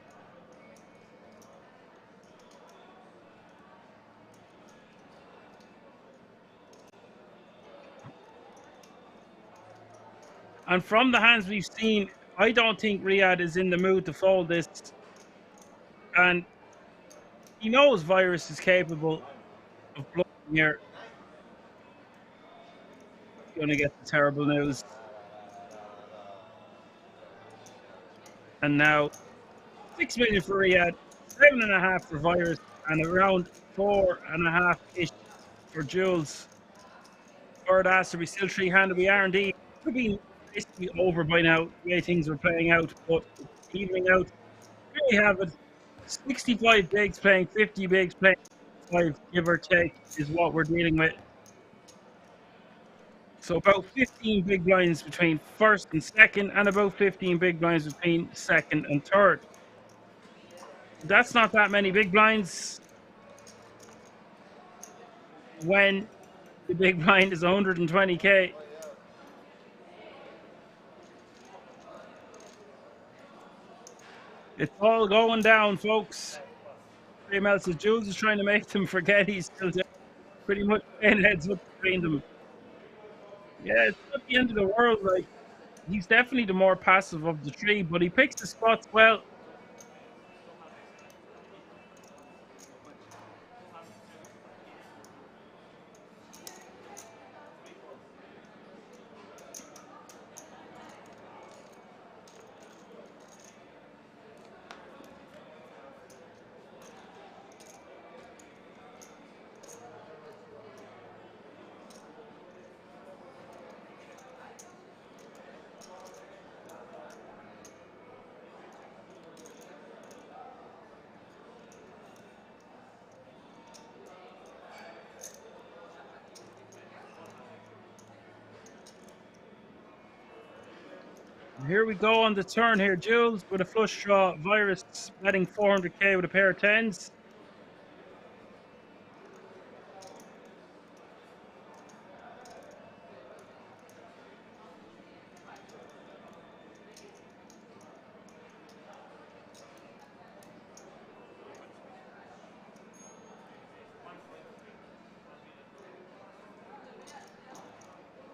And from the hands we've seen, I don't think Riyadh is in the mood to fold this. And he knows Virus is capable of blowing here. going to get the terrible news. And now 6 million for Riyadh, 7.5 for Virus, and around 4.5-ish for Jules. Third Aster, we still three-handed. We are indeed. Could be basically over by now, the way things were playing out, but evening out. Here we have it. 65 bigs playing 50 bigs playing 5, give or take, is what we're dealing with. So about 15 big blinds between first and second, and about 15 big blinds between second and third. That's not that many big blinds when the big blind is 120k. It's all going down, folks. Mel says Jules is trying to make them forget he's still there. Pretty much playing heads up between them. Yeah, it's not the end of the world. Like, he's definitely the more passive of the three, but he picks the spots well. Here we go on the turn here. Jules with a flush draw. Virus betting 400k with a pair of 10s.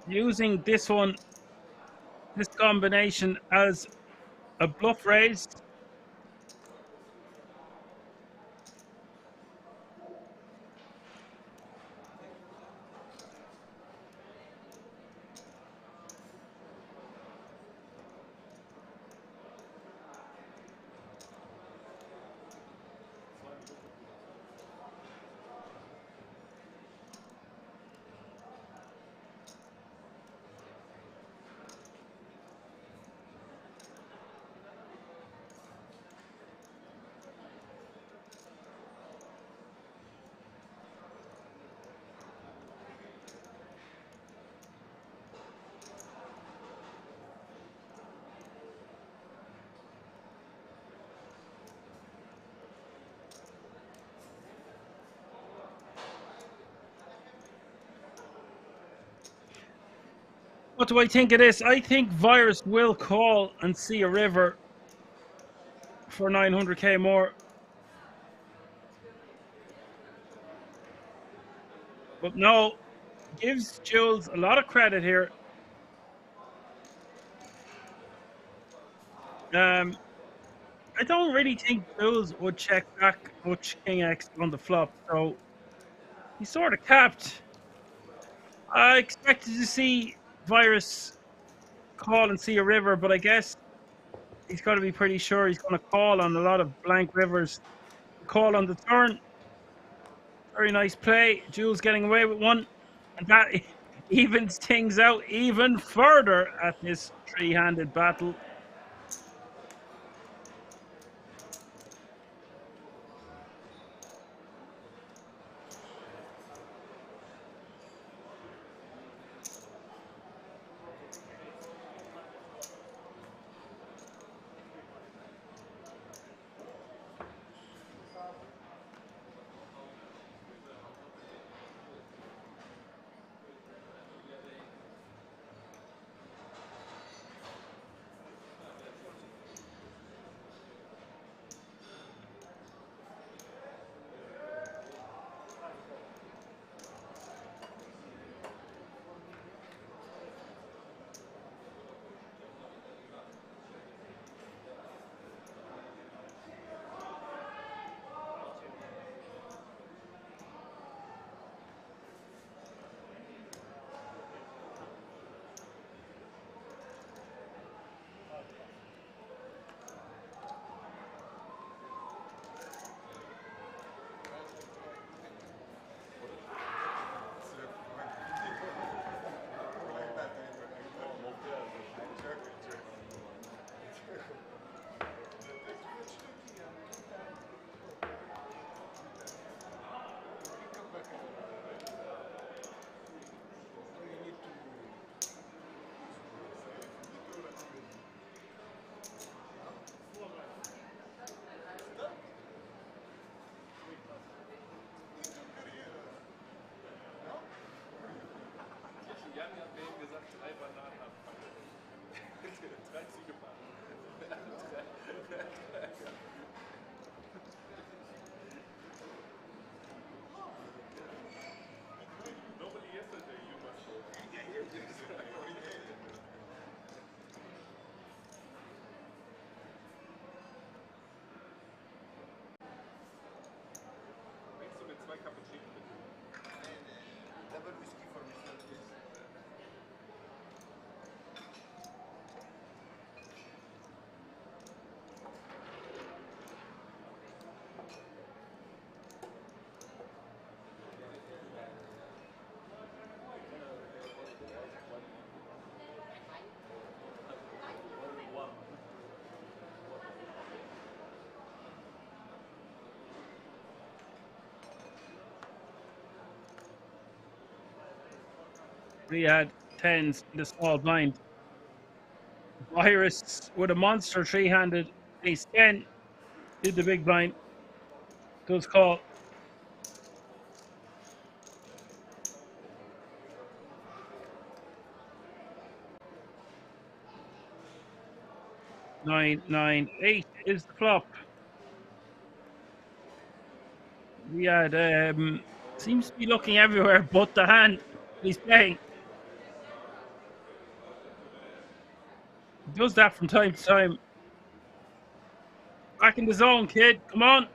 Using this one, this combination as a bluff raise. What do I think of this? I think Virus will call and see a river for 900k more. But no, gives Jules a lot of credit here. I don't really think Jules would check back much King X on the flop, so he's sort of capped. I expected to see Virus call and see a river, but I guess he's got to be pretty sure he's going to call on a lot of blank rivers. Call on the turn. Very nice play. Jules getting away with one. And that evens things out even further at this three-handed battle. Double whiskey for Mr. Please. Riyadh 10s in the small blind. Virus with a monster three-handed ace 10 did the big blind. Does call. Nine, 9, 8 is the flop. Riyadh seems to be looking everywhere but the hand he's playing. He does that from time to time. Back in the zone, kid. Come on.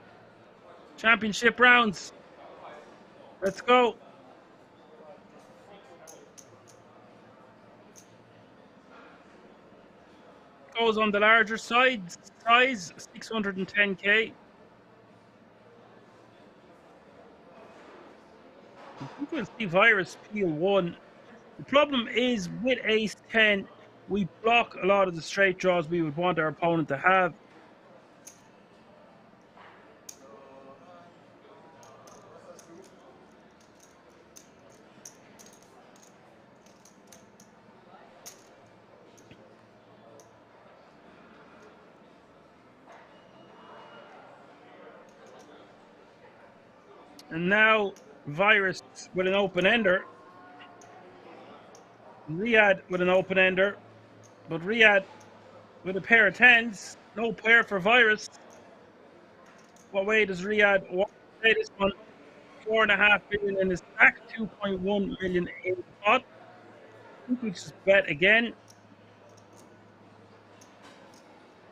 Championship rounds. Let's go. Goes on the larger size 610k. I think we'll see Virus peel 1. The problem is with ace 10, we block a lot of the straight draws we would want our opponent to have. And now Virus with an open ender. Riyadh with an open ender. But Riyadh with a pair of 10s. No pair for Virus. What way does Riyadh want to play this one? 4.5 million in his stack, 2.1 million in the pot. I think we just bet again.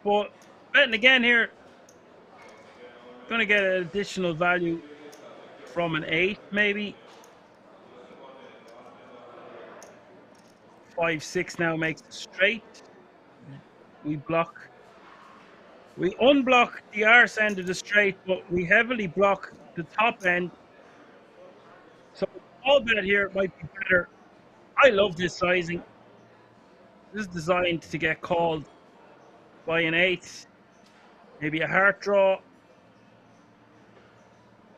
But betting again here, going to get an additional value from an 8 maybe. 5, 6 now makes it straight. We unblock the arse end of the straight, but we heavily block the top end. So all bet here might be better. I love this sizing. This is designed to get called by an 8. Maybe a heart draw.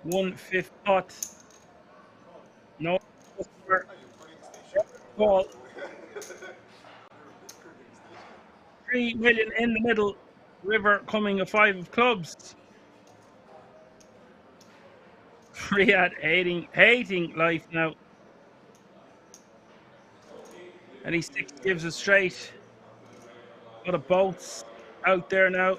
1/5 pot. No call. 3 million in the middle. River coming a 5 of clubs. Riyadh hating life now. And he 6 gives us straight. A lot of boats out there now.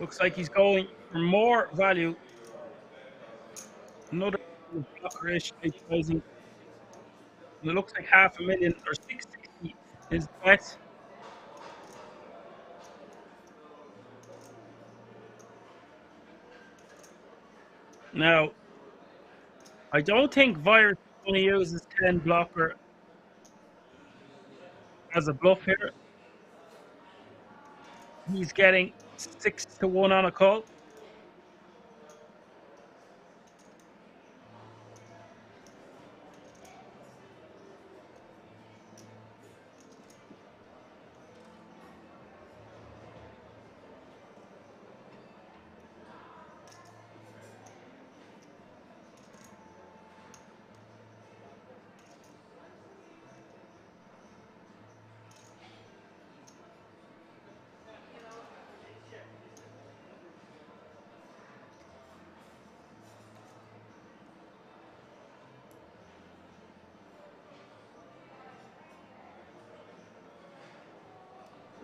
Looks like he's going for more value. Another blockerish sizing. And it looks like 500,000 or 660 is the bet. Now, I don't think Virus is going to use his 10 blocker as a bluff here. He's getting 6-1 on a call.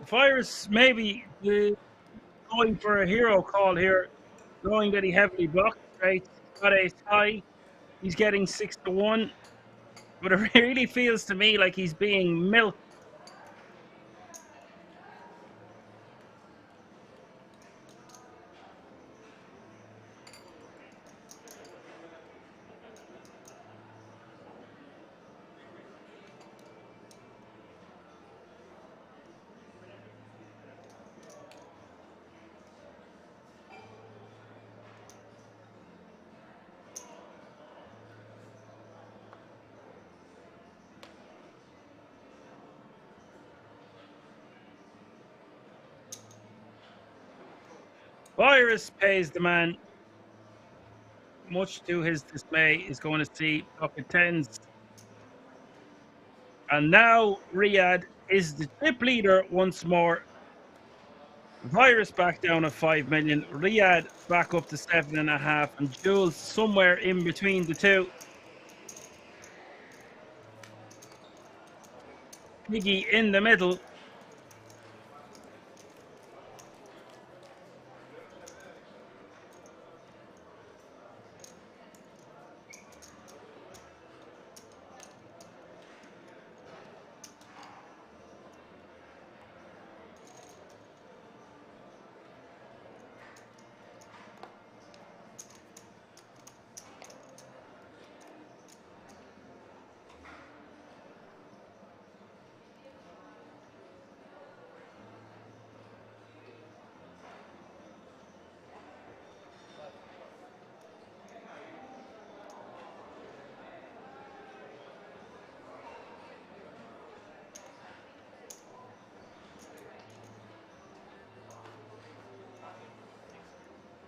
Virus maybe going for a hero call here, knowing that he heavily blocked straight, got ace high. He's getting 6-1, but it really feels to me like he's being milked. Virus pays the man. Much to his dismay, is going to see pocket tens. And now Riyadh is the chip leader once more. Virus back down at 5 million. Riyadh back up to 7.5, and Jules somewhere in between the two. Piggy in the middle.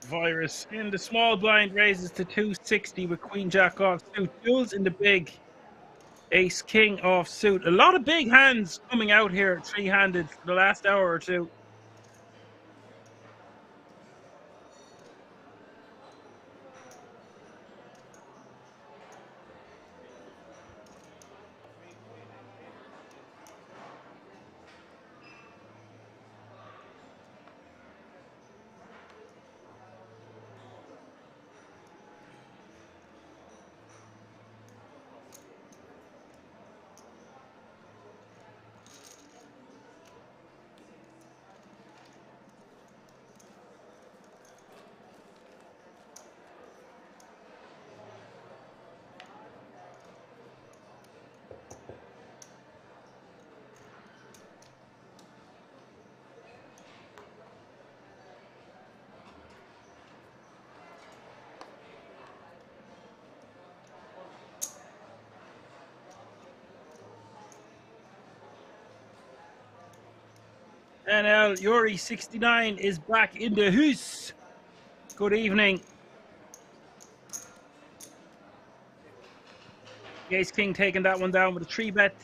Virus in the small blind raises to 260 with Queen Jack off suit. Jules in the big Ace King off suit. A lot of big hands coming out here, three-handed for the last hour or two. NL Yuri 69 is back in the house. Good evening. Ace King taking that one down with a 3-bet.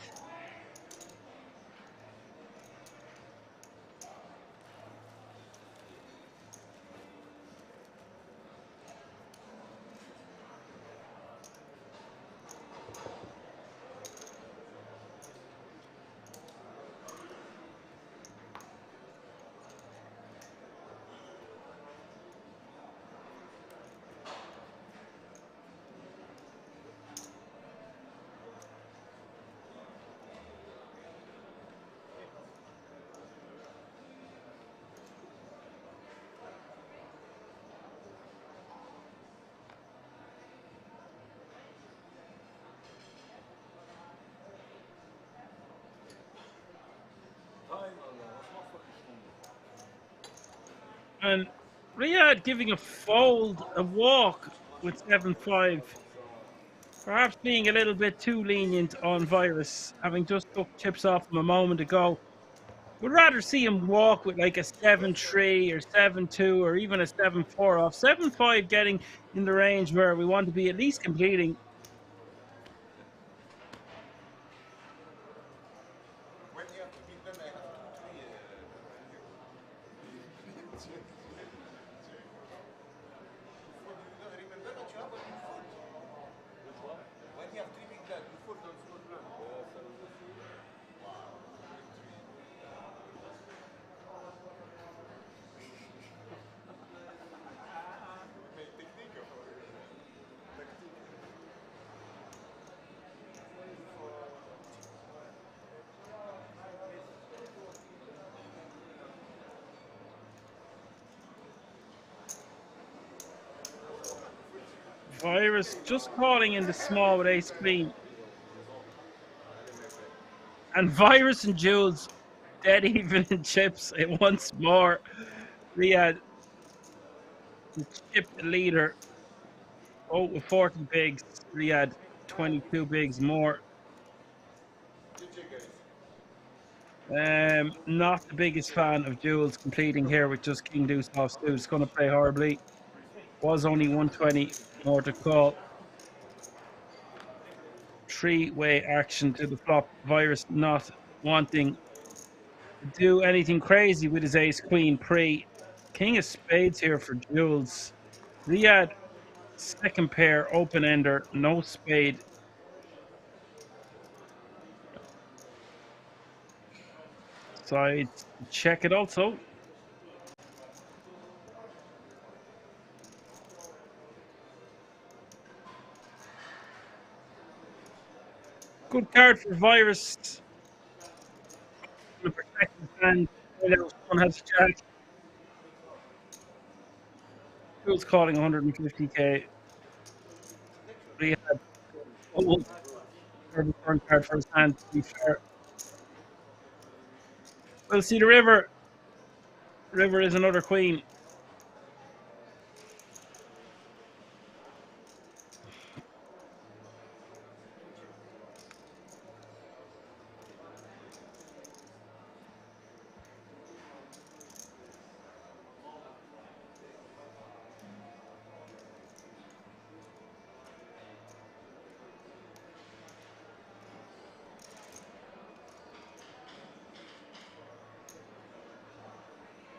And Riyadh giving a fold, a walk with 7-5. Perhaps being a little bit too lenient on Virus, having just took chips off him a moment ago. Would rather see him walk with like a 7-3 or 7-2 or even a 7-4 off. 7-5 getting in the range where we want to be at least completing. Virus just calling in the small with ace queen. And Virus and Jules dead even in chips once more. Riyadh, the chip leader. Oh, with 40 bigs. Riyadh, 22 bigs more. Not the biggest fan of Jules completing here with just King Deuce off suit. It's going to play horribly. Was only 120 more to call. Three-way action to the flop. Virus not wanting to do anything crazy with his ace queen pre. King of spades here for Jules. Riyadh, second pair, open ender, no spade. Sides check it also. Good card for Virus. To protect his hand. One has a jack. Jules calling 150k. Riyadh old for the front card for his hand, to be fair. We'll see the river. River is another queen.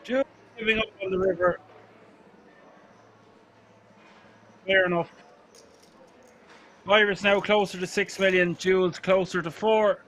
Jules giving up on the river. Fair enough. Virus now closer to 6 million. Jules closer to 4.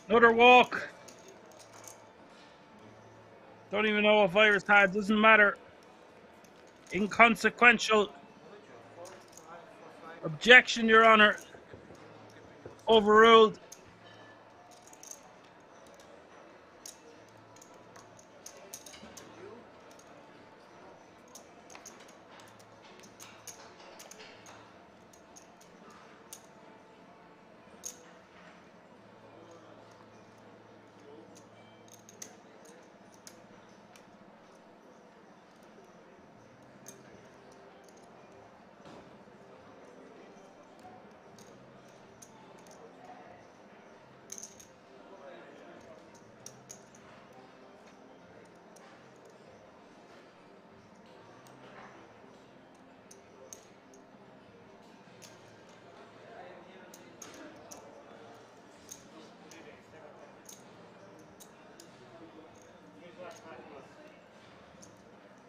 Another walk. Don't even know what Virus had. Doesn't matter. Inconsequential. Objection, Your Honor. Overruled.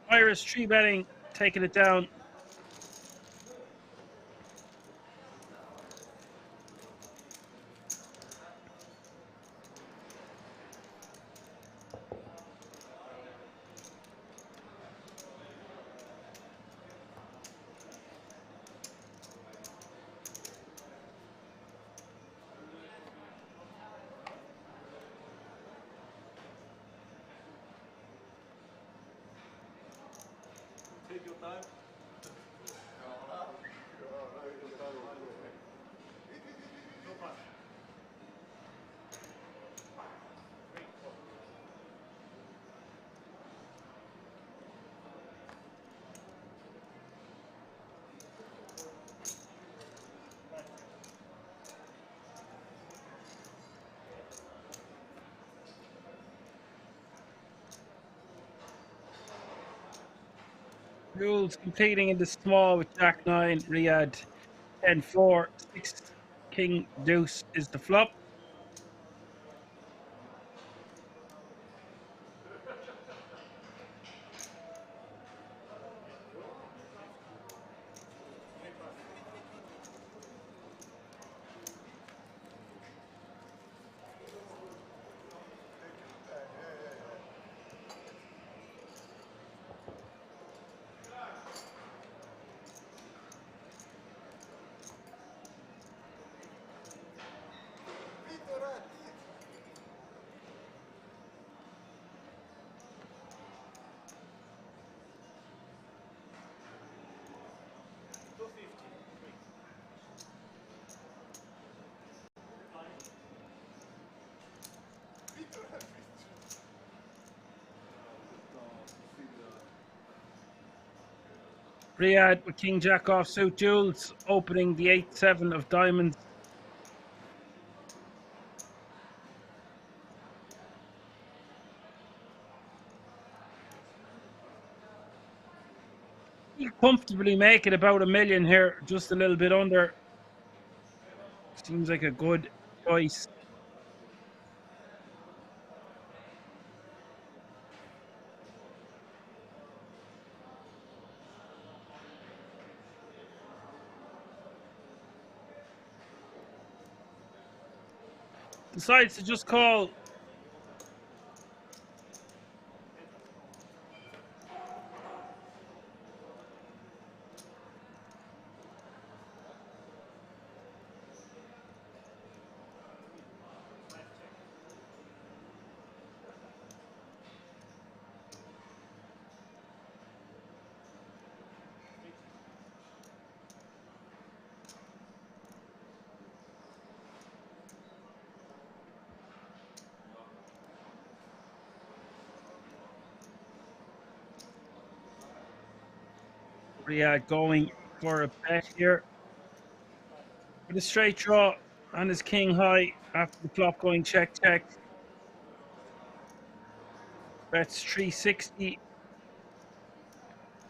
Virus 3 betting, taking it down. Jules completing in the small with Jack 9, Riyadh 10-4, 6 King Deuce is the flop. Riyadh with King Jack offsuit. Jules opening the 8-7 of diamonds. He comfortably make it about $1 million here, just a little bit under. Seems like a good choice. Decides to just call. Riyadh going for a bet here. With a straight draw on his king high after the flop going check, check. Bets 360.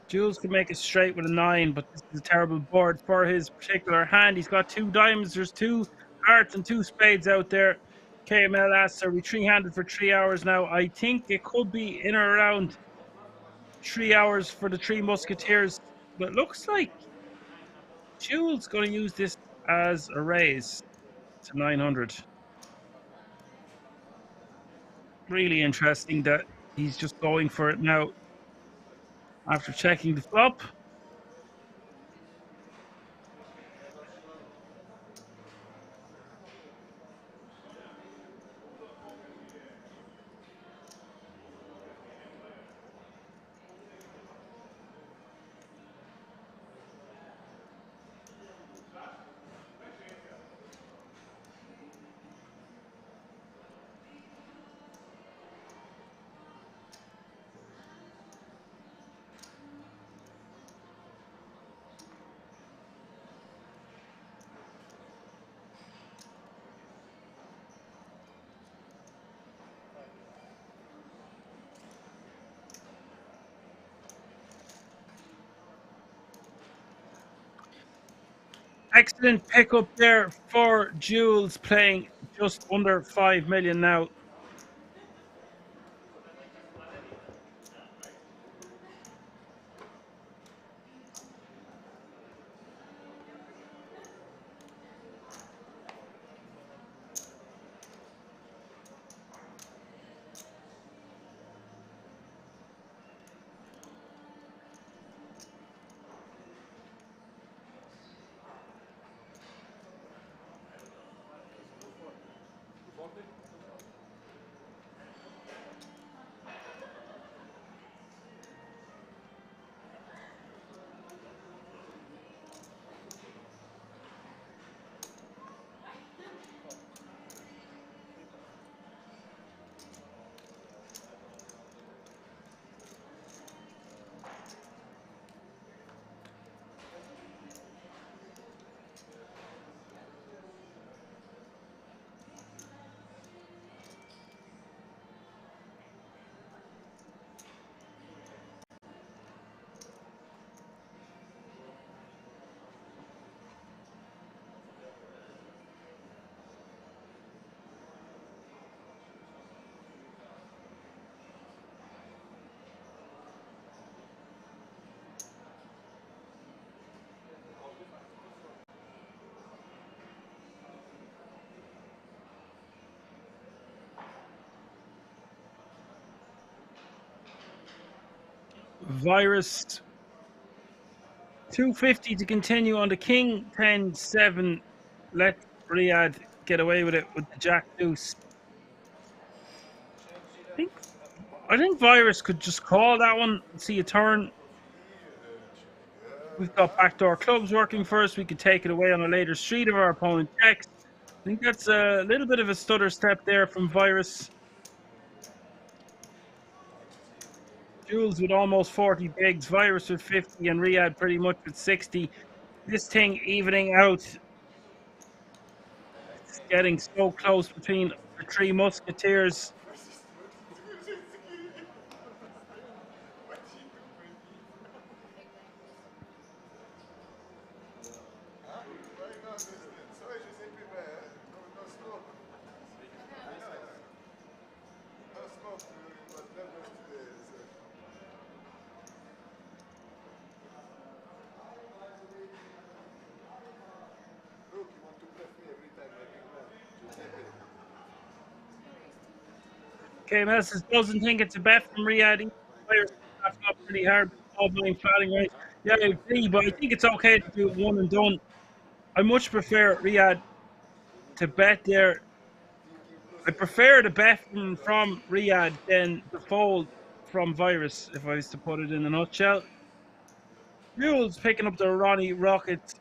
Jules can make it straight with a 9, but this is a terrible board for his particular hand. He's got 2 diamonds. There's 2 hearts and 2 spades out there. KML asks, are we 3-handed for 3 hours now? I think it could be in or around 3 hours for the 3 musketeers. But it looks like Jules going to use this as a raise to 900. Really interesting that he's just going for it now after checking the flop. Excellent pickup there for Jules, playing just under 5 million now. Virus 250 to continue on the King 10-7. Let Riyadh get away with it with the Jack Deuce. I think Virus could just call that one, see a turn. We've got backdoor clubs working for us. We could take it away on a later street if our opponent checks. I think that's a little bit of a stutter step there from Virus. Jules with almost 40 bigs, Virus with 50, and Riyadh pretty much with 60. This thing evening out. It's getting so close between the three musketeers. KMS doesn't think it's a bet from Riyadh. Players have up pretty hard, all blind flatting right. Yeah, I agree, but I think it's okay to do it one and done. I much prefer Riyadh to bet there. I prefer the bet from Riyadh than the fold from Virus, if I was to put it in a nutshell. Jules picking up the Ronnie Rockets.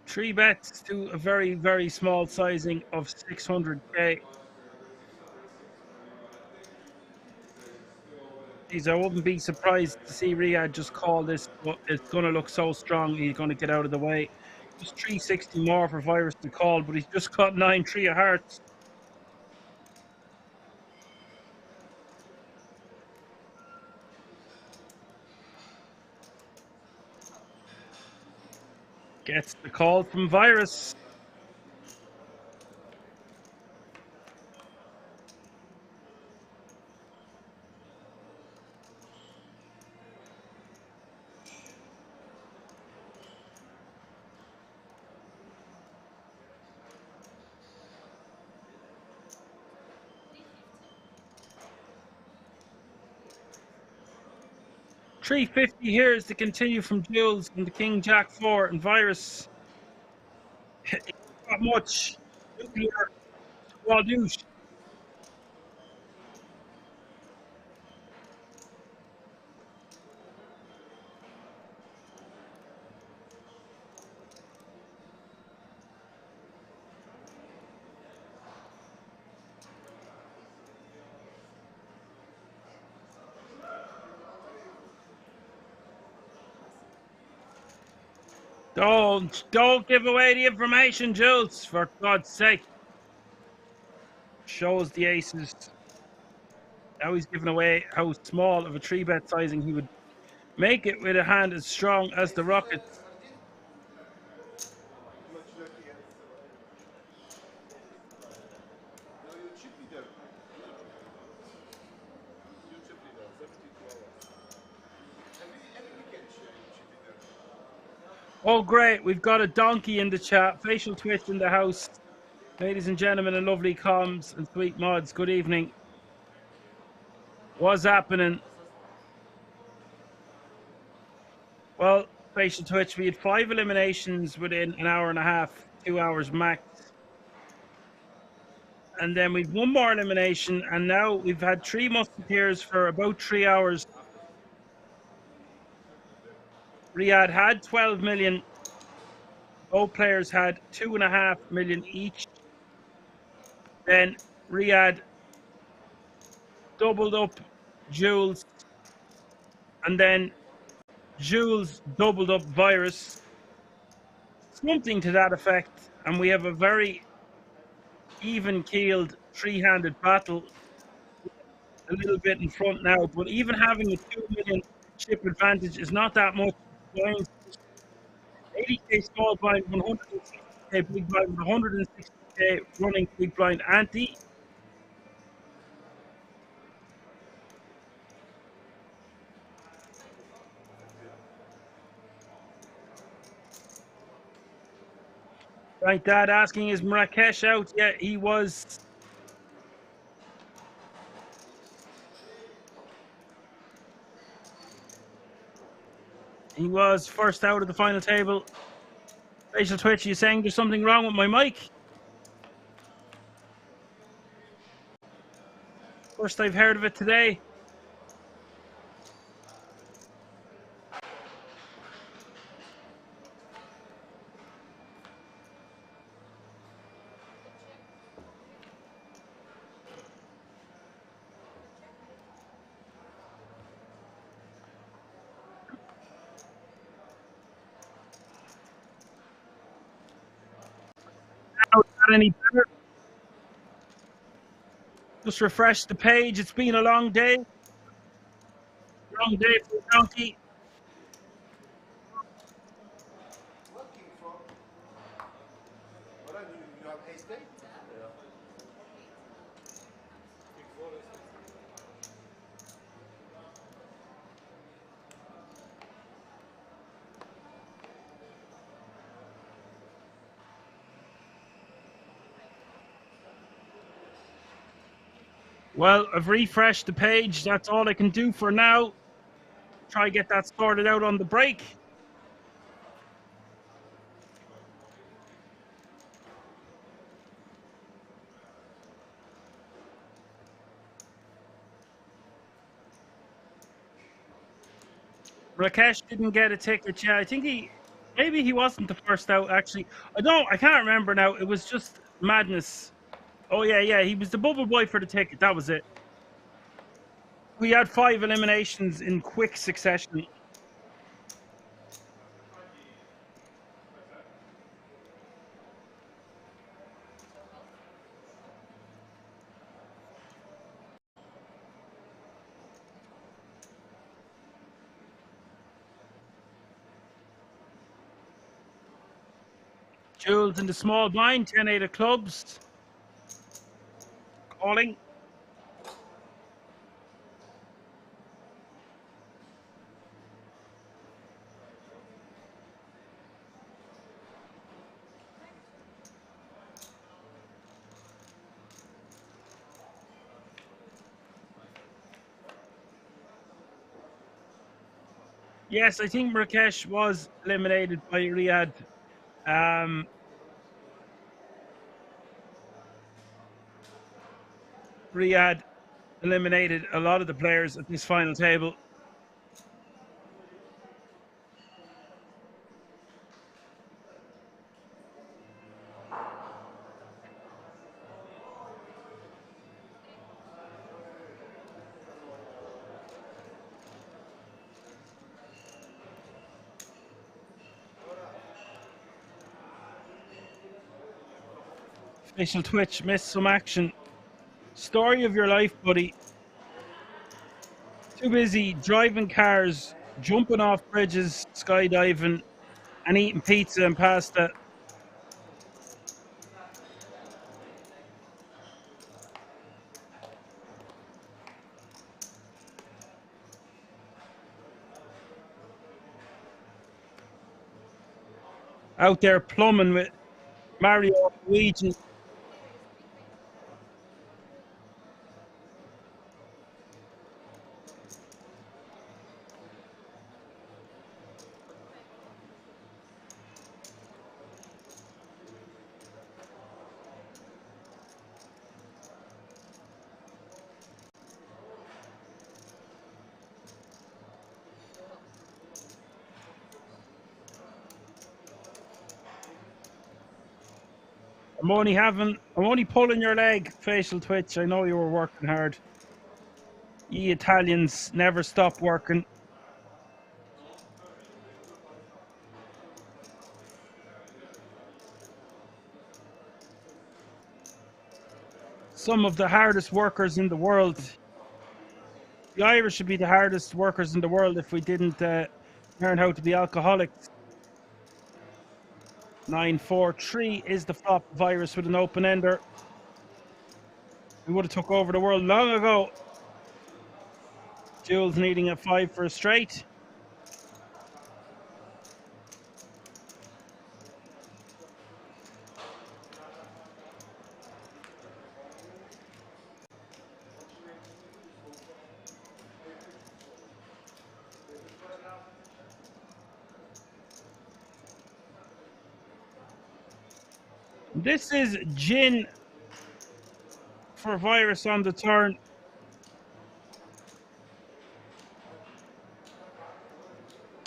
Three bets to a very, very small sizing of 600k. Geez, I wouldn't be surprised to see Riyadh just call this, but it's going to look so strong, he's going to get out of the way. Just 360 more for Virus to call, but he's just got 9-3 of hearts. Gets the call from Virus. $350 here is to continue from Jules and the King Jack 4 and Virus. Not much. Nuclear Wadouche. Don't give away the information, Jules, for God's sake. Shows the aces. Now he's giving away how small of a 3-bet sizing he would make it with a hand as strong as the Rockets. Oh, great. We've got a donkey in the chat. Facial twist in the house. Ladies and gentlemen and lovely comms and sweet mods, good evening. What's happening? Well, Facial Twitch, we had 5 eliminations within an hour and a half, 2 hours max. And then we've 1 more elimination, and now we've had 3 musketeers for about 3 hours. Riyadh had 12 million. Both players had 2.5 million each. Then Riyadh doubled up Jules, and then Jules doubled up Virus. Something to that effect, and we have a very even-keeled 3-handed battle. A little bit in front now, but even having a 2 million chip advantage is not that much. 80k small blind, 160k big blind, 160k running big blind ante. Right, Dad asking, is Marrakesh out? Yeah, he was. He was first out of the final table. Facial Twitch, you saying there's something wrong with my mic? First I've heard of it today. Now, is that any better? Just refresh the page. It's been a long day. Long day for the donkey. Working from. Voilà, you have a state? Well, I've refreshed the page. That's all I can do for now. Try get that sorted out on the break. Rakesh didn't get a ticket. Yeah, I think maybe he wasn't the first out, actually. I can't remember now. It was just madness. Oh, yeah, he was the bubble boy for the ticket. That was it. We had 5 eliminations in quick succession. Jules in the small blind, 10-8 of clubs. Calling. Yes, I think Rakesh was eliminated by Riyadh. Riyadh eliminated a lot of the players at this final table. Facial Twitch, missed some action. Story of your life, buddy. Too busy driving cars, jumping off bridges, skydiving, and eating pizza and pasta. Out there plumbing with Mario and Luigi. I'm only pulling your leg, Facial Twitch. I know you were working hard. You Italians never stop working. Some of the hardest workers in the world. The Irish should be the hardest workers in the world if we didn't learn how to be alcoholics. 9-4-3 is the flop virus with an open ender. We would have took over the world long ago. Jules needing a 5 for a straight. This is Gin for Virus on the turn.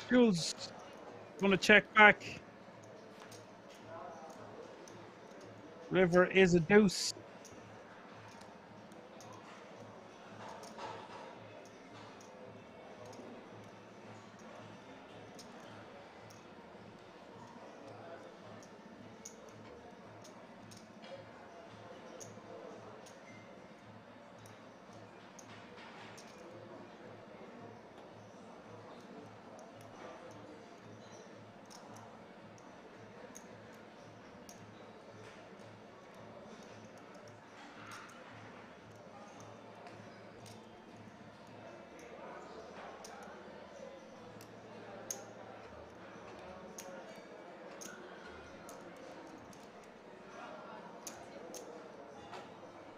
Jules gonna check back. River is a deuce.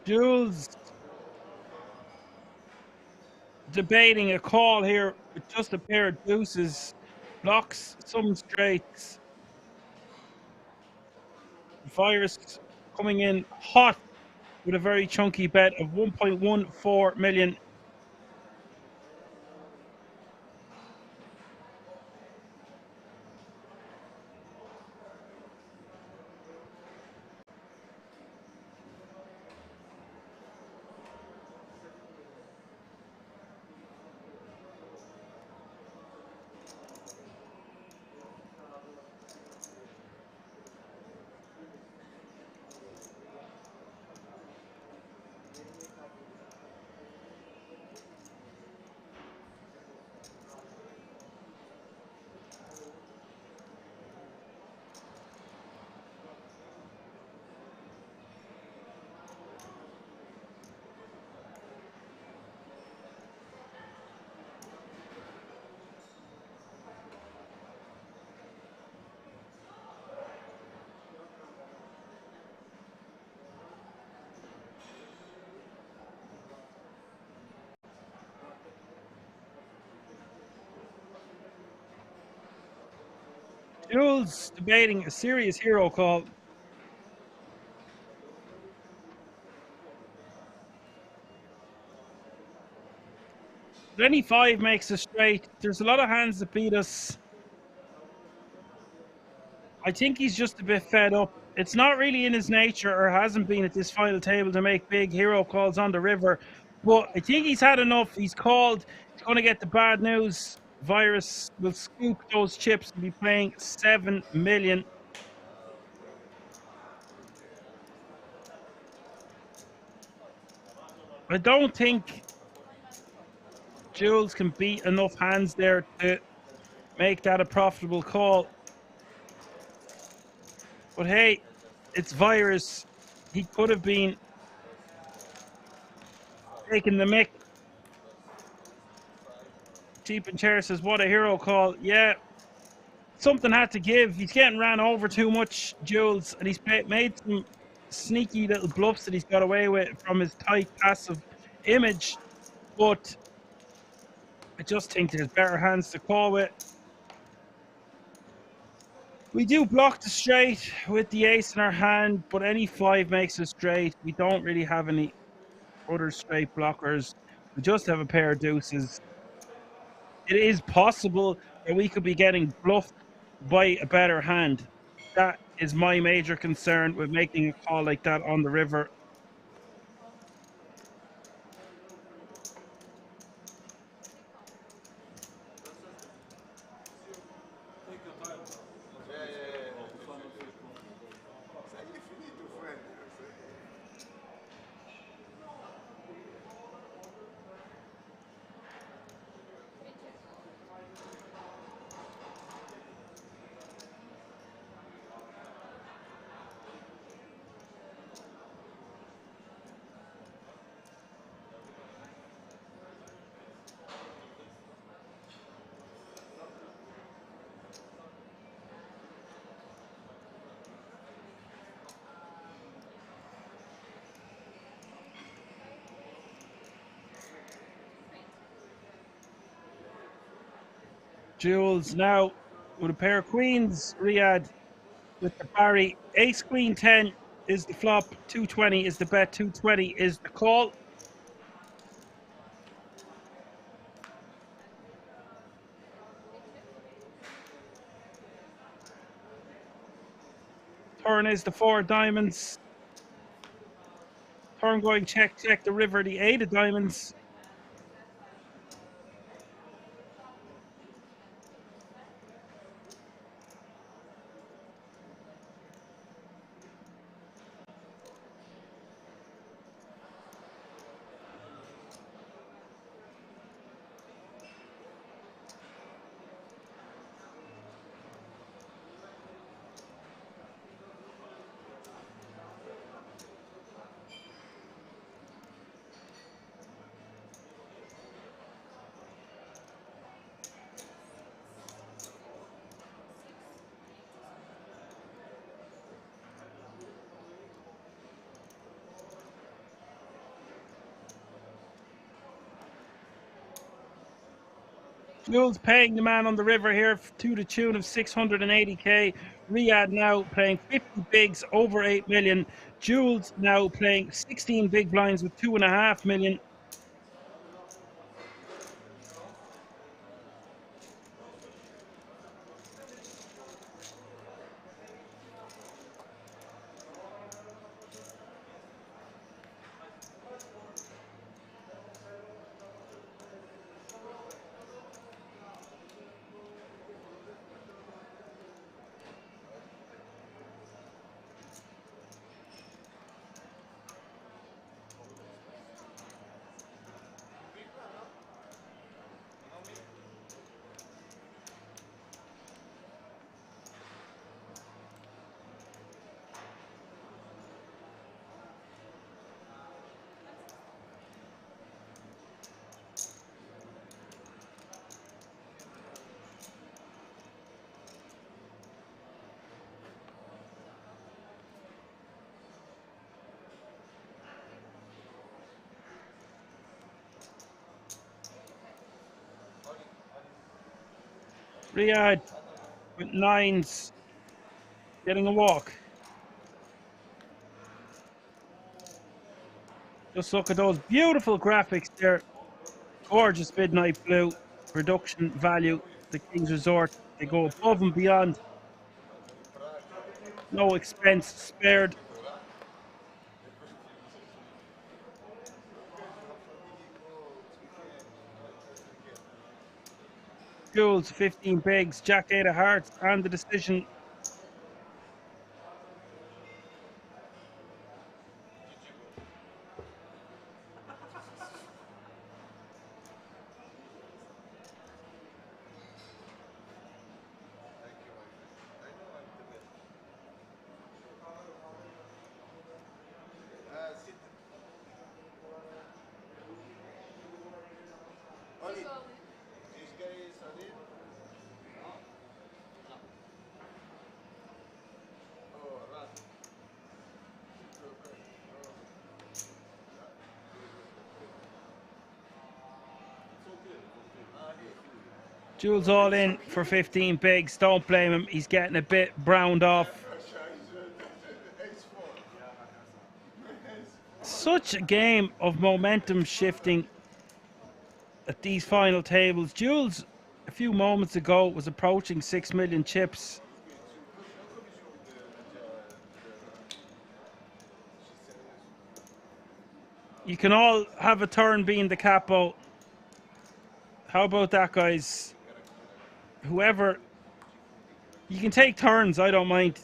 Jules debating a call here with just a pair of deuces. Blocks some straights. Virus coming in hot with a very chunky bet of 1.14 million. Jules debating a serious hero call. Any 5 makes us straight. There's a lot of hands that beat us. I think he's just a bit fed up. It's not really in his nature, or hasn't been at this final table, to make big hero calls on the river. But I think he's had enough. He's called. He's going to get the bad news. Virus will scoop those chips and be playing 7 million. I don't think Jules can beat enough hands there to make that a profitable call. But hey, it's Virus. He could have been taking the mick. Cheap and Chair says, what a hero call. Yeah, something had to give. He's getting ran over too much, Jules, and he's made some sneaky little bluffs that he's got away with from his tight, passive image. But I just think there's better hands to call with. We do block the straight with the ace in our hand, but any 5 makes us straight. We don't really have any other straight blockers. We just have a pair of deuces. It is possible that we could be getting bluffed by a better hand. That is my major concern with making a call like that on the river. Jules now with a pair of queens. Riyadh with the Barry. Ace, Queen, 10. is the flop, 220 is the bet, 220 is the call. Turn is the 4 diamonds. Turn going check, check the river, the 8 of diamonds. Jules paying the man on the river here to the tune of 680k. Riyadh now playing 50 bigs over 8 million. Jules now playing 16 big blinds with 2.5 million. Riyadh with 9s, getting a walk. Just look at those beautiful graphics there. Gorgeous midnight blue, production value, the King's Resort. They go above and beyond. No expense spared. Jules, 15 bigs, Jack 8 of hearts, and the decision. Jules all in for 15 bigs. Don't blame him. He's getting a bit browned off. Such a game of momentum shifting at these final tables. Jules, a few moments ago, was approaching 6 million chips. You can all have a turn being the capo. How about that, guys? Whoever, you can take turns, I don't mind.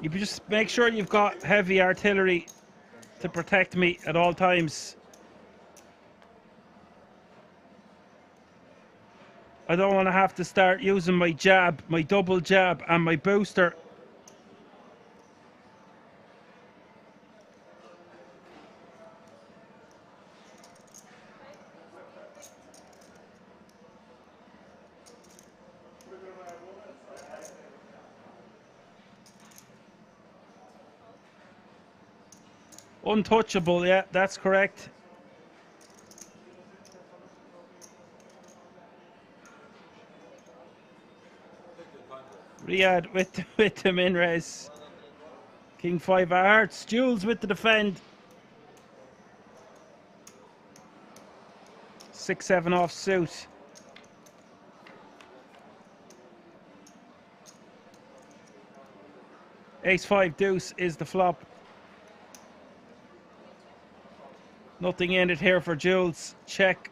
You just make sure you've got heavy artillery to protect me at all times. I don't want to have to start using my jab, my double jab, and my booster. Untouchable, yeah, that's correct. Riyadh with the min raise. King 5 of hearts. Jules with the defend. 6-7 off suit. Ace-5 deuce is the flop. Nothing in it here for Jules. Check.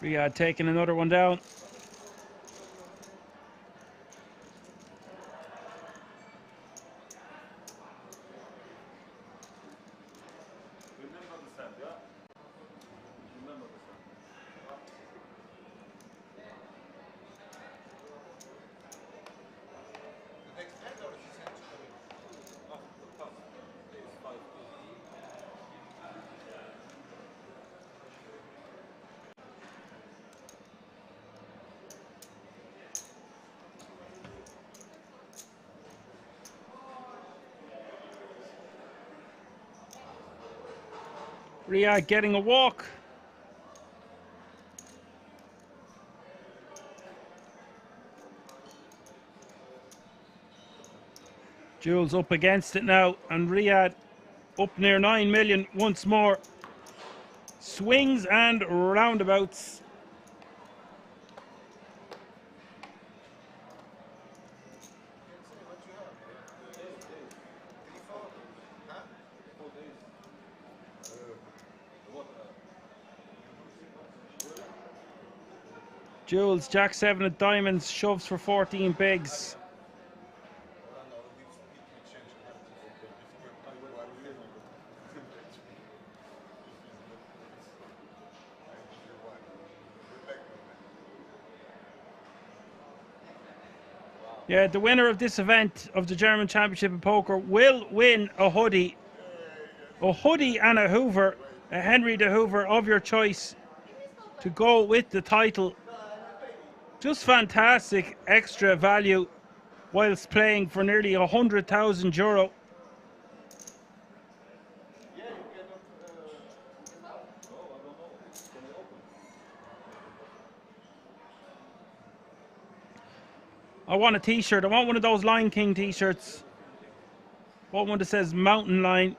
Riyadh taking another one down. Riyadh getting a walk. Jules up against it now, and Riyadh up near 9 million once more. Swings and roundabouts. Jules, Jack 7 of diamonds, shoves for 14 bigs. Yeah, the winner of this event of the German Championship of Poker will win a hoodie. A hoodie and a Hoover, a Henry de Hoover of your choice to go with the title. Just fantastic extra value whilst playing for nearly €100,000. I want a t-shirt. I want one of those Lion King t-shirts. I want one that says Mountain Lion.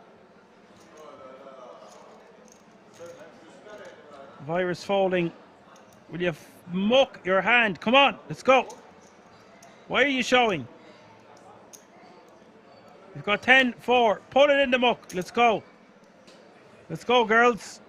Virus folding. Will you muck your hand? Come on, let's go. Why are you showing? You've got 10-4. Put it in the muck. Let's go. Let's go, girls.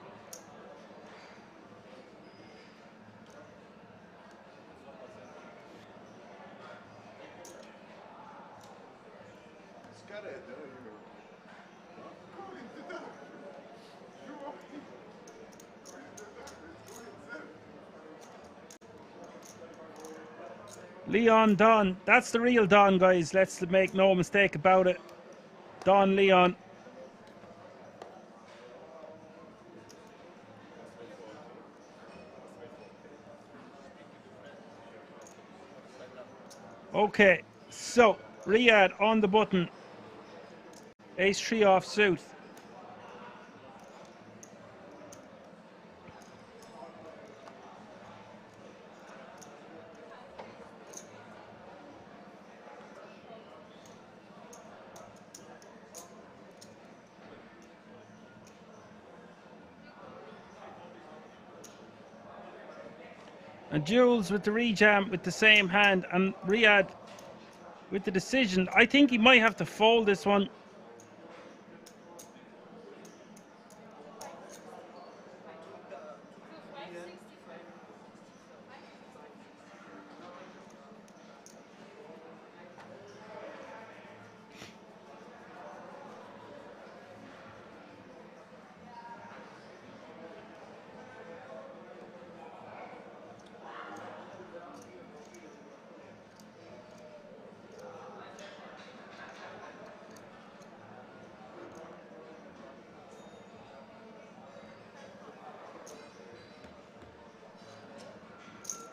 Leon Don. That's the real Don, guys. Let's make no mistake about it. Don Leon. Okay, so Riyadh on the button. Ace-3 off suit. And Jules with the rejam with the same hand, and Riyadh with the decision. I think he might have to fold this one.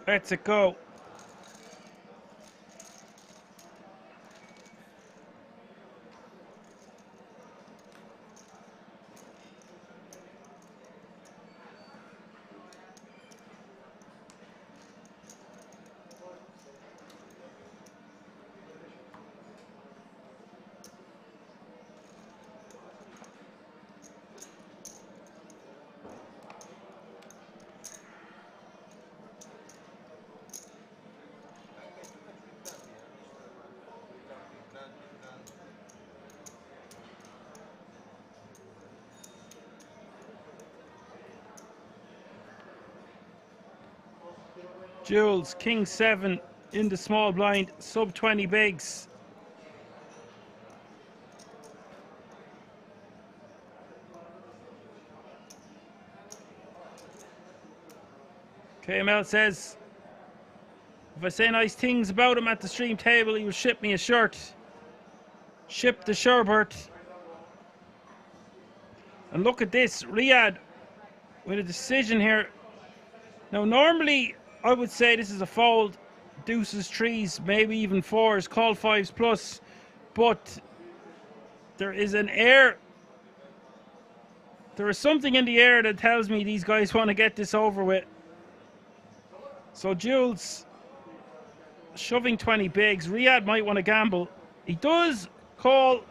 Let's it go. Jules, King 7 in the small blind, sub 20 bigs. KML says, if I say nice things about him at the stream table, he will ship me a shirt. Ship the Sherbert. And look at this, Riyadh with a decision here. Now normally I would say this is a fold, deuces, threes, maybe even fours, call fives plus, but there is an air, there is something in the air that tells me these guys want to get this over with. So Jules shoving 20 bigs. Riyadh might want to gamble. He does call.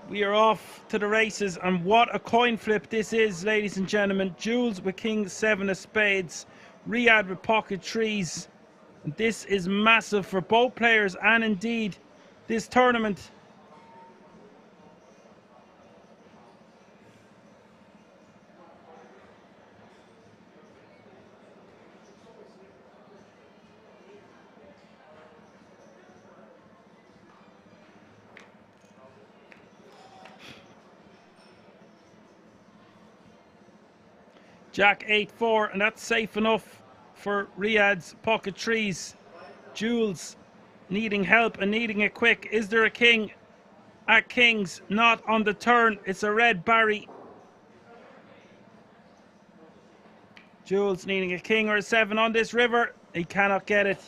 We are off to the races, and what a coin flip this is, ladies and gentlemen. Jules with King 7 of spades, Riyadh with pocket threes. This is massive for both players and indeed this tournament. Jack 8-4, and that's safe enough for Riyadh's pocket threes. Jules needing help and needing it quick. Is there a king at kings? Not on the turn. It's a red Barry. Jules needing a king or a 7 on this river. He cannot get it.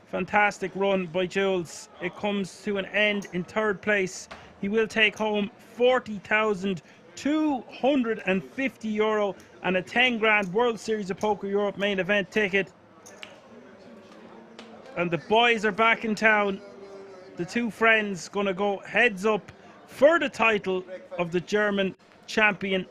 Fantastic run by Jules. It comes to an end in third place. He will take home 40,250 euro and a 10 grand World Series of Poker Europe main event ticket. And the boys are back in town. The two friends gonna go heads up for the title of the German champion.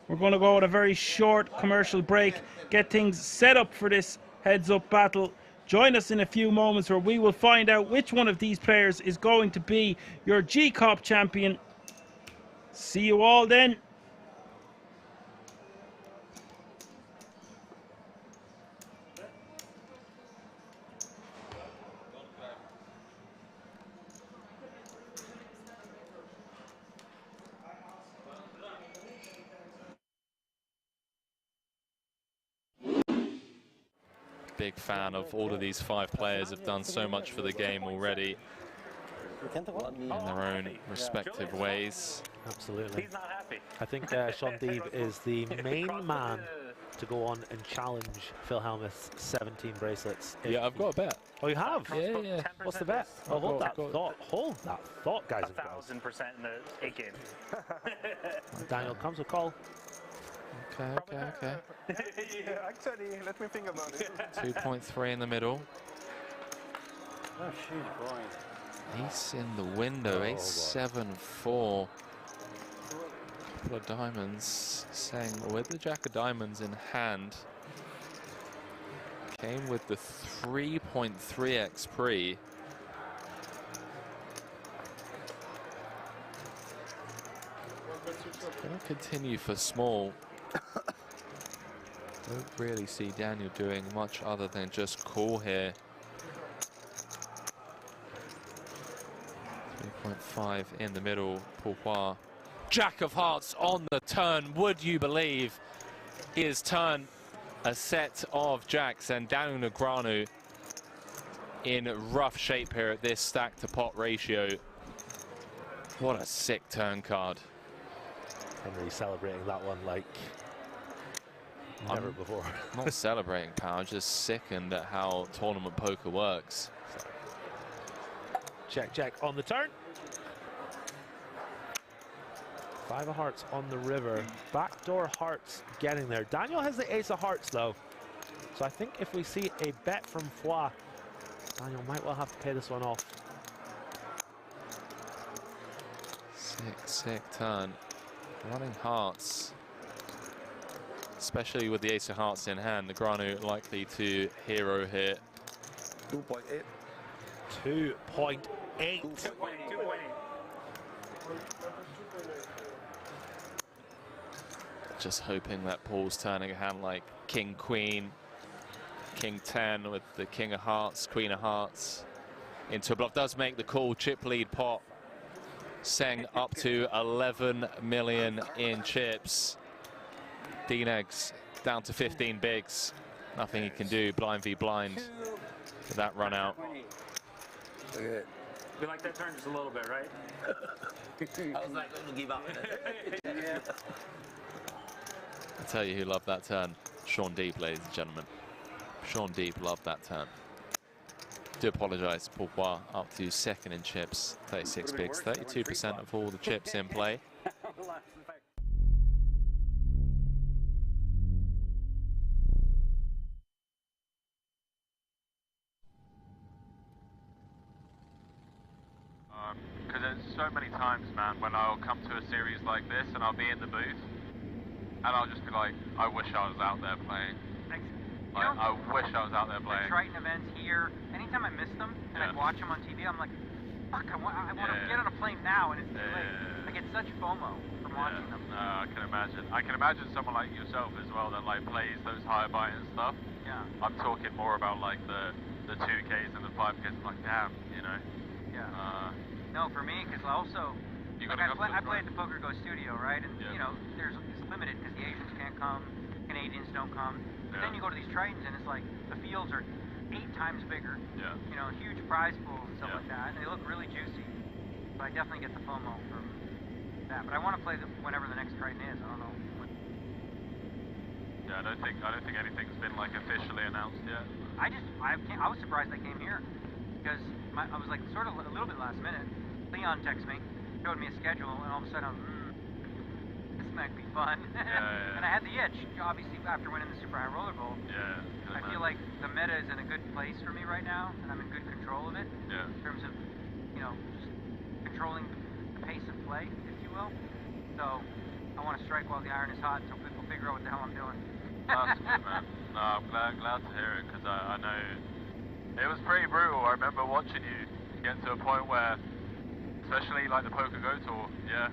We're gonna go with a very short commercial break, get things set up for this heads up battle. Join us in a few moments where we will find out which one of these players is going to be your GCOP champion. See you all then. Big fan of all of these 5 players, have done so much for the game already in their own respective ways. Absolutely. He's not happy. I think Sean Deeb is the main man to go on and challenge Phil Hellmuth's 17 bracelets. Yeah, I've got a bet. Oh, you have? Yeah. What's the bet? Oh, hold that thought. Hold that thought, guys and girls. 1,000% in the 8 game. Daniel comes with call. Okay. Yeah, actually, let me think about it. 2.3 in the middle. Oh, shoot, boy. Ace in the window, ace 7-4. Couple of diamonds, saying with the jack of diamonds in hand. Came with the 3.3x pre. Gonna continue for small. Don't really see Daniel doing much other than just call here. 3.5 in the middle, Pourquoi. Jack of hearts on the turn, would you believe? His turn, a set of jacks, and Daniel Negreanu in rough shape here at this stack to pot ratio. What a sick turn card. Henry celebrating that one like never before. Not celebrating, pal. Just sickened at how tournament poker works. Check, check on the turn. 5 of hearts on the river. Backdoor hearts getting there. Daniel has the ace of hearts though. So I think if we see a bet from Foix, Daniel might well have to pay this one off. Sick turn. Running hearts. Especially with the ace of hearts in hand. Negranu likely to hero here. 2.8. 2.8. 2.8. Just hoping that Paul's turning a hand like King Queen, King 10 with the King of Hearts, Queen of Hearts into a bluff. Does make the call. Chip lead pot. Seng up to 11 million in chips. Dinegs down to 15 bigs. Nothing he can do. Blind v blind with that run out. Okay. We like that turn just a little bit, right? I was like, I'm gonna give up. Yeah. I tell you who loved that turn. Sean Deep, ladies and gentlemen. Sean Deep loved that turn. Do apologise, Paul Poir up to second in chips, 36 bigs, 32% of all the chips in play. Because there's so many times, man, when I'll come to a series like this and I'll be in the booth and I'll just be like, I wish I was out there playing. Like, I wish I was out there playing. The Triton events here, anytime I miss them and I watch them on TV, I'm like, fuck, I want to get on a plane now, and it's too late. I get such FOMO from watching them. No, I can imagine. I can imagine someone like yourself as well that like plays those higher buy and stuff. Yeah. I'm talking more about like the 2Ks and the 5Ks. I'm like, damn, you know. Yeah. No, for me, because also, like I play at the Poker Go studio, right? And you know, it's limited because the Asians can't come, Canadians don't come. But then you go to these Tritons and it's like the fields are 8 times bigger. Yeah. You know, huge prize pools and stuff like that, and they look really juicy. But I definitely get the FOMO from that. But I want to play whenever the next Triton is. I don't know. Yeah, I don't think anything's been like officially announced yet. I was surprised I came here because I was like sort of a little bit last minute. Leon texted me, showed me a schedule, and all of a sudden I was this might be fun. And I had the itch, obviously, after winning the Super High Roller Bowl. Yeah. I feel like the meta is in a good place for me right now, and I'm in good control of it. Yeah. In terms of, you know, just controlling the pace of play, if you will. So I want to strike while the iron is hot, so people figure out what the hell I'm doing. That's good, man. No, I'm glad to hear it, because I know it was pretty brutal. I remember watching you get to a point where, especially like the Poker Go tour,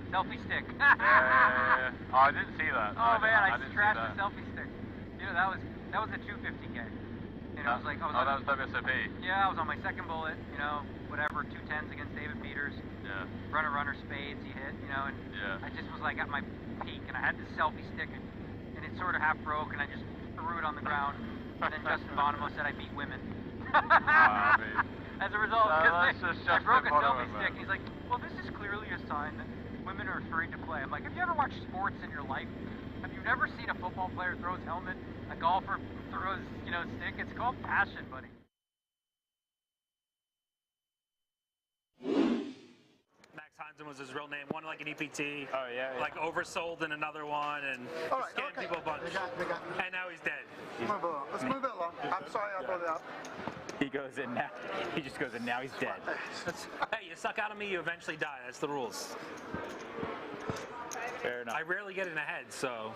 Selfie stick. Yeah. Oh, I didn't see that. Oh man, I trashed the selfie stick. You know, that was a 250K. You know, that was WSOP. Yeah, I was on my second bullet. You know, whatever, 210s against David Peters. Yeah. Runner spades he hit. You know, and I just was like at my peak, and I had this selfie stick, and it sort of half broke, and I just threw it on the ground. And then Justin Bonomo said I beat women. As a result, because I broke a selfie stick, and he's like, well, this is clearly a sign that women are afraid to play. I'm like, have you ever watched sports in your life? Have you never seen a football player throw his helmet, a golfer throws, you know, stick? It's called passion, buddy. Max Hansen was his real name. Won like an EPT. Oh yeah. Like oversold in another one and scammed people a bunch. And now he's dead. Let's move it along. I'm sorry I brought it up. He goes in now. He just goes in now. He's dead. Hey, you suck out of me, you eventually die. That's the rules. Fair enough. I rarely get in ahead, so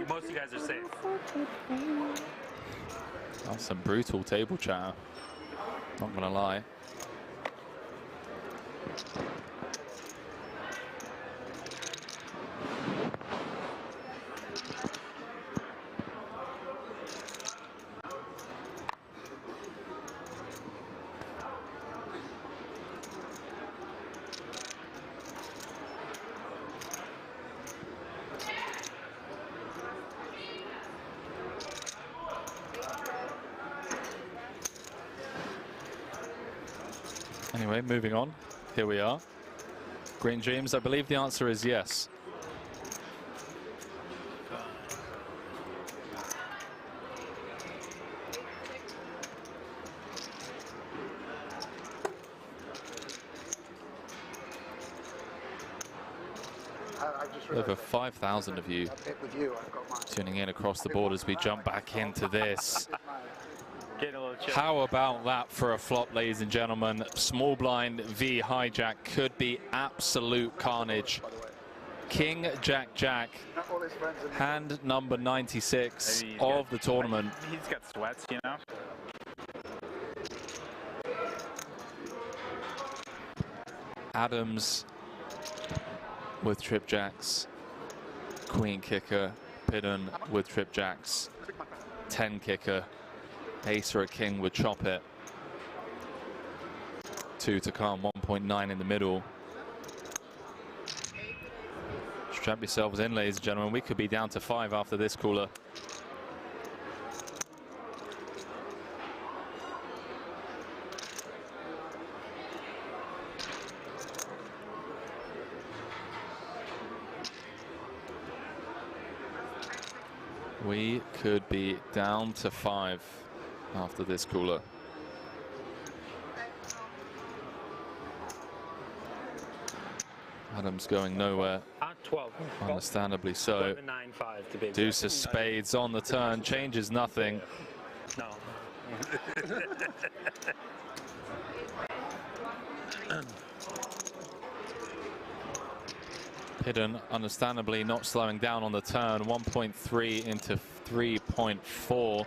most of you guys are safe. That's some brutal table chatter. Not gonna lie. Anyway, moving on. Here we are. Green Dreams, I believe the answer is yes. Over 5,000 of you tuning in across the board as we jump back into this. How about that for a flop, ladies and gentlemen? Small blind v hijack could be absolute carnage. King, Jack, Jack, hand number 96 of the tournament. He's got sweats, you know. Adams with trip jacks, queen kicker, Pidden with trip jacks, 10 kicker, ace or a king would chop it. 2 to come, 1.9 in the middle. Strap yourselves in, ladies and gentlemen. We could be down to 5 after this cooler. We could be down to 5 after this cooler. Adams going nowhere. 12. Understandably so. 9-5 to be exact. Deuce of spades on the turn, changes nothing. No. Pidden, understandably not slowing down on the turn. 1.3 into 3.4.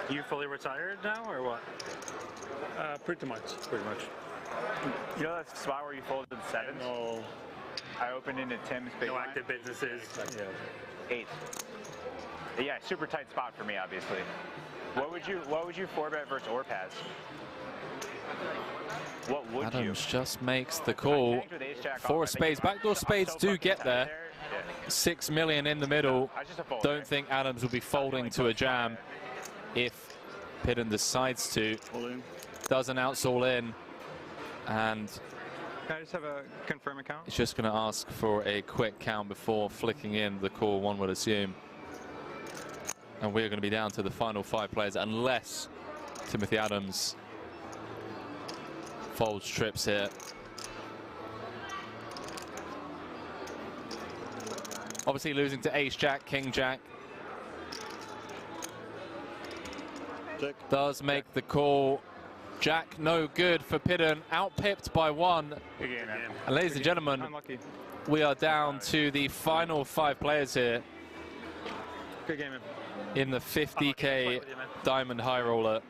You fully retired now, or what? Pretty much. You know that spot where you folded the 7s? No. I opened into Tim's big No active businesses. Yeah. 8. Yeah, super tight spot for me, obviously. What would you 4-bet versus or pass? What would Adams you? just makes the call. 4 spades. Backdoor spades do get there. 6 million in the middle. Don't think Adams will be folding to a jam if Pidden decides to. Doesn't outs all in. And Can I just have a confirm account? it's just going to ask for a quick count before flicking in the call, one would assume. And we're going to be down to the final 5 players unless Timothy Adams folds trips here. Obviously losing to ace jack, king jack. Does make the call. Jack no good for Pidden, outpipped by 1. And ladies and gentlemen, we are down to the final 5 players here Good game, man. in the 50K Diamond High Roller.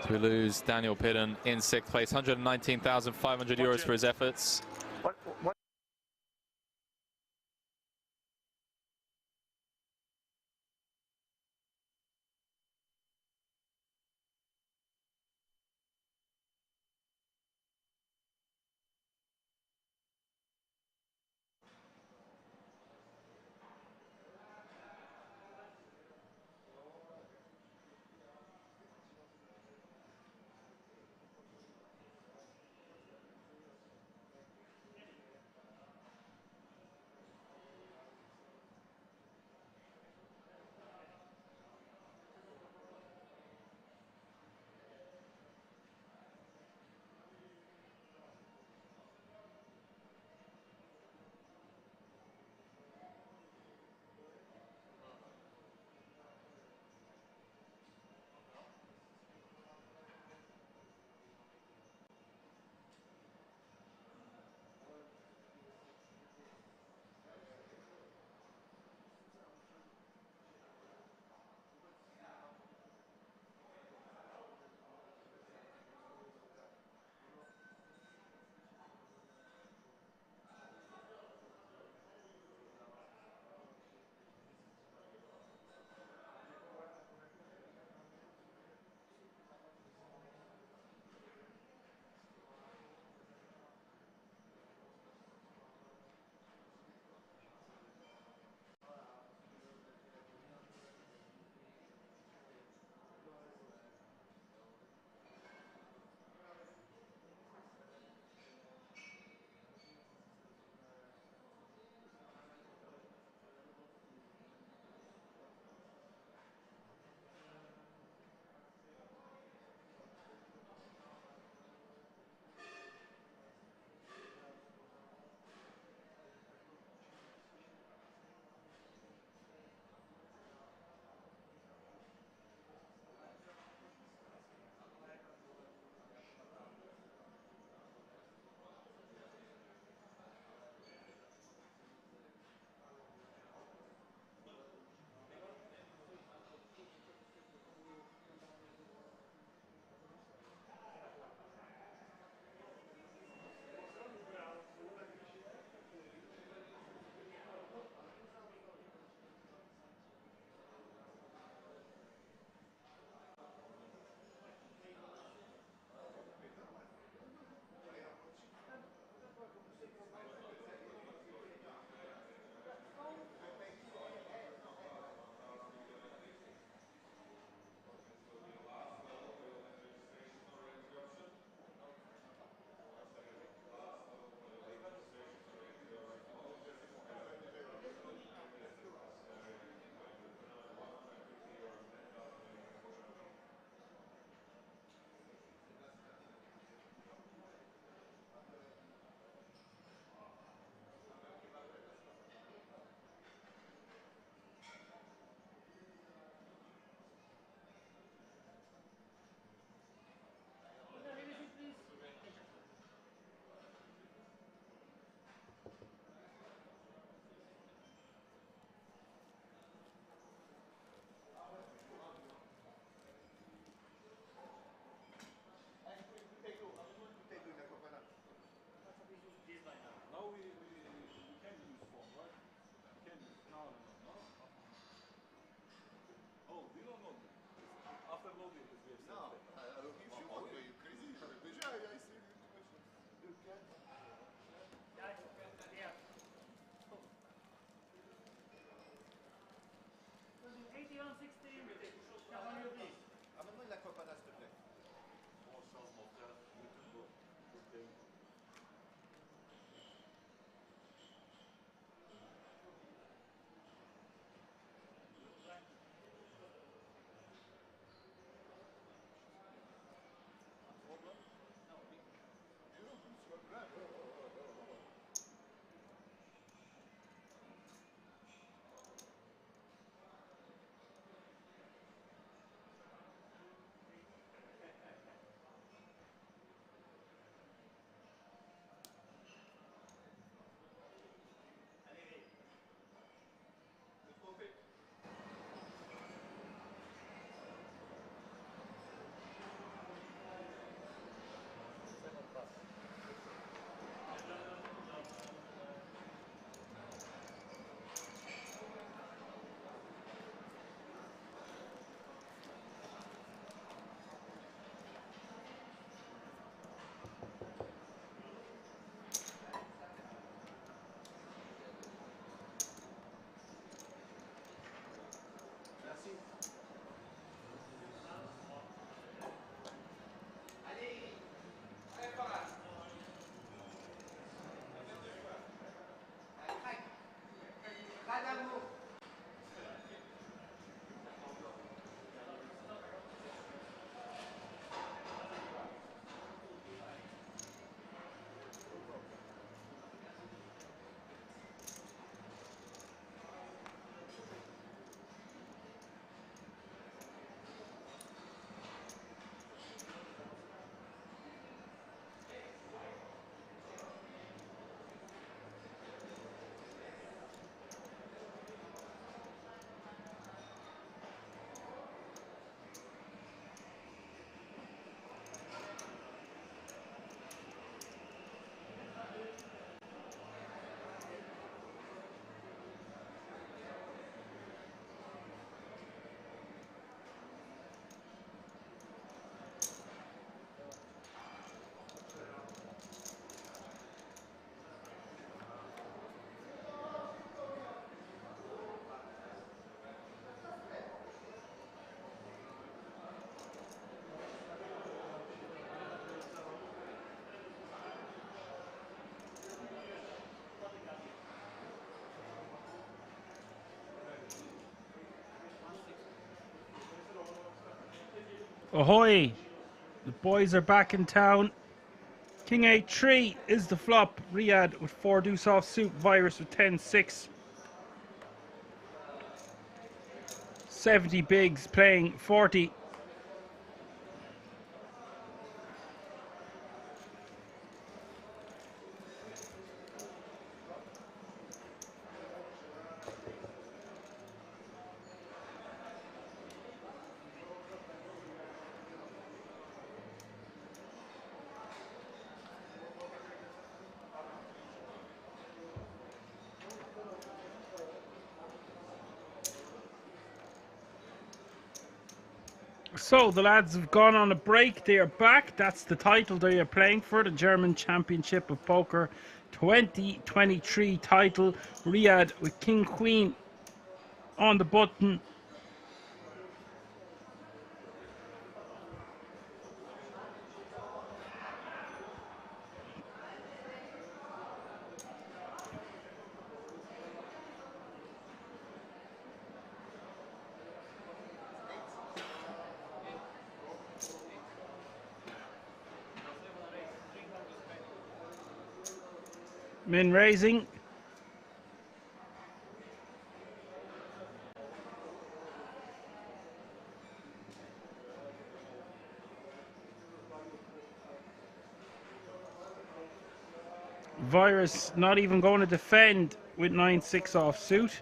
So we lose Daniel Pidden in 6th place, 119,500 euros for his efforts. What? Ahoy! The boys are back in town. King A3 is the flop. Riyadh with 4 deuce offsuit. Virus with 10-6. 70 bigs playing 40. So the lads have gone on a break. They are back. That's the title they are playing for, the German Championship of Poker 2023 title. Riyadh with King Queen on the button. Min raising. Virus not even going to defend with 9-6 off suit.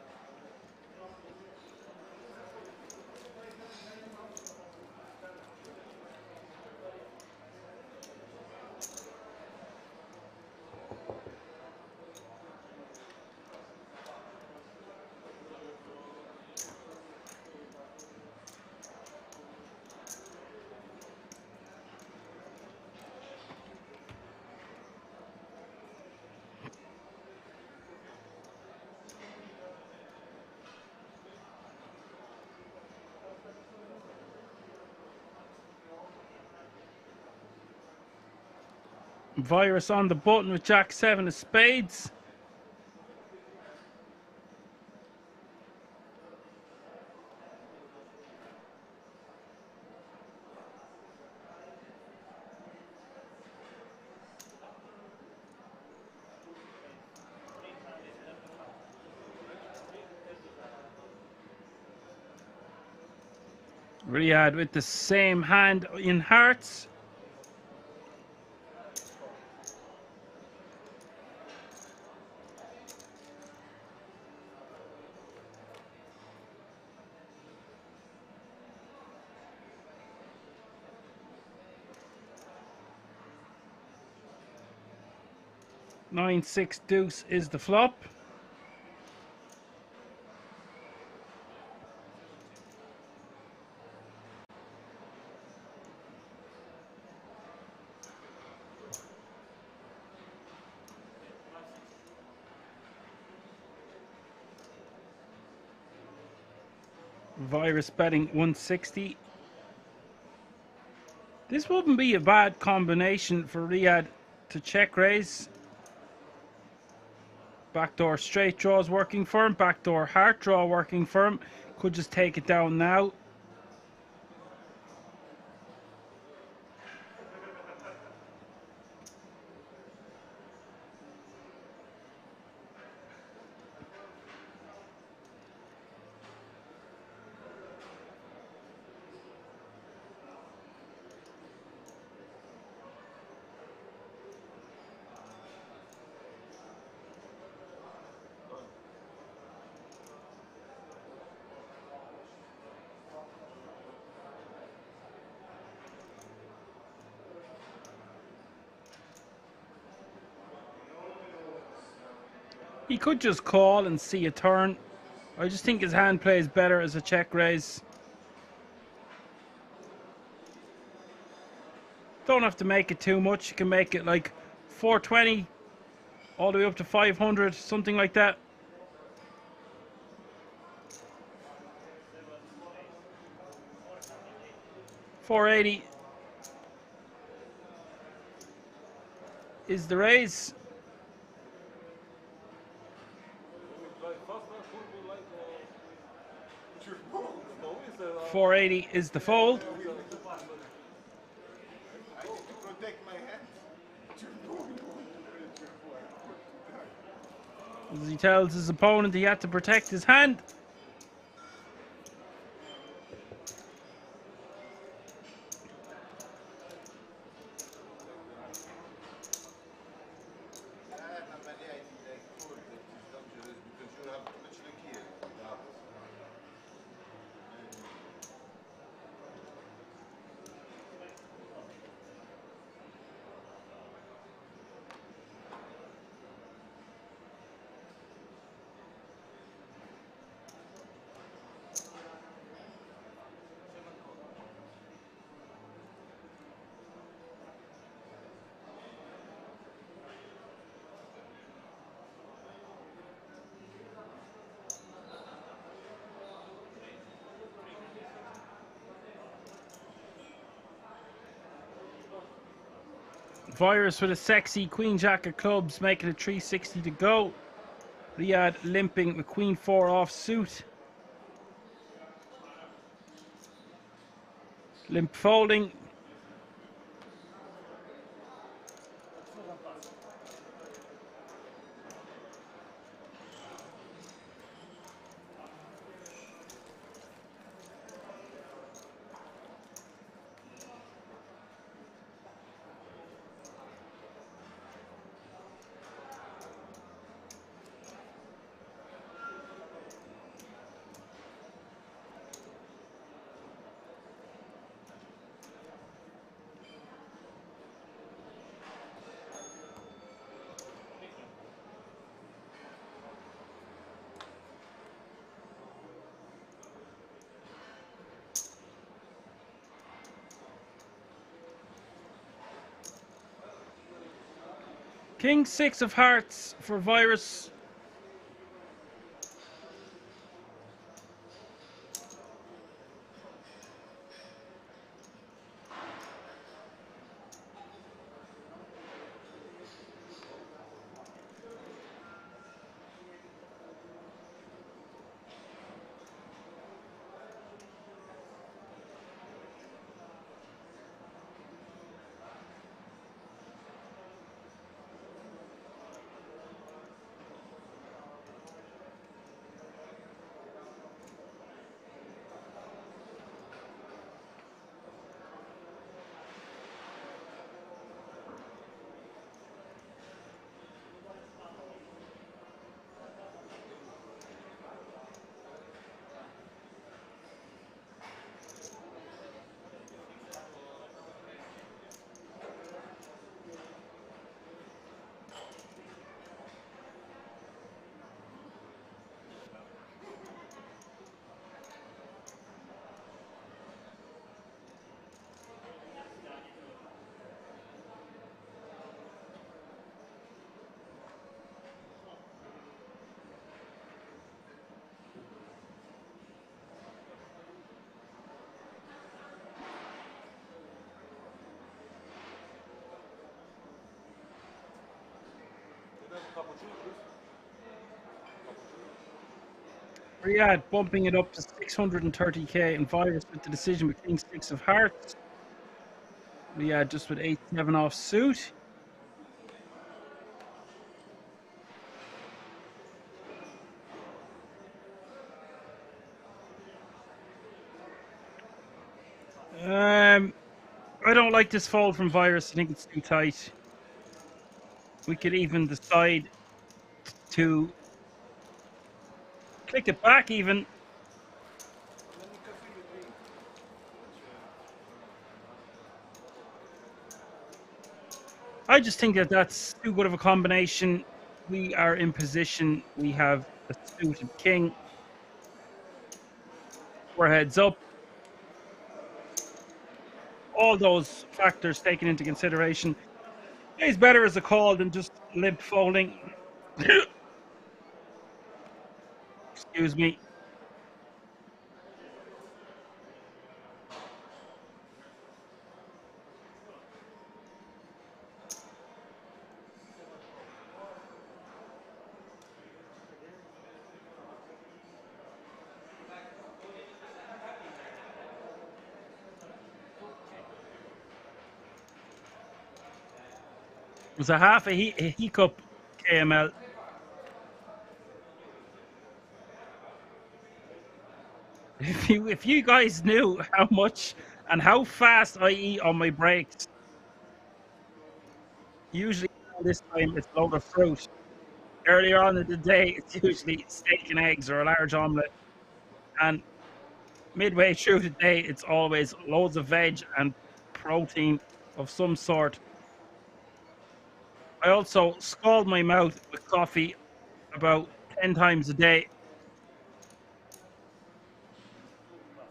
Virus on the button with Jack 7 of spades. Riyadh with the same hand in hearts. Nine, 6 deuce is the flop. Virus betting 160. This wouldn't be a bad combination for Riyadh to check raise. Backdoor straight draws working for him. Backdoor heart draw working for him. Could just take it down now. He could just call and see a turn. I just think his hand plays better as a check raise. Don't have to make it too much. You can make it like 420 all the way up to 500, something like that. $480 is the raise. 480 is the fold. As he tells his opponent he had to protect his hand. Virus with a sexy Queen Jack of clubs, making it 360 to go. Riyadh limping with Queen 4 off suit. Limp folding. King 6 of hearts for Virus. Riyadh bumping it up to 630k, and Virus with the decision with King 6 of hearts. Riyadh just with 8-7 off suit. I don't like this fold from Virus. I think it's too tight. We could even decide to click it back even. I just think that that's too good of a combination. We are in position. We have a suited king. We're heads up. All those factors taken into consideration. It's better as a call than just limp folding. Excuse me. was a half a hiccup KML. If you guys knew how much and how fast I eat on my breaks, usually around this time it's a load of fruit. Earlier on in the day, it's usually steak and eggs or a large omelette. And midway through the day, it's always loads of veg and protein of some sort. I also scald my mouth with coffee about 10 times a day.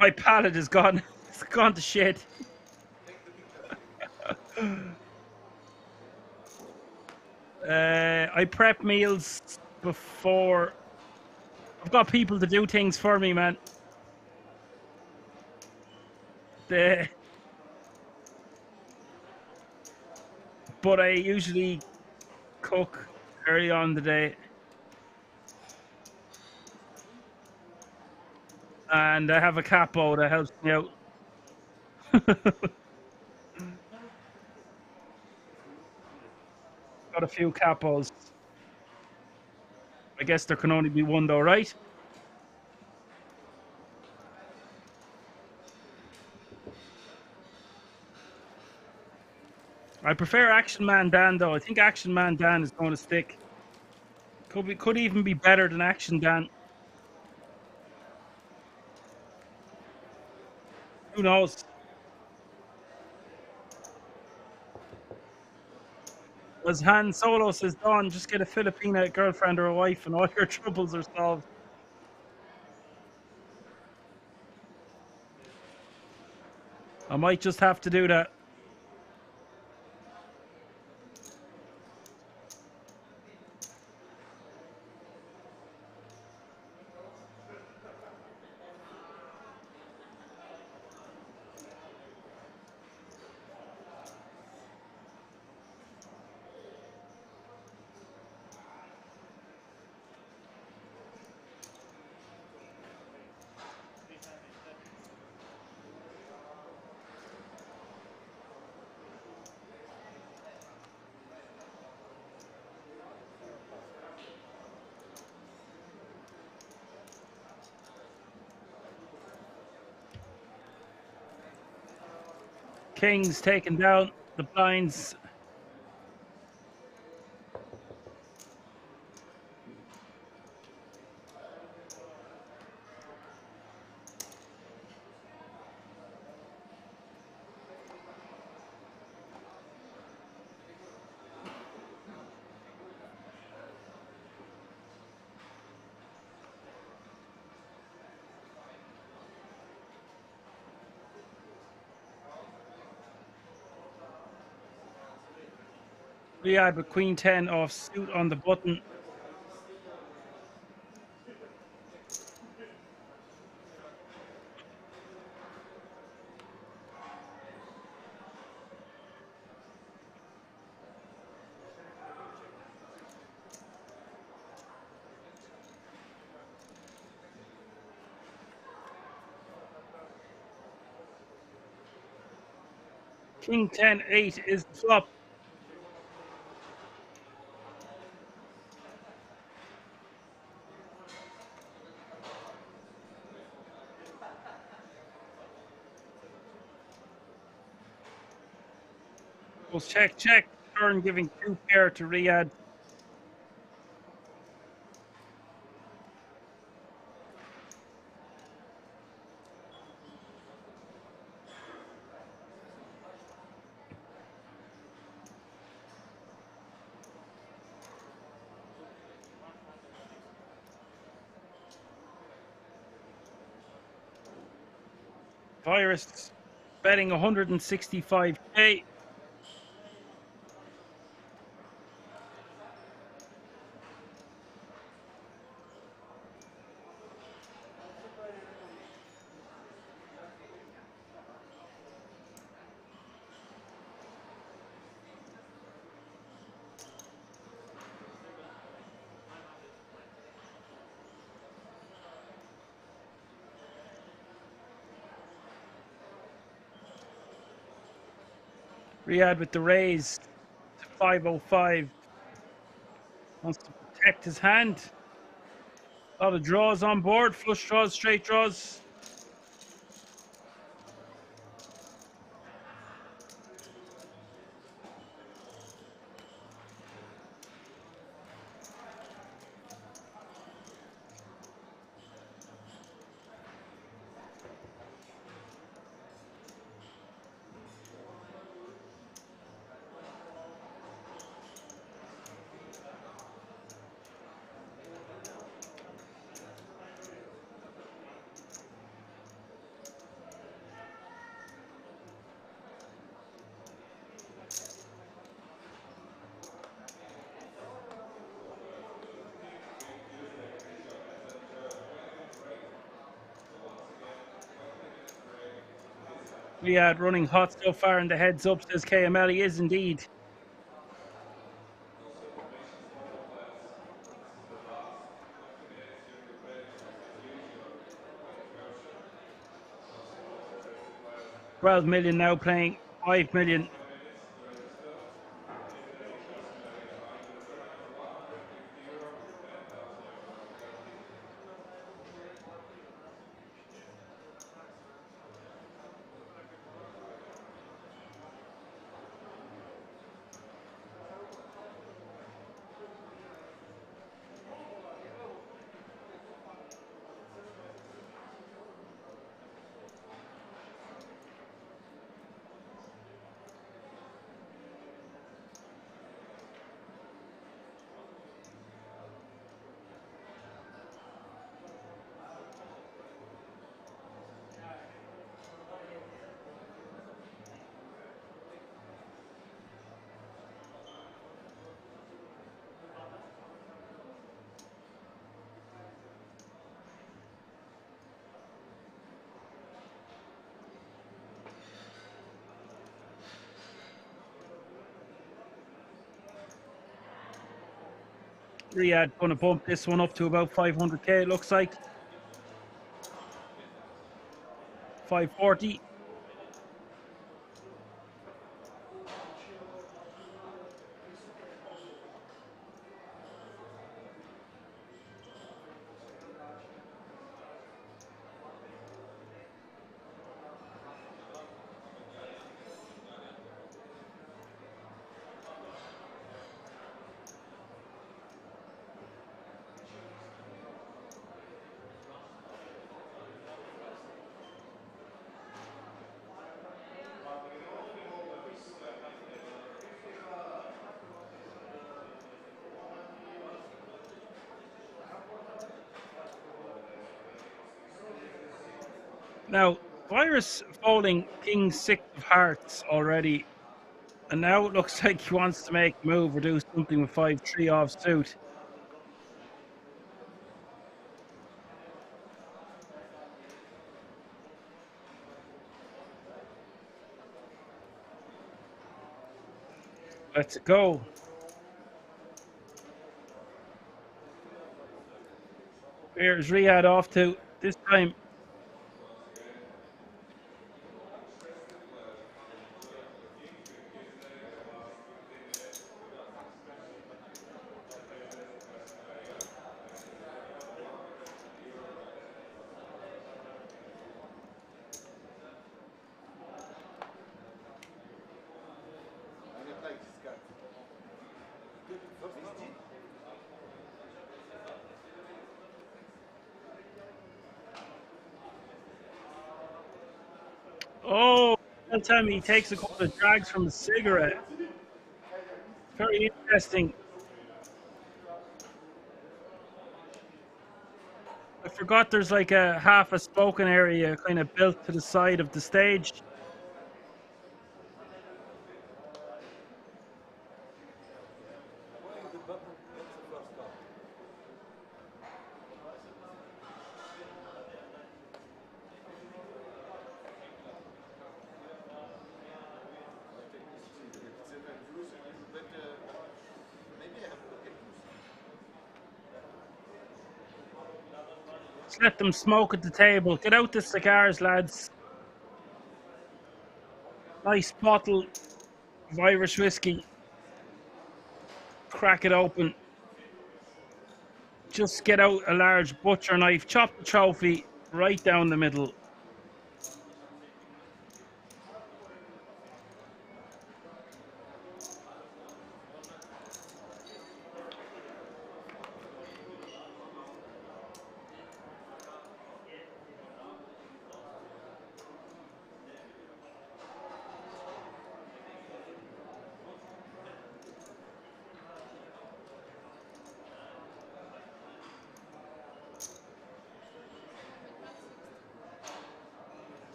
My palate is gone. It's gone to shit. I prep meals before. I've got people to do things for me, man. But I usually cook early on in the day. And I have a capo that helps me out. Got a few capos. I guess there can only be one though, right? I prefer Action Man Dan though. I think Action Man Dan is going to stick. Could even be better than Action Dan. Who knows? As Han Solo says, Dawn, just get a Filipina girlfriend or a wife and all your troubles are solved. I might just have to do that. Kings taking down the blinds. Riyadh with Queen 10 off suit on the button. King 10-8 is the flop. Goes check, check. Turn giving 2 pair to Riyadh. Virus betting 165k. Riyadh with the raise 505. Wants to protect his hand. A lot of draws on board. Flush draws, straight draws. Riyadh running hot so far in the heads up, says KML. He is indeed. $12 million now playing 5 million. Riyadh going to bump this one up to about 500k, it looks like. 540. Now, Virus folding King 6 of Hearts already. And now it looks like he wants to make a move or do something with 5-3 offsuit. Let's go. Here's Riyadh off to this time. Oh, that time he takes a couple of drags from the cigarette. Very interesting. I forgot there's like a half a spoken area kind of built to the side of the stage. Let's let them smoke at the table. Get out the cigars, lads. Nice bottle of Irish whiskey. crack it open. Just get out a large butcher knife, chop the trophy right down the middle.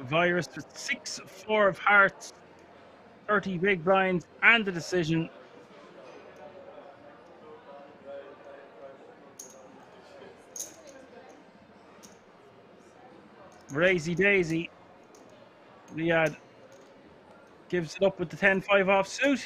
Virus with 6-4 of hearts, 30 big blinds, and the decision. Razy Daisy. Riyadh gives it up with the 10-5 offsuit.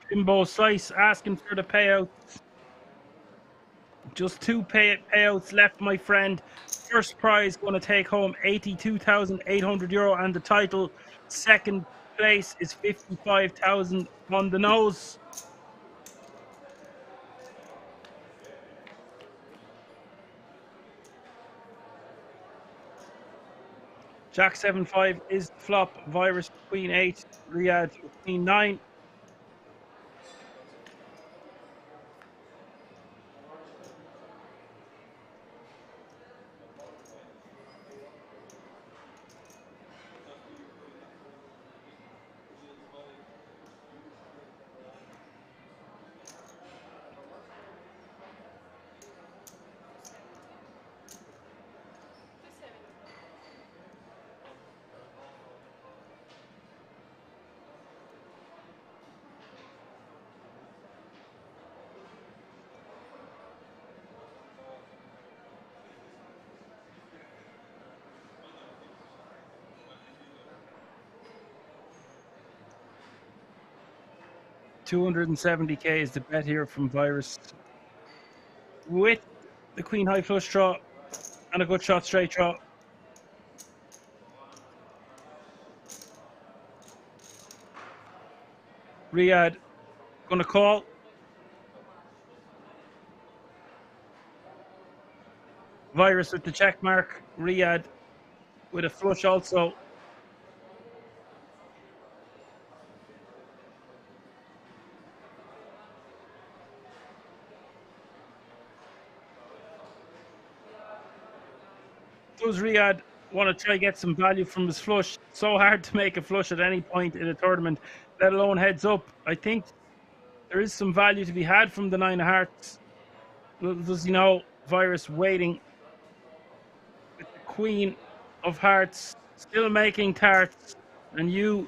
Jimbo Slice asking for the payout. Just 2 payouts left, my friend. First prize going to take home €82,800 and the title. Second place is 55,000 on the nose. Jack 7-5 is the flop. Virus Queen 8. Riyadh Queen 9. $270K is the bet here from Virus. With the Queen High flush draw and a good shot straight draw. Riyadh gonna call. Virus with the check mark. Riyadh with a flush also. Does Riyadh want to try get some value from his flush? So hard to make a flush at any point in a tournament, let alone heads up. I think there is some value to be had from the 9 of hearts. Does he know? Virus waiting with the Queen of Hearts, still making tarts, and you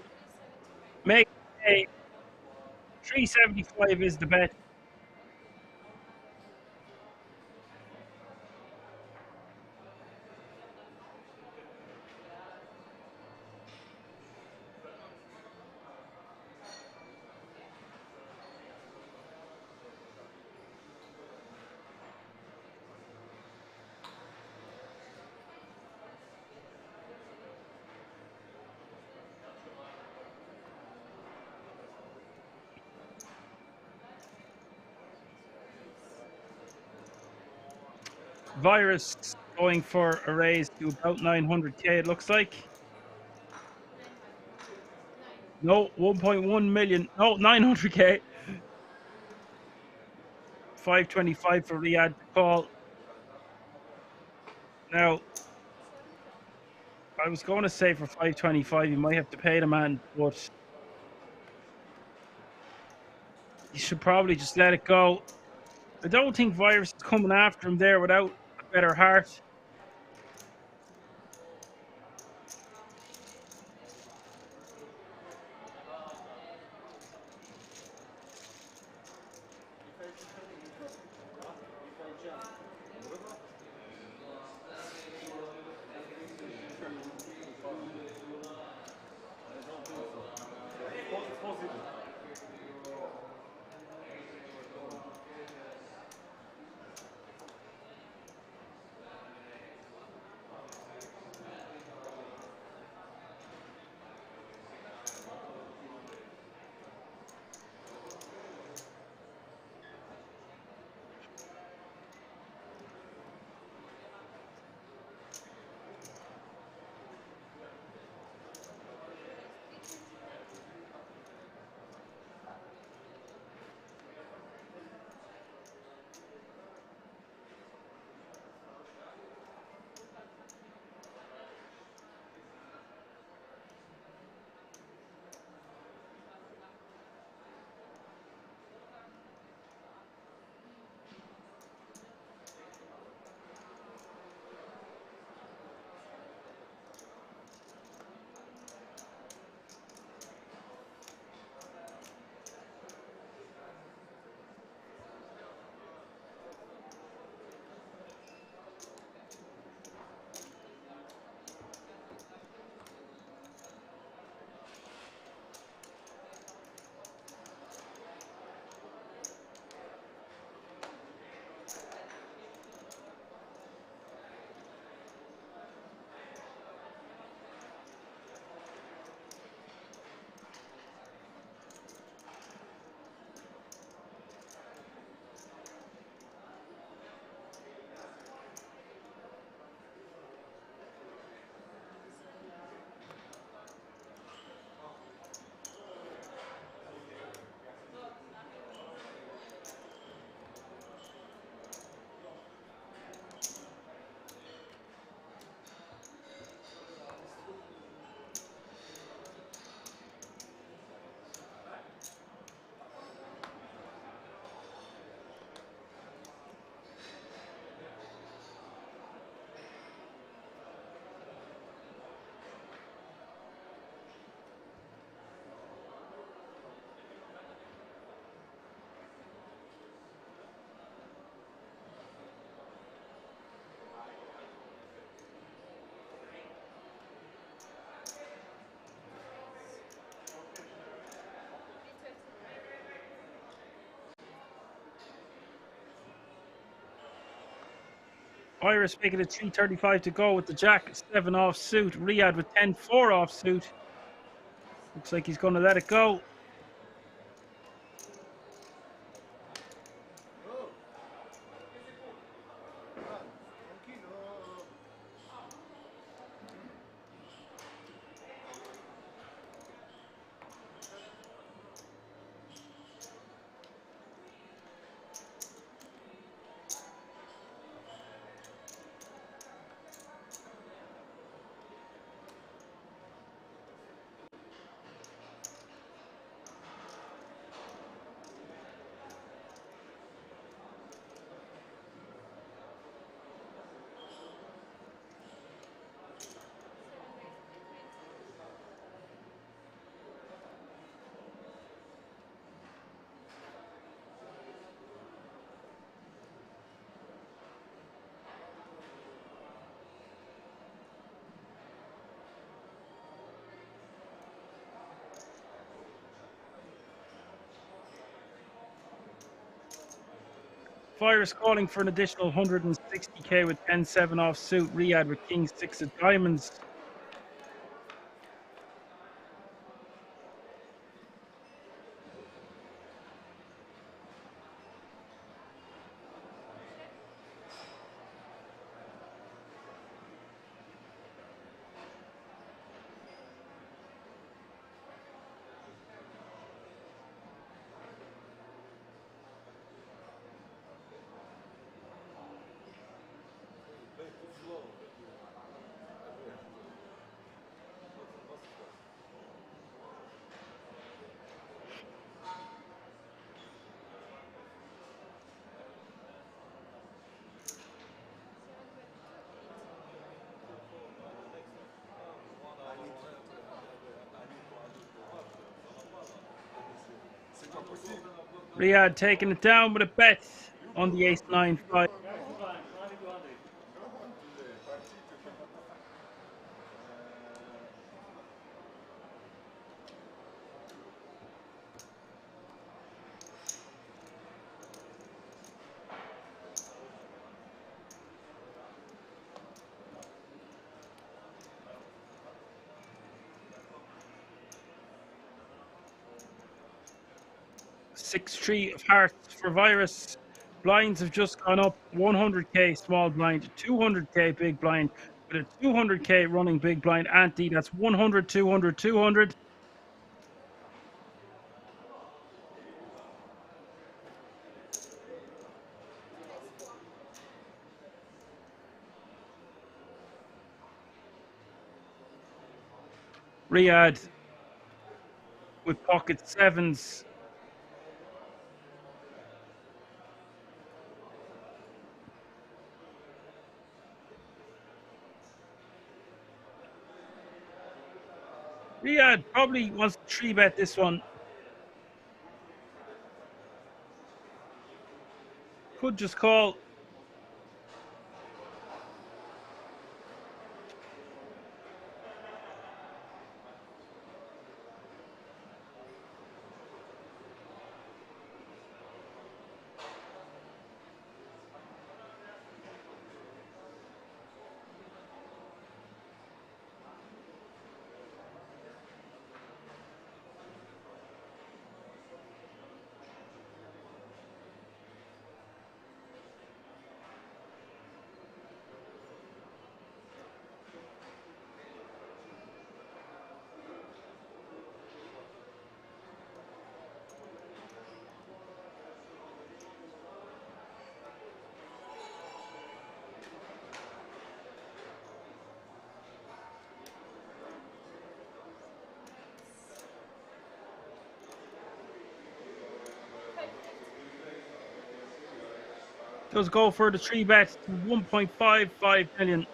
make a 375 is the bet. Virus going for a raise to about 900k, it looks like. No, 1.1 million. No, 900k. 525 for Riyadh to call. Now, I was going to say for 525, you might have to pay the man, but you should probably just let it go. I don't think Virus is coming after him there without a better heart. Iris making it 3:35 to go with the Jack 7 off suit. Riyadh with 10-4 off suit. Looks like he's going to let it go. Virus calling for an additional 160k with 10-7 off suit. Riyadh with King 6 of diamonds. Riyadh taking it down with a bet on the ace-9-5. Six-3 of hearts for Virus. Blinds have just gone up. 100k small blind, 200k big blind, with a 200k running big blind ante. That's 100, 200, 200. Riyadh with pocket sevens. Riyadh probably wants to 3-bet this one. Could just call. Does go for the 3-bet to 1.55 million.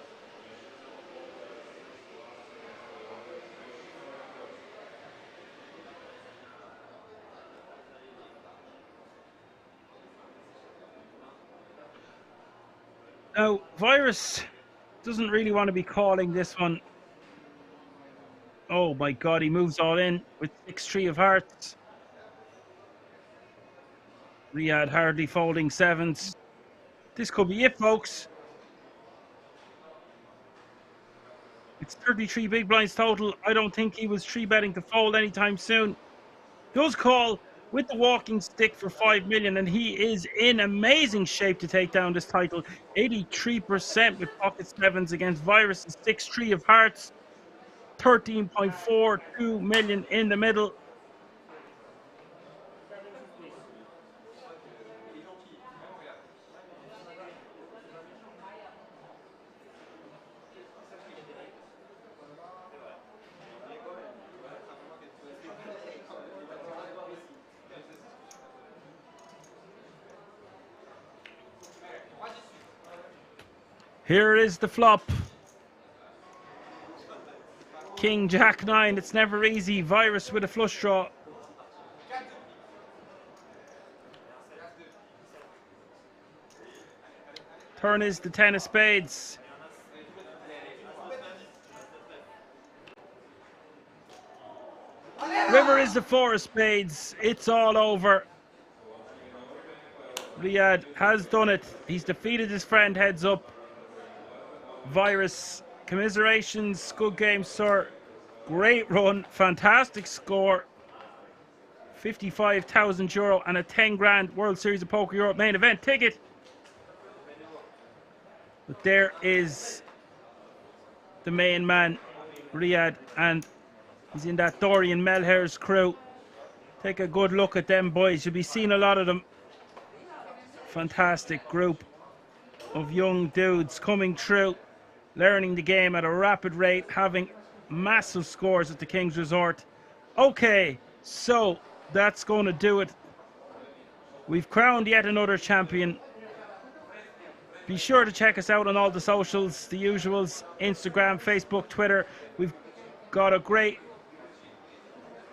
Now, Virus doesn't really want to be calling this one. Oh my God, he moves all in with 6-3 of hearts. Riyadh hardly folding sevens. This could be it, folks. It's 33 big blinds total. I don't think he was 3-betting to fold anytime soon. Does call with the walking stick for 5 million, and he is in amazing shape to take down this title. 83% with pocket sevens against Virus's 6-3 of hearts. 13.42 million in the middle. Here is the flop. King, Jack 9. It's never easy. Virus with a flush draw. Turn is the 10 of spades. River is the 4 of spades. It's all over. Riyadh has done it. He's defeated his friend heads up. Virus, commiserations. Good game, sir. Great run. Fantastic score. 55,000 euro and a 10 grand World Series of Poker Europe main event ticket. But there is the main man, Riyadh, and he's in that Dorian Melhair's crew. Take a good look at them boys. You'll be seeing a lot of them. Fantastic group of young dudes coming through, learning the game at a rapid rate, having massive scores at the King's Resort. Okay, so that's going to do it. We've crowned yet another champion. Be sure to check us out on all the socials, the usuals, Instagram, Facebook, Twitter. We've got a great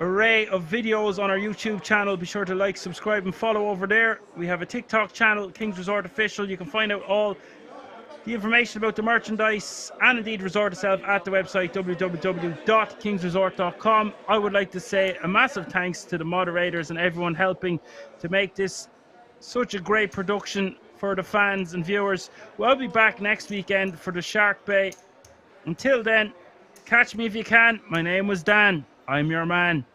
array of videos on our YouTube channel. Be sure to like, subscribe and follow over there. We have a TikTok channel, Kings Resort Official. You can find out all the information about the merchandise and indeed resort itself at the website www.kingsresort.com. I would like to say a massive thanks to the moderators and everyone helping to make this such a great production for the fans and viewers. We'll be back next weekend for the Shark Bay. Until then, catch me if you can. My name was Dan. I'm your man.